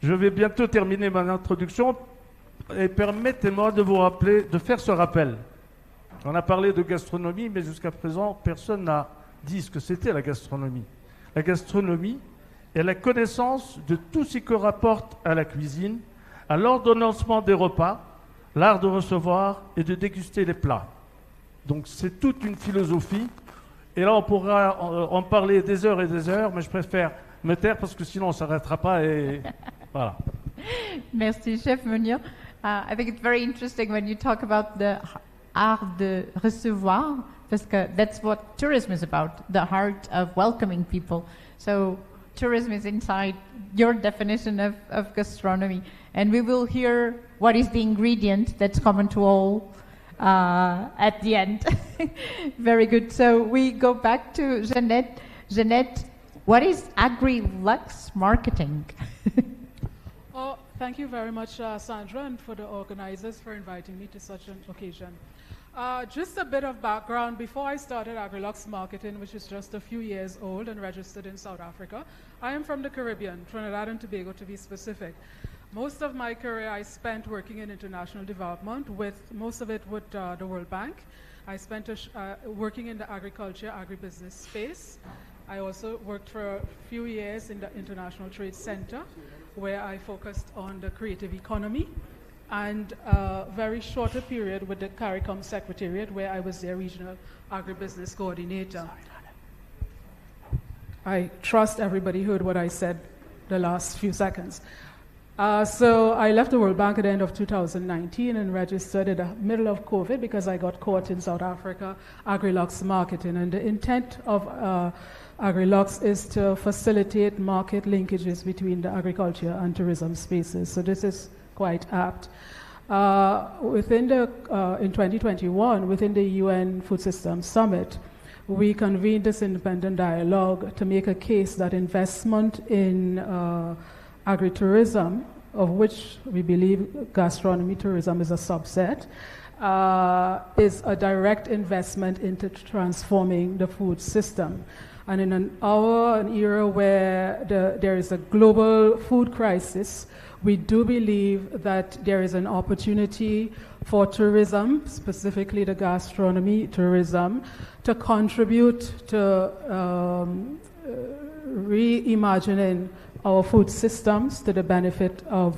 Je vais bientôt terminer mon introduction et permettez-moi de vous rappeler, de faire ce rappel. On a parlé de gastronomie, mais jusqu'à présent, personne n'a dit ce que c'était la gastronomie. La gastronomie est la connaissance de tout ce que rapporte à la cuisine, à l'ordonnancement des repas, l'art de recevoir et de déguster les plats. Donc c'est toute une philosophie. Et là, on pourra en parler des heures et des heures, mais je préfère me taire parce que sinon on ne s'arrêtera pas et voilà. Merci, Chef Munir. I think it's very interesting when you talk about the art de recevoir, because that's what tourism is about, the art of welcoming people. So tourism is inside your definition of gastronomy. And we will hear what is the ingredient that's common to all at the end. Very good. So we go back to Jeanette. Jeanette, what is Agri-Lux marketing? Oh, thank you very much, Sandra, and for the organizers for inviting me to such an occasion. Just a bit of background. Before I started Agri-Lux Marketing, which is just a few years old and registered in South Africa, I am from the Caribbean, Trinidad and Tobago to be specific. Most of my career I spent working in international development, with most of it with the World Bank. I spent working in the agriculture, agribusiness space. I also worked for a few years in the International Trade Center, where I focused on the creative economy, and a very shorter period with the CARICOM Secretariat, where I was their regional agribusiness coordinator. I trust everybody heard what I said the last few seconds. So I left the World Bank at the end of 2019 and registered in the middle of COVID because I got caught in South Africa, Agri-Lux Marketing. And the intent of Agri-Lux is to facilitate market linkages between the agriculture and tourism spaces. So this is quite apt. In 2021, within the UN Food Systems Summit, we convened this independent dialogue to make a case that investment in agritourism, of which we believe gastronomy tourism is a subset, is a direct investment into transforming the food system. And in an era where there is a global food crisis, we do believe that there is an opportunity for tourism, specifically the gastronomy tourism, to contribute to reimagining our food systems to the benefit of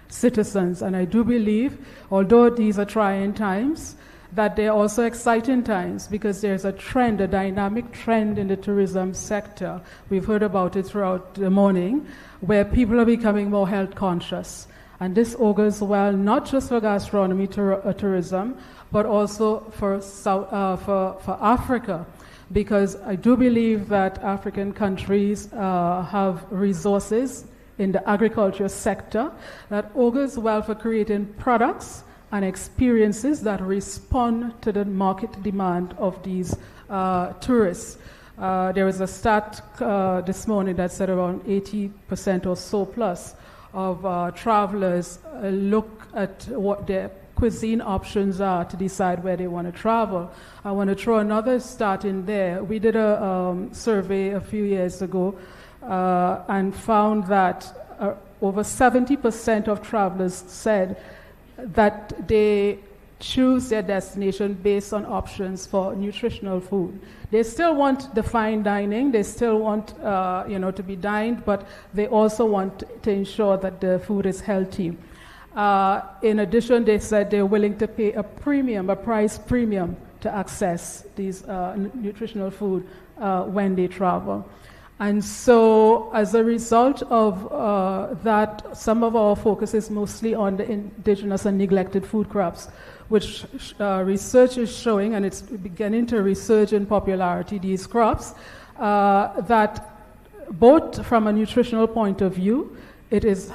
citizens. And I do believe, although these are trying times, that they're also exciting times, because there's a trend, a dynamic trend in the tourism sector. We've heard about it throughout the morning, where people are becoming more health conscious. And this augurs well, not just for gastronomy tourism, but also for Africa, because I do believe that African countries have resources in the agriculture sector that augurs well for creating products and experiences that respond to the market demand of these tourists. There was a stat this morning that said around 80% or so plus of travelers look at what their cuisine options are to decide where they want to travel. I want to throw another stat in there. We did a survey a few years ago and found that over 70% of travelers said that they choose their destination based on options for nutritional food. They still want the fine dining, they still want to be dined, but they also want to ensure that the food is healthy. In addition, they said they're willing to pay a price premium to access these nutritional food when they travel. And so as a result of that, some of our focus is mostly on the indigenous and neglected food crops, which research is showing, and it's beginning to resurge in popularity, these crops, that both from a nutritional point of view, it is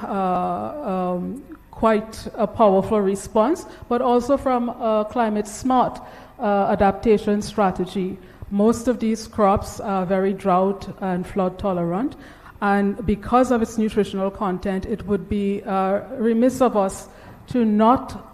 quite a powerful response, but also from a climate smart adaptation strategy. Most of these crops are very drought and flood tolerant, and because of its nutritional content, it would be remiss of us to not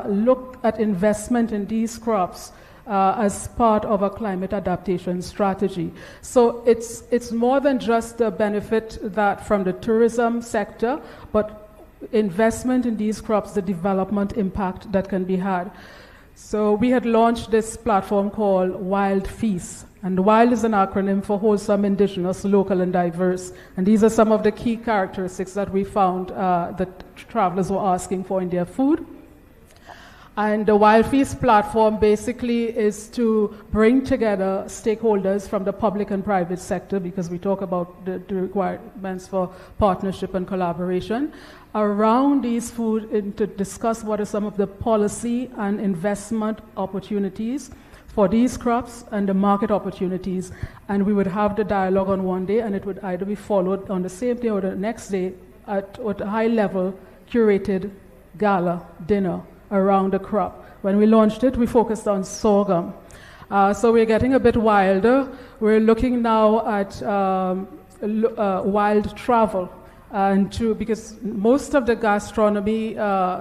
look at investment in these crops as part of a climate adaptation strategy. So it's more than just the benefit that from the tourism sector, but investment in these crops, the development impact that can be had. So we had launched this platform called Wild Feast. And WILD is an acronym for Wholesome, Indigenous, Local, and Diverse. And these are some of the key characteristics that we found that travelers were asking for in their food. And the Wild Feast platform basically is to bring together stakeholders from the public and private sector, because we talk about the requirements for partnership and collaboration, around these food and to discuss what are some of the policy and investment opportunities for these crops and the market opportunities. And we would have the dialogue on one day, and it would either be followed on the same day or the next day at a high-level curated gala dinner around the crop. When we launched it, we focused on sorghum. So we're getting a bit wilder. We're looking now at wild travel, because most of the gastronomy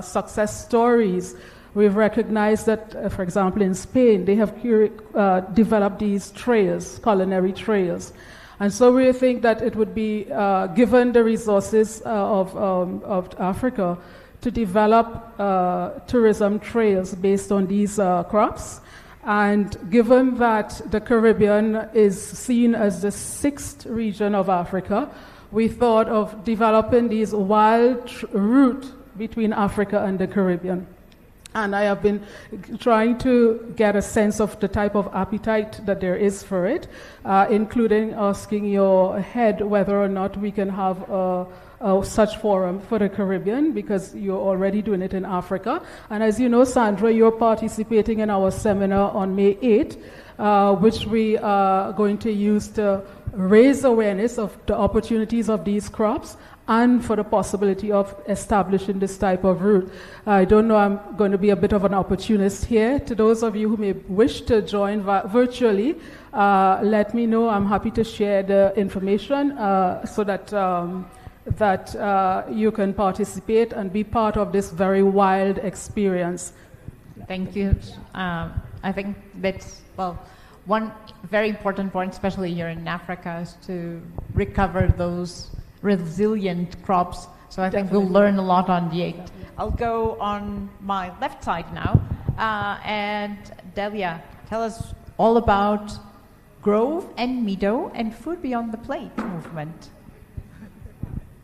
success stories, we've recognized that, for example, in Spain, they have developed these trails, culinary trails. And so we think that it would be, given the resources of Africa, to develop tourism trails based on these crops. And given that the Caribbean is seen as the 6th region of Africa, we thought of developing these wild route between Africa and the Caribbean. And I have been trying to get a sense of the type of appetite that there is for it, including asking your head whether or not we can have such forum for the Caribbean, because you're already doing it in Africa. And as you know, Sandra, you're participating in our seminar on May 8th, which we are going to use to raise awareness of the opportunities of these crops and for the possibility of establishing this type of route. I don't know, I'm going to be a bit of an opportunist here. To those of you who may wish to join virtually, let me know. I'm happy to share the information so that you can participate and be part of this very wild experience. Thank you. I think that's, one very important point, especially here in Africa, is to recover those resilient crops. So I think we'll learn a lot on the 8th. I'll go on my left side now. And Delia, tell us all about Grove and Meadow and Food Beyond the Plate movement.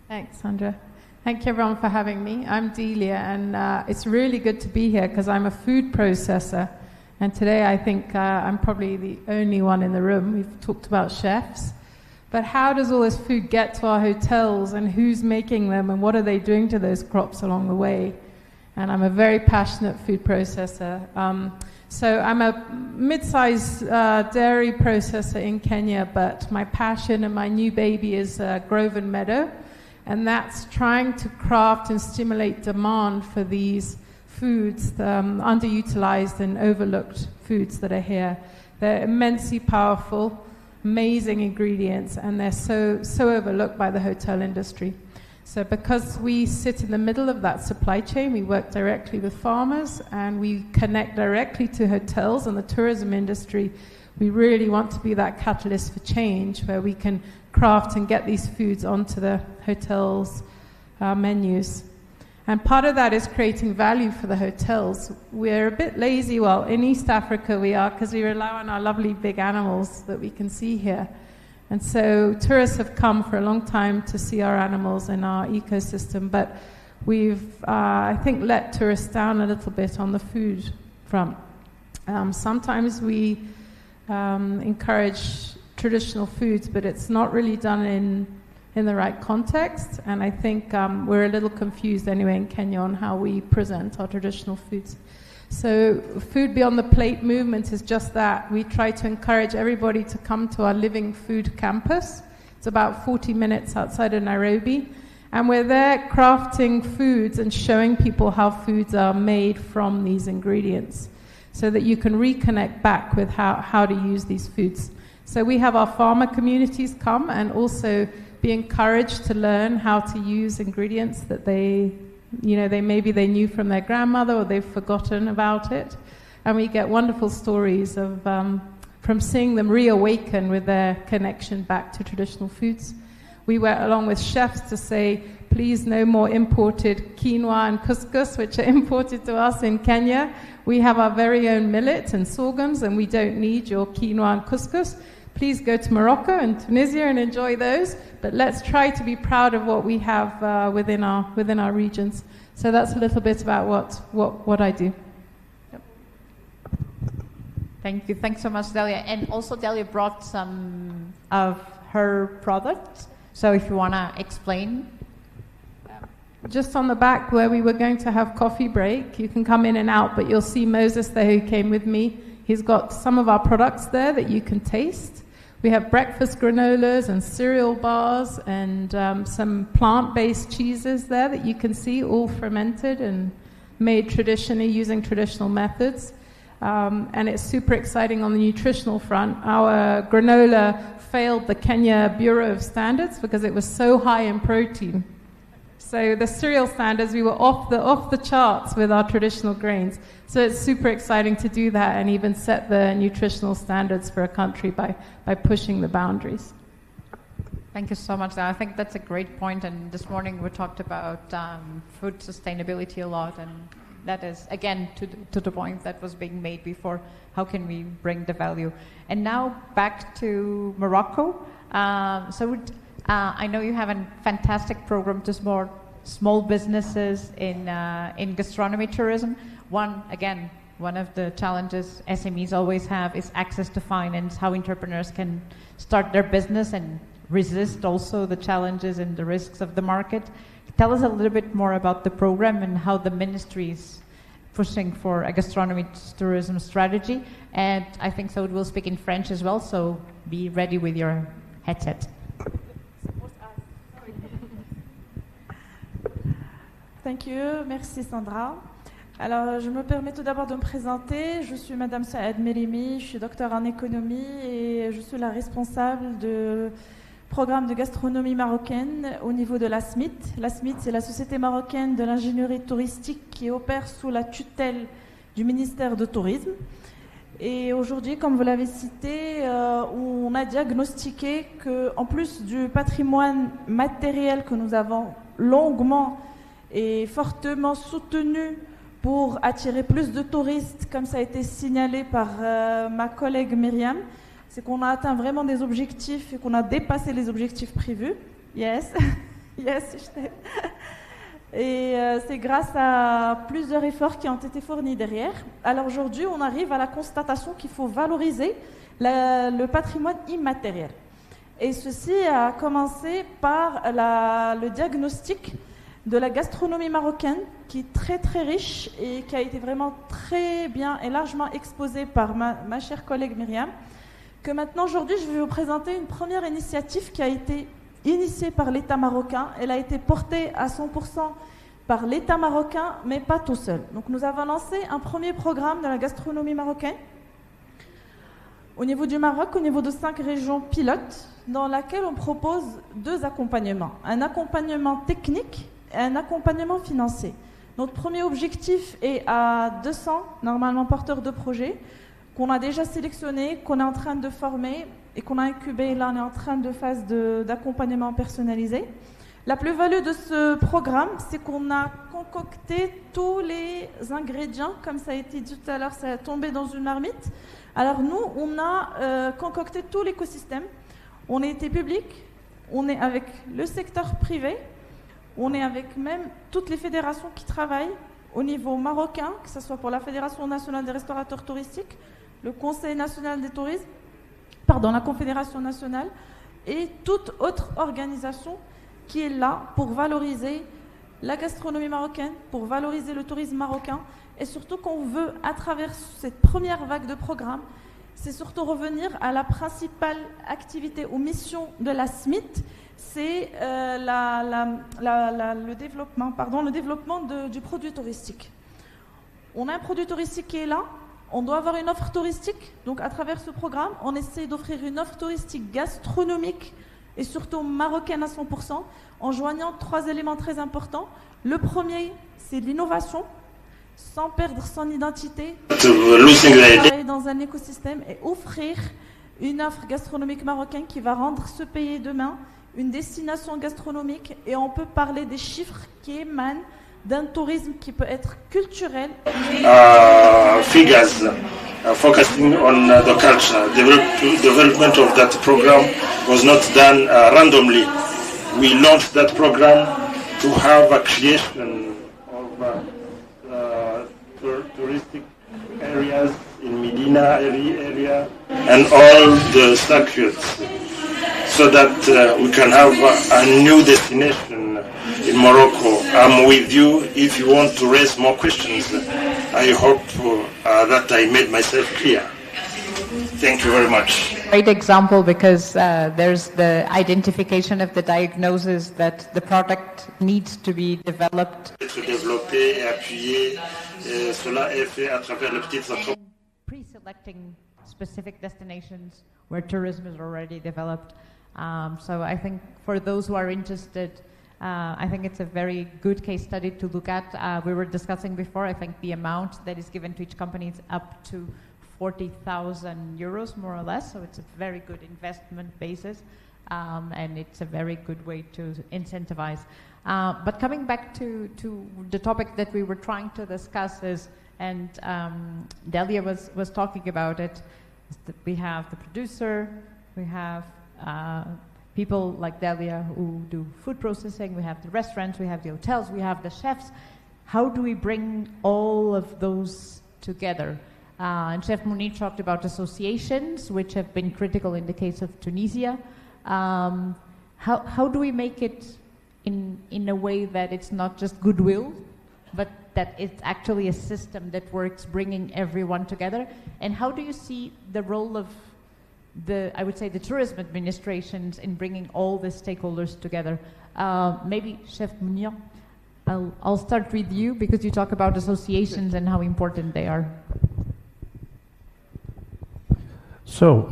Thanks, Sandra. Thank you, everyone, for having me. I'm Delia, and it's really good to be here because I'm a food processor. And today I think I'm probably the only one in the room. We've talked about chefs. But how does all this food get to our hotels, and who's making them, and what are they doing to those crops along the way? And I'm a very passionate food processor. So I'm a mid-sized dairy processor in Kenya, but my passion and my new baby is Grove and Meadow. And that's trying to craft and stimulate demand for these foods, underutilized and overlooked foods that are here. They're immensely powerful, amazing ingredients, and they're so overlooked by the hotel industry. So because we sit in the middle of that supply chain, we work directly with farmers and we connect directly to hotels and the tourism industry. We really want to be that catalyst for change, where we can craft and get these foods onto the hotels' menus. And part of that is creating value for the hotels. We're a bit lazy, in East Africa we are, because we rely on our lovely big animals that we can see here. And so tourists have come for a long time to see our animals in our ecosystem, but we've, I think, let tourists down a little bit on the food front. Sometimes we encourage traditional foods, but it's not really done in the right context, and I think we're a little confused anyway in Kenya on how we present our traditional foods. So Food Beyond the Plate movement is just that. We try to encourage everybody to come to our Living Food campus. It's about 40 minutes outside of Nairobi, and we're there crafting foods and showing people how foods are made from these ingredients so that you can reconnect back with how to use these foods. So we have our farmer communities come and also be encouraged to learn how to use ingredients that they you know, maybe they knew from their grandmother or they've forgotten about it. And we get wonderful stories of from seeing them reawaken with their connection back to traditional foods. We went along with chefs to say, please no more imported quinoa and couscous, which are imported to us in Kenya. We have our very own millet and sorghums, and we don't need your quinoa and couscous. Please go to Morocco and Tunisia and enjoy those, but let's try to be proud of what we have within our regions. So that's a little bit about what I do. Thank you. Thanks so much, Delia. And also, Delia brought some of her products. So if you want to explain. Just on the back where we were going to have coffee break, you can come in and out, but you'll see Moses there who came with me. He's got some of our products there that you can taste. We have breakfast granolas and cereal bars and some plant-based cheeses there that you can see, all fermented and made traditionally using traditional methods. And it's super exciting on the nutritional front. Our granola failed the Kenya Bureau of Standards because it was so high in protein. So the cereal standards, we were off the charts with our traditional grains. So it's super exciting to do that and even set the nutritional standards for a country by pushing the boundaries. Thank you so much. I think that's a great point. And this morning we talked about food sustainability a lot, and that is, again, to the point that was being made before. How can we bring the value? And now back to Morocco. I know you have a fantastic program to small businesses in gastronomy tourism. One of the challenges SMEs always have is access to finance, how entrepreneurs can start their business and resist also the challenges and the risks of the market. Tell us a little bit more about the program and how the ministry is pushing for a gastronomy tourism strategy. And I think so it will speak in French as well, so be ready with your headset. Thank you. Merci Sandra. Alors, je me permets tout d'abord de me présenter. Je suis Madame Saad Melimi, je suis docteur en économie et je suis la responsable du programme de gastronomie marocaine au niveau de la SMIT. La SMIT, c'est la Société marocaine de l'ingénierie touristique qui opère sous la tutelle du ministère du Tourisme. Et aujourd'hui, comme vous l'avez cité, on a diagnostiqué qu'en plus du patrimoine matériel que nous avons longuement et fortement soutenu pour attirer plus de touristes, comme ça a été signalé par ma collègue Myriam, c'est qu'on a atteint vraiment des objectifs et qu'on a dépassé les objectifs prévus. Yes, yes, je t'aime. Et c'est grâce à plusieurs efforts qui ont été fournis derrière. Alors aujourd'hui, on arrive à la constatation qu'il faut valoriser le patrimoine immatériel. Et ceci a commencé par le diagnostic de la gastronomie marocaine, qui est très très riche et qui a été vraiment très bien et largement exposée par ma chère collègue Myriam, que maintenant aujourd'hui je vais vous présenter une première initiative qui a été initiée par l'État marocain. Elle a été portée à 100% par l'État marocain, mais pas tout seul. Donc nous avons lancé un premier programme de la gastronomie marocaine au niveau du Maroc, au niveau de 5 régions pilotes, dans laquelle on propose 2 accompagnements. Un accompagnement technique et un accompagnement financier. Notre premier objectif est à 200, normalement porteurs de projets, qu'on a déjà sélectionnés, qu'on est en train de former et qu'on a incubé. Là, on est en train de phase d'accompagnement personnalisé. La plus-value de ce programme, c'est qu'on a concocté tous les ingrédients, comme ça a été dit tout à l'heure, ça a tombé dans une marmite. Alors nous, on a concocté tout l'écosystème. On a été public, on est avec le secteur privé, on est avec même toutes les fédérations qui travaillent au niveau marocain, que ce soit pour la Fédération nationale des restaurateurs touristiques, le Conseil national des tourismes, la Confédération nationale et toute autre organisation qui est là pour valoriser la gastronomie marocaine, pour valoriser le tourisme marocain. Et surtout qu'on veut, à travers cette première vague de programmes, c'est surtout revenir à la principale activité ou mission de la SMIT, c'est le développement du produit touristique. On a un produit touristique qui est là, on doit avoir une offre touristique. Donc à travers ce programme, on essaie d'offrir une offre touristique gastronomique et surtout marocaine à 100%, en joignant 3 éléments très importants. Le premier, c'est l'innovation, sans perdre son identité, travailler dans un écosystème et offrir une offre gastronomique marocaine qui va rendre ce pays demain une destination gastronomique. Et on peut parler des chiffres qui émanent d'un tourisme qui peut être culturel. Figures focusing on the culture. Development of that program was not done randomly. We launched that program to have a creation of touristic areas in Medina area and all the circuits, so that we can have a new destination in Morocco. I'm with you if you want to raise more questions. I hope that I made myself clear. Thank you very much. Great example, because there's the identification of the diagnosis that the product needs to be developed. Développer et appuyer, cela est fait à travers les petites entreprises. Pre-selecting specific destinations where tourism is already developed. So I think for those who are interested, I think it's a very good case study to look at. We were discussing before, I think the amount that is given to each company is up to 40,000 euros, more or less. So it's a very good investment basis, and it's a very good way to incentivize. But coming back to the topic that we were trying to discuss is, and Delia was talking about it, is that we have the producer, we have people like Delia who do food processing, we have the restaurants, we have the hotels, we have the chefs. How do we bring all of those together? And Chef Mounir talked about associations, which have been critical in the case of Tunisia. How do we make it in a way that it's not just goodwill, but that it's actually a system that works, bringing everyone together? And how do you see the role of I would say the tourism administrations in bringing all the stakeholders together? Maybe Chef Mounir, I'll start with you, because you talk about associations and how important they are. So,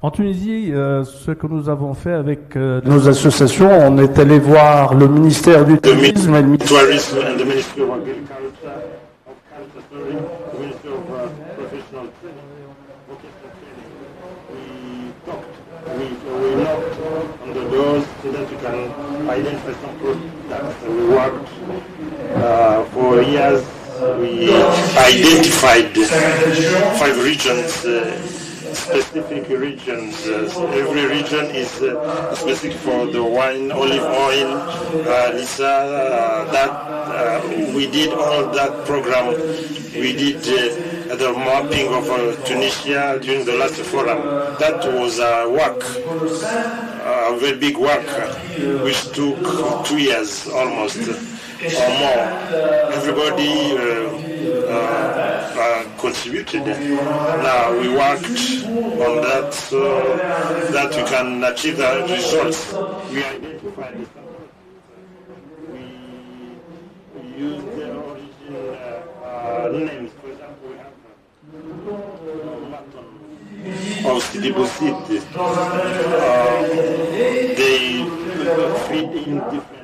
en Tunisie, ce que nous avons fait avec nos associations, on est allé voir le ministère du Tourisme et le ministère of Agriculture, of Culture, the Ministry of Professional Training, vocational training. We knocked on the doors so that we can identify some products. We worked for years. We identified 5 regions. Specific regions. Every region is specific for the wine, olive oil, Lisa. We did all that program. We did the mapping of Tunisia during the last forum. That was work, a very big work, which took 2 years almost or more. Everybody contributed. Now we worked on that so that we can achieve the results. We identified the we used the origin names. For example, we have of Sidi Bouzid. They feed in different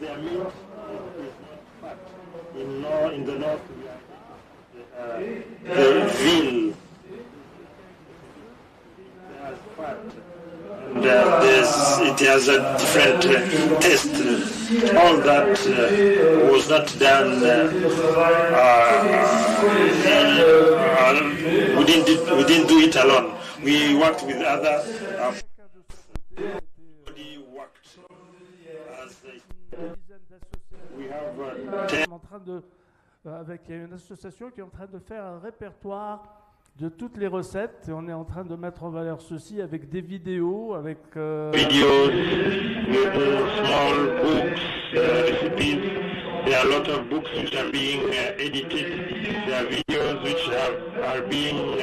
their meat is not fat. In the north, the veal has fat, and it has a different taste. All that was not done. We didn't do it alone. We worked with other. Il y a une association qui est en train de faire un répertoire de toutes les recettes, et on est en train de mettre en valeur ceci avec des vidéos, avec videos, small books, recipes. There are a lot of books which are being edited. There are videos which are being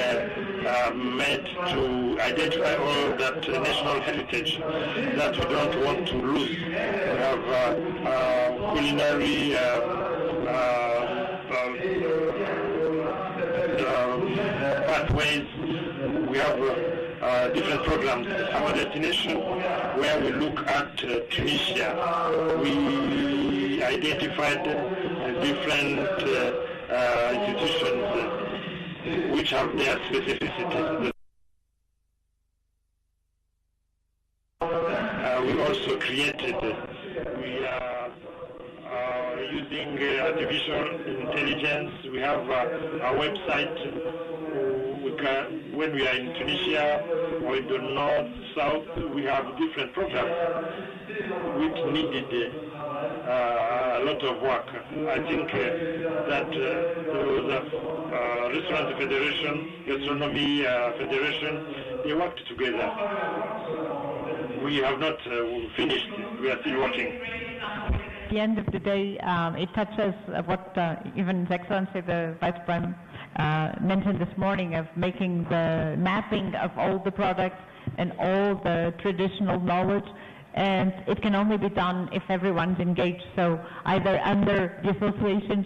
made to identify all that national heritage that we don't want to lose. We have culinary pathway ways. We have different programs. Our destination, where we look at Tunisia, we identified different institutions which have their specificities. We also created, we are using artificial intelligence. We have a website. When we are in Tunisia or in the north, south, we have different programs which needed a lot of work. I think that the Restaurant Federation, Gastronomy Federation, they worked together. We have not finished. We are still working. At the end of the day, it touches what even His Excellency the Vice Prime mentioned this morning, of making the mapping of all the products and all the traditional knowledge, and it can only be done if everyone's engaged. So either under the associations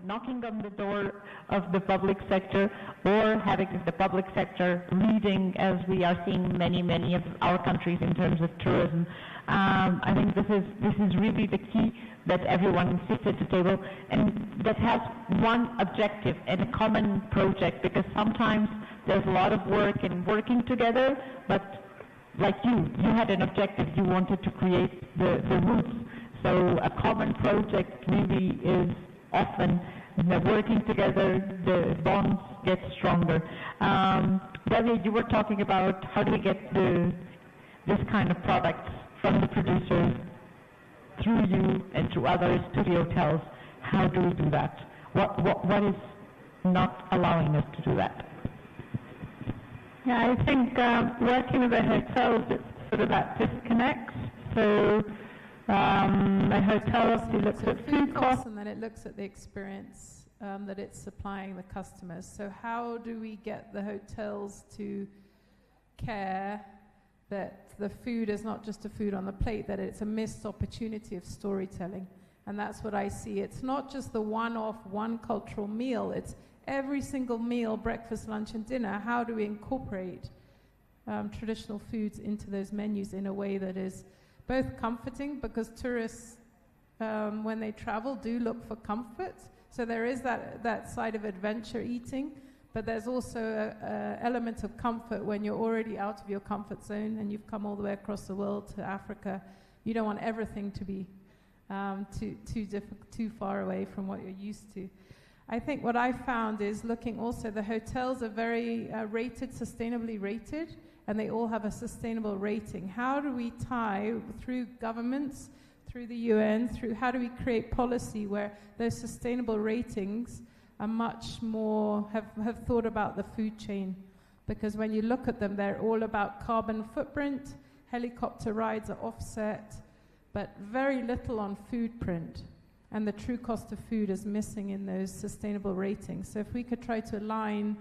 knocking on the door of the public sector, or having the public sector leading, as we are seeing many of our countries in terms of tourism. I think this is really the key, that everyone sits at the table and that has one objective and a common project, because sometimes there's a lot of work in working together, but like you had an objective, you wanted to create the roots. So a common project really is often, working together, the bonds get stronger. David, you were talking about how do we get this kind of products from the producers through you and to others to the hotels. How do we do that? What is not allowing us to do that? Yeah, I think working with the hotels, it's sort of that disconnect. So the hotels looks at food costs, and then it looks at the experience that it's supplying the customers. So how do we get the hotels to care that the food is not just a food on the plate, that it's a missed opportunity of storytelling? And that's what I see. It's not just the one-off, one cultural meal. It's every single meal, breakfast, lunch, and dinner. How do we incorporate traditional foods into those menus in a way that is both comforting, because tourists, when they travel, do look for comfort. So there is that side of adventure eating, but there's also an element of comfort when you're already out of your comfort zone and you've come all the way across the world to Africa. You don't want everything to be too far away from what you're used to. I think what I found is looking also, the hotels are very sustainably rated, and they all have a sustainable rating. How do we tie through governments, through the UN, how do we create policy where those sustainable ratings are much more, have thought about the food chain? Because when you look at them, they're all about carbon footprint. Helicopter rides are offset, but very little on food print. And the true cost of food is missing in those sustainable ratings. So if we could try to align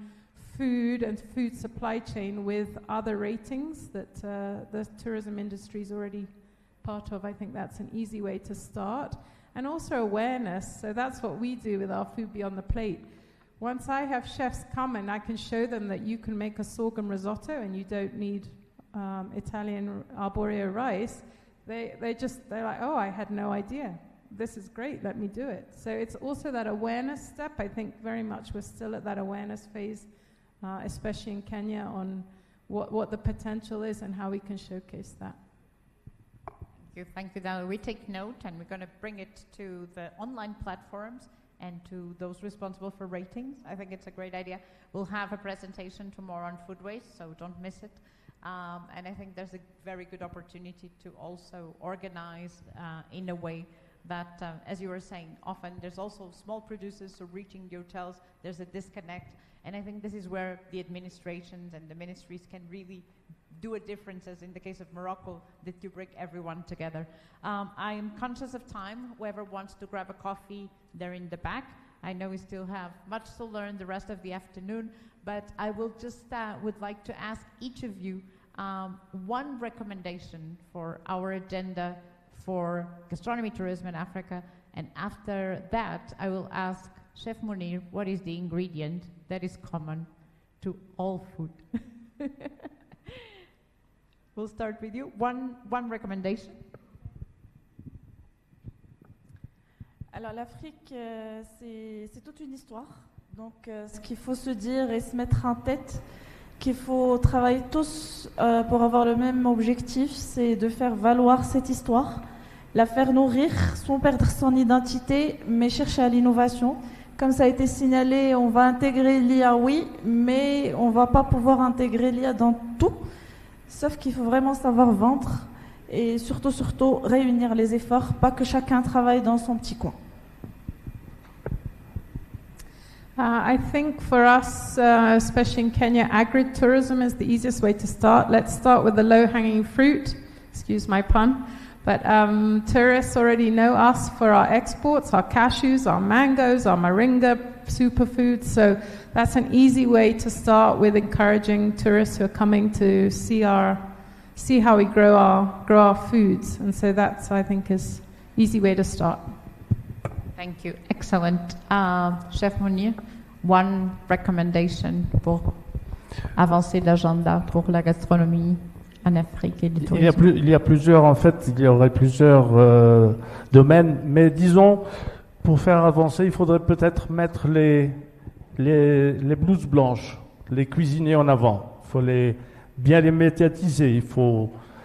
food and food supply chain with other ratings that the tourism industry is already part of, I think that's an easy way to start. And also awareness. So that's what we do with our Food Beyond the Plate. Once I have chefs come and I can show them that you can make a sorghum risotto and you don't need Italian arborio rice, they're like, oh, I had no idea. This is great, let me do it. So it's also that awareness step. I think very much we're still at that awareness phase, especially in Kenya, on what the potential is and how we can showcase that. Thank you, Daniel. We take note, and we're going to bring it to the online platforms and to those responsible for ratings. I think it's a great idea. We'll have a presentation tomorrow on food waste, so don't miss it. And I think there's a very good opportunity to also organize in a way that, as you were saying, often there's also small producers, so reaching the hotels, there's a disconnect. And I think this is where the administrations and the ministries can really do a difference, as in the case of Morocco, that you bring everyone together. I am conscious of time. Whoever wants to grab a coffee, they're in the back. I know we still have much to learn the rest of the afternoon, but I will just would like to ask each of you one recommendation for our agenda for gastronomy tourism in Africa, and after that I will ask Chef Munir what is the ingredient that is common to all food. We'll start with you. One recommendation. Alors l'Afrique, c'est toute une histoire. Donc ce qu'il faut se dire et se mettre en tête, qu'il faut travailler tous pour avoir le même objectif, c'est de faire valoir cette histoire, la faire nourrir sans perdre son identité, mais chercher à l'innovation. Comme ça a été signalé, on va intégrer l'IA, oui, mais on ne va pas pouvoir intégrer l'IA dans tout, sauf qu'il faut vraiment savoir vendre et surtout réunir les efforts, pas que chacun travaille dans son petit coin. I think for us, especially in Kenya, agritourism is the easiest way to start. Let's start with the low-hanging fruit, excuse my pun. But tourists already know us for our exports, our cashews, our mangoes, our moringa superfoods. So that's an easy way to start with encouraging tourists who are coming to see how we grow our foods. And so that's, I think, is easy way to start. Thank you. Excellent. Chef Mounir, one recommendation pour avancer l'agenda pour la gastronomie en Afrique et le tourisme. Il y a plusieurs, en fait, il y aurait plusieurs domaines, mais disons, pour faire avancer, il faudrait peut-être mettre les blouses blanches, les cuisiniers en avant. Il faut bien les médiatiser.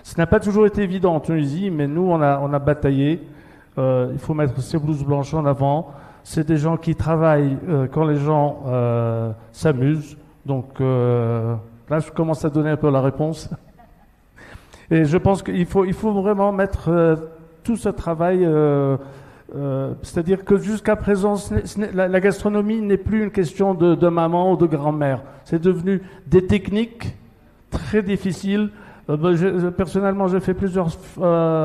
Ce n'a pas toujours été évident en Tunisie, mais nous, on a bataillé. Il faut mettre ces blouses blanches en avant. C'est des gens qui travaillent quand les gens s'amusent. Donc là, je commence à donner un peu la réponse. Et je pense qu'il faut vraiment mettre tout ce travail. C'est-à-dire que jusqu'à présent, la gastronomie n'est plus une question de maman ou de grand-mère. C'est devenu des techniques très difficiles. Personnellement, j'ai fait plusieurs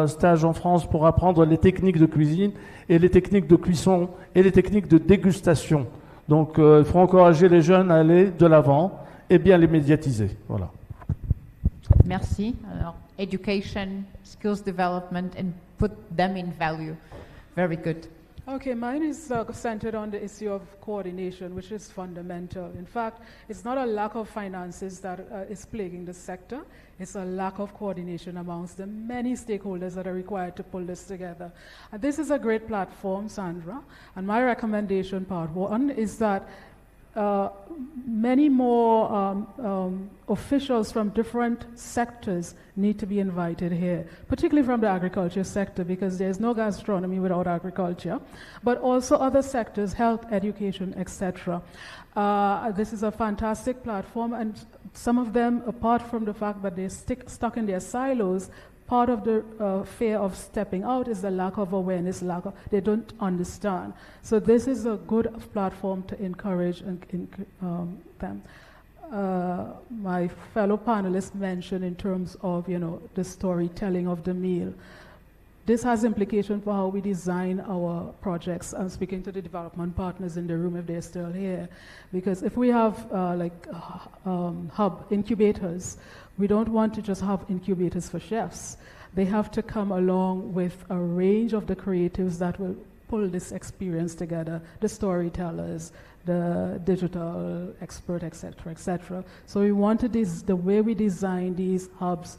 stages en France pour apprendre les techniques de cuisine et les techniques de cuisson et les techniques de dégustation. Donc, il faut encourager les jeunes à aller de l'avant et bien les médiatiser. Voilà. Merci. Alors, education, skills development, and put them in value. Very good. Okay, mine is centered on the issue of coordination, which is fundamental. In fact, it's not a lack of finances that is plaguing the sector. It's a lack of coordination amongst the many stakeholders that are required to pull this together. And this is a great platform, Sandra. And my recommendation, part one, is that many more officials from different sectors need to be invited here, particularly from the agriculture sector, because there's no gastronomy without agriculture, but also other sectors, health, education, etc. This is a fantastic platform, and some of them, apart from the fact that they're stuck in their silos, part of the fear of stepping out is the lack of awareness, they don't understand. So this is a good platform to encourage them. My fellow panelists mentioned in terms of, the storytelling of the meal. This has implication for how we design our projects. I'm speaking to the development partners in the room if they're still here. Because if we have hub incubators, we don't want to just have incubators for chefs. They have to come along with a range of the creatives that will pull this experience together, the storytellers, the digital expert, etc., etc. So we wanted the way we design these hubs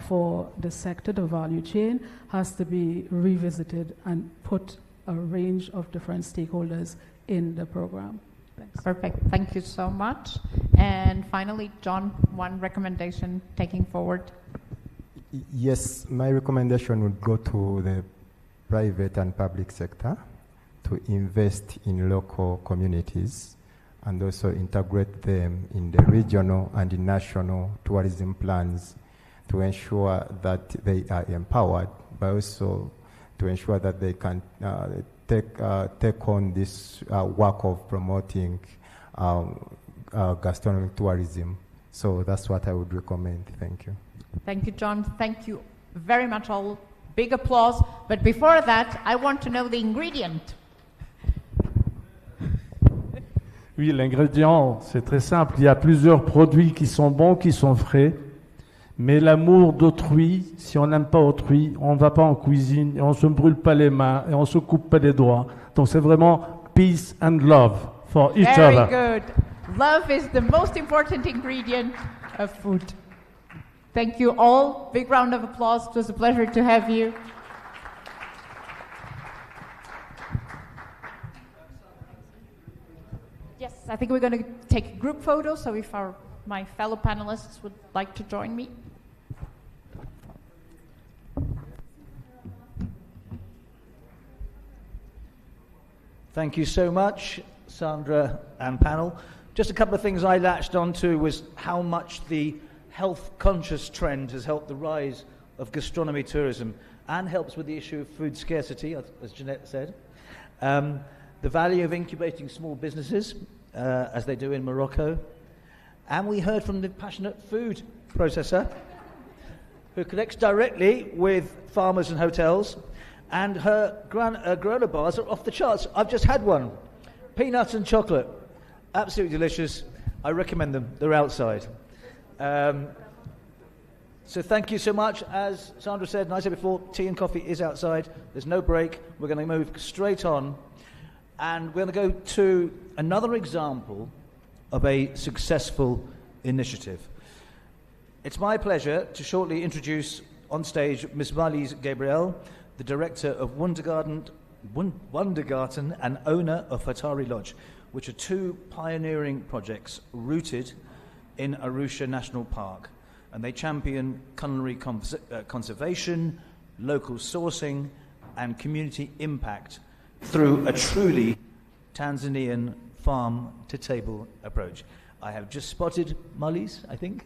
for the sector, the value chain, has to be revisited and put a range of different stakeholders in the program. Thanks. Perfect. Thank you so much. And finally, John, one recommendation taking forward. Yes, my recommendation would go to the private and public sector to invest in local communities and also integrate them in the regional and the national tourism plans to ensure that they are empowered, but also to ensure that they can take on this work of promoting gastronomic tourism. So that's what I would recommend. Thank you. Thank you, John. Thank you very much all. Big applause. But before that, I want to know the ingredient. Oui, l'ingrédient, c'est très simple. Il y a plusieurs produits qui sont bons, qui sont frais. Mais l'amour d'autrui, si on n'aime pas autrui, on ne va pas en cuisine, et on ne se brûle pas les mains, et on ne se coupe pas les doigts. Donc c'est vraiment peace and love for each other. Very good. Love is the most important ingredient of food. Thank you all. Big round of applause. It was a pleasure to have you. Yes, I think we're going to take a group photo, so if my fellow panelists would like to join me. Thank you so much, Sandra and panel. Just a couple of things I latched onto was how much the health-conscious trend has helped the rise of gastronomy tourism and helps with the issue of food scarcity, as Jeanette said. The value of incubating small businesses, as they do in Morocco. And we heard from the passionate food processor who connects directly with farmers and hotels. And her granola bars are off the charts. I've just had one. Peanuts and chocolate. Absolutely delicious. I recommend them. They're outside. So thank you so much. As Sandra said, and I said before, tea and coffee is outside. There's no break. We're going to move straight on. And we're going to go to another example of a successful initiative. It's my pleasure to shortly introduce on stage Ms. Marlies Gabriel, the director of Wondergarten and owner of Hatari Lodge, which are two pioneering projects rooted in Arusha National Park. And they champion culinary conservation, local sourcing, and community impact through a truly Tanzanian farm-to-table approach. I have just spotted Marlies, I think,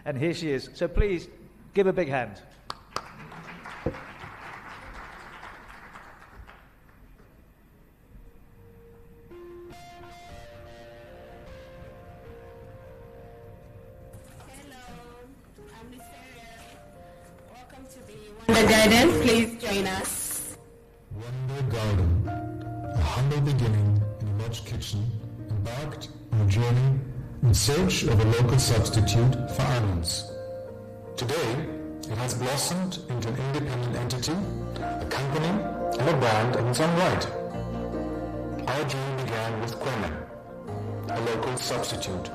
and here she is. So please, give a big hand. Wonder Garden, please join us. Wonder Garden, a humble beginning in a lodge kitchen, embarked on a journey in search of a local substitute for almonds. Today, it has blossomed into an independent entity, a company, and a brand in its own right. Our journey began with kweme, a local substitute.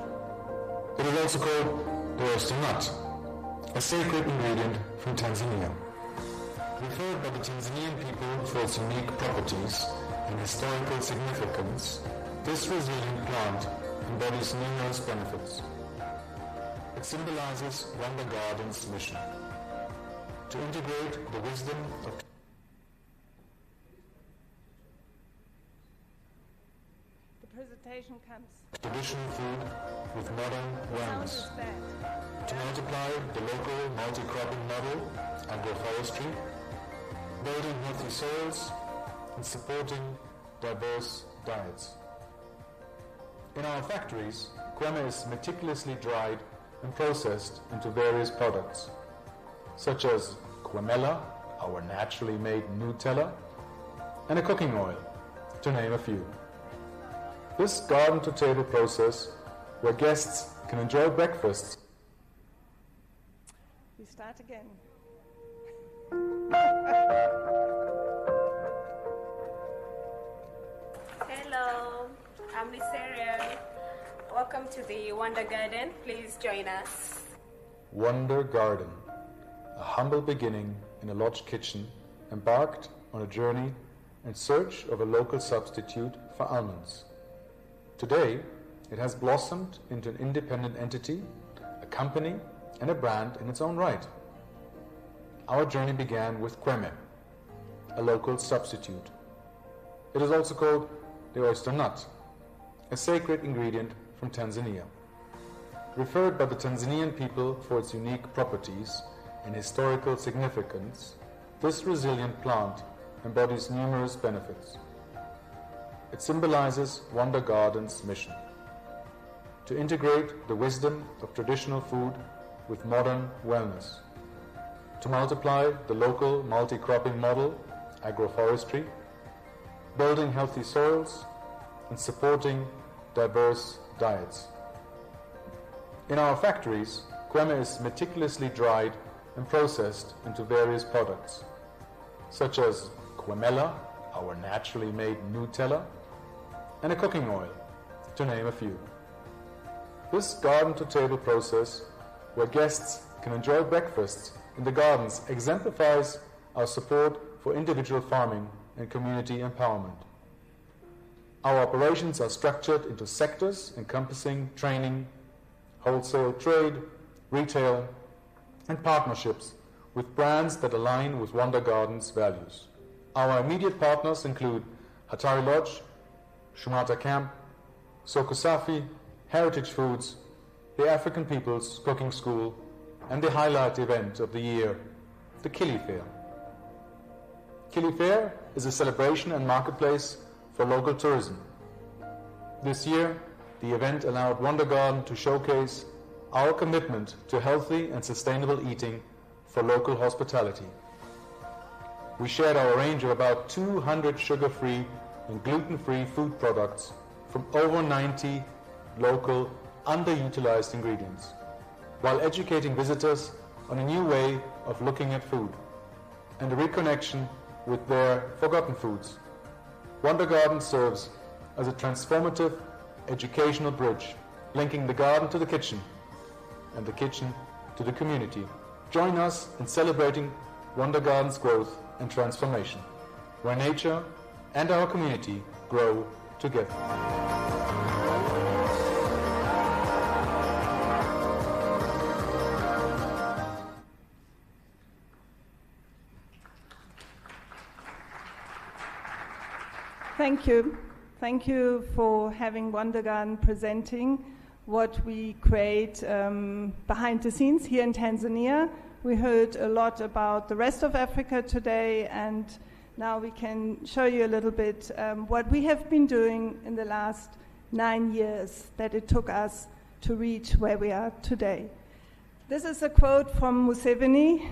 It is also called the oyster nut, a sacred ingredient from Tanzania. Referred by the Tanzanian people for its unique properties and historical significance, this resilient plant embodies numerous benefits. It symbolizes Wonder Garden's mission to integrate the wisdom of The presentation comes. traditional food with modern wellness. To multiply the local multi-cropping model, agroforestry, building healthy soils, and supporting diverse diets. In our factories, kweme is meticulously dried and processed into various products, such as kwemella, our naturally made Nutella, and a cooking oil, to name a few. This garden-to-table process, where guests can enjoy breakfasts. We start again. Hello, I'm Lyceria. Welcome to the Wonder Garden. Please join us. Wonder Garden, a humble beginning in a lodge kitchen, embarked on a journey in search of a local substitute for almonds. Today, it has blossomed into an independent entity, a company, and a brand in its own right. Our journey began with kweme, a local substitute. It is also called the oyster nut, a sacred ingredient from Tanzania. Referred by the Tanzanian people for its unique properties and historical significance, this resilient plant embodies numerous benefits. It symbolizes Wonder Garden's mission to integrate the wisdom of traditional food with modern wellness, to multiply the local multi-cropping model, agroforestry, building healthy soils, and supporting diverse diets. In our factories, kweme is meticulously dried and processed into various products, such as kwemella, our naturally made Nutella, and a cooking oil, to name a few. This garden-to-table process, where guests can enjoy breakfasts in the gardens, exemplifies our support for individual farming and community empowerment. Our operations are structured into sectors encompassing training, wholesale trade, retail, and partnerships with brands that align with Wonder Garden's values. Our immediate partners include Hatari Lodge, Shumata Camp, Sokusafi, Heritage Foods, the African People's Cooking School, and the highlight event of the year, the Kili Fair. Kili Fair is a celebration and marketplace for local tourism. This year, the event allowed Wonder Garden to showcase our commitment to healthy and sustainable eating for local hospitality. We shared our range of about 200 sugar-free and gluten-free food products from over 90 local underutilized ingredients, while educating visitors on a new way of looking at food and a reconnection with their forgotten foods. Wonder Garden serves as a transformative educational bridge, linking the garden to the kitchen and the kitchen to the community. Join us in celebrating Wonder Garden's growth and transformation, where nature and our community grow together. Thank you. Thank you for having Wonder Garden presenting what we create behind the scenes here in Tanzania. We heard a lot about the rest of Africa today, and now we can show you a little bit what we have been doing in the last 9 years that it took us to reach where we are today. This is a quote from Museveni,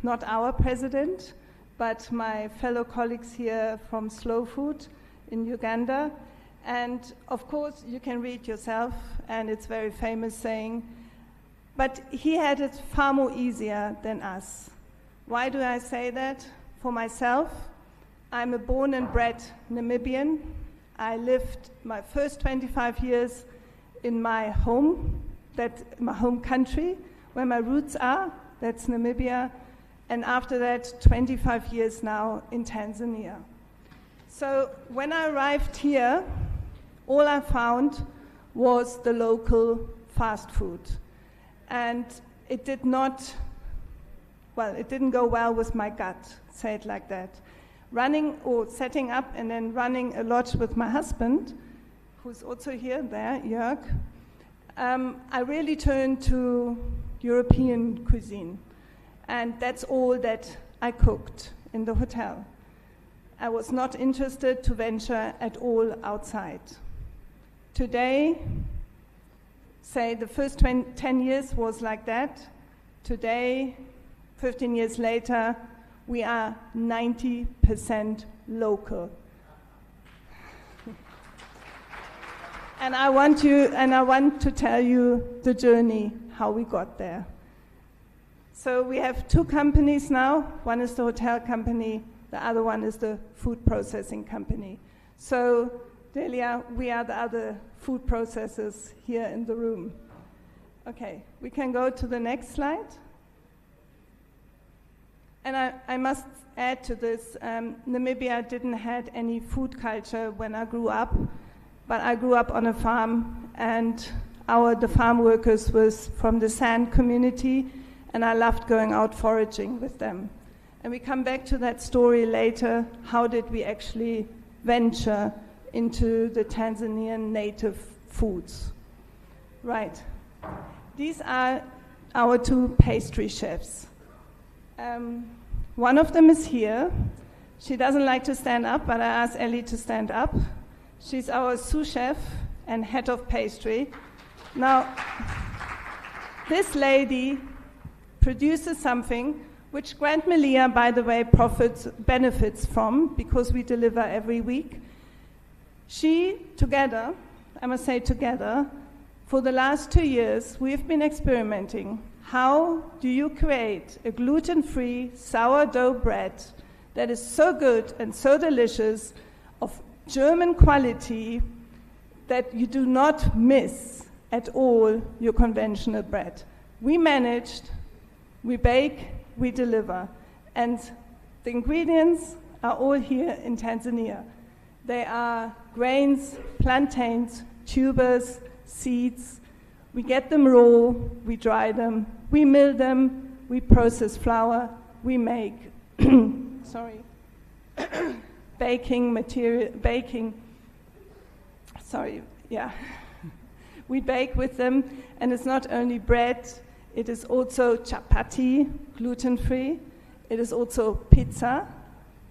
not our president, but my fellow colleagues here from Slow Food in Uganda. And of course, you can read yourself, and it's very famous saying, but he had it far more easier than us. Why do I say that? For myself, I'm a born and bred Namibian. I lived my first 25 years in my home, my home country, where my roots are, that's Namibia, and after that, 25 years now in Tanzania. So when I arrived here, all I found was the local fast food. And it didn't go well with my gut, say it like that. Running or setting up and then running a lodge with my husband, who's also here, there, Jörg, I really turned to European cuisine. And that's all that I cooked in the hotel. I was not interested to venture at all outside. Today, say the first 10 years was like that. Today, 15 years later, we are 90% local. And I want to tell you the journey, how we got there. So we have 2 companies now. One is the hotel company, the other one is the food processing company. So, Delia, we are the other food processors here in the room. Okay, we can go to the next slide. And I must add to this, Namibia didn't have any food culture when I grew up, but I grew up on a farm, and the farm workers was from the San community, and I loved going out foraging with them. And we come back to that story later. How did we actually venture into the Tanzanian native foods? Right. These are our 2 pastry chefs. One of them is here. She doesn't like to stand up, but I asked Ellie to stand up. She's our sous chef and head of pastry. Now, this lady produces something which Grand Melia, by the way, benefits from, because we deliver every week. She, together, I must say together, for the last 2 years, we've been experimenting. How do you create a gluten-free sourdough bread that is so good and so delicious, of German quality, that you do not miss at all your conventional bread. We managed, we bake, we deliver. And the ingredients are all here in Tanzania. They are grains, plantains, tubers, seeds. We get them raw, we dry them, we mill them, we process flour, we make we bake with them, and it's not only bread, it is also chapati, gluten-free, it is also pizza,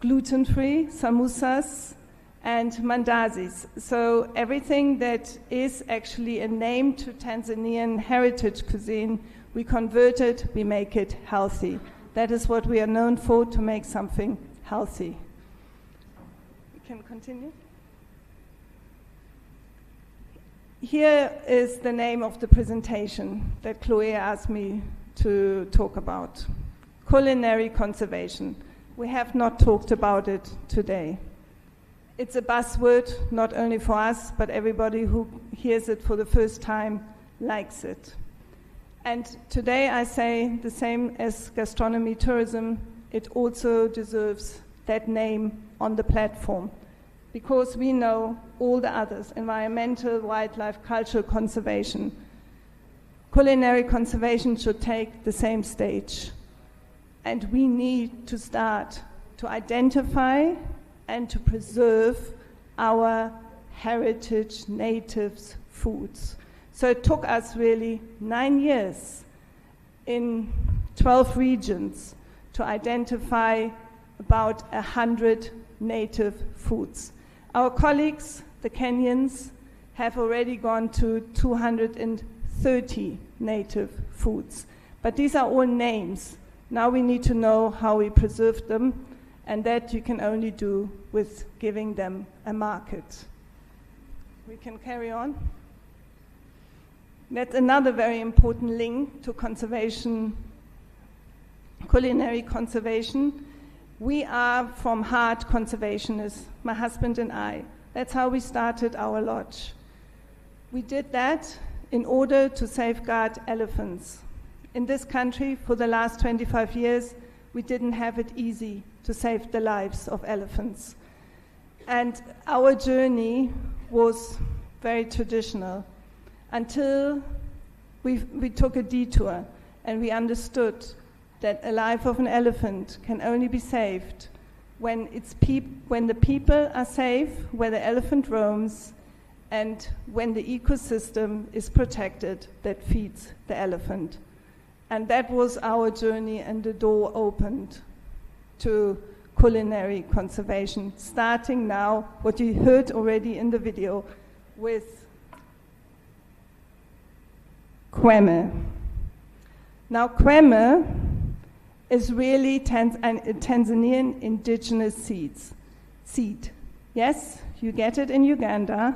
gluten-free, samosas, and mandazis. So everything that is actually a name to Tanzanian heritage cuisine, we convert it, we make it healthy. That is what we are known for, to make something healthy. We can continue. Here is the name of the presentation that Chloe asked me to talk about. Culinary conservation. We have not talked about it today. It's a buzzword, not only for us, but everybody who hears it for the first time likes it. And today I say the same as gastronomy tourism, it also deserves that name on the platform, because we know all the others: environmental, wildlife, cultural conservation. Culinary conservation should take the same stage. And we need to start to identify and to preserve our heritage natives foods. So it took us really 9 years in 12 regions to identify about 100 native foods. Our colleagues, the Kenyans, have already gone to 230 native foods. But these are all names. Now we need to know how we preserve them, and that you can only do with giving them a market. We can carry on. That's another very important link to conservation, culinary conservation. We are from heart conservationists, my husband and I. That's how we started our lodge. We did that in order to safeguard elephants. In this country, for the last 25 years, we didn't have it easy to save the lives of elephants. And our journey was very traditional until we took a detour and we understood that a life of an elephant can only be saved when the people are safe, where the elephant roams, and when the ecosystem is protected that feeds the elephant. And that was our journey, and the door opened to culinary conservation, starting now, what you heard already in the video, with kweme. Now, kweme is really a Tanzanian indigenous seed. Yes, you get it in Uganda,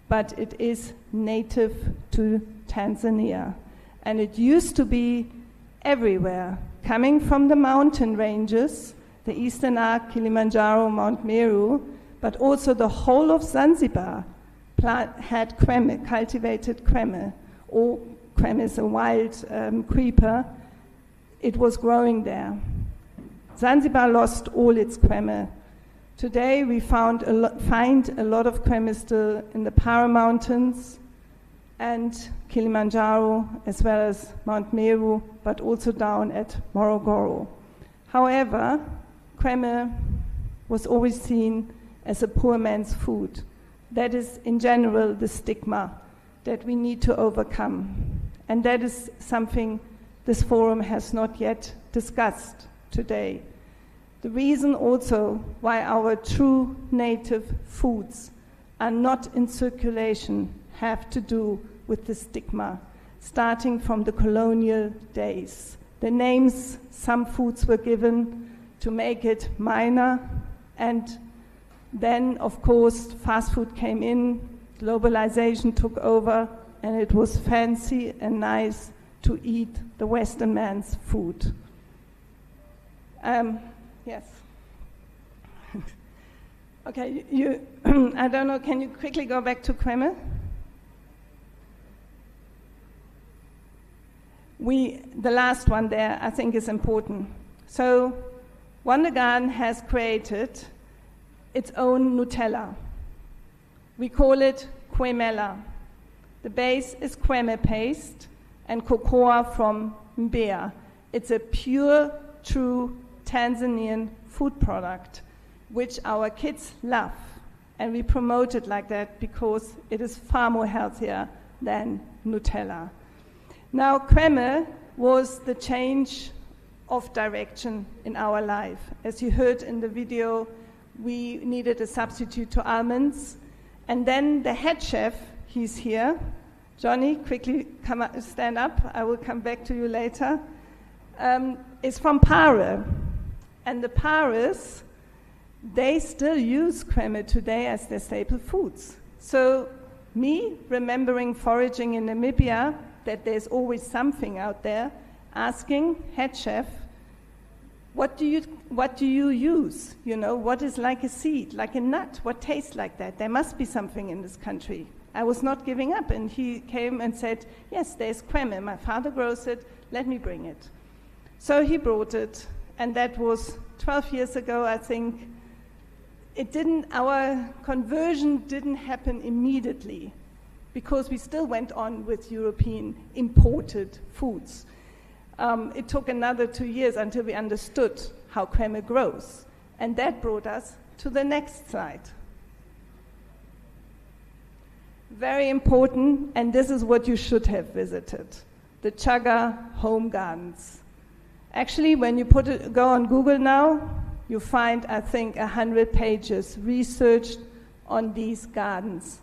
but it is native to Tanzania. And it used to be everywhere, coming from the mountain ranges, the Eastern Arc, Kilimanjaro, Mount Meru, but also the whole of Zanzibar had kweme, cultivated kweme, or kweme is a wild creeper. It was growing there. Zanzibar lost all its kweme. Today we find a lot of kweme still in the Para Mountains and Kilimanjaro, as well as Mount Meru, but also down at Morogoro. However, kweme was always seen as a poor man's food. That is, in general, the stigma that we need to overcome. And that is something this forum has not yet discussed today. The reason also why our true native foods are not in circulation have to do with the stigma, starting from the colonial days. The names some foods were given to make it minor, and then, of course, fast food came in, globalization took over, and it was fancy and nice to eat the Western man's food. Yes. Okay, I don't know, can you quickly go back to kweme? The last one there I think is important. So Wondergarden has created its own Nutella. We call it Kwemela. The base is kweme paste and cocoa from Mbeya. It's a pure, true Tanzanian food product, which our kids love. And we promote it like that because it is far more healthier than Nutella. Now, creme was the change of direction in our life. As you heard in the video, we needed a substitute to almonds. And then the head chef, he's here. Johnny, quickly stand up. I will come back to you later. Is from Pare. And the Pares, they still use creme today as their staple foods. So me, remembering foraging in Namibia, that there's always something out there, asking head chef, what do you use? You know, what is like a seed, like a nut? What tastes like that? There must be something in this country. I was not giving up, and he came and said, yes, there's creme. My father grows it. Let me bring it. So he brought it, and that was 12 years ago, I think. Our conversion didn't happen immediately because we still went on with European imported foods. It took another 2 years until we understood how creme grows. And that brought us to the next slide. Very important, and this is what you should have visited, the Chaga Home Gardens. Actually, when you go on Google now, you find, I think, 100 pages researched on these gardens.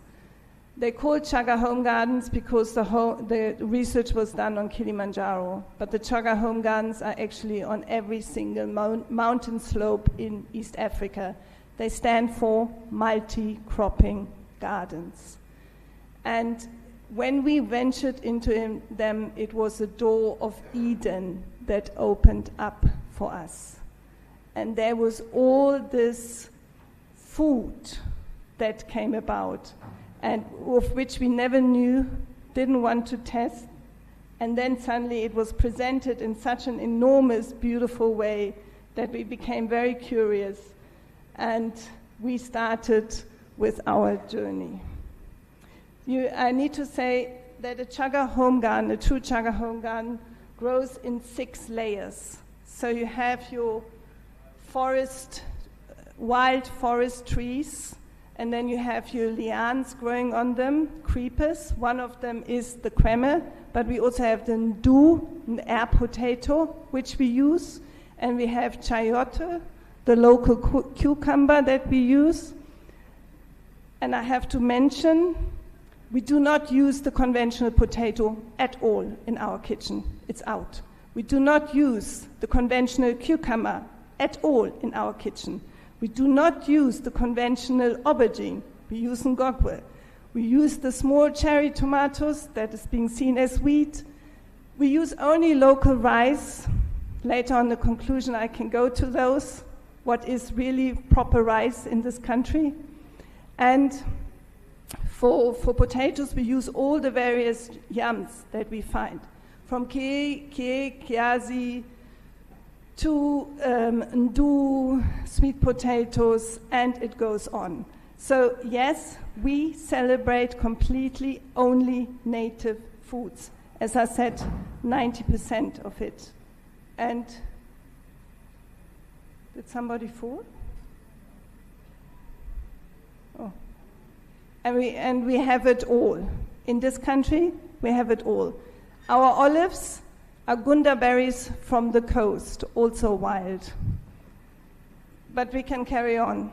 They're called Chaga Home Gardens because the research was done on Kilimanjaro, but the Chaga Home Gardens are actually on every single mountain slope in East Africa. They stand for multi-cropping gardens. And when we ventured into them, it was a door of Eden that opened up for us. And there was all this food that came about, and of which we never knew, didn't want to test. And then suddenly it was presented in such an enormous, beautiful way that we became very curious, and we started with our journey. I need to say that a Chaga home garden, a true Chaga home garden, grows in 6 layers. So you have your wild forest trees, and then you have your lianes growing on them, creepers. One of them is the creme, but we also have the ndu, an air potato, which we use, and we have chayote, the local cucumber that we use. And I have to mention, we do not use the conventional potato at all in our kitchen. It's out. We do not use the conventional cucumber at all in our kitchen. We do not use the conventional aubergine. We use ngogwe. We use the small cherry tomatoes that is being seen as wheat. We use only local rice. Later on the conclusion I can go to those, what is really proper rice in this country. And for potatoes, we use all the various yams that we find, from kiazi to ndu, sweet potatoes, and it goes on. So yes, we celebrate completely only native foods. As I said, 90% of it. And did somebody fall? Oh. And we have it all. In this country, we have it all. Our olives are gunda berries from the coast, also wild. But we can carry on.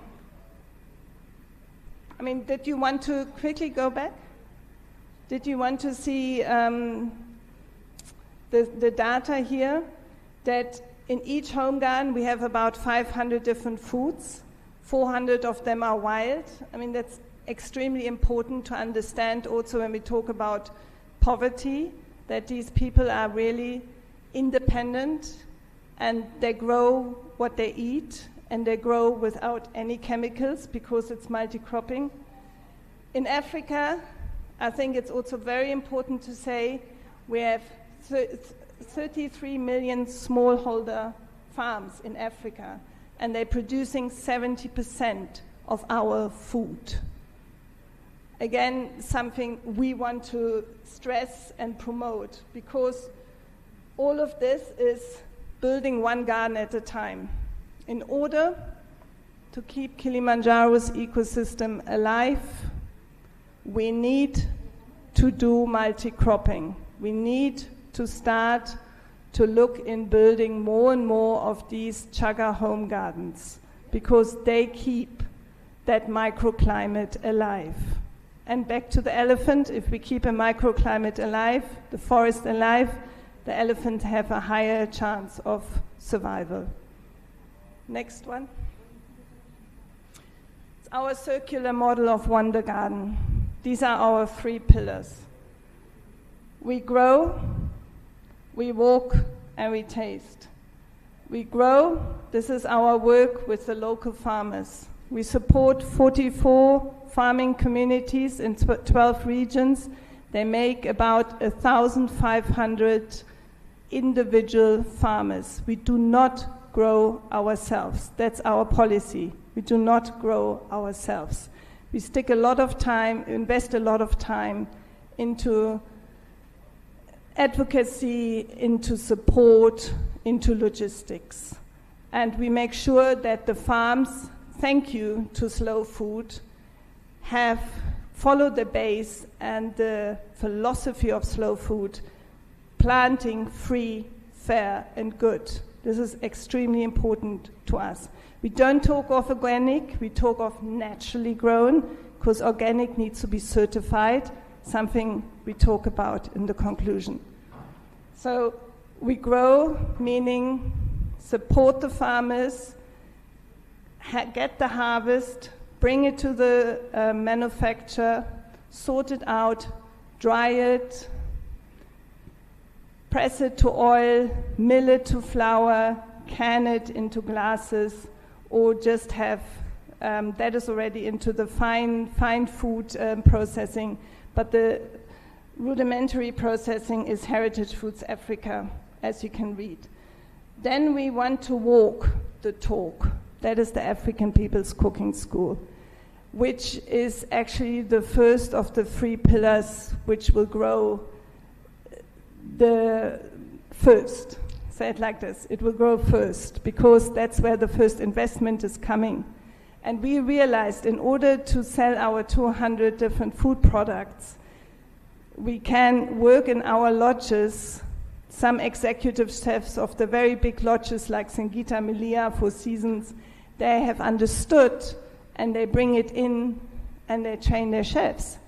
I mean, did you want to quickly go back? Did you want to see the data here? That in each home garden we have about 500 different foods. 400 of them are wild. I mean, that's extremely important to understand also when we talk about poverty, that these people are really independent and they grow what they eat and they grow without any chemicals because it's multi-cropping. In Africa, I think it's also very important to say we have 33 million smallholder farms in Africa, and they're producing 70% of our food. Again, something we want to stress and promote, because all of this is building one garden at a time. In order to keep Kilimanjaro's ecosystem alive, we need to do multi-cropping. We need to start to look in building more and more of these chaga home gardens, because they keep that microclimate alive. And back to the elephant, if we keep a microclimate alive, the forest alive, the elephant have a higher chance of survival. Next one. It's our circular model of Wonder Garden. These are our 3 pillars. We grow, we walk, and we taste. We grow, this is our work with the local farmers. We support 44 farming communities in 12 regions. They make about 1,500 individual farmers. We do not grow ourselves. That's our policy. We do not grow ourselves. We stick a lot of time, invest a lot of time into advocacy, into support, into logistics. And we make sure that the farms, thank you to Slow Food, have followed the base and the philosophy of Slow Food, planting free, fair, and good. This is extremely important to us. We don't talk of organic, we talk of naturally grown, because organic needs to be certified, something we talk about in the conclusion. So we grow, meaning support the farmers, get the harvest, bring it to the manufacturer, sort it out, dry it, press it to oil, mill it to flour, can it into glasses, or just have that is already into the fine food processing. But the rudimentary processing is Heritage Foods Africa, as you can read. Then we want to walk the talk. That is the African People's Cooking School, which is actually the first of the 3 pillars which will grow the first. Say it like this, it will grow first, because that's where the first investment is coming. And we realized in order to sell our 200 different food products, we can work in our lodges. Some executive chefs of the very big lodges like Singita Melia, Four Seasons, they have understood and they bring it in and they train their chefs.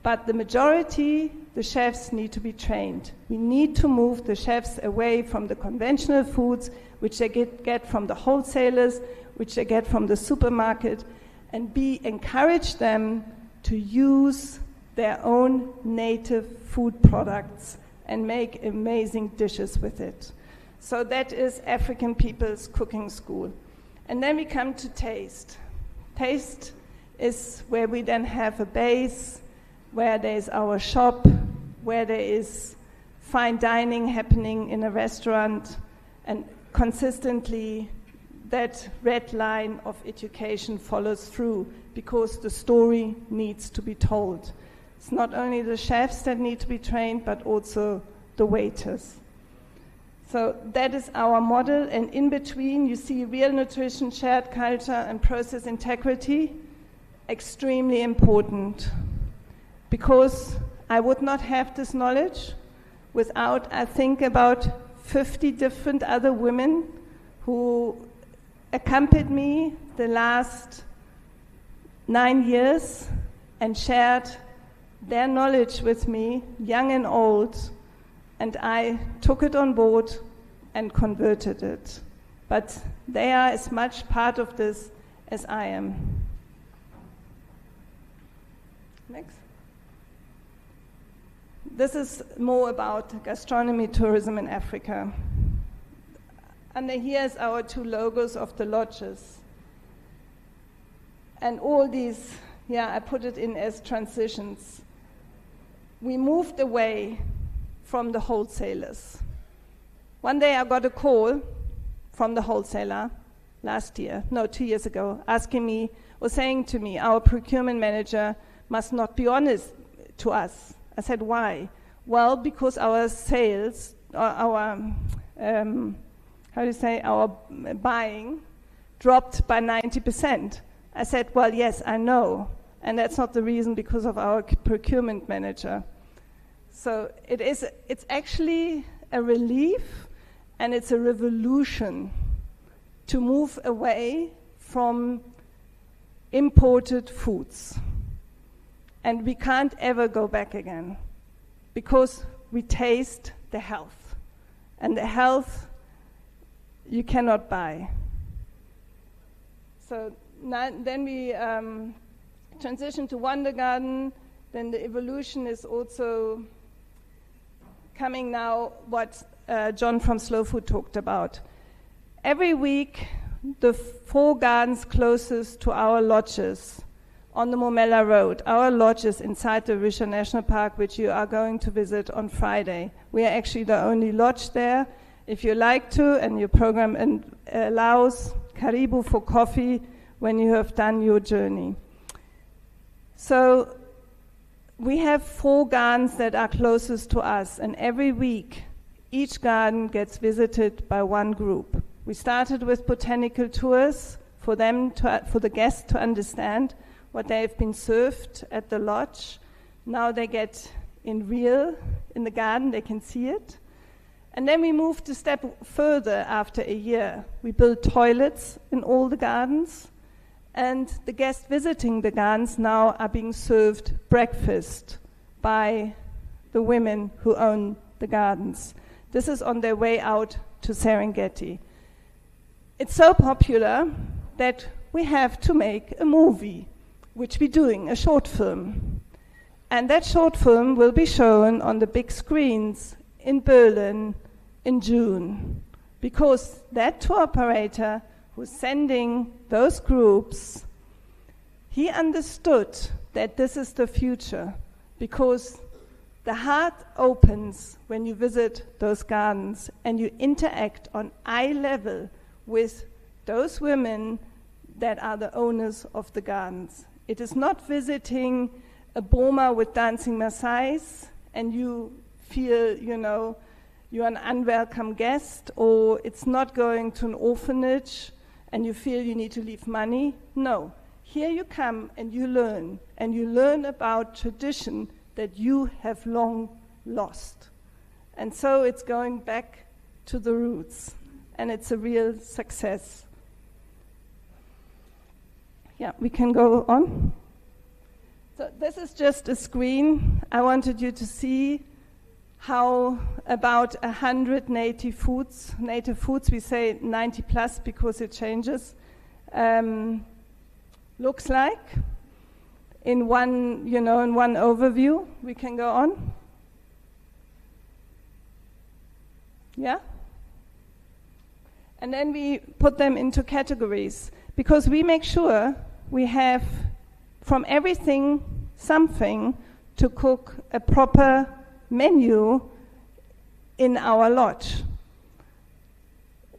But the majority, the chefs need to be trained. We need to move the chefs away from the conventional foods, which they get from the wholesalers, which they get from the supermarket, and encourage them to use their own native food products and make amazing dishes with it. So that is African People's Cooking School. And then we come to taste. Taste is where we then have a base, where there's our shop, where there is fine dining happening in a restaurant, and consistently that red line of education follows through, because the story needs to be told. It's not only the chefs that need to be trained, but also the waiters. So that is our model, and in between you see real nutrition, shared culture, and process integrity, extremely important. Because I would not have this knowledge without, I think, about 50 different other women who accompanied me the last 9 years and shared their knowledge with me, young and old, and I took it on board and converted it. But they are as much part of this as I am. Next. This is more about gastronomy tourism in Africa. And here's our 2 logos of the lodges. And all these, I put it in as transitions. We moved away from the wholesalers. One day I got a call from the wholesaler 2 years ago, asking me, or saying to me, our procurement manager must not be honest to us. I said, why? Well, because our sales, our buying dropped by 90%. I said, well, yes, I know. And that's not the reason, because of our procurement manager. So it's actually a relief, and it's a revolution to move away from imported foods. And we can't ever go back again, because we taste the health. And the health you cannot buy. So then we transition to Wonder Garden. Then the evolution is also coming now, what John from Slow Food talked about. Every week, the 4 gardens closest to our lodges on the Momella Road, our lodges inside the Arusha National Park, which you are going to visit on Friday. We are actually the only lodge there. If you like to, and your program allows, karibu for coffee when you have done your journey. So we have 4 gardens that are closest to us, and every week each garden gets visited by one group. We started with botanical tours for the guests to understand what they have been served at the lodge. Now they get in the garden, they can see it. And then we moved a step further after a year. We built toilets in all the gardens, and the guests visiting the gardens now are being served breakfast by the women who own the gardens. This is on their way out to Serengeti. It's so popular that we have to make a movie, which we're doing, a short film. And that short film will be shown on the big screens in Berlin in June, because that tour operator who's sending those groups, he understood that this is the future, because the heart opens when you visit those gardens and you interact on eye level with those women that are the owners of the gardens. It is not visiting a Boma with dancing Maasais and you feel, you're an unwelcome guest, or it's not going to an orphanage and you feel you need to leave money. No, here you come and you learn about tradition that you have long lost. And so it's going back to the roots, and it's a real success. Yeah, we can go on. So this is just a screen. I wanted you to see how about 100 native foods, we say 90 plus because it changes, looks like in one overview. We can go on. Yeah? And then we put them into categories, because we make sure we have from everything something to cook a proper menu in our lodge.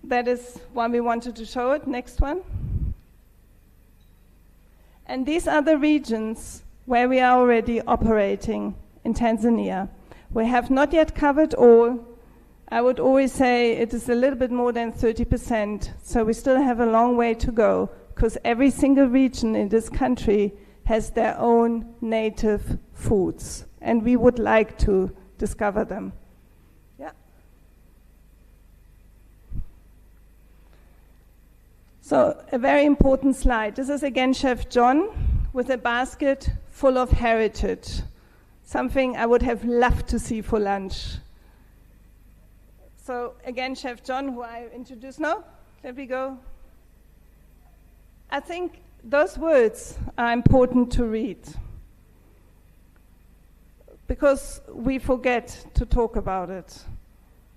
That is why we wanted to show it. Next one. And these are the regions where we are already operating in Tanzania. We have not yet covered all. I would always say it is a little bit more than 30%, so we still have a long way to go, because every single region in this country has their own native foods, and we would like to discover them. Yeah. So a very important slide. This is again Chef John with a basket full of heritage, something I would have loved to see for lunch. So again, Chef John, who I introduced now. Let me go. I think those words are important to read, because we forget to talk about it.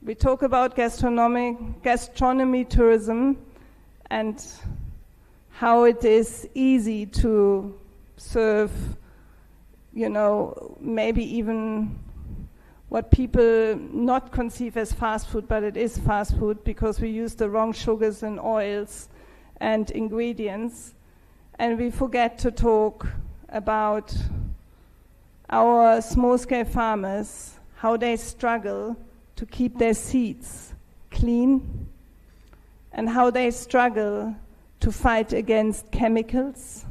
We talk about gastronomy tourism, and how it is easy to serve, maybe even what people not conceive as fast food, but it is fast food because we use the wrong sugars and oils and ingredients. And we forget to talk about our small-scale farmers, how they struggle to keep their seeds clean, and how they struggle to fight against chemicals,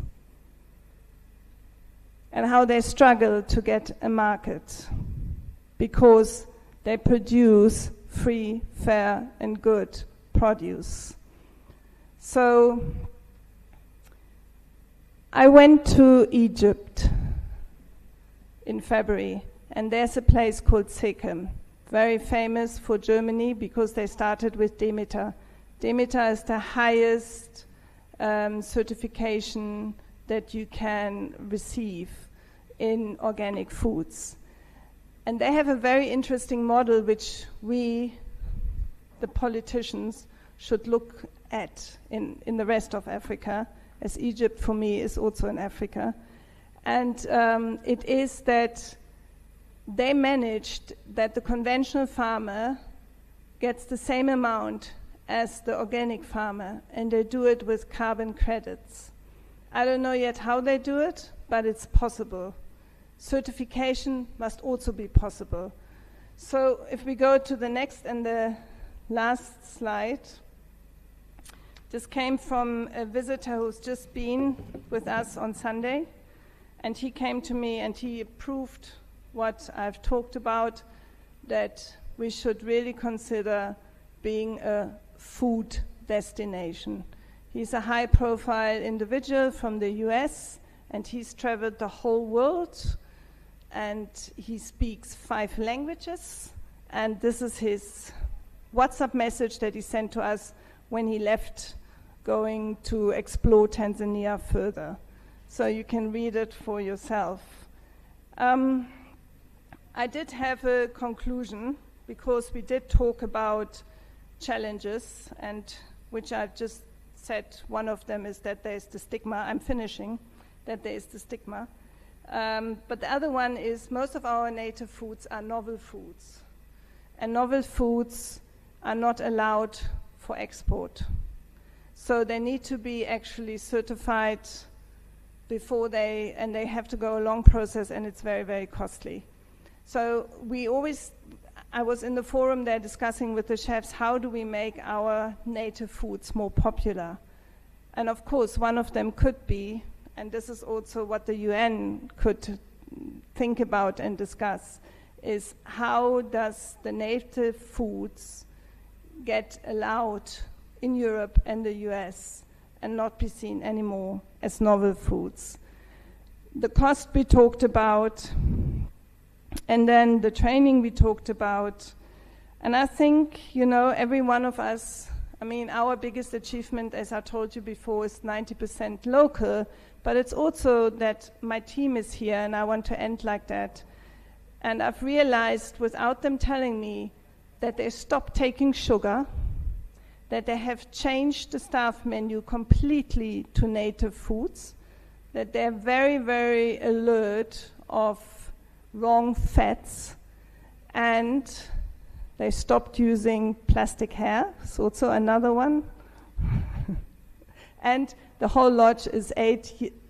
and how they struggle to get a market because they produce free, fair, and good produce. So I went to Egypt in February, and there's a place called Sechem, very famous for Germany because they started with Demeter. Demeter is the highest certification that you can receive in organic foods. And they have a very interesting model which we, the politicians, should look at in the rest of Africa, as Egypt for me is also in Africa. And it is that they managed that the conventional farmer gets the same amount as the organic farmer, and they do it with carbon credits. I don't know yet how they do it, but it's possible. Certification must also be possible. So if we go to the next and the last slide, this came from a visitor who's just been with us on Sunday, and he came to me and he approved what I've talked about, that we should really consider being a food destination. He's a high-profile individual from the US, and he's traveled the whole world, and he speaks 5 languages, and this is his WhatsApp message that he sent to us when he left, going to explore Tanzania further. So you can read it for yourself. I did have a conclusion because we did talk about challenges, and which I've just said, one of them is that there is the stigma. I'm finishing, that there is the stigma. But the other one is most of our native foods are novel foods. And novel foods are not allowed for export. So they need to be actually certified before they have to go a long process, and it's very, very costly. So I was in the forum there discussing with the chefs, how do we make our native foods more popular? And of course, one of them could be, and this is also what the UN could think about and discuss, is how does the native foods get allowed in Europe and the US and not be seen anymore as novel foods? The cost we talked about, and then the training we talked about. And I think, every one of us, our biggest achievement, as I told you before, is 90% local, but it's also that my team is here, and I want to end like that. And I've realized, without them telling me, that they stopped taking sugar, that they have changed the staff menu completely to native foods, that they're very, very alert of wrong fats, and they stopped using plastic hair. It's also another one. And the whole lodge is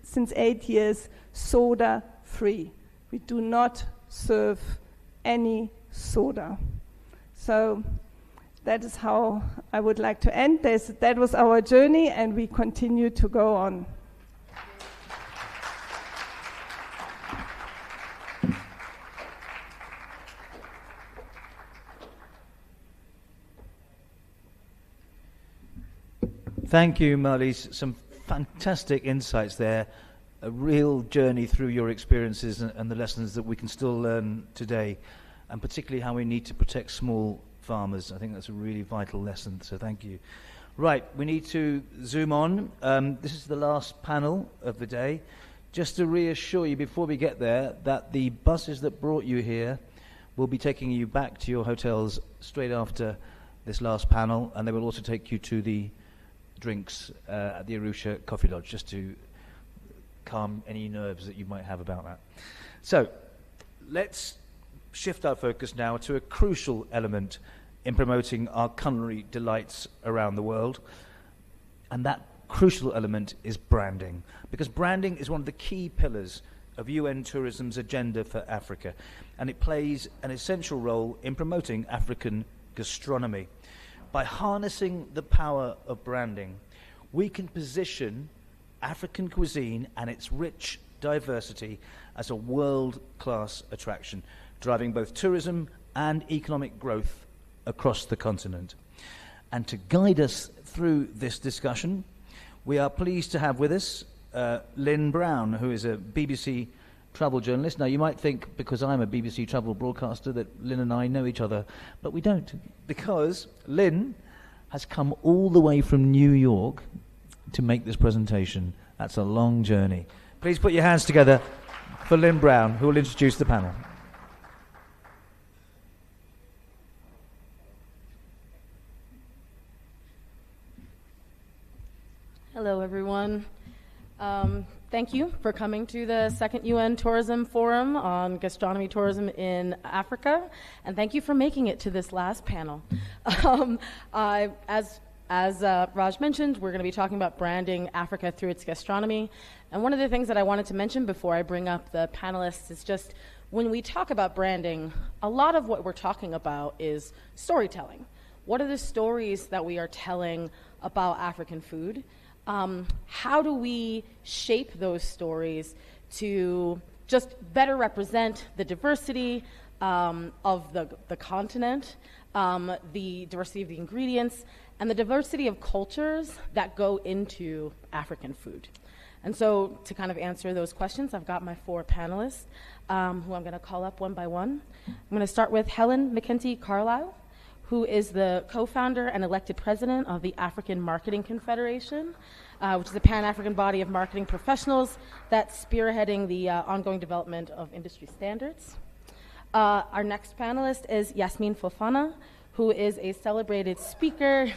since 8 years soda free. We do not serve any soda. So that is how I would like to end this. That was our journey, and we continue to go on. Thank you, Marlies. Some fantastic insights there. A real journey through your experiences and the lessons that we can still learn today, and particularly how we need to protect small farmers. I think that's a really vital lesson, so thank you. Right, we need to zoom on. This is the last panel of the day. Just to reassure you before we get there that the buses that brought you here will be taking you back to your hotels straight after this last panel, and they will also take you to the drinks at the Arusha Coffee Lodge, just to calm any nerves that you might have about that. So let's shift our focus now to a crucial element in promoting our culinary delights around the world. And that crucial element is branding, because branding is one of the key pillars of UN Tourism's agenda for Africa, and it plays an essential role in promoting African gastronomy. By harnessing the power of branding, we can position African cuisine and its rich diversity as a world-class attraction, driving both tourism and economic growth across the continent. And to guide us through this discussion, we are pleased to have with us Lynn Brown, who is a BBC travel journalist. Now, you might think, because I'm a BBC travel broadcaster, that Lynn and I know each other, but we don't, because Lynn has come all the way from New York to make this presentation. That's a long journey. Please put your hands together for Lynn Brown, who will introduce the panel. Hello, everyone. Thank you for coming to the second UN Tourism Forum on Gastronomy Tourism in Africa, and thank you for making it to this last panel. As Raj mentioned, we're going to be talking about branding Africa through its gastronomy, and one of the things that I wanted to mention before I bring up the panelists is just when we talk about branding, a lot of what we're talking about is storytelling. What are the stories that we are telling about African food? How do we shape those stories to just better represent the diversity of the continent, the diversity of the ingredients, and the diversity of cultures that go into African food? And so to kind of answer those questions, I've got my four panelists who I'm going to call up one by one. I'm going to start with Helen McKenty-Carlisle, who is the co-founder and elected president of the African Marketing Confederation, which is a Pan-African body of marketing professionals that's spearheading the ongoing development of industry standards. Our next panelist is Yasmin Fofana, who is a celebrated speaker,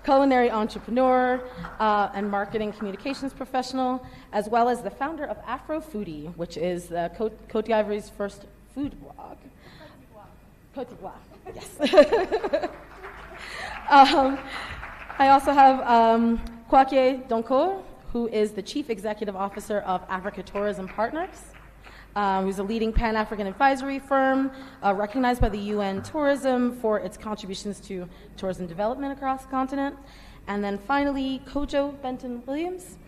culinary entrepreneur, and marketing communications professional, as well as the founder of Afro Foodie, which is Côte d'Ivoire's first food blog. Côte d'Ivoire. Yes. I also have Kwake Donko, who is the Chief Executive Officer of Africa Tourism Partners, who's a leading Pan-African advisory firm recognized by the UN Tourism for its contributions to tourism development across the continent. And then finally, Kojo Benton-Williams,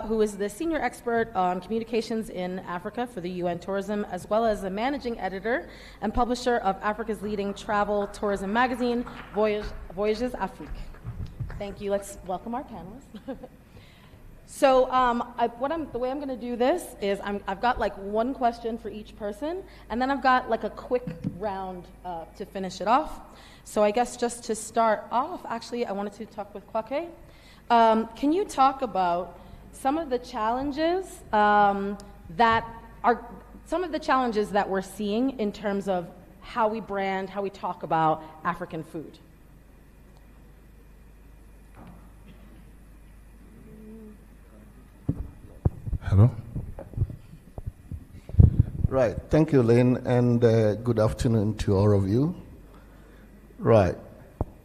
who is the senior expert on communications in Africa for the UN Tourism, as well as the managing editor and publisher of Africa's leading travel tourism magazine, Voyages Afrique. Thank you. Let's welcome our panelists. So the way I'm going to do this is I've got like one question for each person, and then I've got like a quick round to finish it off. So I guess just to start off, actually, I wanted to talk with Kwake. Can you talk about some of the challenges that we're seeing in terms of how we brand, how we talk about African food? Hello. Right. Thank you, Lynn, and good afternoon to all of you. Right.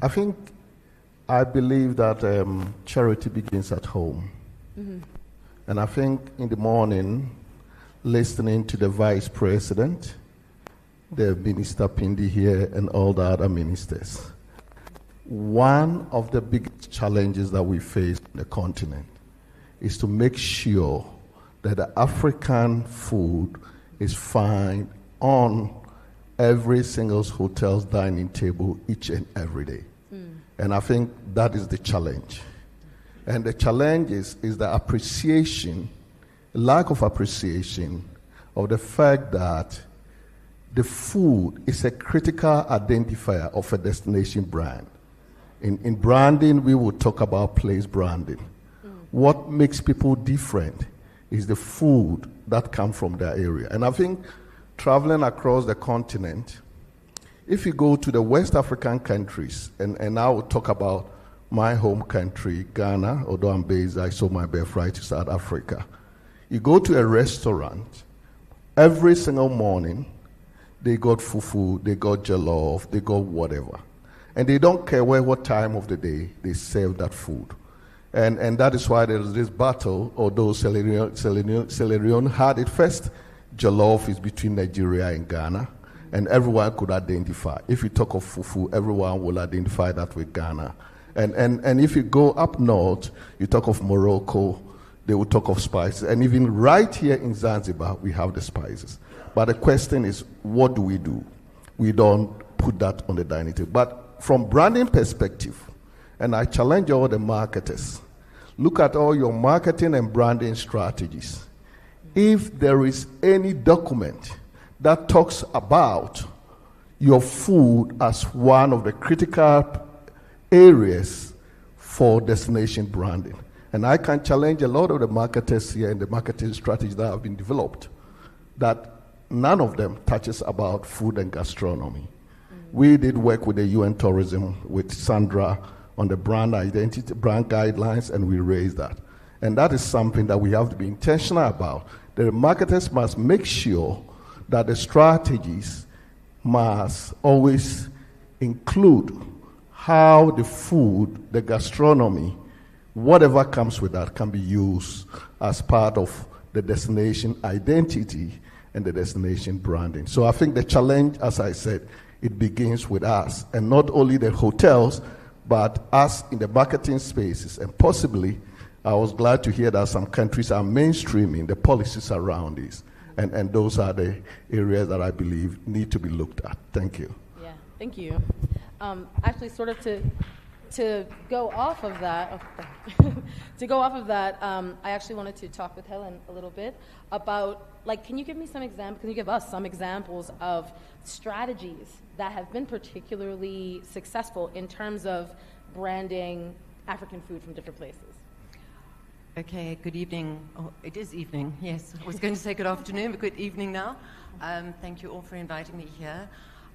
I believe that charity begins at home. Mm-hmm. And I think in the morning, listening to the Vice President, the Minister Pindi here, and all the other ministers, one of the biggest challenges that we face in the continent is to make sure that the African food is found on every single hotel's dining table each and every day. Mm. And I think that is the challenge. And the challenge is the appreciation, lack of appreciation of the fact that the food is a critical identifier of a destination brand. In branding, we will talk about place branding. Mm. What makes people different is the food that comes from their area. And I think traveling across the continent, if you go to the West African countries, and I will talk about my home country, Ghana, although I'm based, I sold my birthright to South Africa. You go to a restaurant, every single morning, they got fufu, they got jollof, they got whatever. And they don't care what time of the day they serve that food. And that is why there is this battle, although Sierra Leone had it first. Jollof is between Nigeria and Ghana, and everyone could identify. If you talk of fufu, everyone will identify that with Ghana. And if you go up north, you talk of Morocco, they will talk of spices. And even right here in Zanzibar, we have the spices. But the question is, what do? We don't put that on the dining table. But from branding perspective, and I challenge all the marketers, look at all your marketing and branding strategies. If there is any document that talks about your food as one of the critical areas for destination branding, and I can challenge a lot of the marketers here and the marketing strategies that have been developed, that none of them touches about food and gastronomy. We did work with the UN Tourism, with Sandra, on the brand identity, brand guidelines, and we raised that. And that is something that we have to be intentional about. The marketers must make sure that the strategies must always include how the food, the gastronomy, whatever comes with that can be used as part of the destination identity and the destination branding. So I think the challenge, as I said, it begins with us, and not only the hotels, but us in the marketing spaces. And possibly, I was glad to hear that some countries are mainstreaming the policies around this. And those are the areas that I believe need to be looked at. Thank you. Yeah, thank you. Actually, sort of to go off of that, I actually wanted to talk with Helen a little bit about, like, can you give us some examples of strategies that have been particularly successful in terms of branding African food from different places? Okay, good evening. Oh, it is evening, yes. I was going to say good afternoon, but good evening now. Thank you all for inviting me here.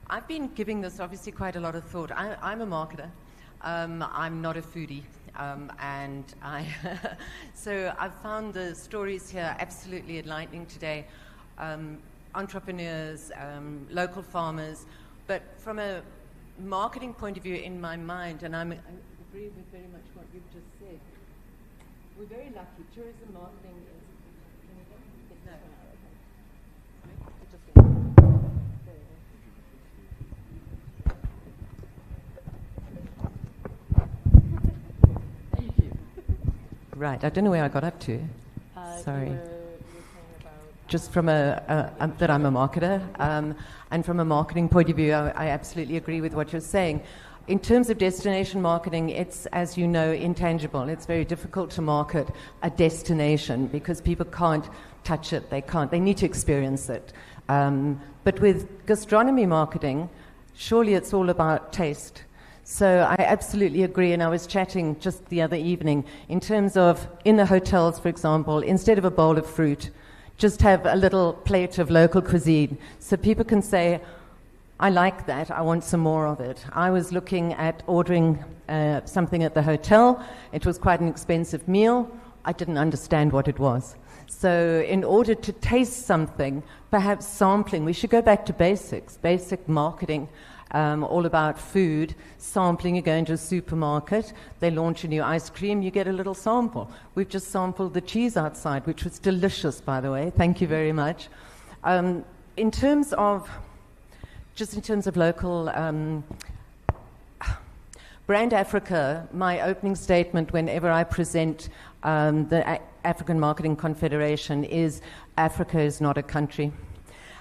I've been giving this obviously quite a lot of thought. I'm a marketer. I'm not a foodie. So I've found the stories here absolutely enlightening today. Entrepreneurs, local farmers, but from a marketing point of view in my mind, and I agree with very much what you've just said. We're very lucky. Tourism marketing is... Can you go? No. Thank you. Right, I don't know where I got up to. Sorry. Just from that I'm a marketer, and from a marketing point of view, I absolutely agree with what you're saying. In terms of destination marketing, it's, as you know, intangible. It's very difficult to market a destination because people can't touch it. They need to experience it. But with gastronomy marketing, surely it's all about taste. So I absolutely agree, and I was chatting just the other evening, in terms of, in the hotels, for example, instead of a bowl of fruit, just have a little plate of local cuisine. So people can say, I like that, I want some more of it. I was looking at ordering something at the hotel. It was quite an expensive meal. I didn't understand what it was. So in order to taste something, perhaps sampling, we should go back to basics, basic marketing, all about food. Sampling, you go into a supermarket, they launch a new ice cream, you get a little sample. We've just sampled the cheese outside, which was delicious, by the way. Thank you very much. In terms of local Brand Africa, my opening statement whenever I present the African Marketing Confederation is Africa is not a country.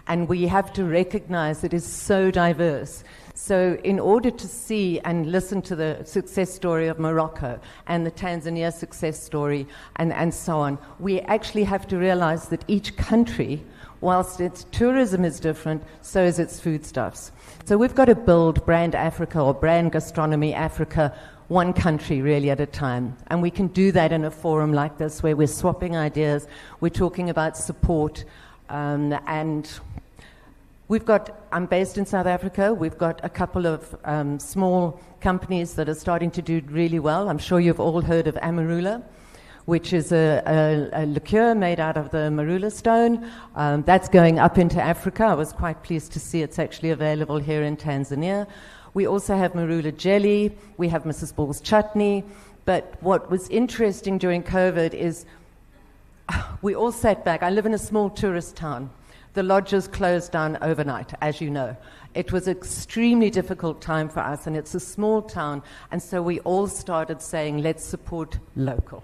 And we have to recognize it is so diverse. So in order to see and listen to the success story of Morocco and the Tanzania success story and so on, we actually have to realize that each country, whilst its tourism is different, so is its foodstuffs. So we've got to build Brand Africa or Brand Gastronomy Africa, one country really at a time. And we can do that in a forum like this where we're swapping ideas, we're talking about support, and I'm based in South Africa. We've got a couple of small companies that are starting to do really well. I'm sure you've all heard of Amarula. which is a liqueur made out of the marula stone. That's going up into Africa. I was quite pleased to see it's actually available here in Tanzania. We also have marula jelly. We have Mrs. Ball's chutney. But what was interesting during COVID is we all sat back. I live in a small tourist town. The lodges closed down overnight, as you know. It was an extremely difficult time for us, and it's a small town, and so we all started saying, let's support local.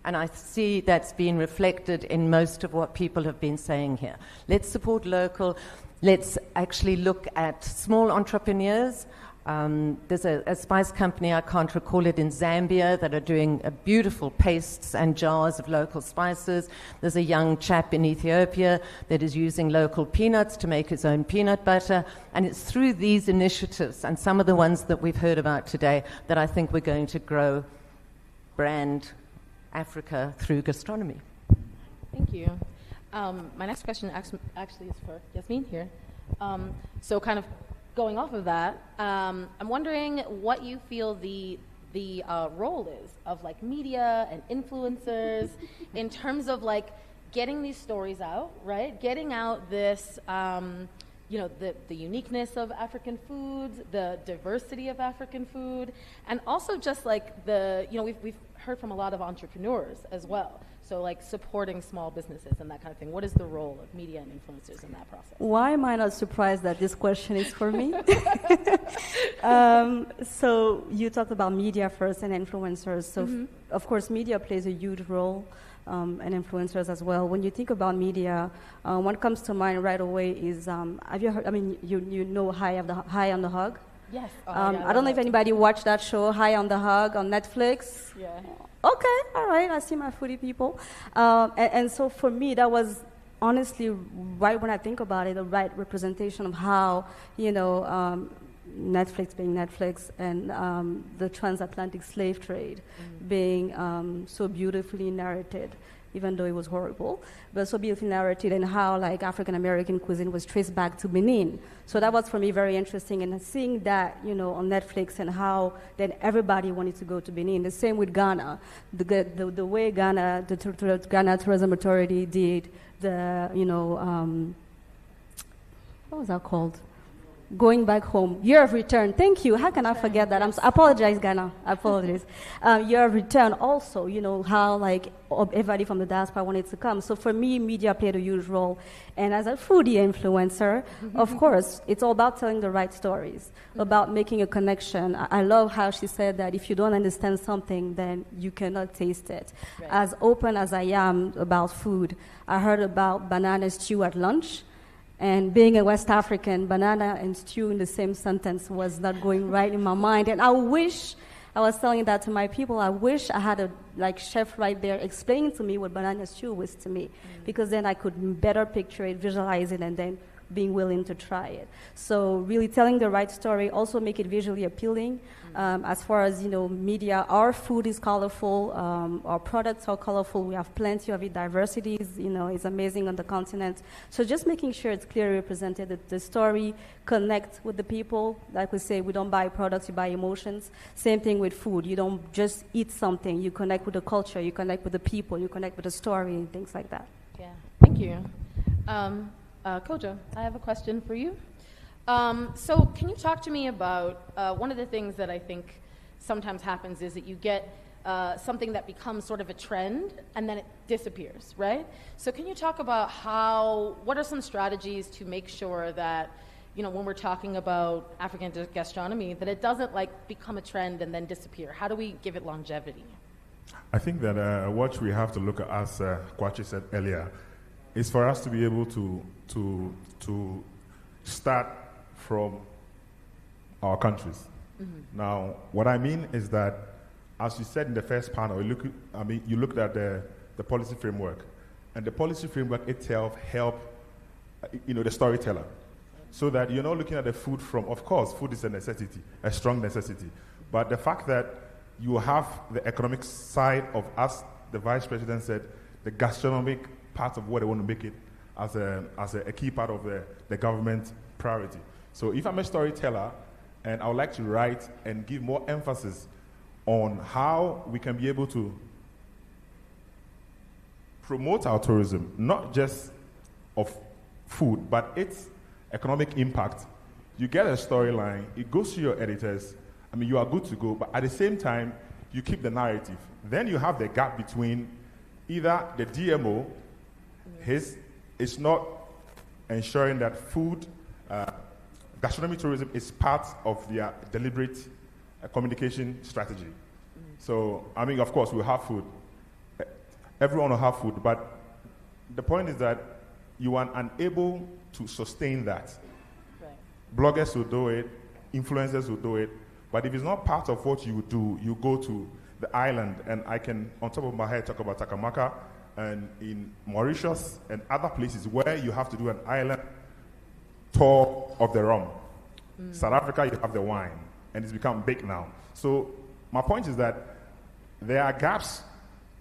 And I see that's been reflected in most of what people have been saying here. Let's support local. Let's actually look at small entrepreneurs. There's a spice company, I can't recall it, in Zambia that are doing beautiful pastes and jars of local spices. There's a young chap in Ethiopia that is using local peanuts to make his own peanut butter. And it's through these initiatives and some of the ones that we've heard about today that I think we're going to grow brand Africa through gastronomy. Thank you. My next question actually is for Yasmin here. So kind of going off of that, I'm wondering what you feel the role is of like media and influencers in terms of like getting these stories out, right? Getting out this, the uniqueness of African foods, the diversity of African food, and also just like we've heard from a lot of entrepreneurs as well. So like supporting small businesses and that kind of thing. What is the role of media and influencers in that process? Why am I not surprised that this question is for me? So you talked about media first and influencers. So of course media plays a huge role and influencers as well. When you think about media, what comes to mind right away is, have you heard, you know High on the Hog? Yes. I don't know if anybody watched that show, High on the Hog on Netflix. Yeah. Okay, all right, I see my foodie people. And so for me, that was honestly, right when I think about it, the right representation of how, Netflix being Netflix and the transatlantic slave trade being so beautifully narrated, even though it was horrible, but so beautifully narrated, and how like African American cuisine was traced back to Benin. So that was for me very interesting, and seeing that on Netflix and how then everybody wanted to go to Benin. The same with Ghana, the way Ghana, the Ghana Tourism Authority did the what was that called? Going back home, year of return. Thank you. How can I forget that? I apologize, Ghana. I apologize. Year of return also, how like everybody from the diaspora wanted to come. So for me, media played a huge role. And as a foodie influencer, of course, it's all about telling the right stories, about making a connection. I love how she said that if you don't understand something, then you cannot taste it. Right. As open as I am about food, I heard about banana stew at lunch. And being a West African, banana and stew in the same sentence was not going right in my mind. And I wish, I was telling that to my people, I wish I had a chef right there explaining to me what banana stew was to me, because then I could better picture it, visualize it, and then being willing to try it. So really telling the right story, also make it visually appealing. As far as, media, our food is colorful, our products are colorful, we have plenty of it, diversities, it's amazing on the continent. So just making sure it's clearly represented, that the story connect with the people. Like we say, we don't buy products, you buy emotions. Same thing with food. You don't just eat something, you connect with the culture, you connect with the people, you connect with the story and things like that. Yeah, thank you. Kojo, I have a question for you. So can you talk to me about one of the things that I think sometimes happens is that you get something that becomes sort of a trend and then it disappears, right? So can you talk about what are some strategies to make sure that, when we're talking about African gastronomy, that it doesn't become a trend and then disappear? How do we give it longevity? I think that what we have to look at, as Kwachi said earlier, is for us to be able to start from our countries. Now, what I mean is that, as you said in the first panel, you looked at the policy framework, and the policy framework itself help, the storyteller, so that you're not looking at the food from, of course, food is a necessity, a strong necessity, but the fact that you have the economic side of, as the Vice President said, the gastronomic part of what they want to make it as a key part of the government priority. So if I'm a storyteller and I would like to write and give more emphasis on how we can be able to promote our tourism, not just of food, but its economic impact. You get a storyline, it goes to your editors, I mean, you are good to go, but at the same time, you keep the narrative. Then you have the gap between either the DMO, it's not ensuring that food, gastronomy tourism is part of their deliberate communication strategy. So, I mean, of course, we'll have food. Everyone will have food, but the point is that you are unable to sustain that. Right. Bloggers will do it, influencers will do it, but if it's not part of what you do, you go to the island, and I can, on top of my head, talk about Takamaka and in Mauritius and other places where you have to do an island tour of the rum. South Africa, you have the wine, and it's become big now. So my point is that there are gaps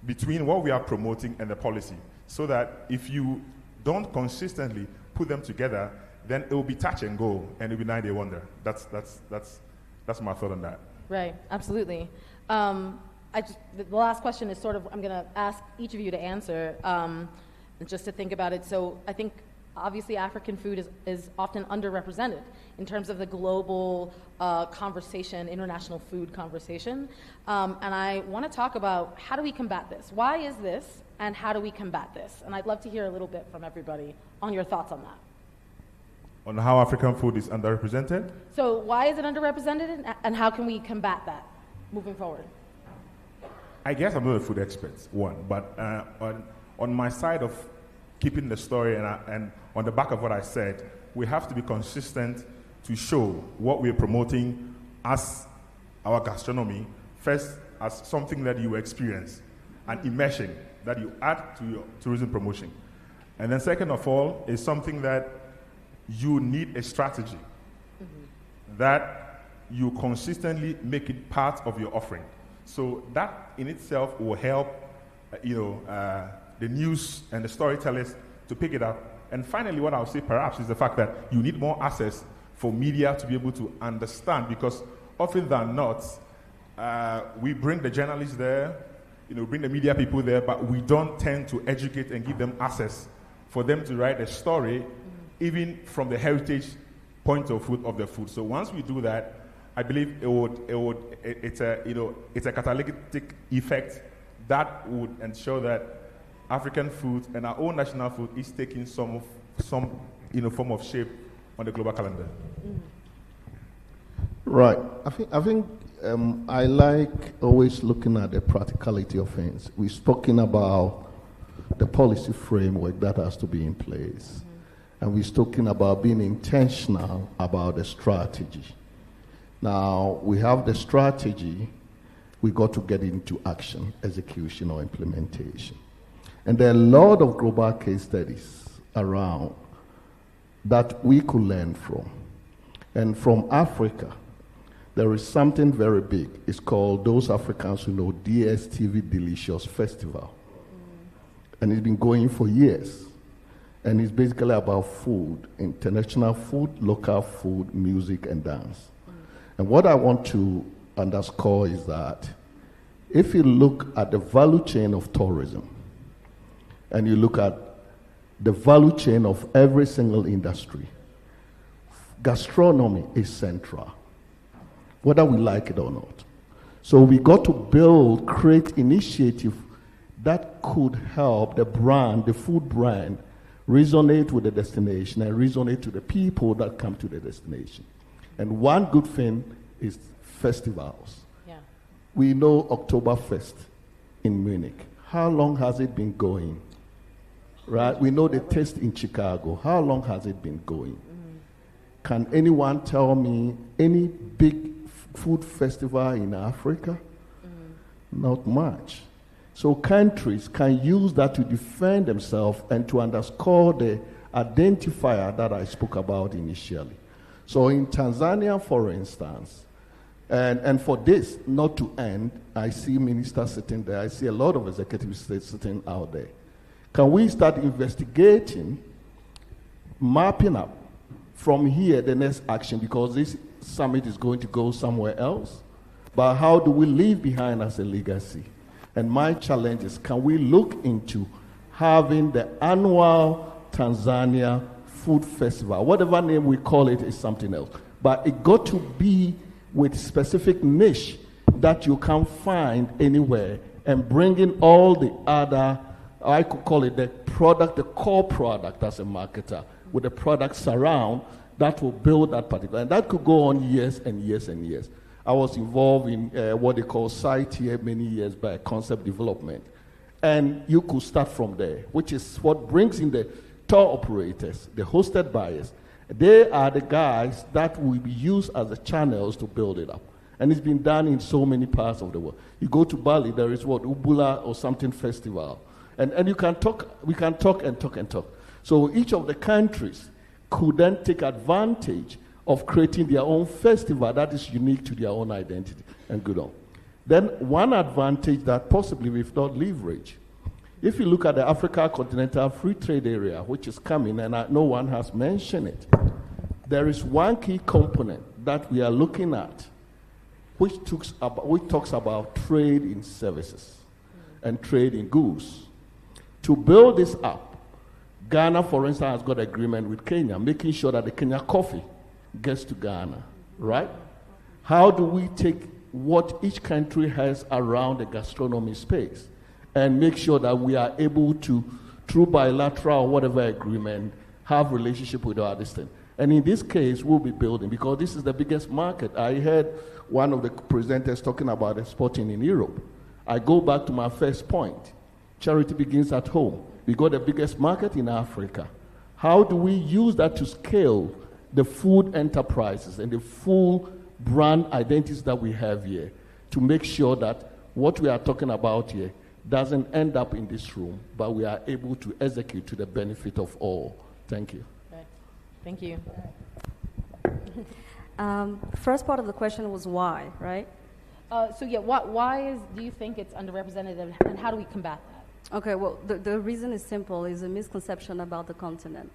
between what we are promoting and the policy, so that if you don't consistently put them together, then it will be touch and go, and it will be 9-day wonder. That's my thought on that. Right, absolutely. The last question is sort of, I'm going to ask each of you to answer, just to think about it. So I think obviously African food is often underrepresented in terms of the global conversation, international food conversation. And I want to talk about, how do we combat this? Why is this, and how do we combat this? And I'd love to hear a little bit from everybody on your thoughts on that. On how African food is underrepresented? So why is it underrepresented, and how can we combat that moving forward? I guess I'm not a food expert, one, but on my side of keeping the story and on the back of what I said, we have to be consistent to show what we're promoting as our gastronomy, first as something that you experience, an immersion that you add to your tourism promotion. And then second of all, is something that you need a strategy that you consistently make it part of your offering. So that in itself will help, the news and the storytellers to pick it up. And finally, what I'll say perhaps is the fact that you need more access for media to be able to understand, because often than not, we bring the journalists there, bring the media people there, but we don't tend to educate and give them access for them to write a story, even from the heritage point of view of the food. So once we do that, I believe it's a catalytic effect that would ensure that African food and our own national food is taking some form of shape on the global calendar. Right. I think I like always looking at the practicality of things. We've spoken about the policy framework that has to be in place. And we're talking about being intentional about the strategy. Now, we have the strategy, we got to get into action, execution, or implementation. And there are a lot of global case studies around that we could learn from. And from Africa, there is something very big. It's called, those Africans who know, DSTV Delicious Festival. And it's been going for years. And it's basically about food, international food, local food, music, and dance. And what I want to underscore is that if you look at the value chain of tourism, and you look at the value chain of every single industry, gastronomy is central, whether we like it or not. So we got to create initiative that could help the brand, the food brand, resonate with the destination and resonate to the people that come to the destination. And one good thing is festivals. Yeah. We know Oktoberfest in Munich. How long has it been going? Right? We know the Taste in Chicago. How long has it been going? Can anyone tell me any big food festival in Africa? Not much. So countries can use that to defend themselves and to underscore the identifier that I spoke about initially. So in Tanzania, for instance, and for this not to end, I see ministers sitting there, I see a lot of executives sitting out there. Can we start investigating, mapping up from here the next action, because this summit is going to go somewhere else, but how do we leave behind as a legacy? And my challenge is, can we look into having the annual Tanzania Food Festival. Whatever name we call it is something else. But it got to be with specific niche that you can't find anywhere, and bringing all the other, I could call it the product, the core product as a marketer, with the products around that will build that particular. And that could go on years and years and years. I was involved in what they call site here many years back, concept development. And you could start from there, which is what brings in the tour operators, the hosted buyers. They are the guys that will be used as the channels to build it up. And it's been done in so many parts of the world. You go to Bali, there is what, Ubula or something festival. And you can talk, we can talk and talk and talk. So each of the countries could then take advantage of creating their own festival that is unique to their own identity and good on. Then one advantage that possibly we've not leveraged, if you look at the Africa Continental Free Trade Area, which is coming, and no one has mentioned it, there is one key component that we are looking at, which talks about trade in services and trade in goods. To build this up, Ghana, for instance, has got an agreement with Kenya, making sure that the Kenya coffee gets to Ghana, right? How do we take what each country has around the gastronomy space and make sure that we are able to, through bilateral or whatever agreement, have relationship with our distant? And in this case, we'll be building, because this is the biggest market. I heard one of the presenters talking about exporting in Europe. I go back to my first point. Charity begins at home. We got the biggest market in Africa. How do we use that to scale the food enterprises and the full brand identities that we have here to make sure that what we are talking about here doesn't end up in this room, but we are able to execute to the benefit of all. Thank you. Okay. Thank you. First part of the question was why, right? So yeah, why do you think it's underrepresented, and how do we combat that? Okay, well, the reason is simple, is a misconception about the continent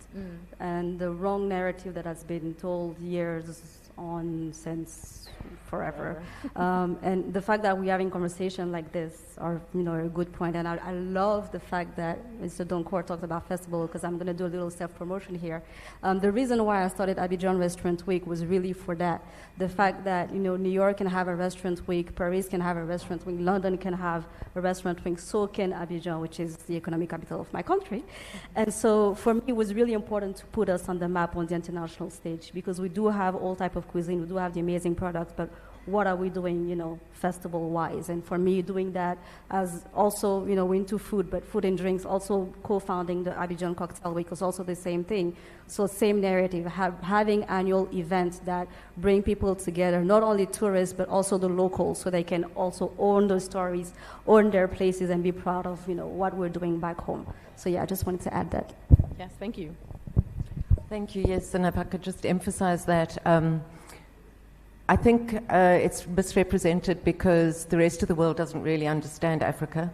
and the wrong narrative that has been told years on since forever. And the fact that we're having conversation like this are, a good point. And I love the fact that Mr. Doncourt talked about festival, because I'm going to do a little self-promotion here. The reason why I started Abidjan Restaurant Week was really for that. The fact that, New York can have a restaurant week, Paris can have a restaurant week, London can have a restaurant week, so can Abidjan, which is the economic capital of my country. And so for me, it was really important to put us on the map on the international stage, because we do have all type of cuisine, we do have the amazing products, but what are we doing, festival-wise? And for me, doing that as also, we're into food, but food and drinks, also co-founding the Abidjan Cocktail Week was also the same thing. So same narrative, having annual events that bring people together, not only tourists, but also the locals, so they can also own those stories, own their places, and be proud of, what we're doing back home. So yeah, I just wanted to add that. Yes, thank you. Thank you, yes, and if I could just emphasize that, I think it's misrepresented because the rest of the world doesn't really understand Africa.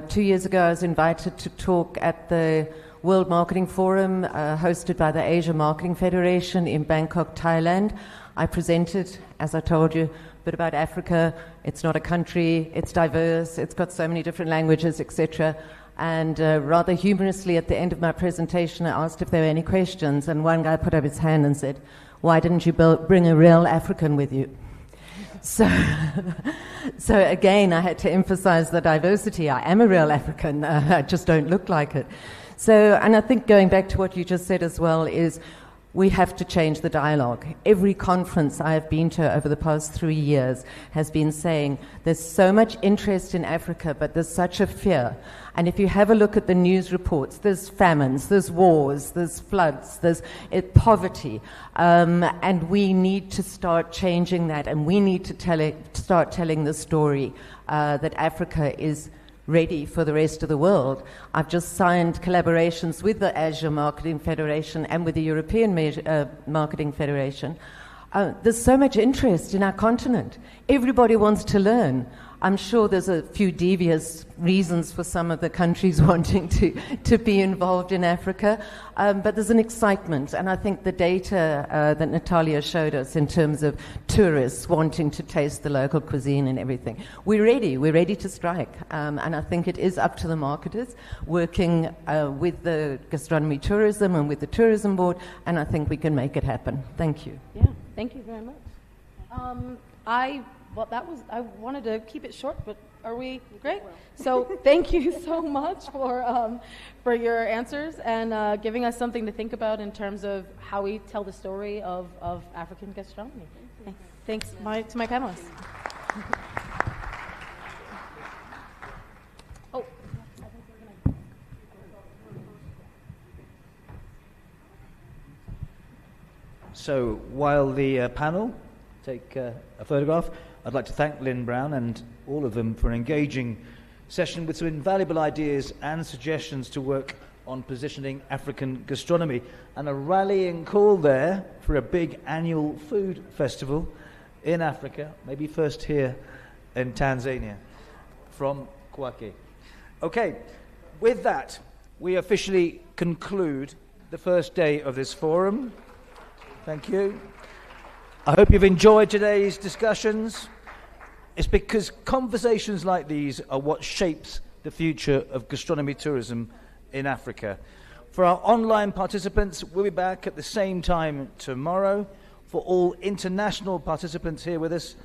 2 years ago, I was invited to talk at the World Marketing Forum hosted by the Asia Marketing Federation in Bangkok, Thailand. I presented, as I told you, a bit about Africa. It's not a country, it's diverse, it's got so many different languages, etc. And rather humorously, at the end of my presentation, I asked if there were any questions, and one guy put up his hand and said, "Why didn't you bring a real African with you?" So again, I had to emphasize the diversity. I am a real African, I just don't look like it. So, and I think going back to what you just said as well is we have to change the dialogue. Every conference I have been to over the past 3 years has been saying there's so much interest in Africa, but there's such a fear. And if you have a look at the news reports, there's famines, there's wars, there's floods, there's poverty. And we need to start changing that, and we need to start telling the story that Africa is ready for the rest of the world. I've just signed collaborations with the Asia Marketing Federation and with the European Marketing Federation. There's so much interest in our continent. Everybody wants to learn. I'm sure there's a few devious reasons for some of the countries wanting to be involved in Africa, but there's an excitement, and I think the data that Natalia showed us in terms of tourists wanting to taste the local cuisine and everything, we're ready to strike, and I think it is up to the marketers working with the gastronomy tourism and with the tourism board, and I think we can make it happen. Thank you. Yeah, thank you very much. I wanted to keep it short, but are we great? So thank you so much for your answers and giving us something to think about in terms of how we tell the story of African gastronomy. Thanks to my panelists. So while the panel take a photograph, I'd like to thank Lynn Brown and all of them for an engaging session with some invaluable ideas and suggestions to work on positioning African gastronomy, and a rallying call there for a big annual food festival in Africa, maybe first here in Tanzania, from Kwake. Okay, with that, we officially conclude the first day of this forum. Thank you. I hope you've enjoyed today's discussions. It's because conversations like these are what shapes the future of gastronomy tourism in Africa. For our online participants, we'll be back at the same time tomorrow. For all international participants here with us,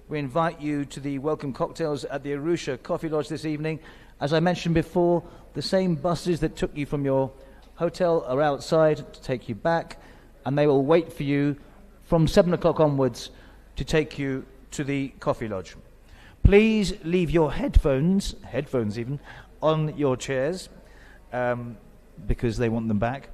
we invite you to the welcome cocktails at the Arusha Coffee Lodge this evening. As I mentioned before, the same buses that took you from your hotel are outside to take you back, and they will wait for you from 7 o'clock onwards to take you to the Coffee Lodge. Please leave your headphones even, on your chairs, because they want them back.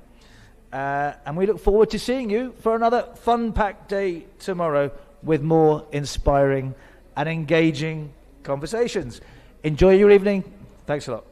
And we look forward to seeing you for another fun-packed day tomorrow with more inspiring and engaging conversations. Enjoy your evening. Thanks a lot.